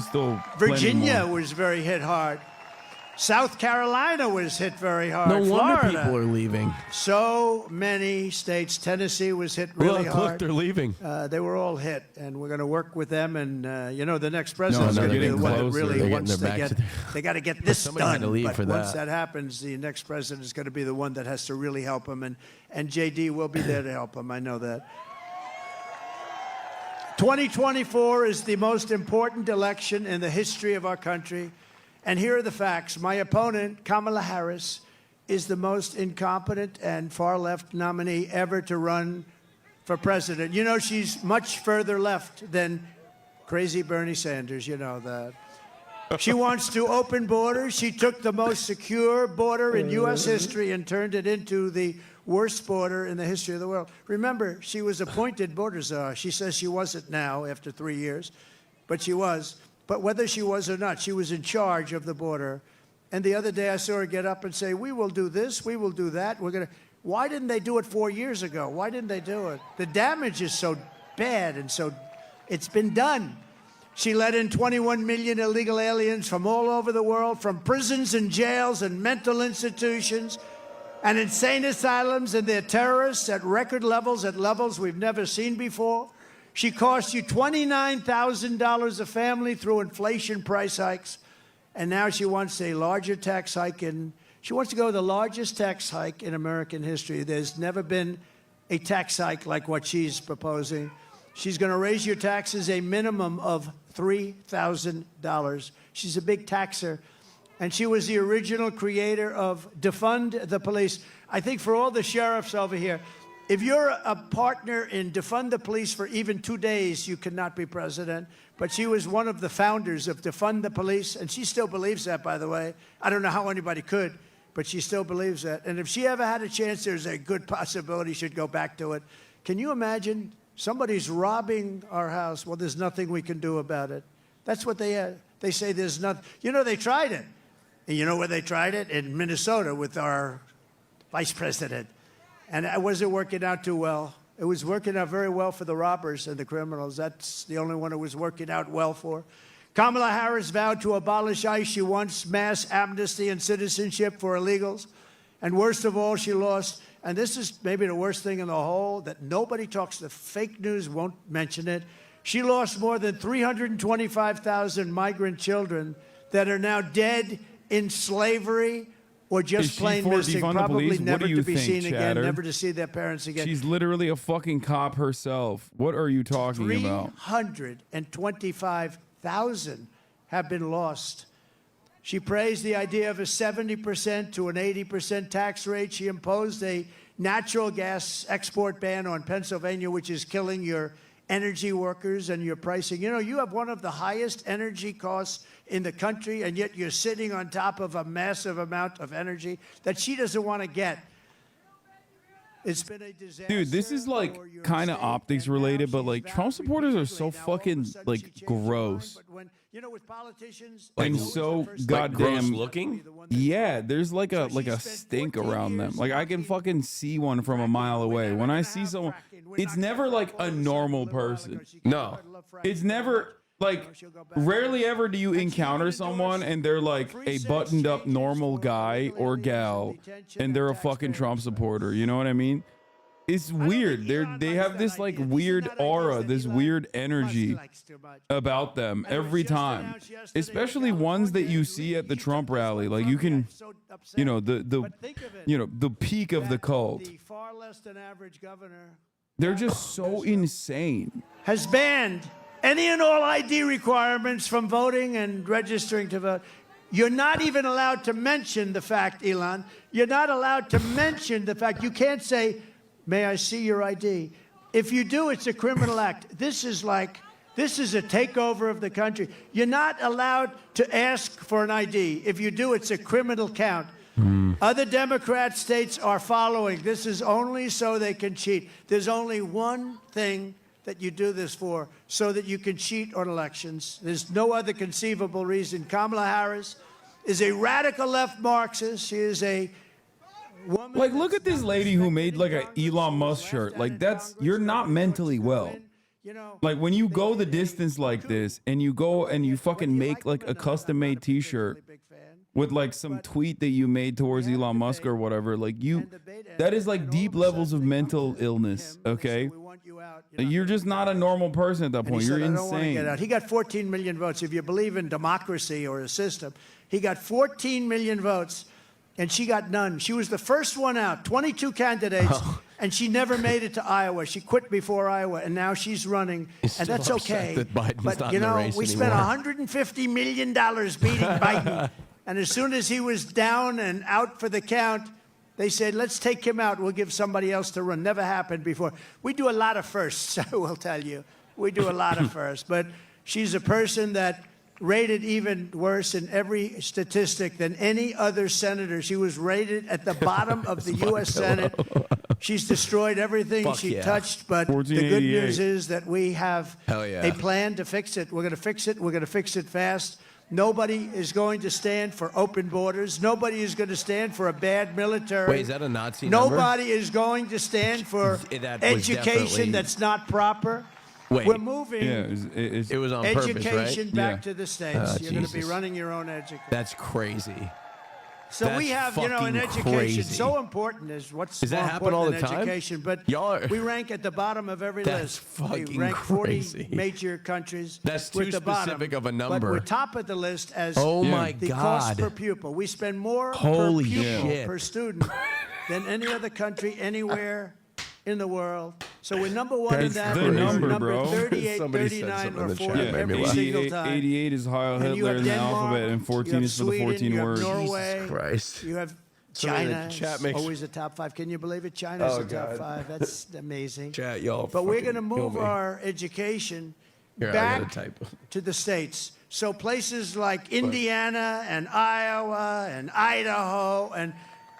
Virginia was very hit hard. South Carolina was hit very hard. No wonder Florida. people are leaving. So many states. Tennessee was hit really hard. Look, they're leaving. They were all hit, and we're going to work with them. And the next president's No, going to be the one that closer. really They're wants to getting their get. back to They got to get this Somebody had done. to leave But for once that. that happens, the next president is going to be the one that has to really help him, and JD will be there to help him. I know that. 2024 is the most important election in the history of our country. And here are the facts. My opponent, Kamala Harris, is the most incompetent and far-left nominee ever to run for president. You know, she's much further left than crazy Bernie Sanders. You know that. She wants to open borders. She took the most secure border in U.S. history and turned it into the worst border in the history of the world. Remember, she was appointed border czar. She says she wasn't now after 3 years, but she was. But whether she was or not, she was in charge of the border. And the other day I saw her get up and say, we will do this, we will do that. Why didn't they do it 4 years ago? Why didn't they do it? The damage is so bad, and so it's been done. She let in 21 million illegal aliens from all over the world, from prisons and jails and mental institutions and insane asylums, and they're terrorists at record levels, at levels we've never seen before. She cost you $29,000 a family through inflation price hikes, and now she wants a larger tax hike. She wants to go the largest tax hike in American history. There's never been a tax hike like what she's proposing. She's going to raise your taxes a minimum of $3,000. She's a big taxer. And she was the original creator of Defund the Police. I think for all the sheriffs over here, if you're a partner in Defund the Police for even 2 days, you cannot be president. But she was one of the founders of Defund the Police, and she still believes that, by the way. I don't know how anybody could, but she still believes that. And if she ever had a chance, there's a good possibility she'd go back to it. Can you imagine? Somebody's robbing our house. Well, there's nothing we can do about it. That's what they say there's nothing. You know, they tried it. And you know where they tried it? In Minnesota with our vice president. And it wasn't working out too well. It was working out very well for the robbers and the criminals. That's the only one it was working out well for. Kamala Harris vowed to abolish ICE. She wants mass amnesty and citizenship for illegals. And worst of all, she lost, and this is maybe the worst thing in the whole, that nobody talks, the fake news won't mention it. She lost more than 325,000 migrant children that are now dead in slavery or just plain missing, probably never to be seen again, never to see their parents again. She's literally a fucking cop herself. What are you talking about? 325,000 have been lost. She praised the idea of a 70% to an 80% tax rate. She imposed a natural gas export ban on Pennsylvania, which is killing your energy workers and your pricing. You know, you have one of the highest energy costs in the country, and yet you're sitting on top of a massive amount of energy that she doesn't want to get. It's been a disaster. Dude, this is like kind of optics related, but like Trump supporters are so fucking like gross. You know, with politicians, and so goddamn gross looking. Yeah, there's like a stink around them. Like I can fucking see one from a mile away. When I see someone, it's never like a normal person. No, it's never like. Rarely ever do you encounter someone and they're like a buttoned up normal guy or gal, and they're a fucking Trump supporter. You know what I mean? It's weird. They have this like weird aura, this weird energy about them every time, especially ones that you see at the Trump rally. Like you can, you know, the peak of the cult. They're just so insane. Has banned any and all ID requirements from voting and registering to vote. You're not even allowed to mention the fact, Elon. You're not allowed to mention the fact. You can't say, may I see your ID? If you do, it's a criminal act. This is a takeover of the country. You're not allowed to ask for an ID. If you do, it's a criminal count. Other Democrat states are following. This is only so they can cheat. There's only one thing that you do this for, so that you can cheat on elections. There's no other conceivable reason. Kamala Harris is a radical left Marxist. She is a woman. Like, look at this lady who made like a Elon Musk shirt. Like, you're not mentally well. Like, when you go the distance like this and you go and you fucking make like a custom made t-shirt, with like some tweet that you made towards Elon Musk or whatever. Like that is like deep levels of mental illness. Okay, you're just not a normal person at that point. You're I don't want to get out. insane. He got 14 million votes. If you believe in democracy or a system, he got 14 million votes, and she got none. She was the first one out. 22 candidates. And she never made it to Iowa. She quit before Iowa, and now she's running, and that's okay. That Biden's but not you in the know, race we spent anymore. $150 million beating Biden, and as soon as he was down and out for the count, they said, "Let's take him out. We'll give somebody else to run." Never happened before. We do a lot of firsts. I will tell you, we do a lot of firsts. But she's a person that rated even worse in every statistic than any other senator. She was rated at the bottom of the U.S. Senate. She's destroyed everything she touched, but the good news is that we have a plan to fix it. We're going to fix it. We're going to fix it fast. Nobody is going to stand for open borders. Nobody is going to stand for a bad military. Wait, is that a Nazi number? Nobody is going to stand for education that's not proper. Wait. We're moving it was on purpose, right? education back to the States. You're going to be Jesus. running your own education. That's crazy. So That's we have, in fucking education, crazy. so important is what's Does that more happen important all than the time? education. But we rank at the bottom of every That's list. fucking We rank 40 crazy. major countries. That's we're too at the specific bottom, of a number. But we're top of the list as my the God. cost per pupil. We spend more Holy per pupil, shit. per student than any other country anywhere in the world. So we're number one in that. the We're number, bro. 38, Somebody said 39, something in or the 40 chat, made me every laugh. single time. 88 is Heil And you Hitler have in the Denmark, alphabet, and you 14 have is for the Sweden, 14 you have words. Norway, Christ. You have Somebody in the China, chat makes- always the top 5. Can you believe it? China's Oh, the top God. 5. That's amazing. Chat, y'all. But we're fucking going to kill move me. our education Here, I gotta back type. to the states. So places like Indiana and Iowa and Idaho and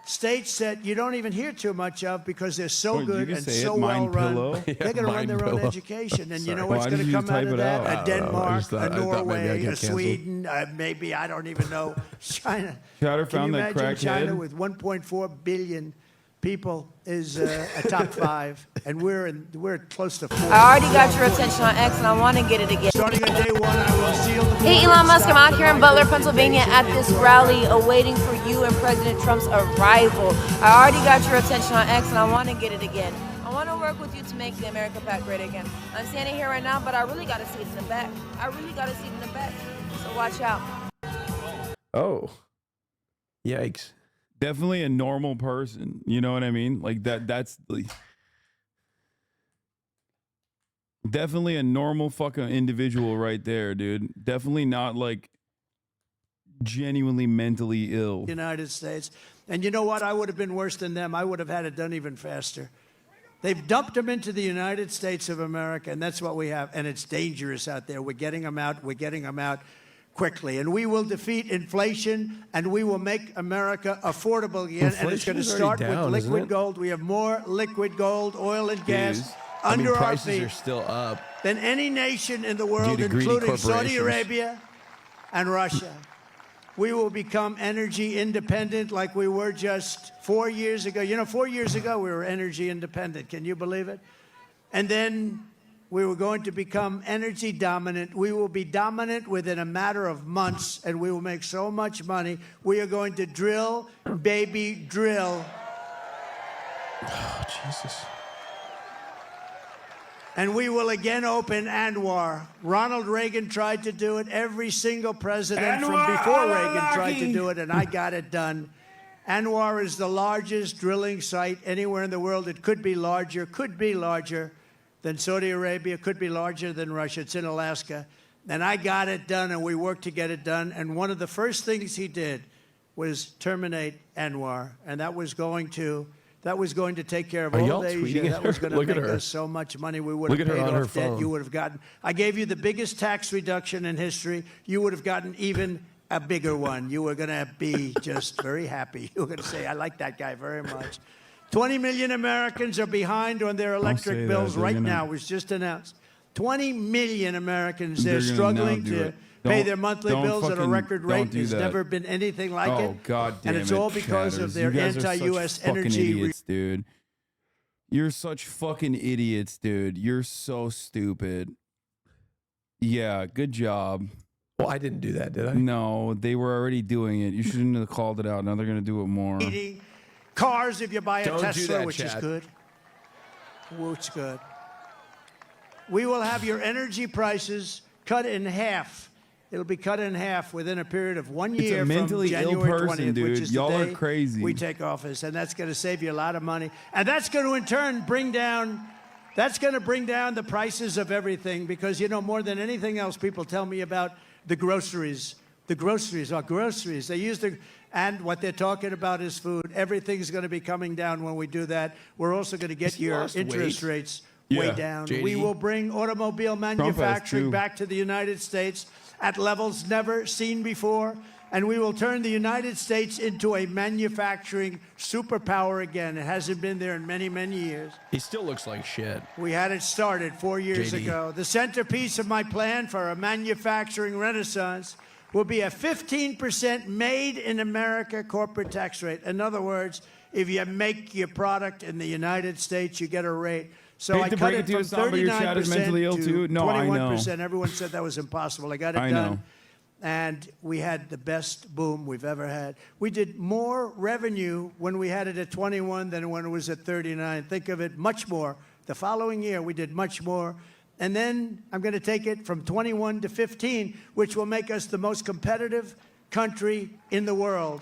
states that you don't even hear too much of because they're so Wait, you good can and say so it, well Mind run. Pillow? They're going to run Mind their own Pillow. education. And you know Why what's going did to you come out type of it that? out? A I don't know. I Denmark, just thought- a I thought maybe I Norway, got a canceled. Sweden, maybe, I don't even know, China. Chatter Can found you that imagine China crackhead. with 1.4 billion people is a top 5, and we're close to 4. I already got your attention on X, and I want to get it again. Starting on day 1, I will seal the Hey, border Elon Musk, I'm stop out here in Butler, Pennsylvania at this rally awaiting for you and President Trump's arrival. I already got your attention on X, and I want to get it again. I want to work with you to make the America Pact great again. I'm standing here right now, but I really got to see it in the back. I really got to see it in the back. So watch out. Oh. Yikes. Definitely a normal person. You know what I mean? Like that's definitely a normal fucking individual right there, dude. Definitely not like genuinely mentally ill. United States. And you know what? I would have been worse than them. I would have had it done even faster. They've dumped them into the United States of America, and that's what we have. And it's dangerous out there. We're getting them out. We're getting them out quickly. And we will defeat inflation, and we will make America affordable again. And it's going to Inflation is start already down, with isn't liquid it? gold. We have more liquid gold, oil, and gas Is. under our prices feet are still up. than any nation in the world, Due to greedy including Saudi corporations. Arabia and Russia. We will become energy independent like we were just 4 years ago. You know, 4 years ago, we were energy independent. Can you believe it? And then we were going to become energy dominant. We will be dominant within a matter of months, and we will make so much money. We are going to drill, baby, drill. Oh, Jesus. And we will again open Anwar. Ronald Reagan tried to do it. Every single president from before Reagan tried to do it, and I got it done. Anwar is the largest drilling site anywhere in the world. It could be larger than Saudi Arabia, could be larger than Russia. It's in Alaska. And I got it done, and we worked to get it done. And one of the first things he did was terminate Anwar, and that was going to take care of Are old y'all Asia. tweeting at That was her? going to Look at make her. us so much money. We would Look have at her paid on her off debt. phone. You would have gotten. I gave you the biggest tax reduction in history. You would have gotten even a bigger one. You were going to be just very happy. You were going to say, "I like that guy very much." 20 million Americans are behind on their say electric that. bills They're right gonna- now. It was just announced. 20 million Americans. They're They're gonna struggling now do to it. pay Don't- their monthly don't bills at a fucking- record don't rate. do There's that. never been anything like it. Oh, God damn And it's it, all because chatters. of their You guys are such anti-U.S. fucking energy. idiots, dude. You're such fucking idiots, dude. You're so stupid. Yeah, good job. Well, I didn't do that, did I? No, they were already doing it. You shouldn't have called it out. Now they're going to do it more. Cars, if you buy a Don't do Tesla, that, which is Chad. good. Which good. We will have your energy prices cut in half. It'll be cut in half within a period of 1 It's a year from mentally ill January person, 20th, dude. which is Y'all the are day crazy. we take office, and that's going to save you a lot of money. And that's going to, in turn, bring down the prices of everything because, you know, more than anything else, people tell me about the groceries. The groceries are groceries. They use the, and what they're talking about is food. Everything's going to be coming down when we do that. We're also going to get your interest rates way down. JD. We will bring automobile manufacturing too. back to the United States at levels never seen before. And we will turn the United States into a manufacturing superpower again. It hasn't been there in many, many years. He still looks like shit. We had it started 4 years JD. ago. The centerpiece of my plan for a manufacturing renaissance will be a 15% made in America corporate tax rate. In other words, if you make your product in the United States, you get a rate. So Hate I to cut break it it to you, from Hassan, but your chat is 39% mentally ill to too. No, I know. 21%. Everyone said that was impossible. I got it I done. know. And we had the best boom we've ever had. We did more revenue when we had it at 21 than when it was at 39. Think of it, much more. The following year, we did much more. And then I'm going to take it from 21 to 15, which will make us the most competitive country in the world.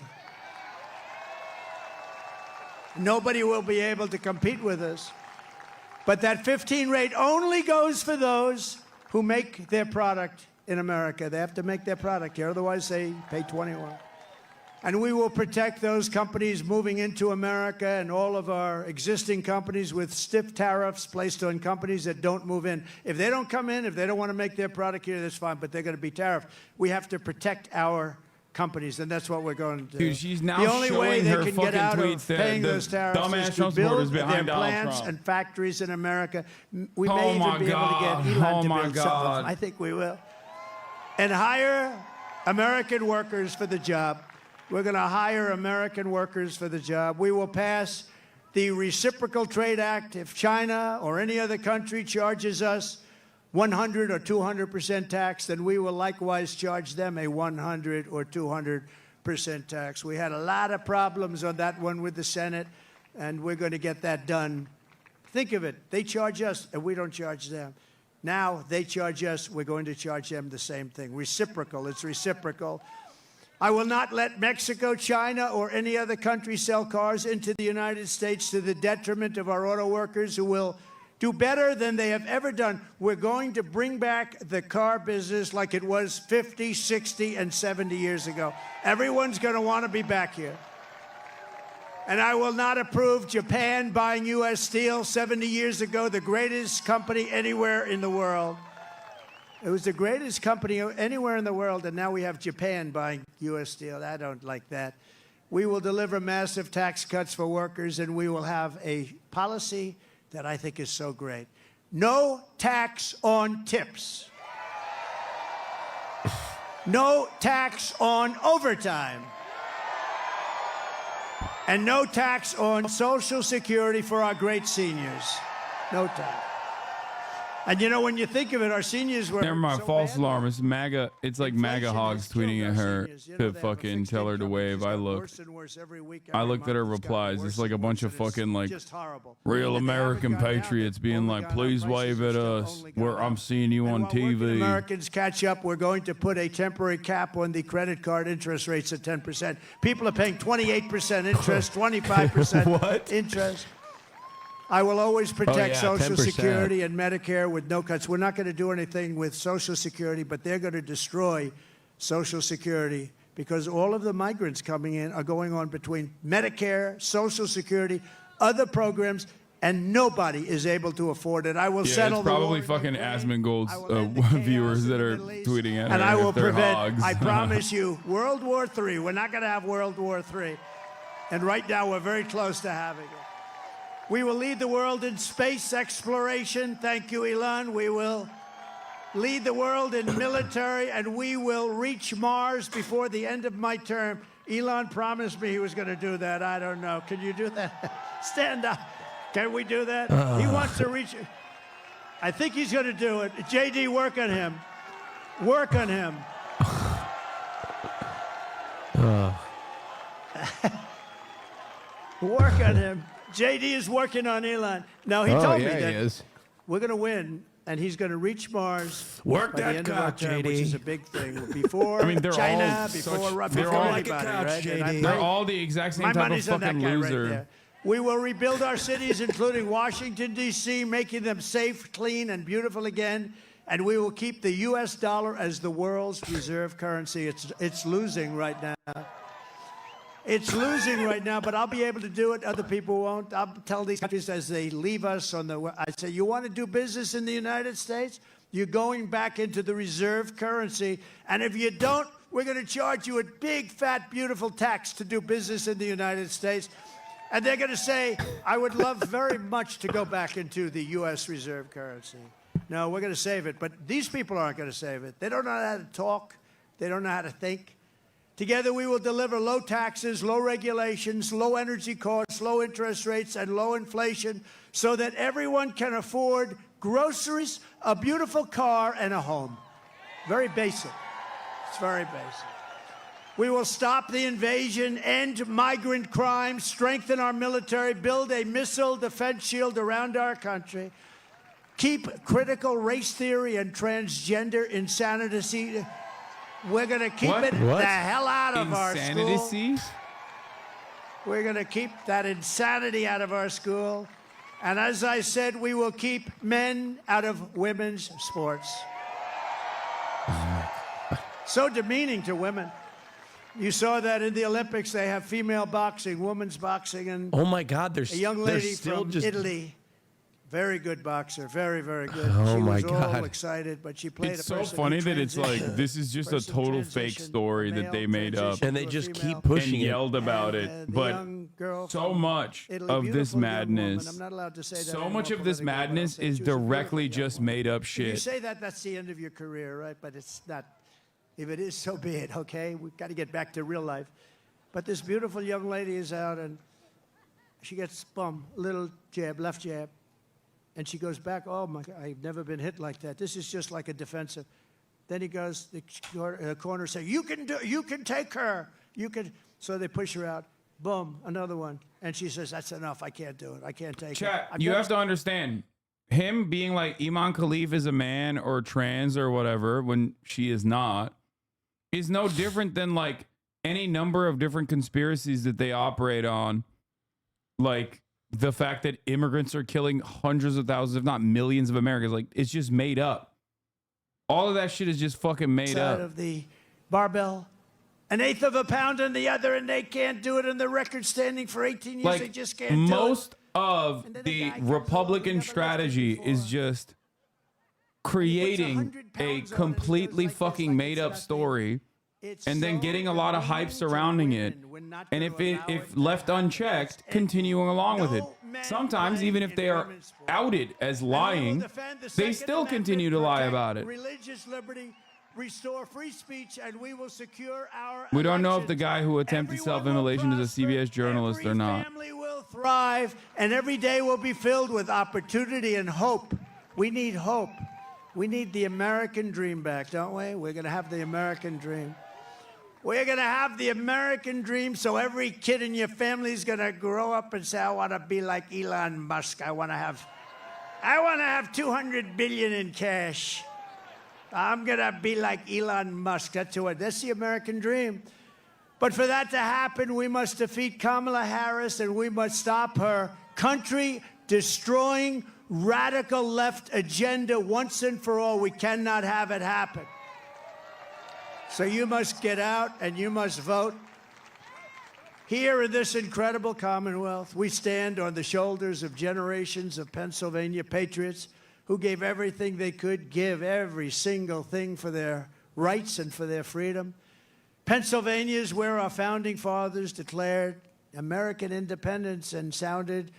Nobody will be able to compete with us. But that 15 rate only goes for those who make their product in America. They have to make their product here, otherwise they pay 21. And we will protect those companies moving into America and all of our existing companies with stiff tariffs placed on companies that don't move in. If they don't come in, if they don't want to make their product here, that's fine, but they're going to be tariffed. We have to protect our companies, and that's what we're going to do. Dude, she's now the only way showing they her can fucking get out tweets of that paying the those tariffs dumbass is to Trump supporters build their behind Donald plants Trump. and factories in America. We Oh may my even be able to God. get Elon Oh to my build some of God. them. I think we will. And hire American workers for the job. We're going to hire American workers for the job. We will pass the Reciprocal Trade Act. If China or any other country charges us 100 or 200% tax, then we will likewise charge them a 100 or 200% tax. We had a lot of problems on that one with the Senate, and we're going to get that done. Think of it. They charge us, and we don't charge them. Now they charge us, we're going to charge them the same thing. Reciprocal, it's reciprocal. I will not let Mexico, China, or any other country sell cars into the United States to the detriment of our auto workers who will do better than they have ever done. We're going to bring back the car business like it was 50, 60, and 70 years ago. Everyone's going to want to be back here. And I will not approve Japan buying U.S. Steel 70 years ago, the greatest company anywhere in the world. It was the greatest company anywhere in the world, and now we have Japan buying U.S. Steel. I don't like that. We will deliver massive tax cuts for workers, and we will have a policy that I think is so great. No tax on tips. No tax on overtime. And no tax on Social Security for our great seniors. No tax. And you know, when you think of it, our seniors were... Never mind, so false bad. alarm. It's MAGA. It's like MAGA hogs tweeting at her to fucking tell her to wave. I looked. Worse and worse every week, I every looked at her month. It's gotten replies. worse It's like a and bunch worse, of and it's fucking like just horrible. real And they haven't American gone down. patriots They've being only like, gone up. please Prices wave have at still us. only gone Where I'm up. seeing you And on while working TV. Americans catch up, we're going to put a temporary cap on the credit card interest rates at 10%. People are paying 28% interest, 25% interest. I will always protect yeah, Social 10%. Security and Medicare with no cuts. We're not going to do anything with Social Security, but they're going to destroy Social Security because all of the migrants coming in are going on between Medicare, Social Security, other programs, and nobody is able to afford it. I will Yeah, settle it's the probably war fucking in Ukraine. Asmongold's viewers that are tweeting at her. And I will if they're prevent, hogs. I promise you, World War III. We're not going to have World War III. And right now, we're very close to having it. We will lead the world in space exploration. Thank you, Elon. We will lead the world in military, and we will reach Mars before the end of my term. Elon promised me he was going to do that. I don't know. Can you do that? Stand up. Can we do that? He wants to reach. I think he's going to do it. JD, work on him. Work on him. Work on him. JD is working on Elon. No, he told me that he is. we're going to win, and he's going to reach Mars Work by that the end of our cock, term, JD. which is a big thing. Before I mean, they're China, all before such- Russia, they're before all- anybody, right? And I'm They're very- all the exact same My type of money's on that fucking guy loser. right there. We will rebuild our cities, including Washington, D.C., making them safe, clean, and beautiful again. And we will keep the U.S. dollar as the world's reserve currency. It's losing right now. It's losing right now, but I'll be able to do it. Other people won't. I'll tell these countries as they leave us on the. I say, you want to do business in the United States? You're going back into the reserve currency. And if you don't, we're going to charge you a big, fat, beautiful tax to do business in the United States. And they're going to say, I would love very much to go back into the U.S. reserve currency. No, we're going to save it. But these people aren't going to save it. They don't know how to talk. They don't know how to think. Together, we will deliver low taxes, low regulations, low energy costs, low interest rates, and low inflation so that everyone can afford groceries, a beautiful car, and a home. Very basic. It's very basic. We will stop the invasion, end migrant crime, strengthen our military, build a missile defense shield around our country, keep critical race theory and transgender insanity. We're going to keep it the hell out of our school. Insanity? We're going to keep that insanity out of our school. And as I said, we will keep men out of women's sports. So demeaning to women. You saw that in the Olympics. They have female boxing, women's boxing, and Oh my God, there's a young lady still from just Italy. Very good boxer, very, very good. Oh, she my was all God. excited, but she played It's a so person funny who that it's like transitioned. this is just a Person total fake transitioned, story that male they made up and they to a just female. keep pushing and it. yelled about And, it. the But young girl so from much Italy, of this beautiful young woman. madness, I'm not allowed to say that so anymore much of this politically, but I'll madness say is she was a beautiful directly young just woman. made up If you shit. say that, that's the end of your career, right? But it's not. If it is, so be it, okay? We've got to get back to real life. But this beautiful young lady is out, and she gets, little jab, left jab. And she goes back, oh, my God, I've never been hit like that. This is just like a defensive. Then he goes, the corner say, you can take her. You can. So they push her out. Boom, another one. And she says, that's enough. I can't do it. I can't take it. Chat, you have to understand, him being like Iman Khalif is a man or trans or whatever when she is not, is no different than like any number of different conspiracies that they operate on. Like the fact that immigrants are killing hundreds of thousands, if not millions of Americans. Like it's just made up. All of that shit is just fucking made Side up. of the barbell, an eighth of a pound on the other, and they can't do it. And the record standing for 18 years, they just can't do it. Most of the Republican strategy is just creating a completely fucking made up story and then getting a lot of hype surrounding it. And if left unchecked, continuing along with it. Sometimes even if they are outed as lying, they still continue to lie about it. Religious liberty, restore free speech, and we will secure our. We don't know if the guy who attempted self-immolation is a CBS journalist or not. Family will thrive, and every day will be filled with opportunity and hope. We need hope. We need the American dream back, don't we? We're going to have the American dream. We're going to have the American dream, so every kid in your family is going to grow up and say, I want to be like Elon Musk. I want to have 200 billion in cash. I'm going to be like Elon Musk. That's the American dream. But for that to happen, we must defeat Kamala Harris, and we must stop her country-destroying, radical left agenda once and for all. We cannot have it happen. So you must get out and you must vote. Here in this incredible Commonwealth, we stand on the shoulders of generations of Pennsylvania patriots who gave everything they could give, every single thing for their rights and for their freedom. Pennsylvania is where our founding fathers declared American independence and sounded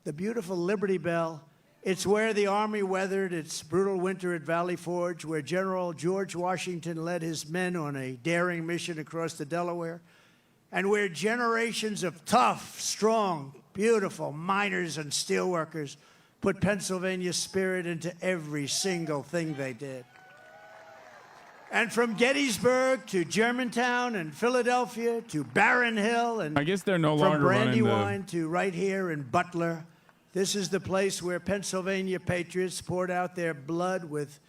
the beautiful Liberty Bell. It's where the Army weathered its brutal winter at Valley Forge, where General George Washington led his men on a daring mission across the Delaware, and where generations of tough, strong, beautiful miners and steelworkers put Pennsylvania's spirit into every single thing they did. And from Gettysburg to Germantown and Philadelphia to Barron Hill and I guess they're no from longer running Brandywine to right here in Butler, this is the place where Pennsylvania patriots poured out their blood with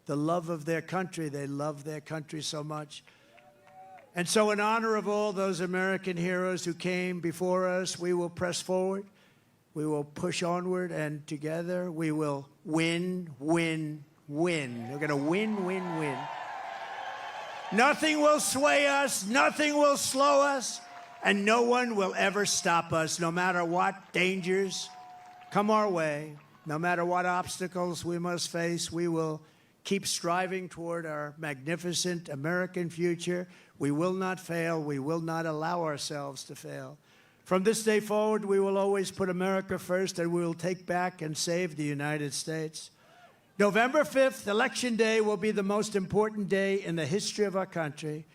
the love of their country. They love their country so much. And so in honor of all those American heroes who came before us, we will press forward, we will push onward, and together we will win, win, win. We're going to win, win, win. Nothing will sway us, nothing will slow us, and no one will ever stop us, no matter what dangers come our way, no matter what obstacles we must face. We will keep striving toward our magnificent American future. We will not fail. We will not allow ourselves to fail. From this day forward, we will always put America first, and we will take back and save the United States. November 5th, Election Day, will be the most important day in the history of our country.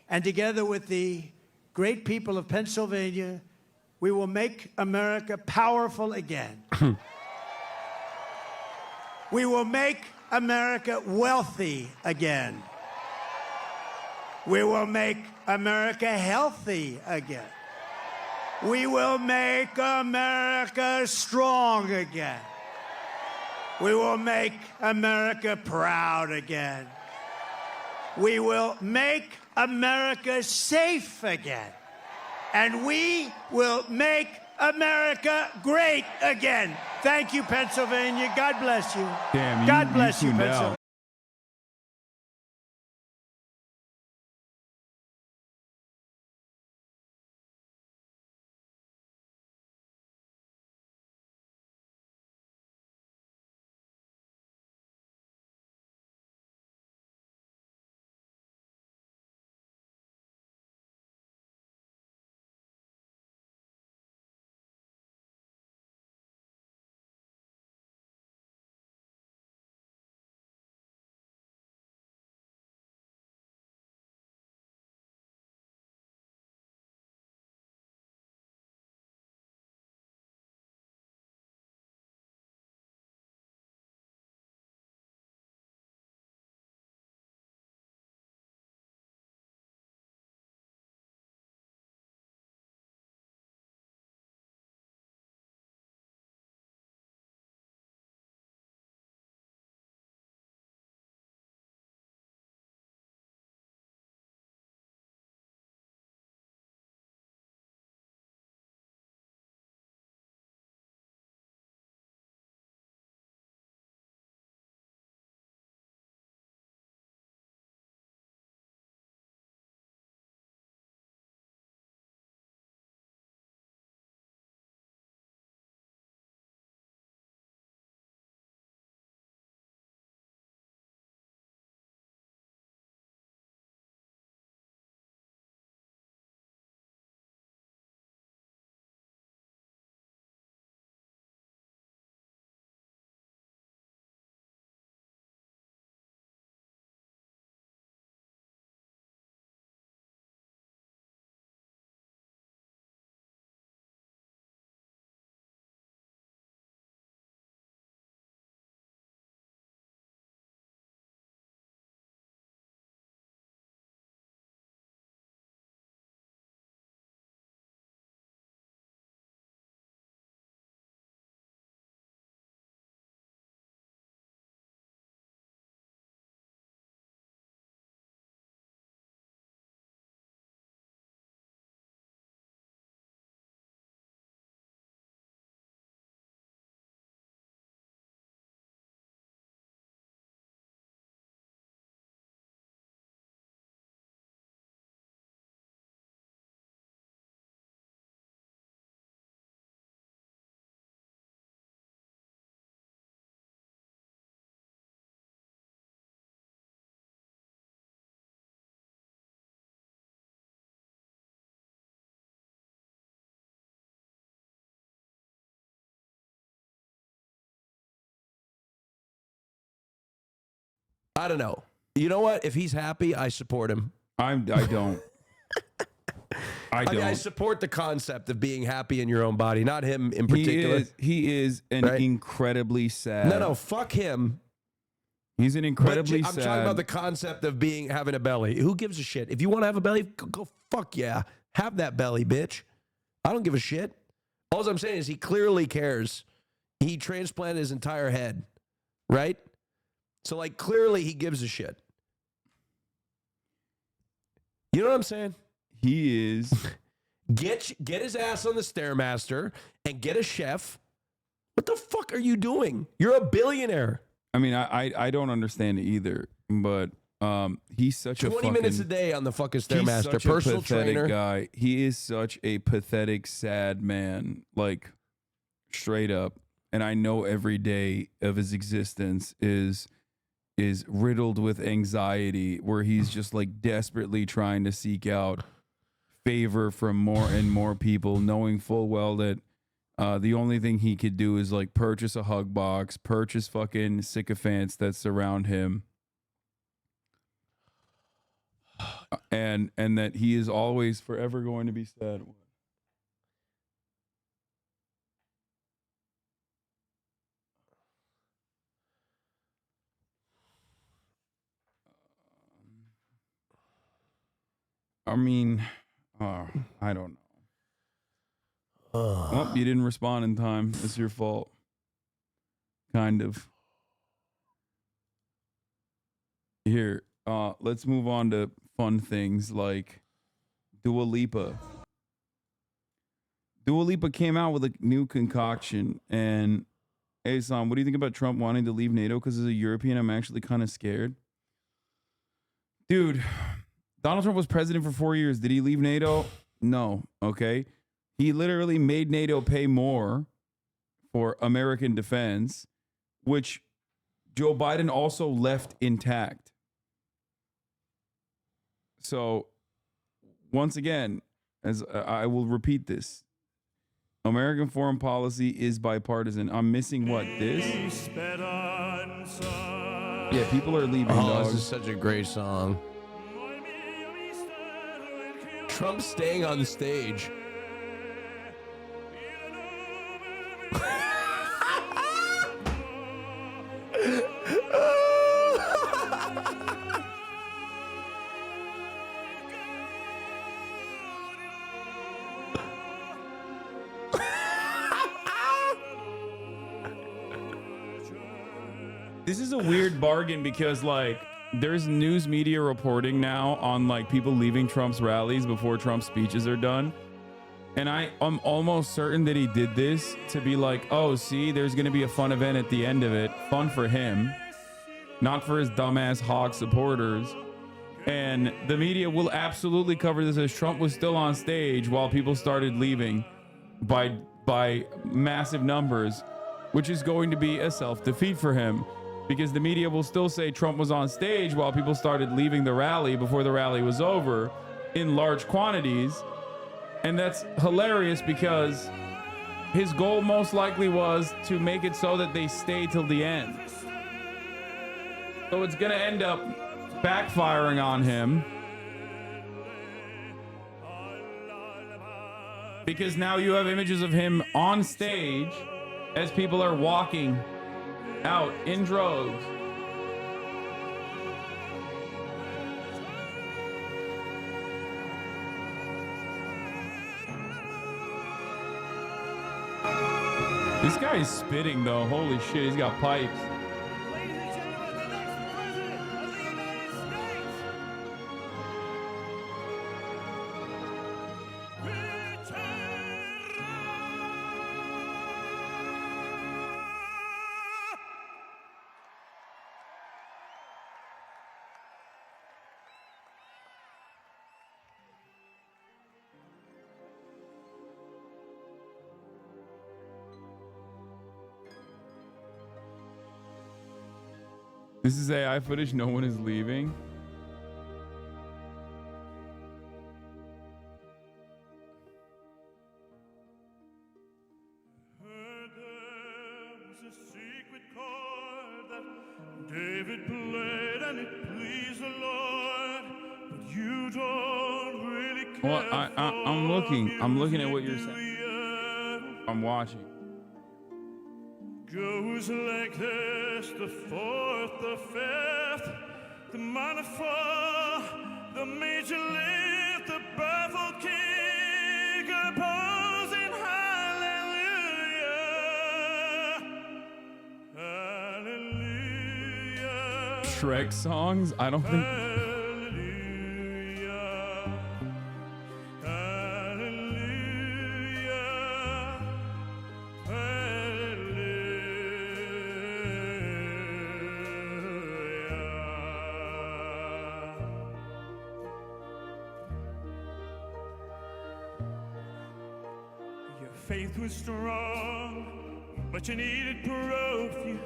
And together with the great people of Pennsylvania, we will make America powerful again. We will make America wealthy again. We will make America healthy again. We will make America strong again. We will make America proud again. We will make America safe again. And we will make America great again. Thank you, Pennsylvania. God bless you. Damn, God bless you, tuned out. Pennsylvania. I don't know. You know what? If he's happy, I support him. I don't. I don't. mean, I support the concept of being happy in your own body, not him in particular. He is an incredibly sad. No, fuck him. He's an incredibly I'm talking about the concept of having a belly. Who gives a shit? If you want to have a belly, go fuck yeah. Have that belly, bitch. I don't give a shit. All I'm saying is he clearly cares. He transplanted his entire head, right? So, like, clearly he gives a shit. You know what I'm saying? He is. Get his ass on the Stairmaster and get a chef. What the fuck are you doing? You're a billionaire. I mean, I don't understand it either, but he's such 20 minutes a day on the fucking Stairmaster. He's such Personal a pathetic trainer. guy. He is such a pathetic, sad man, like straight up. And I know every day of his existence is riddled with anxiety, where he's just like desperately trying to seek out favor from more and more people, knowing full well that the only thing he could do is like purchase a hug box, purchase fucking sycophants that surround him. And that he is always forever going to be sad. I mean, I don't know. Well, you didn't respond in time. It's your fault. Kind of. Here, let's move on to fun things like Dua Lipa. Dua Lipa came out with a new concoction. And, hey, Sam, what do you think about Trump wanting to leave NATO? Because as a European, I'm actually kind of scared. Dude, Donald Trump was president for 4 years. Did he leave NATO? No. Okay. He literally made NATO pay more for American defense, which Joe Biden also left intact. So, once again, as I will repeat this, American foreign policy is bipartisan. I'm missing what? This? Yeah, people are leaving. Oh, this is such a great song. Trump staying on stage. This is a weird bargain because, like, there's news media reporting now on, like, people leaving Trump's rallies before Trump's speeches are done. And I'm almost certain that he did this to be like, oh, see, there's going to be a fun event at the end of it. Fun for him, not for his dumbass hog supporters. And the media will absolutely cover this as Trump was still on stage while people started leaving by massive numbers, which is going to be a self-defeat for him. Because the media will still say Trump was on stage while people started leaving the rally before the rally was over in large quantities. And that's hilarious because his goal most likely was to make it so that they stay till the end. So it's going to end up backfiring on him. Because now you have images of him on stage as people are walking out in droves. This guy is spitting though. Holy shit, he's got pipes. This is AI footage. No one is leaving. David played and it pleased the Lord, but you don't really care. Well, I'm looking at what you're saying. I'm watching. goes like this, the fourth, the fifth, the minor fall, the major lift, the baffled king composing hallelujah, hallelujah. Shrek songs? I don't think. Faith was strong, but you needed proof. You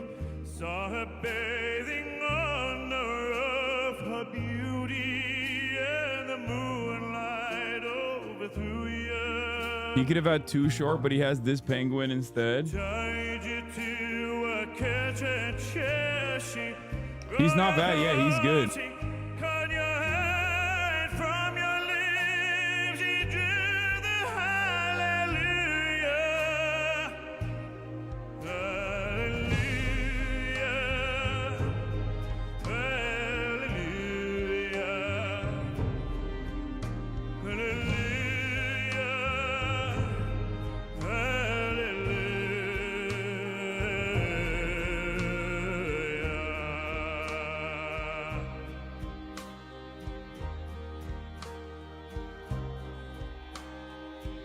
saw her bathing on the roof, her beauty and the moonlight overthrew you. He could have had Too Short, but he has this penguin instead. Tied you to a kitchen chair. She He's not bad. Yeah, he's good. cut your hand from your lips. She drew the hallelujah.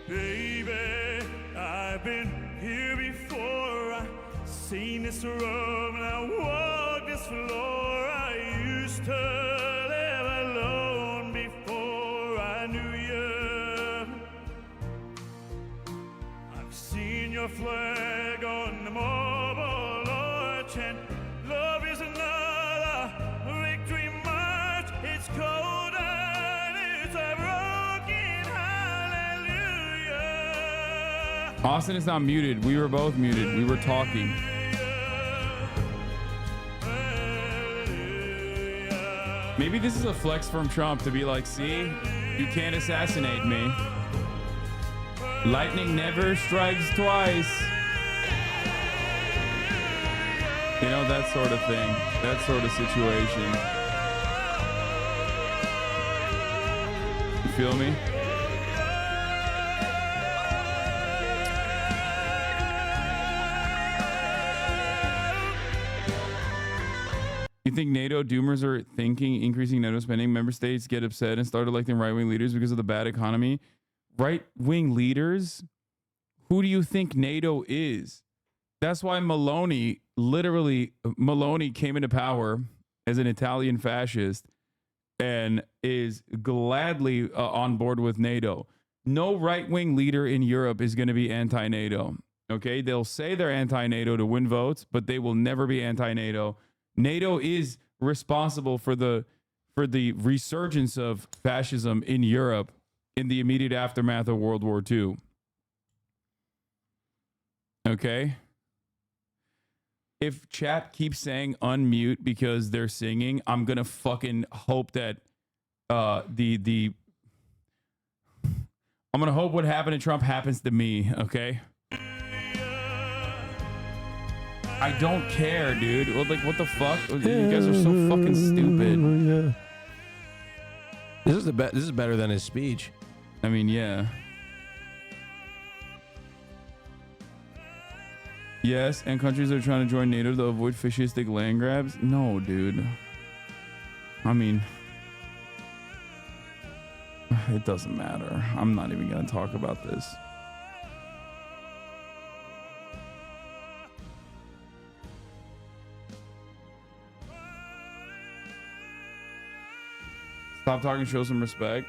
Baby, I've been here before. I've seen this room and I walked this floor. I used to live alone before I knew you. I've seen your flag on the marble arch, and love is another victory march. It's cold and it's a broken hallelujah. Austin is not muted. We were both muted. We were talking. Maybe this is a flex from Trump to be like, see, you can't assassinate me. Lightning never strikes twice. You know, that sort of thing. That sort of situation. You feel me? You think NATO doomers are thinking increasing NATO spending? Member states get upset and start electing right-wing leaders because of the bad economy. Right-wing leaders? Who do you think NATO is? That's why Maloney came into power as an Italian fascist and is gladly on board with NATO. No right-wing leader in Europe is going to be anti-NATO. Okay? They'll say they're anti-NATO to win votes, but they will never be anti-NATO. NATO is responsible for the resurgence of fascism in Europe in the immediate aftermath of World War II. Okay? If chat keeps saying unmute because they're singing, I'm gonna fucking hope that I'm gonna hope what happened to Trump happens to me, okay? I don't care, dude. Well, like, what the fuck? You guys are so fucking stupid. This is better than his speech. I mean, yeah. Yes, and countries are trying to join NATO to avoid fascistic land grabs. No, dude. I mean, it doesn't matter. I'm not even gonna talk about this. Stop talking, show some respect.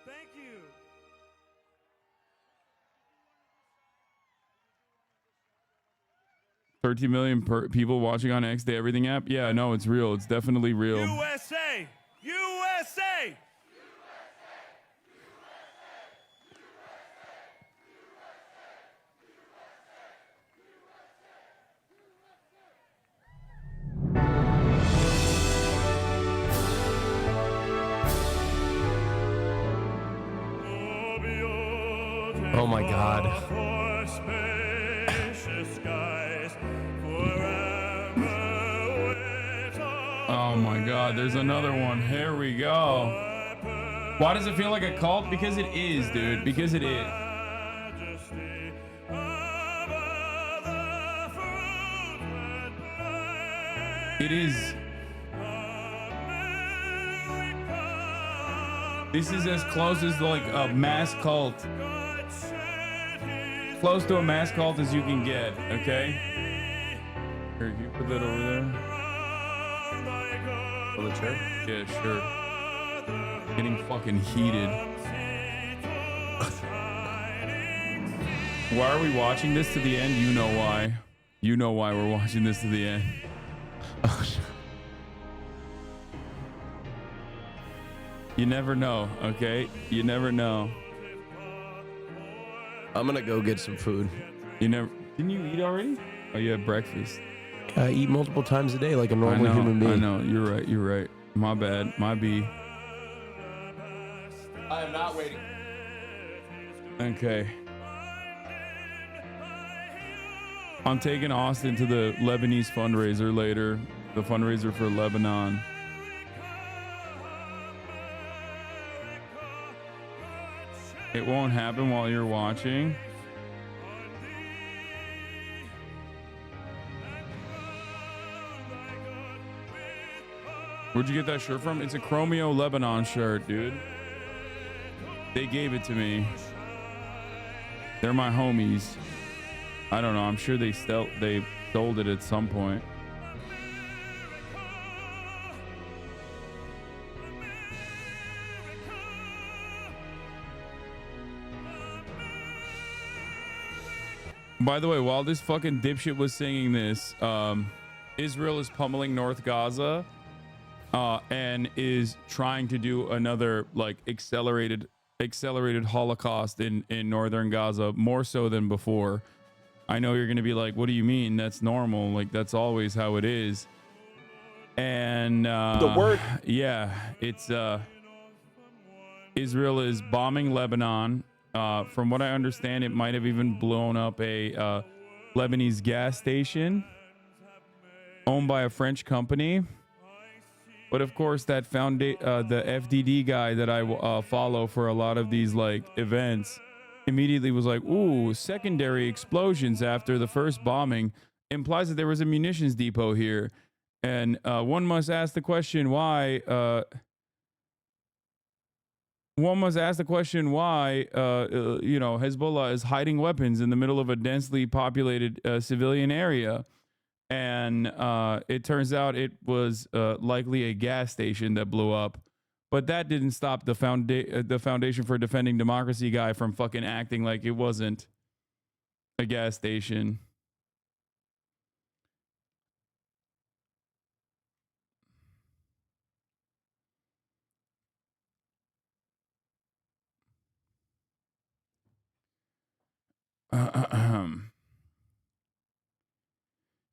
Thank you. 13 million people watching on X, the Everything app. Yeah, no, it's real. It's definitely real. USA! USA! Oh my God. Oh my God, there's another one. Here we go. Why does it feel like a cult? Because it is, dude. Because it is. It is. This is as close as like a mass cult. Close to a mass cult as you can get, okay? Here, can you put that over there? On the chair? Yeah, sure. Getting fucking heated. Why are we watching this to the end? You know why. You know why we're watching this to the end. You never know, okay? You never know. I'm gonna go get some food. Didn't you eat already? Oh, you had breakfast. I eat multiple times a day like a normal human being. I know, you're right, you're right. My bad, my B. I am not waiting. Okay. I'm taking Austin to the Lebanese fundraiser later. The fundraiser for Lebanon. It won't happen while you're watching. Where'd you get that shirt from? It's a Chromeo Lebanon shirt, dude. They gave it to me. They're my homies. I don't know. I'm sure they sold it at some point. By the way, while this fucking dipshit was singing this, Israel is pummeling North Gaza and is trying to do another like accelerated Holocaust in northern Gaza, more so than before. I know you're gonna be like, what do you mean? That's normal. Like that's always how it is. And the word, yeah, it's Israel is bombing Lebanon. From what I understand, it might have even blown up a Lebanese gas station owned by a French company. But of course, that the FDD guy that I follow for a lot of these like events immediately was like, ooh, secondary explosions after the first bombing implies that there was a munitions depot here. And one must ask the question why. Hezbollah is hiding weapons in the middle of a densely populated civilian area. And it turns out it was likely a gas station that blew up. But that didn't stop the Foundation for Defending Democracy guy from fucking acting like it wasn't a gas station.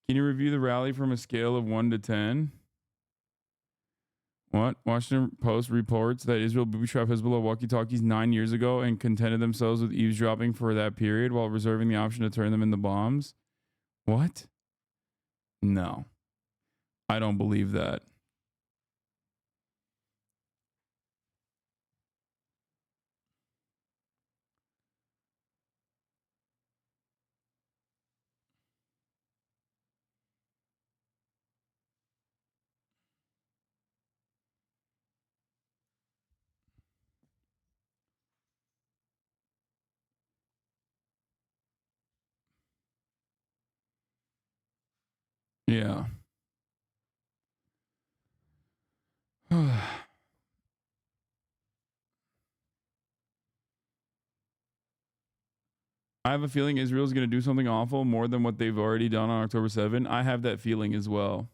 Can you review the rally from a scale of 1 to 10? What? Washington Post reports that Israel booby-trapped Hezbollah walkie-talkies 9 years ago and contented themselves with eavesdropping for that period while reserving the option to turn them into bombs. What? No. I don't believe that. Yeah. I have a feeling Israel's going to do something awful more than what they've already done on October 7. I have that feeling as well.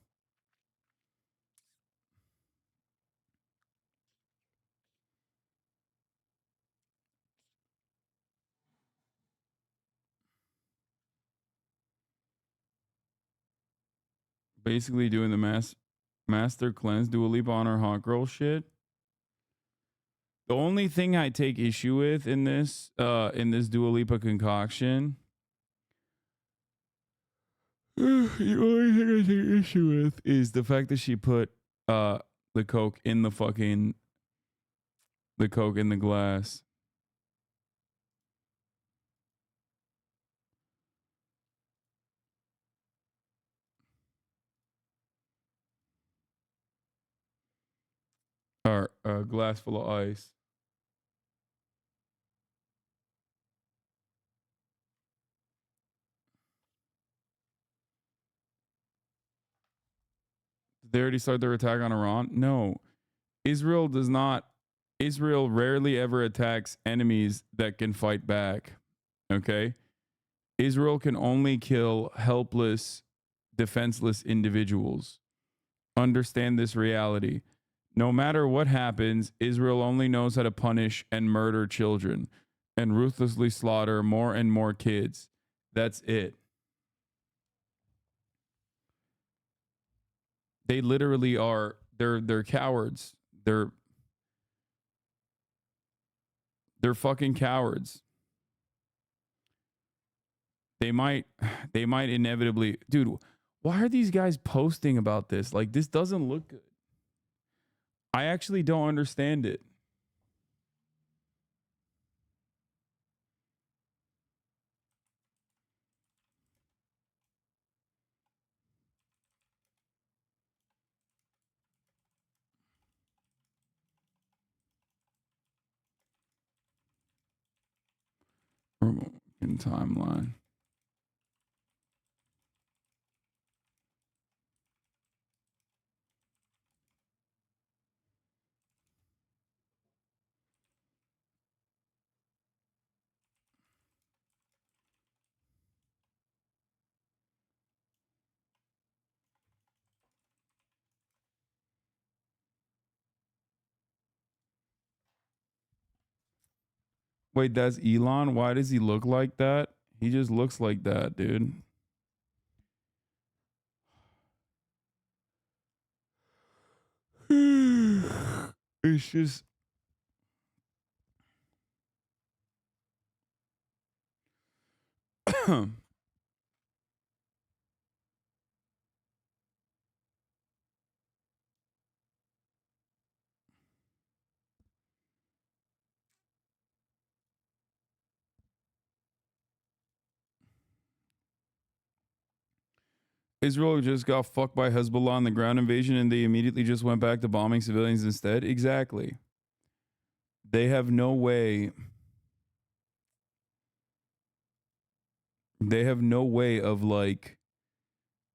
Basically doing the master cleanse, Dua Lipa on her hot girl shit. The only thing I take issue with in this Dua Lipa concoction, the only thing I take issue with is the fact that she put the Coke in the Coke in the glass. Or a glass full of ice. Did they already start their attack on Iran? No. Israel rarely ever attacks enemies that can fight back. Okay? Israel can only kill helpless, defenseless individuals. Understand this reality. No matter what happens, Israel only knows how to punish and murder children and ruthlessly slaughter more and more kids. That's it. They literally are, they're cowards. They're fucking cowards. They might inevitably, dude, why are these guys posting about this? Like, this doesn't look good. I actually don't understand it. In timeline. Wait, that's Elon? Why does he look like that? He just looks like that, dude. It's just... Israel just got fucked by Hezbollah on the ground invasion and they immediately just went back to bombing civilians instead? Exactly. They have no way. They have no way of like.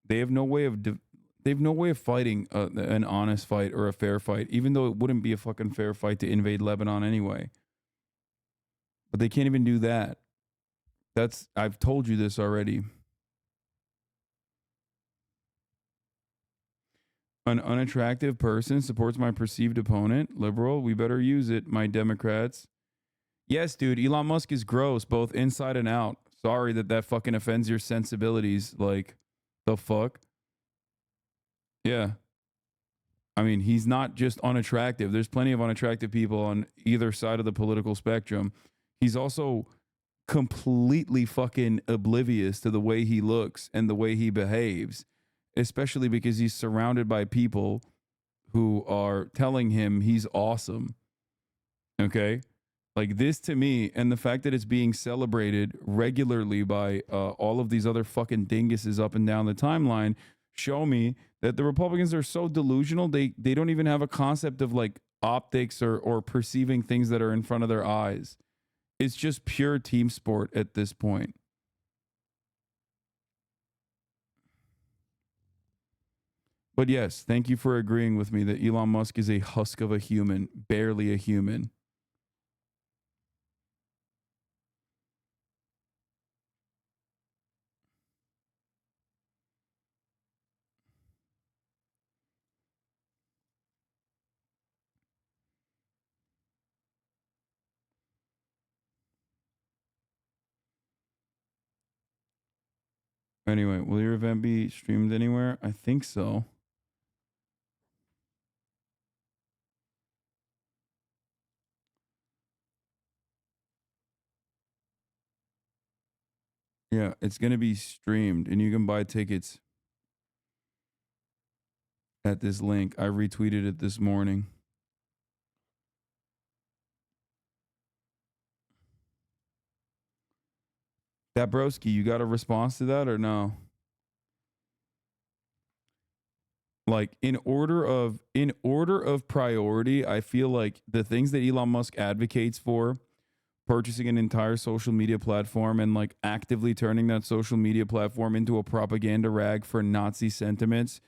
They have no way of. They have no way of fighting an honest fight or a fair fight, even though it wouldn't be a fucking fair fight to invade Lebanon anyway. But they can't even do that. I've told you this already. An unattractive person supports my perceived opponent. Liberal, we better use it, my Democrats. Yes, dude, Elon Musk is gross, both inside and out. Sorry that fucking offends your sensibilities. Like, the fuck? Yeah. I mean, he's not just unattractive. There's plenty of unattractive people on either side of the political spectrum. He's also completely fucking oblivious to the way he looks and the way he behaves, especially because he's surrounded by people who are telling him he's awesome. Okay? Like, this to me, and the fact that it's being celebrated regularly by all of these other fucking dinguses up and down the timeline show me that the Republicans are so delusional, they don't even have a concept of like optics or perceiving things that are in front of their eyes. It's just pure team sport at this point. But yes, thank you for agreeing with me that Elon Musk is a husk of a human, barely a human. Anyway, will your event be streamed anywhere? I think so. Yeah, it's going to be streamed and you can buy tickets at this link. I retweeted it this morning. That broski, you got a response to that or no? Like in order of priority, I feel like the things that Elon Musk advocates for, purchasing an entire social media platform and like actively turning that social media platform into a propaganda rag for Nazi sentiments,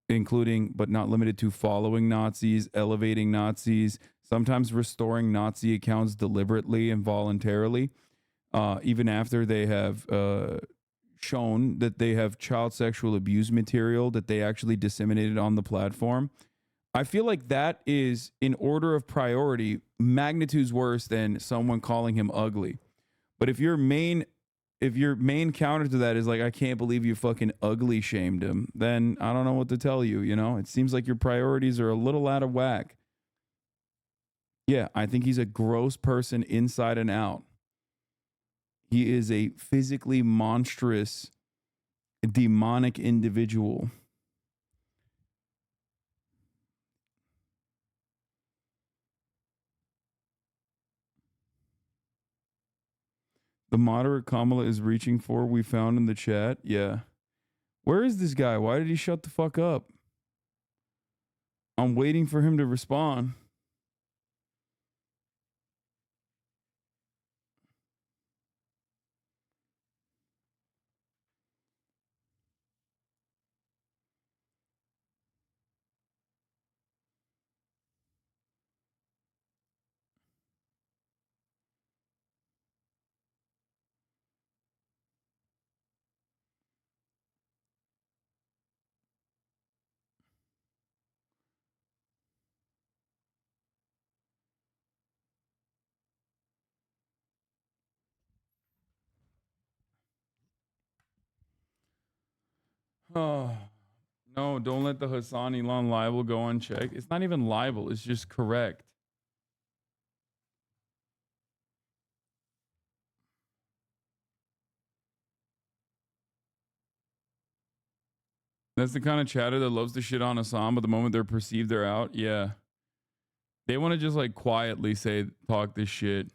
including but not limited to following Nazis, elevating Nazis, sometimes restoring Nazi accounts deliberately and voluntarily, even after they have shown that they have child sexual abuse material that they actually disseminated on the platform. I feel like that is, in order of priority, magnitudes worse than someone calling him ugly. But if your main counter to that is like, I can't believe you fucking ugly shamed him, then I don't know what to tell you, you know? It seems like your priorities are a little out of whack. Yeah, I think he's a gross person inside and out. He is a physically monstrous, demonic individual. The moderate Kamala is reaching for, we found in the chat. Yeah. Where is this guy? Why did he shut the fuck up? I'm waiting for him to respond. Oh, no, don't let the Hasan Elon libel go unchecked. It's not even libel, it's just correct. That's the kind of chatter that loves to shit on Hasan, but the moment they're perceived, they're out. Yeah. They want to just like quietly talk this shit.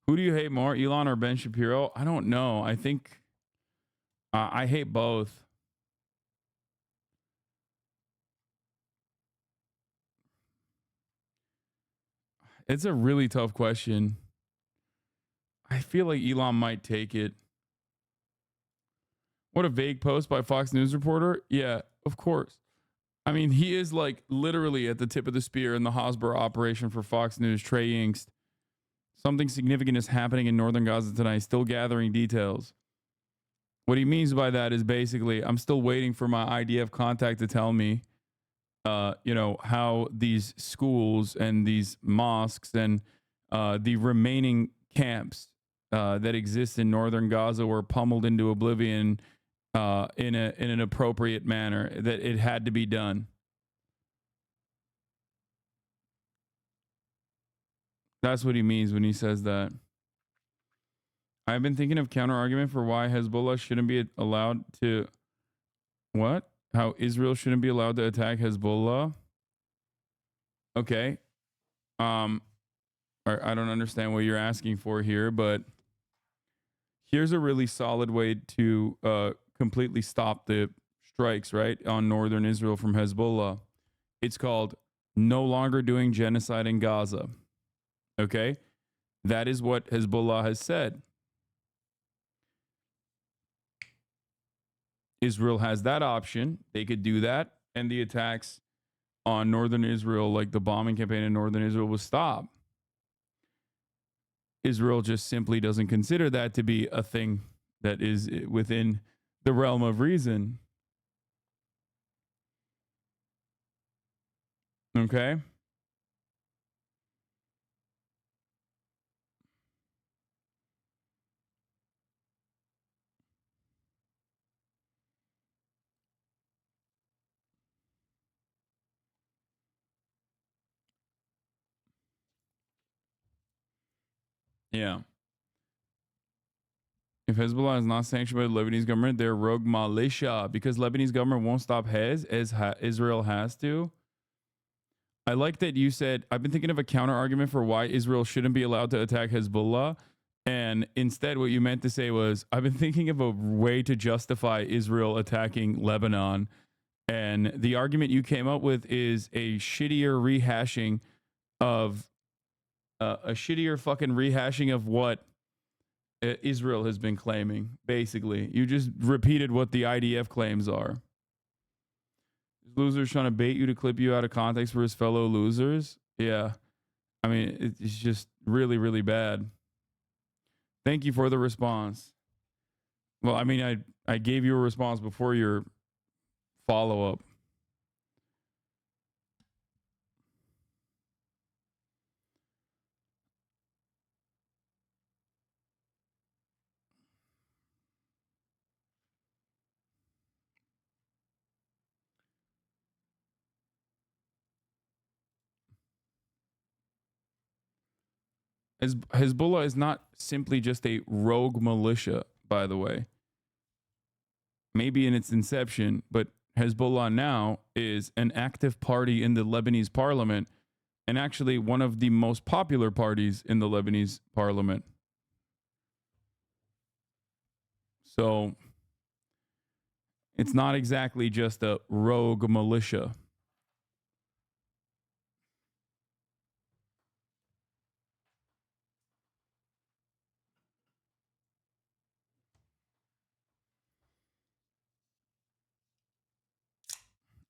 Who do you hate more, Elon or Ben Shapiro? I don't know. I think I hate both. It's a really tough question. I feel like Elon might take it. What a vague post by Fox News reporter. Yeah, of course. I mean, he is like literally at the tip of the spear in the Hosborough operation for Fox News. Trey Yingst. Something significant is happening in northern Gaza tonight. Still gathering details. What he means by that is basically, I'm still waiting for my IDF contact to tell me, how these schools and these mosques and the remaining camps that exist in northern Gaza were pummeled into oblivion in an appropriate manner, that it had to be done. That's what he means when he says that. I've been thinking of counter argument for why Hezbollah shouldn't be allowed to what? How Israel shouldn't be allowed to attack Hezbollah. Okay. I don't understand what you're asking for here, but here's a really solid way to completely stop the strikes, right, on northern Israel from Hezbollah. It's called no longer doing genocide in Gaza. Okay? That is what Hezbollah has said. Israel has that option. They could do that, and the attacks on northern Israel, like the bombing campaign in northern Israel, will stop. Israel just simply doesn't consider that to be a thing that is within the realm of reason. Okay? Yeah. If Hezbollah is not sanctioned by the Lebanese government, they're rogue militia because Lebanese government won't stop Hez as Israel has to. I like that you said, I've been thinking of a counter argument for why Israel shouldn't be allowed to attack Hezbollah. And instead, what you meant to say was, I've been thinking of a way to justify Israel attacking Lebanon. And the argument you came up with is a shittier rehashing of what Israel has been claiming. Basically, you just repeated what the IDF claims are. Losers trying to bait you to clip you out of context for his fellow losers. Yeah, I mean, it's just really, really bad. Thank you for the response. Well, I mean, I gave you a response before your follow-up. Hezbollah is not simply just a rogue militia, by the way. Maybe in its inception, but Hezbollah now is an active party in the Lebanese parliament and actually one of the most popular parties in the Lebanese parliament. So it's not exactly just a rogue militia.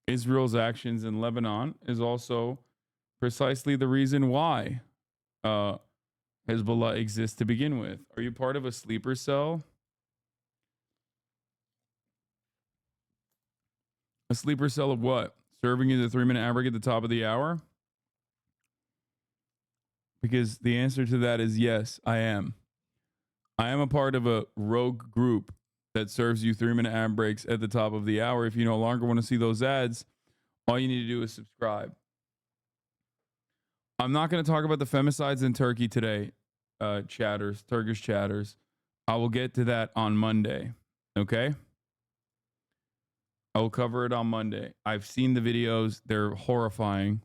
Israel's actions in Lebanon is also precisely the reason why Hezbollah exists to begin with. Are you part of a sleeper cell? A sleeper cell of what? Serving you the 3-minute ad break at the top of the hour? Because the answer to that is yes, I am. I am a part of a rogue group that serves you 3-minute ad breaks at the top of the hour. If you no longer want to see those ads, all you need to do is subscribe. I'm not going to talk about the femicides in Turkey today, Turkish chatters. I will get to that on Monday, okay? I will cover it on Monday. I've seen the videos. They're horrifying.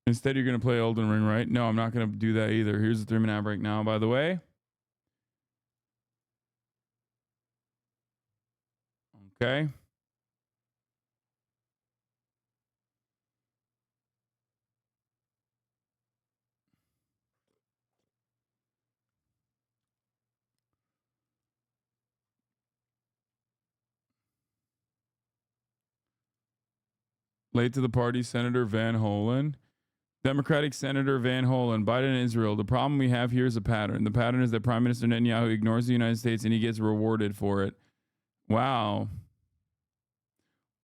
Instead, you're going to play Elden Ring, right? No, I'm not going to do that either. Here's the 3-minute ad break now, by the way. Okay. Late to the party, Senator Van Hollen. Democratic Senator Van Hollen, Biden and Israel. The problem we have here is a pattern. The pattern is that Prime Minister Netanyahu ignores the United States and he gets rewarded for it. Wow.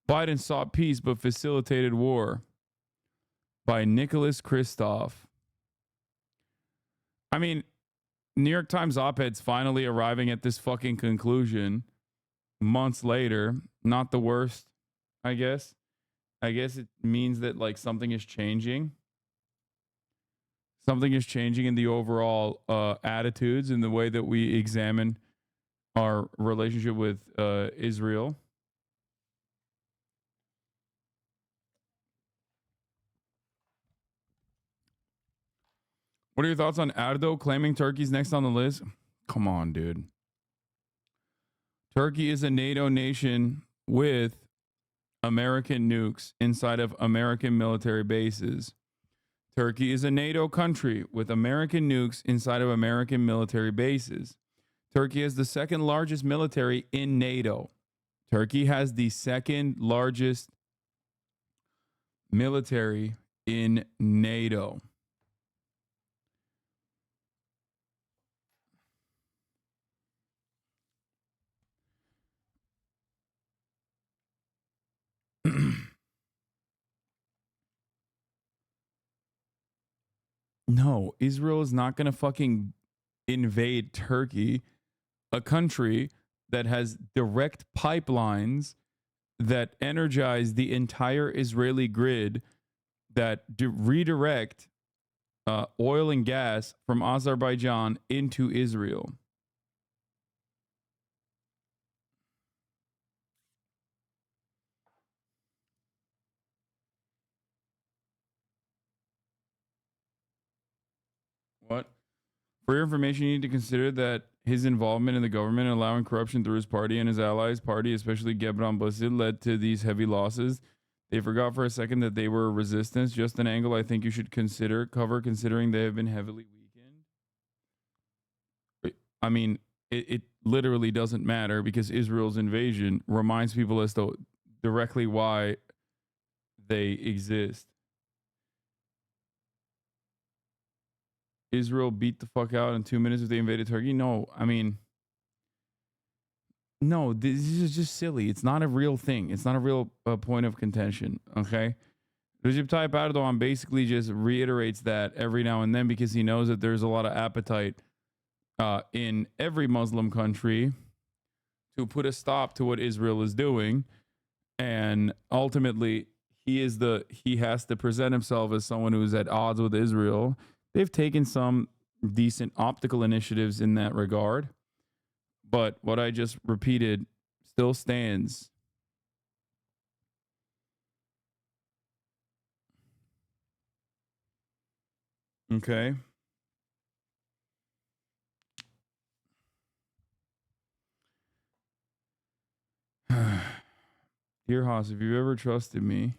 Biden sought peace but facilitated war. By Nicholas Kristof. I mean, New York Times op-ed's finally arriving at this fucking conclusion months later. Not the worst, I guess. I guess it means that like something is changing. Something is changing in the overall attitudes and the way that we examine our relationship with Israel. What are your thoughts on Erdo claiming Turkey's next on the list? Come on, dude. Turkey is a NATO nation with American nukes inside of American military bases. Turkey is a NATO country with American nukes inside of American military bases. Turkey has the second largest military in NATO. Turkey has the second largest military in NATO. No, Israel is not going to fucking invade Turkey, a country that has direct pipelines that energize the entire Israeli grid that redirect oil and gas from Azerbaijan into Israel. What? For your information, you need to consider that his involvement in the government and allowing corruption through his party and his allies' party, especially Gebran Basil, led to these heavy losses. They forgot for a second that they were a resistance, just an angle I think you should cover, considering they have been heavily weakened. I mean, it literally doesn't matter because Israel's invasion reminds people as to directly why they exist. Israel beat the fuck out in 2 minutes if they invaded Turkey? No, I mean, no, this is just silly. It's not a real thing. It's not a real point of contention, okay? Recep Tayyip Erdogan basically just reiterates that every now and then because he knows that there's a lot of appetite in every Muslim country to put a stop to what Israel is doing. And ultimately, he has to present himself as someone who's at odds with Israel. They've taken some decent optical initiatives in that regard. But what I just repeated still stands. Okay. Dear Haas, if you've ever trusted me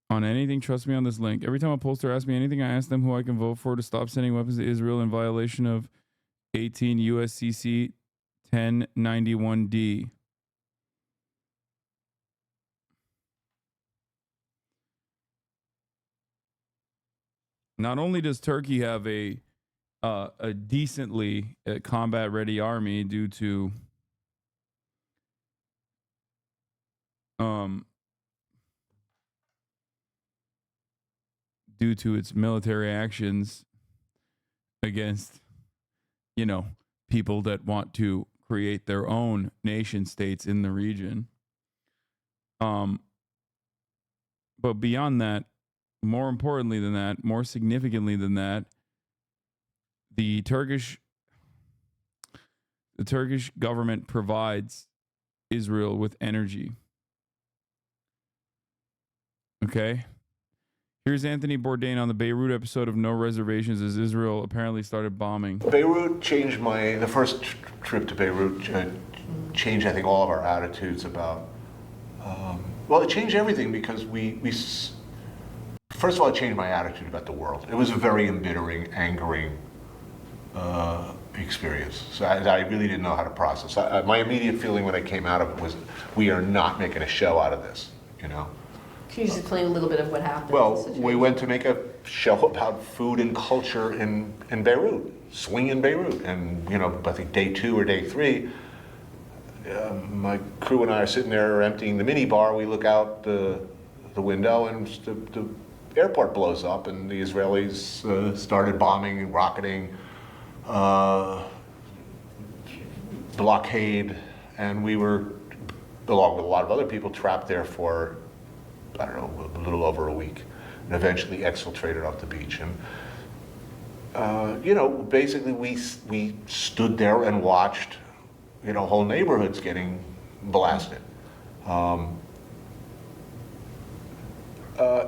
on anything, trust me on this link. Every time a pollster asks me anything, I ask them who I can vote for to stop sending weapons to Israel in violation of 18 USCC 1091D. Not only does Turkey have a decently combat-ready army due to its military actions against, people that want to create their own nation states in the region. But beyond that, more importantly than that, more significantly than that, the Turkish government provides Israel with energy. Okay? Here's Anthony Bourdain on the Beirut episode of No Reservations as Israel apparently started bombing. Beirut changed the first trip to Beirut changed, I think, all of our attitudes about, it changed everything because first of all, it changed my attitude about the world. It was a very embittering, angering experience. So I really didn't know how to process. My immediate feeling when I came out of it was, we are not making a show out of this, Can you just explain a little bit of what happened? Well, we went to make a show about food and culture in Beirut, swing in Beirut. And, I think day 2 or day 3, my crew and I are sitting there emptying the mini bar. We look out the window and the airport blows up and the Israelis started bombing and rocketing, blockade, and we were, along with a lot of other people, trapped there for, I don't know, a little over a week, and eventually exfiltrated off the beach. And, basically we stood there and watched, whole neighborhoods getting blasted.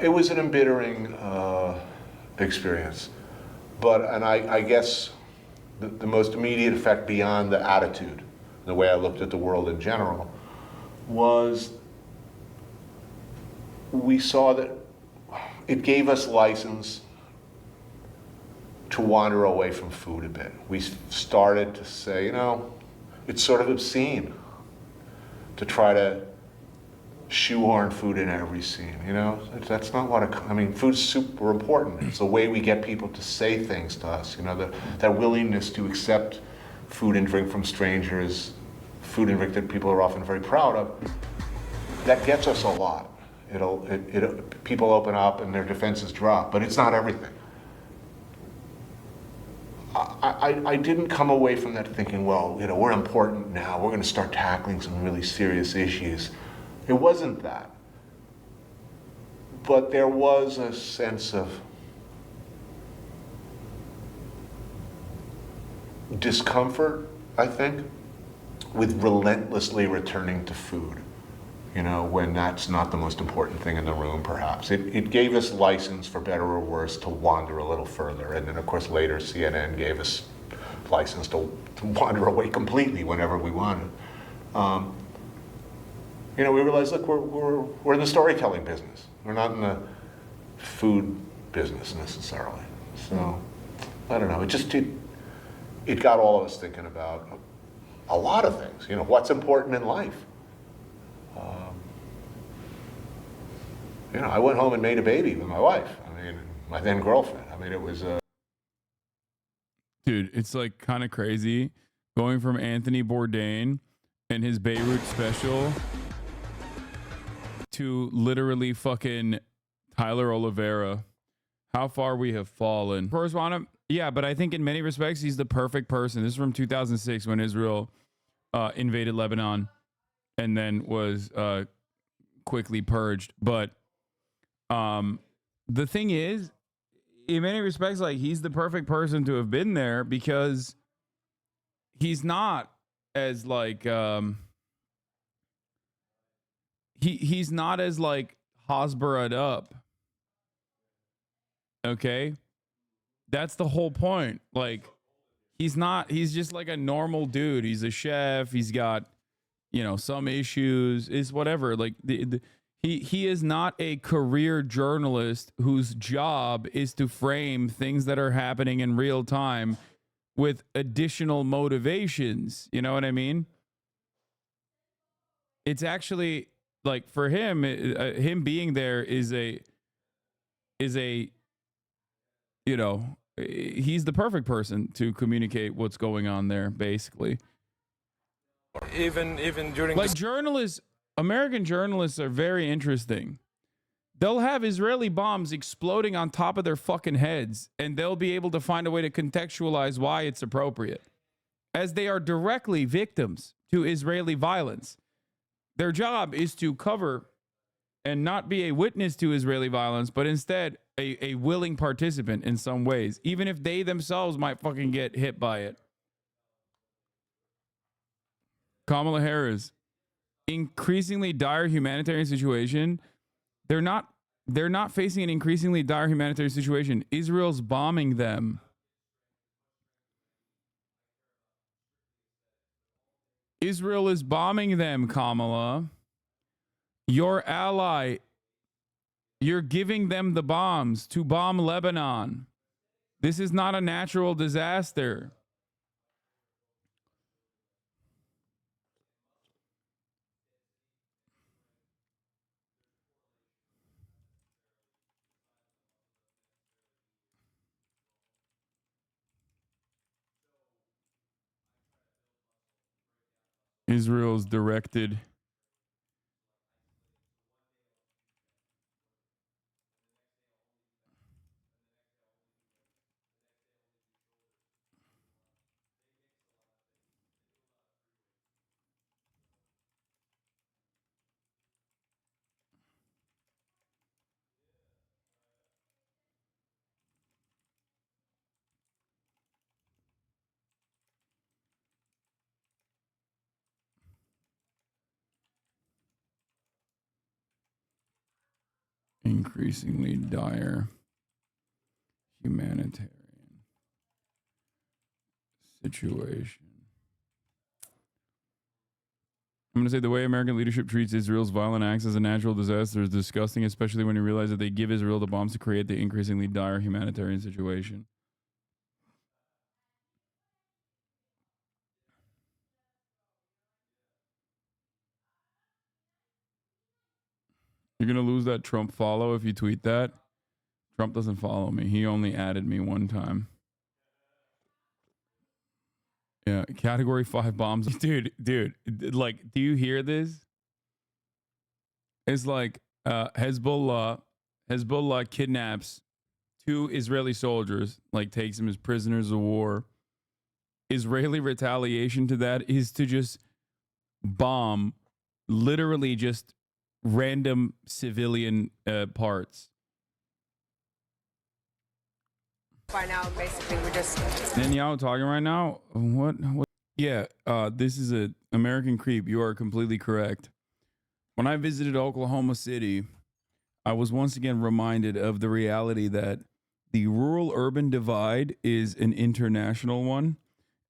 It was an embittering experience. And I guess the most immediate effect beyond the attitude, the way I looked at the world in general, was we saw that it gave us license to wander away from food a bit. We started to say, it's sort of obscene to try to shoehorn food in every scene, That's not what food's super important. It's the way we get people to say things to us, that willingness to accept food and drink from strangers, food and drink that people are often very proud of, that gets us a lot. People open up and their defenses drop, but it's not everything. I didn't come away from that thinking, we're important now, we're going to start tackling some really serious issues. It wasn't that. But there was a sense of discomfort, I think, with relentlessly returning to food, you know, when that's not the most important thing in the room, perhaps. It gave us license, for better or worse, to wander a little further. And then, of course, later CNN gave us license to wander away completely whenever we wanted. You know, we realized, look, we're in the storytelling business. We're not in the food business necessarily. So, I don't know. It got all of us thinking about a lot of things. You know, what's important in life. You know, I went home and made a baby with my wife. I mean, my then girlfriend. I mean, it was. Dude, it's like kind of crazy going from Anthony Bourdain and his Beirut special to literally fucking Tyler Oliveira. How far we have fallen. Correspondent, yeah, but I think in many respects he's the perfect person. This is from 2006 when Israel invaded Lebanon and then was quickly purged. But the thing is, in many respects, like, he's the perfect person to have been there because he's not as like he's not as like Hasbara'd up. Okay, that's the whole point. Like, he's just like a normal dude. He's a chef. He's got, you know, some issues, is whatever. Like, he is not a career journalist whose job is to frame things that are happening in real time with additional motivations. You know what I mean? It's actually like, for him, him being there is a, you know, he's the perfect person to communicate what's going on there, basically. Even during, like, journalists, American journalists are very interesting. They'll have Israeli bombs exploding on top of their fucking heads, and they'll be able to find a way to contextualize why it's appropriate, as they are directly victims to Israeli violence. Their job is to cover and not be a witness to Israeli violence, but instead a willing participant in some ways, even if they themselves might fucking get hit by it. Kamala Harris, increasingly dire humanitarian situation. They're not facing an increasingly dire humanitarian situation. Israel's bombing them. Israel is bombing them, Kamala. Your ally, you're giving them the bombs to bomb Lebanon. This is not a natural disaster. Israel's directed increasingly dire humanitarian situation. I'm going to say the way American leadership treats Israel's violent acts as a natural disaster is disgusting, especially when you realize that they give Israel the bombs to create the increasingly dire humanitarian situation. You're going to lose that Trump follow if you tweet that. Trump doesn't follow me. He only added me one time. Yeah, category 5 bombs. Dude, like, do you hear this? It's like Hezbollah kidnaps 2 Israeli soldiers, like takes them as prisoners of war. Israeli retaliation to that is to just bomb, literally just random civilian parts. By now, basically, we're just. Danielle talking right now. What? Yeah, this is a American creep. You are completely correct. When I visited Oklahoma City, I was once again reminded of the reality that the rural-urban divide is an international one,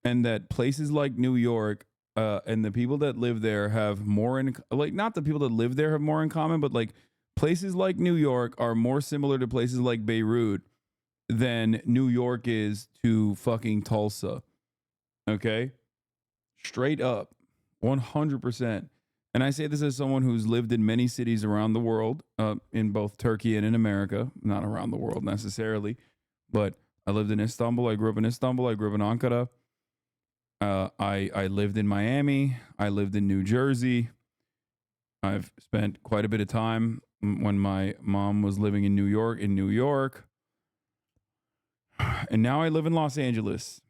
and that places like New York and the people that live there have more in, like, not the people that live there have more in common, but like places like New York are more similar to places like Beirut than New York is to fucking Tulsa. Okay? Straight up. 100%. And I say this as someone who's lived in many cities around the world, in both Turkey and in America. Not around the world necessarily, but I lived in Istanbul. I grew up in Istanbul. I grew up in Ankara. I lived in Miami. I lived in New Jersey. I've spent quite a bit of time when my mom was living in New York, and now I live in Los Angeles.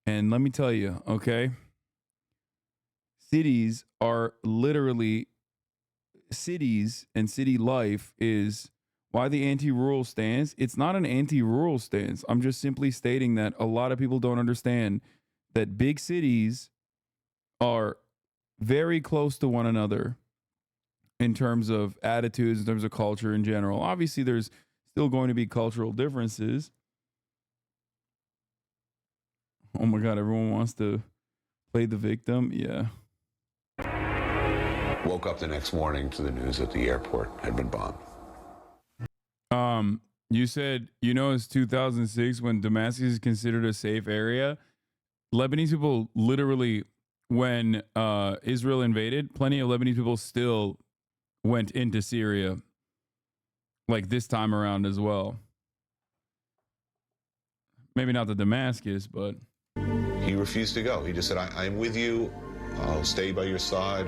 And let me tell you, okay, cities are literally, cities and city life is why the anti-rural stance. It's not an anti-rural stance. I'm just simply stating that a lot of people don't understand that big cities are very close to one another in terms of attitudes, in terms of culture in general. Obviously, there's still going to be cultural differences. Oh my God, everyone wants to play the victim. Yeah. Woke up the next morning to the news that the airport had been bombed. You said, it's 2006 when Damascus is considered a safe area. Lebanese people literally, when Israel invaded, plenty of Lebanese people still went into Syria, like this time around as well. Maybe not the Damascus, but He refused to go. He just said, I'm with you. I'll stay by your side.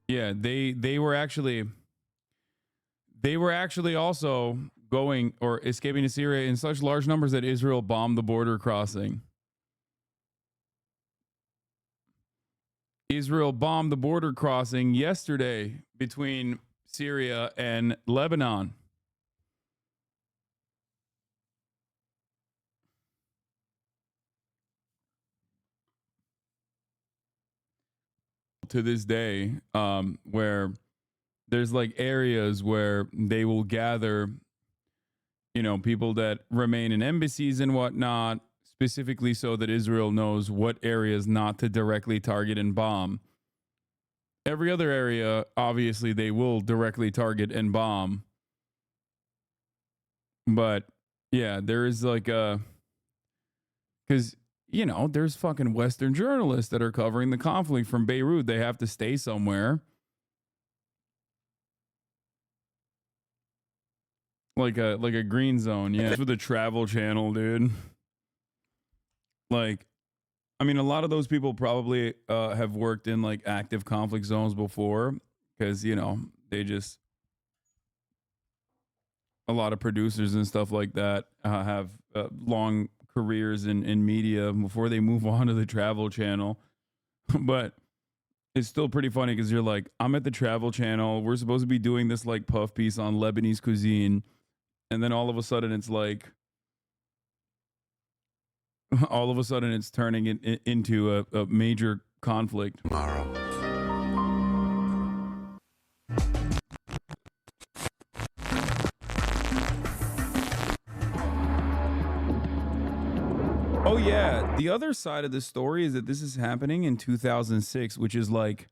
Yeah, they were actually also going or escaping to Syria in such large numbers that Israel bombed the border crossing. Israel bombed the border crossing yesterday between Syria and Lebanon. To this day, where there's like areas where they will gather, people that remain in embassies and whatnot, specifically so that Israel knows what areas not to directly target and bomb. Every other area, obviously, they will directly target and bomb. But yeah, there is like because there's fucking Western journalists that are covering the conflict from Beirut. They have to stay somewhere. Like a green zone, yeah. With a travel channel, dude. Like, I mean, a lot of those people probably have worked in like active conflict zones before, because they just, a lot of producers and stuff like that have long careers in media before they move on to the travel channel. But it's still pretty funny because you're like, I'm at the travel channel. We're supposed to be doing this like puff piece on Lebanese cuisine. And then all of a sudden it's like, all of a sudden it's turning it into a major conflict. Tomorrow. Oh yeah, the other side of the story is that this is happening in 2006, which is like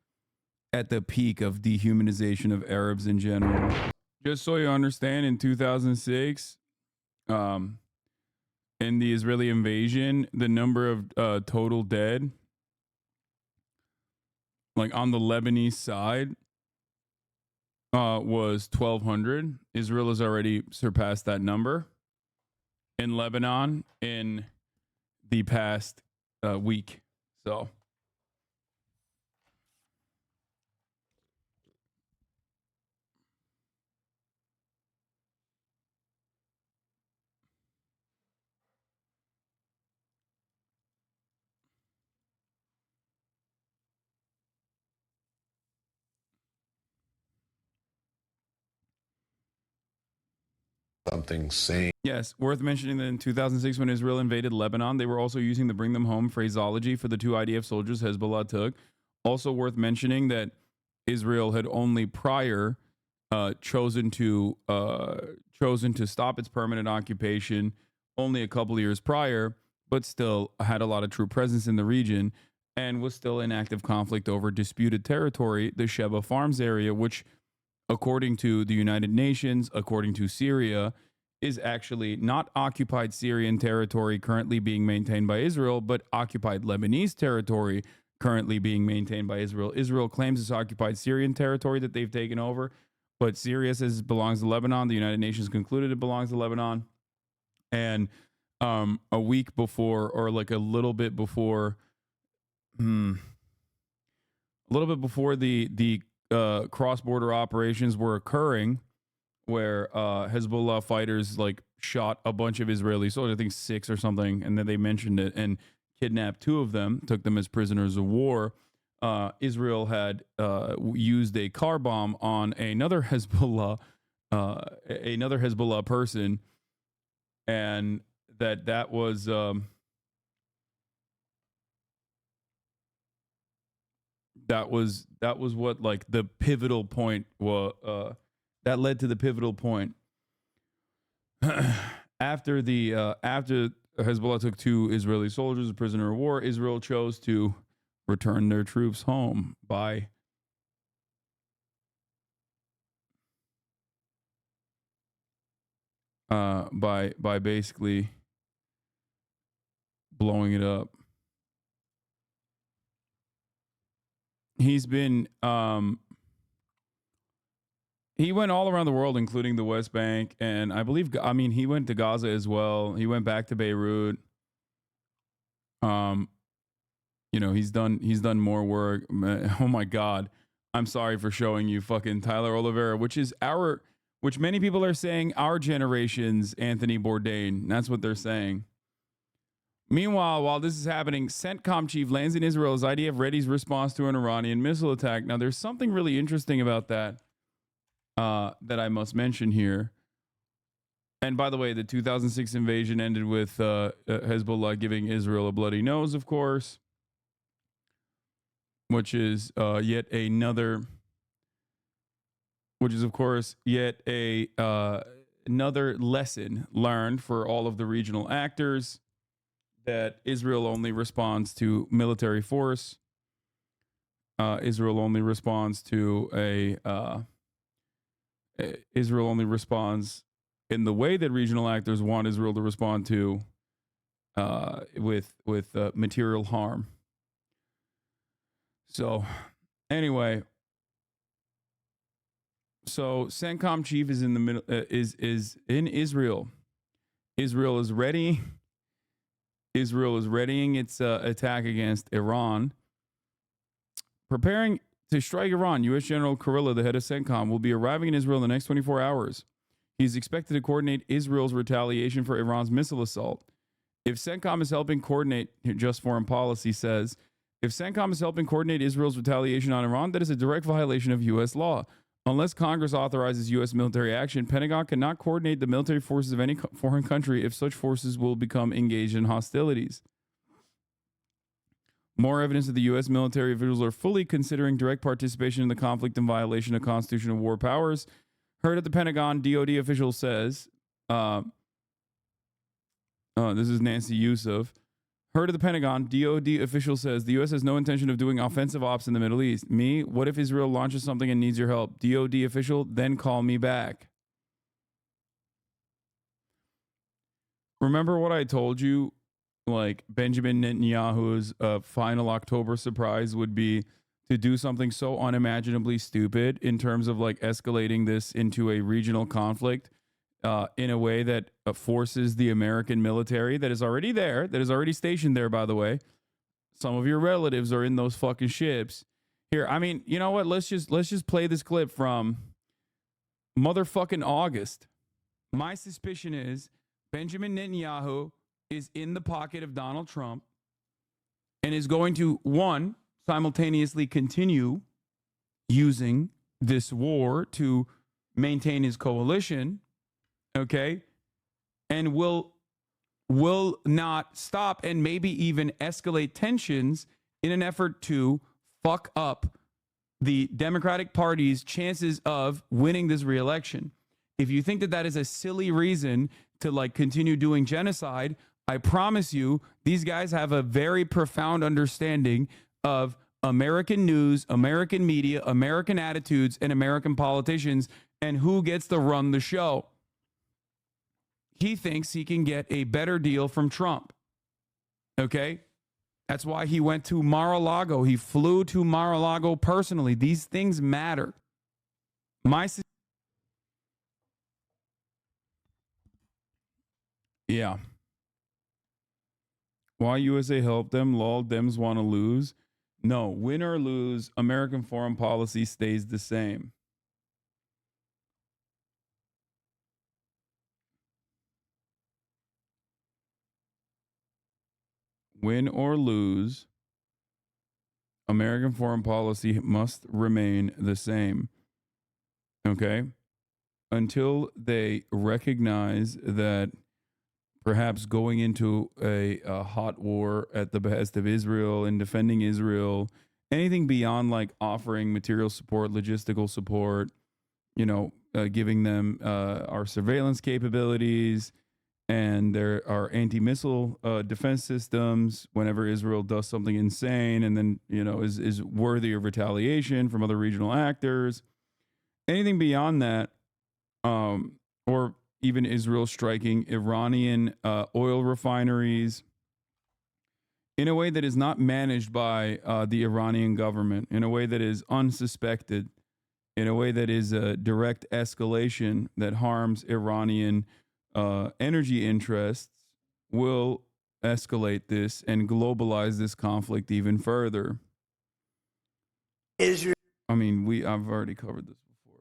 at the peak of dehumanization of Arabs in general. Just so you understand, in 2006, in the Israeli invasion, the number of total dead, like on the Lebanese side, was 1,200. Israel has already surpassed that number in Lebanon in the past week. So something saying. Yes, worth mentioning that in 2006, when Israel invaded Lebanon, they were also using the bring them home phraseology for the 2 IDF soldiers Hezbollah took. Also worth mentioning that Israel had only prior chosen to stop its permanent occupation only a couple of years prior, but still had a lot of true presence in the region and was still in active conflict over disputed territory, the Sheba Farms area, which, according to the United Nations, according to Syria, is actually not occupied Syrian territory currently being maintained by Israel, but occupied Lebanese territory currently being maintained by Israel. Israel claims it's occupied Syrian territory that they've taken over, but Syria says it belongs to Lebanon. The United Nations concluded it belongs to Lebanon. And a week before, or like a little bit before, the cross-border operations were occurring, where Hezbollah fighters like shot a bunch of Israeli soldiers, I think 6 or something, and then they mentioned it and kidnapped 2 of them, took them as prisoners of war. Israel had used a car bomb on another Hezbollah person, and that was what, like, the pivotal point was. That led to the pivotal point. After Hezbollah took 2 Israeli soldiers, a prisoner of war, Israel chose to return their troops home by basically blowing it up. He's been he went all around the world, including the West Bank, and I mean, he went to Gaza as well. He went back to Beirut. He's done more work. Oh my God. I'm sorry for showing you fucking Tyler Oliveira, which many people are saying our generation's Anthony Bourdain. That's what they're saying. Meanwhile, while this is happening, CENTCOM chief lands in Israel as IDF readies response to an Iranian missile attack. Now, there's something really interesting about that that I must mention here. And by the way, the 2006 invasion ended with Hezbollah giving Israel a bloody nose, of course, which is another lesson learned for all of the regional actors, that Israel only responds to military force. Israel only responds in the way that regional actors want Israel to respond to, with material harm. So, anyway, CENTCOM chief is in the middle, is in Israel. Israel is readying its attack against Iran. Preparing to strike Iran, U.S. General Kurilla, the head of CENTCOM, will be arriving in Israel in the next 24 hours. He's expected to coordinate Israel's retaliation for Iran's missile assault. If CENTCOM is helping coordinate, Just Foreign Policy says, if CENTCOM is helping coordinate Israel's retaliation on Iran, that is a direct violation of U.S. law. Unless Congress authorizes U.S. military action, Pentagon cannot coordinate the military forces of any foreign country if such forces will become engaged in hostilities. More evidence that the U.S. military officials are fully considering direct participation in the conflict in violation of constitutional war powers. Heard at the Pentagon, DOD official says, this is Nancy Youssef. Heard at the Pentagon, DOD official says, the U.S. has no intention of doing offensive ops in the Middle East. Me? What if Israel launches something and needs your help? DOD official, then call me back. Remember what I told you? Like, Benjamin Netanyahu's final October surprise would be to do something so unimaginably stupid in terms of like escalating this into a regional conflict in a way that forces the American military that is already there, that is already stationed there, by the way. Some of your relatives are in those fucking ships. Here, I mean, you know what? Let's just play this clip from motherfucking August. My suspicion is Benjamin Netanyahu is in the pocket of Donald Trump and is going to, one, simultaneously continue using this war to maintain his coalition, okay? And will not stop and maybe even escalate tensions in an effort to fuck up the Democratic Party's chances of winning this reelection. If you think that that is a silly reason to like continue doing genocide, I promise you these guys have a very profound understanding of American news, American media, American attitudes, and American politicians, and who gets to run the show. He thinks he can get a better deal from Trump. Okay? That's why he went to Mar-a-Lago. He flew to Mar-a-Lago personally. These things matter. Yeah. Why USA help them? Lol, Dems want to lose. No, win or lose, American foreign policy stays the same. Win or lose, American foreign policy must remain the same. Okay? Until they recognize that perhaps going into a hot war at the behest of Israel and defending Israel, anything beyond like offering material support, logistical support, giving them our surveillance capabilities, and there are anti-missile defense systems whenever Israel does something insane and then, is worthy of retaliation from other regional actors. Anything beyond that, or even Israel striking Iranian oil refineries in a way that is not managed by the Iranian government, in a way that is unsuspected, in a way that is a direct escalation that harms Iranian energy interests, will escalate this and globalize this conflict even further. I've already covered this before.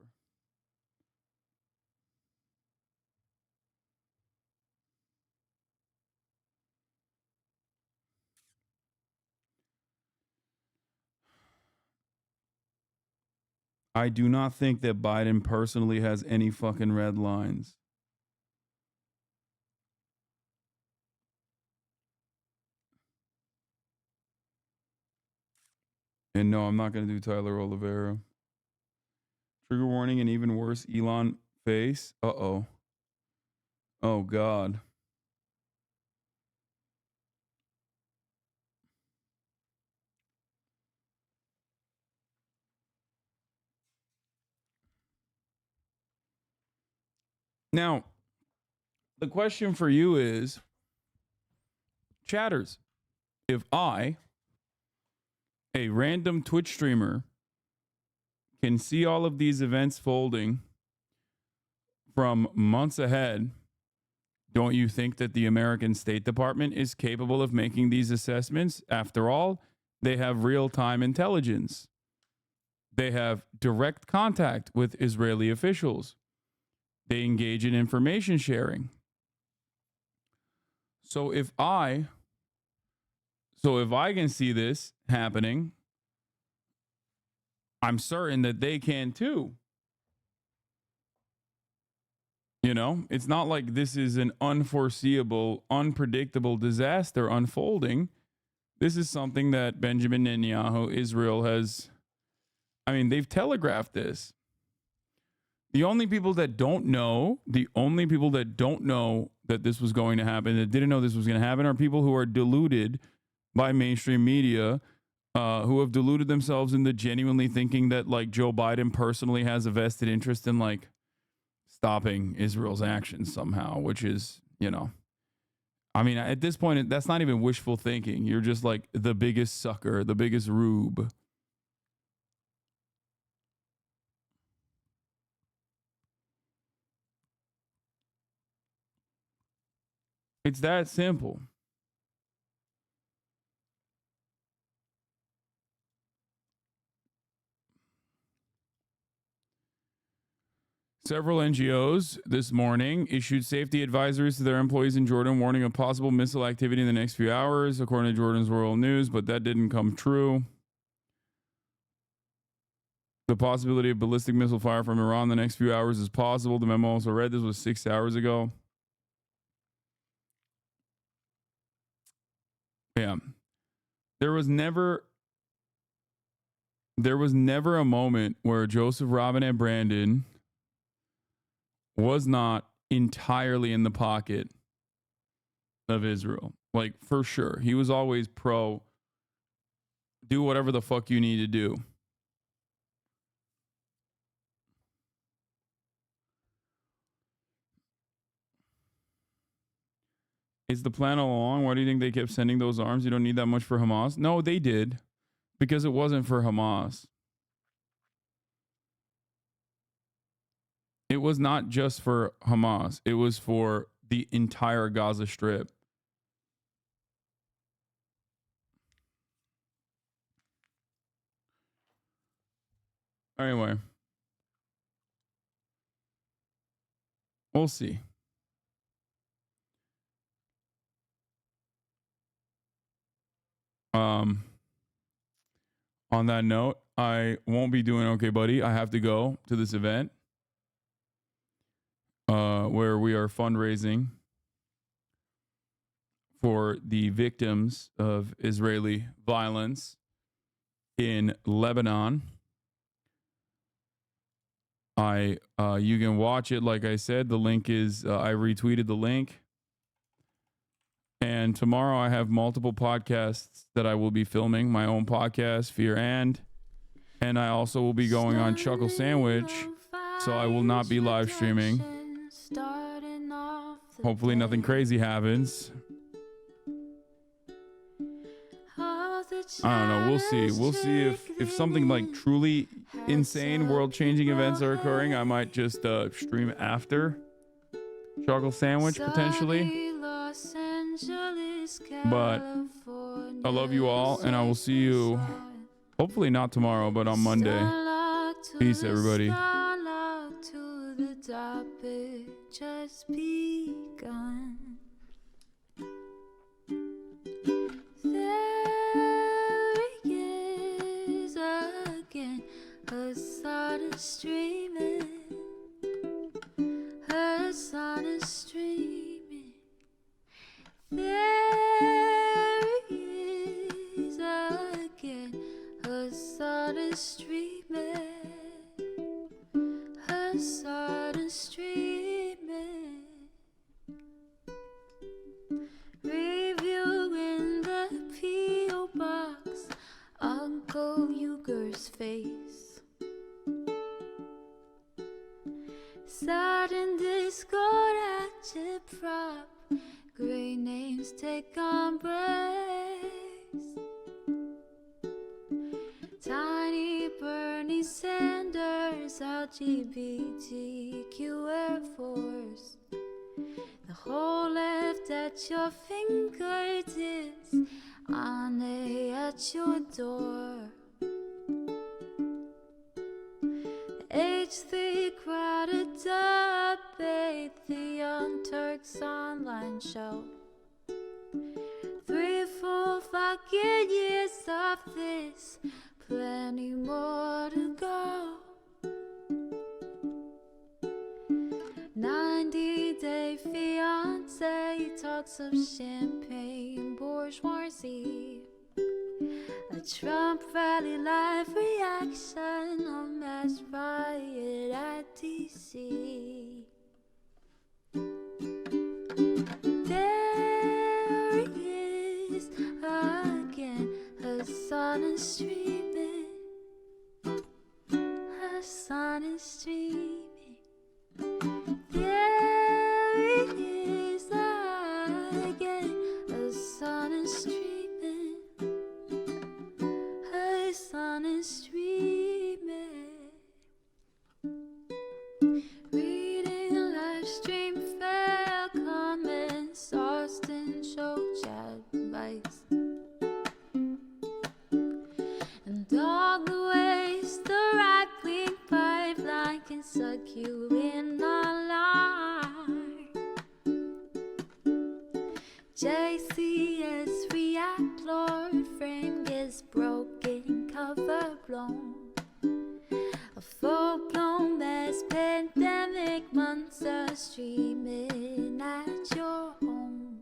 I do not think that Biden personally has any fucking red lines. And no, I'm not going to do Tyler Oliveira. Trigger warning and even worse, Elon face. Uh-oh. Oh, God. Now, the question for you is, chatters, if I, a random Twitch streamer, can see all of these events folding from months ahead, don't you think that the American State Department is capable of making these assessments? After all, they have real-time intelligence. They have direct contact with Israeli officials. They engage in information sharing. So if I can see this happening, I'm certain that they can too. It's not like this is an unforeseeable, unpredictable disaster unfolding. This is something that Benjamin Netanyahu, Israel has, they've telegraphed this. The only people that don't know that this was going to happen, that didn't know this was going to happen, are people who are deluded by mainstream media, who have deluded themselves into genuinely thinking that like Joe Biden personally has a vested interest in like stopping Israel's actions somehow, which is, at this point, that's not even wishful thinking. You're just like the biggest sucker, the biggest rube. It's that simple. Several NGOs this morning issued safety advisories to their employees in Jordan, warning of possible missile activity in the next few hours, according to Jordan's Royal News, but that didn't come true. The possibility of ballistic missile fire from Iran in the next few hours is possible. The memo also read this was 6 hours ago. Yeah. There was never a moment where Joseph Robinette Brandon was not entirely in the pocket of Israel. Like, for sure. He was always pro, do whatever the fuck you need to do. Is the plan all along? Why do you think they kept sending those arms? You don't need that much for Hamas? No, they did. Because it wasn't for Hamas. It was not just for Hamas. It was for the entire Gaza Strip. Anyway. We'll see. On that note, I won't be doing Okay Buddy. I have to go to this event where we are fundraising for the victims of Israeli violence in Lebanon. You can watch it. Like I said, the link is, I retweeted the link. And tomorrow I have multiple podcasts that I will be filming. My own podcast, Fear and I also will be going on Chuckle Sandwich. So I will not be live streaming. Hopefully nothing crazy happens. I don't know. We'll see. We'll see if something like truly insane, world-changing events are occurring. I might just stream after Chuckle Sandwich potentially. But I love you all, and I will see you hopefully not tomorrow, but on Monday. Peace, everybody. Hasan is streaming. Hasan is streaming. There he is again. Hasan is streaming. Hasan is streaming. Reviewing the P.O. box. Uncle Uyghur's face. Sudden discord at your prop. Great names take embrace. Tiny Bernie Sanders, LGBTQ Air Force. The whole left at your fingertips, on at your door. H3 crowded debate, the Young Turks online show. 3 full fucking years of this, plenty more to go. 90-day fiance talks of champagne bourgeoisie. A Trump rally live reaction, a mass riot at DC. There he is again, Hasan is streaming. Hasan is streaming. There he is again, Hasan is streaming. Hasan is streaming. Reading a live stream, fair comments, Austin show chat advice, and all the ways the right-wing pipeline can suck you in online. JCS react, Lord frame gets broken, cover blown. sun streaming at your home.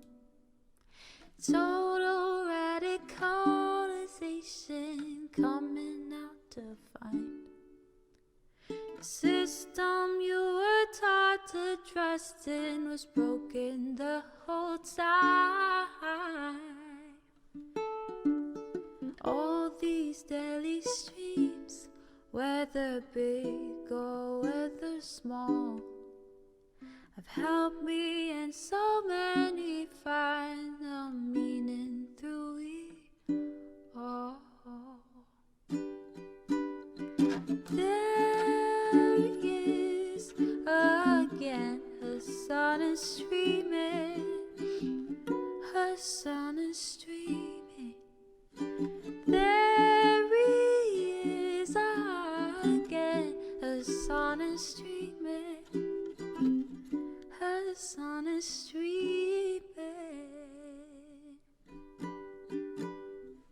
Total radicalization coming out to find the system you were taught to trust in was broken the whole time. All these daily streams, whether big or whether small, have helped me and so many find the meaning through it all. There is again her sun is streaming, her sun is streaming. There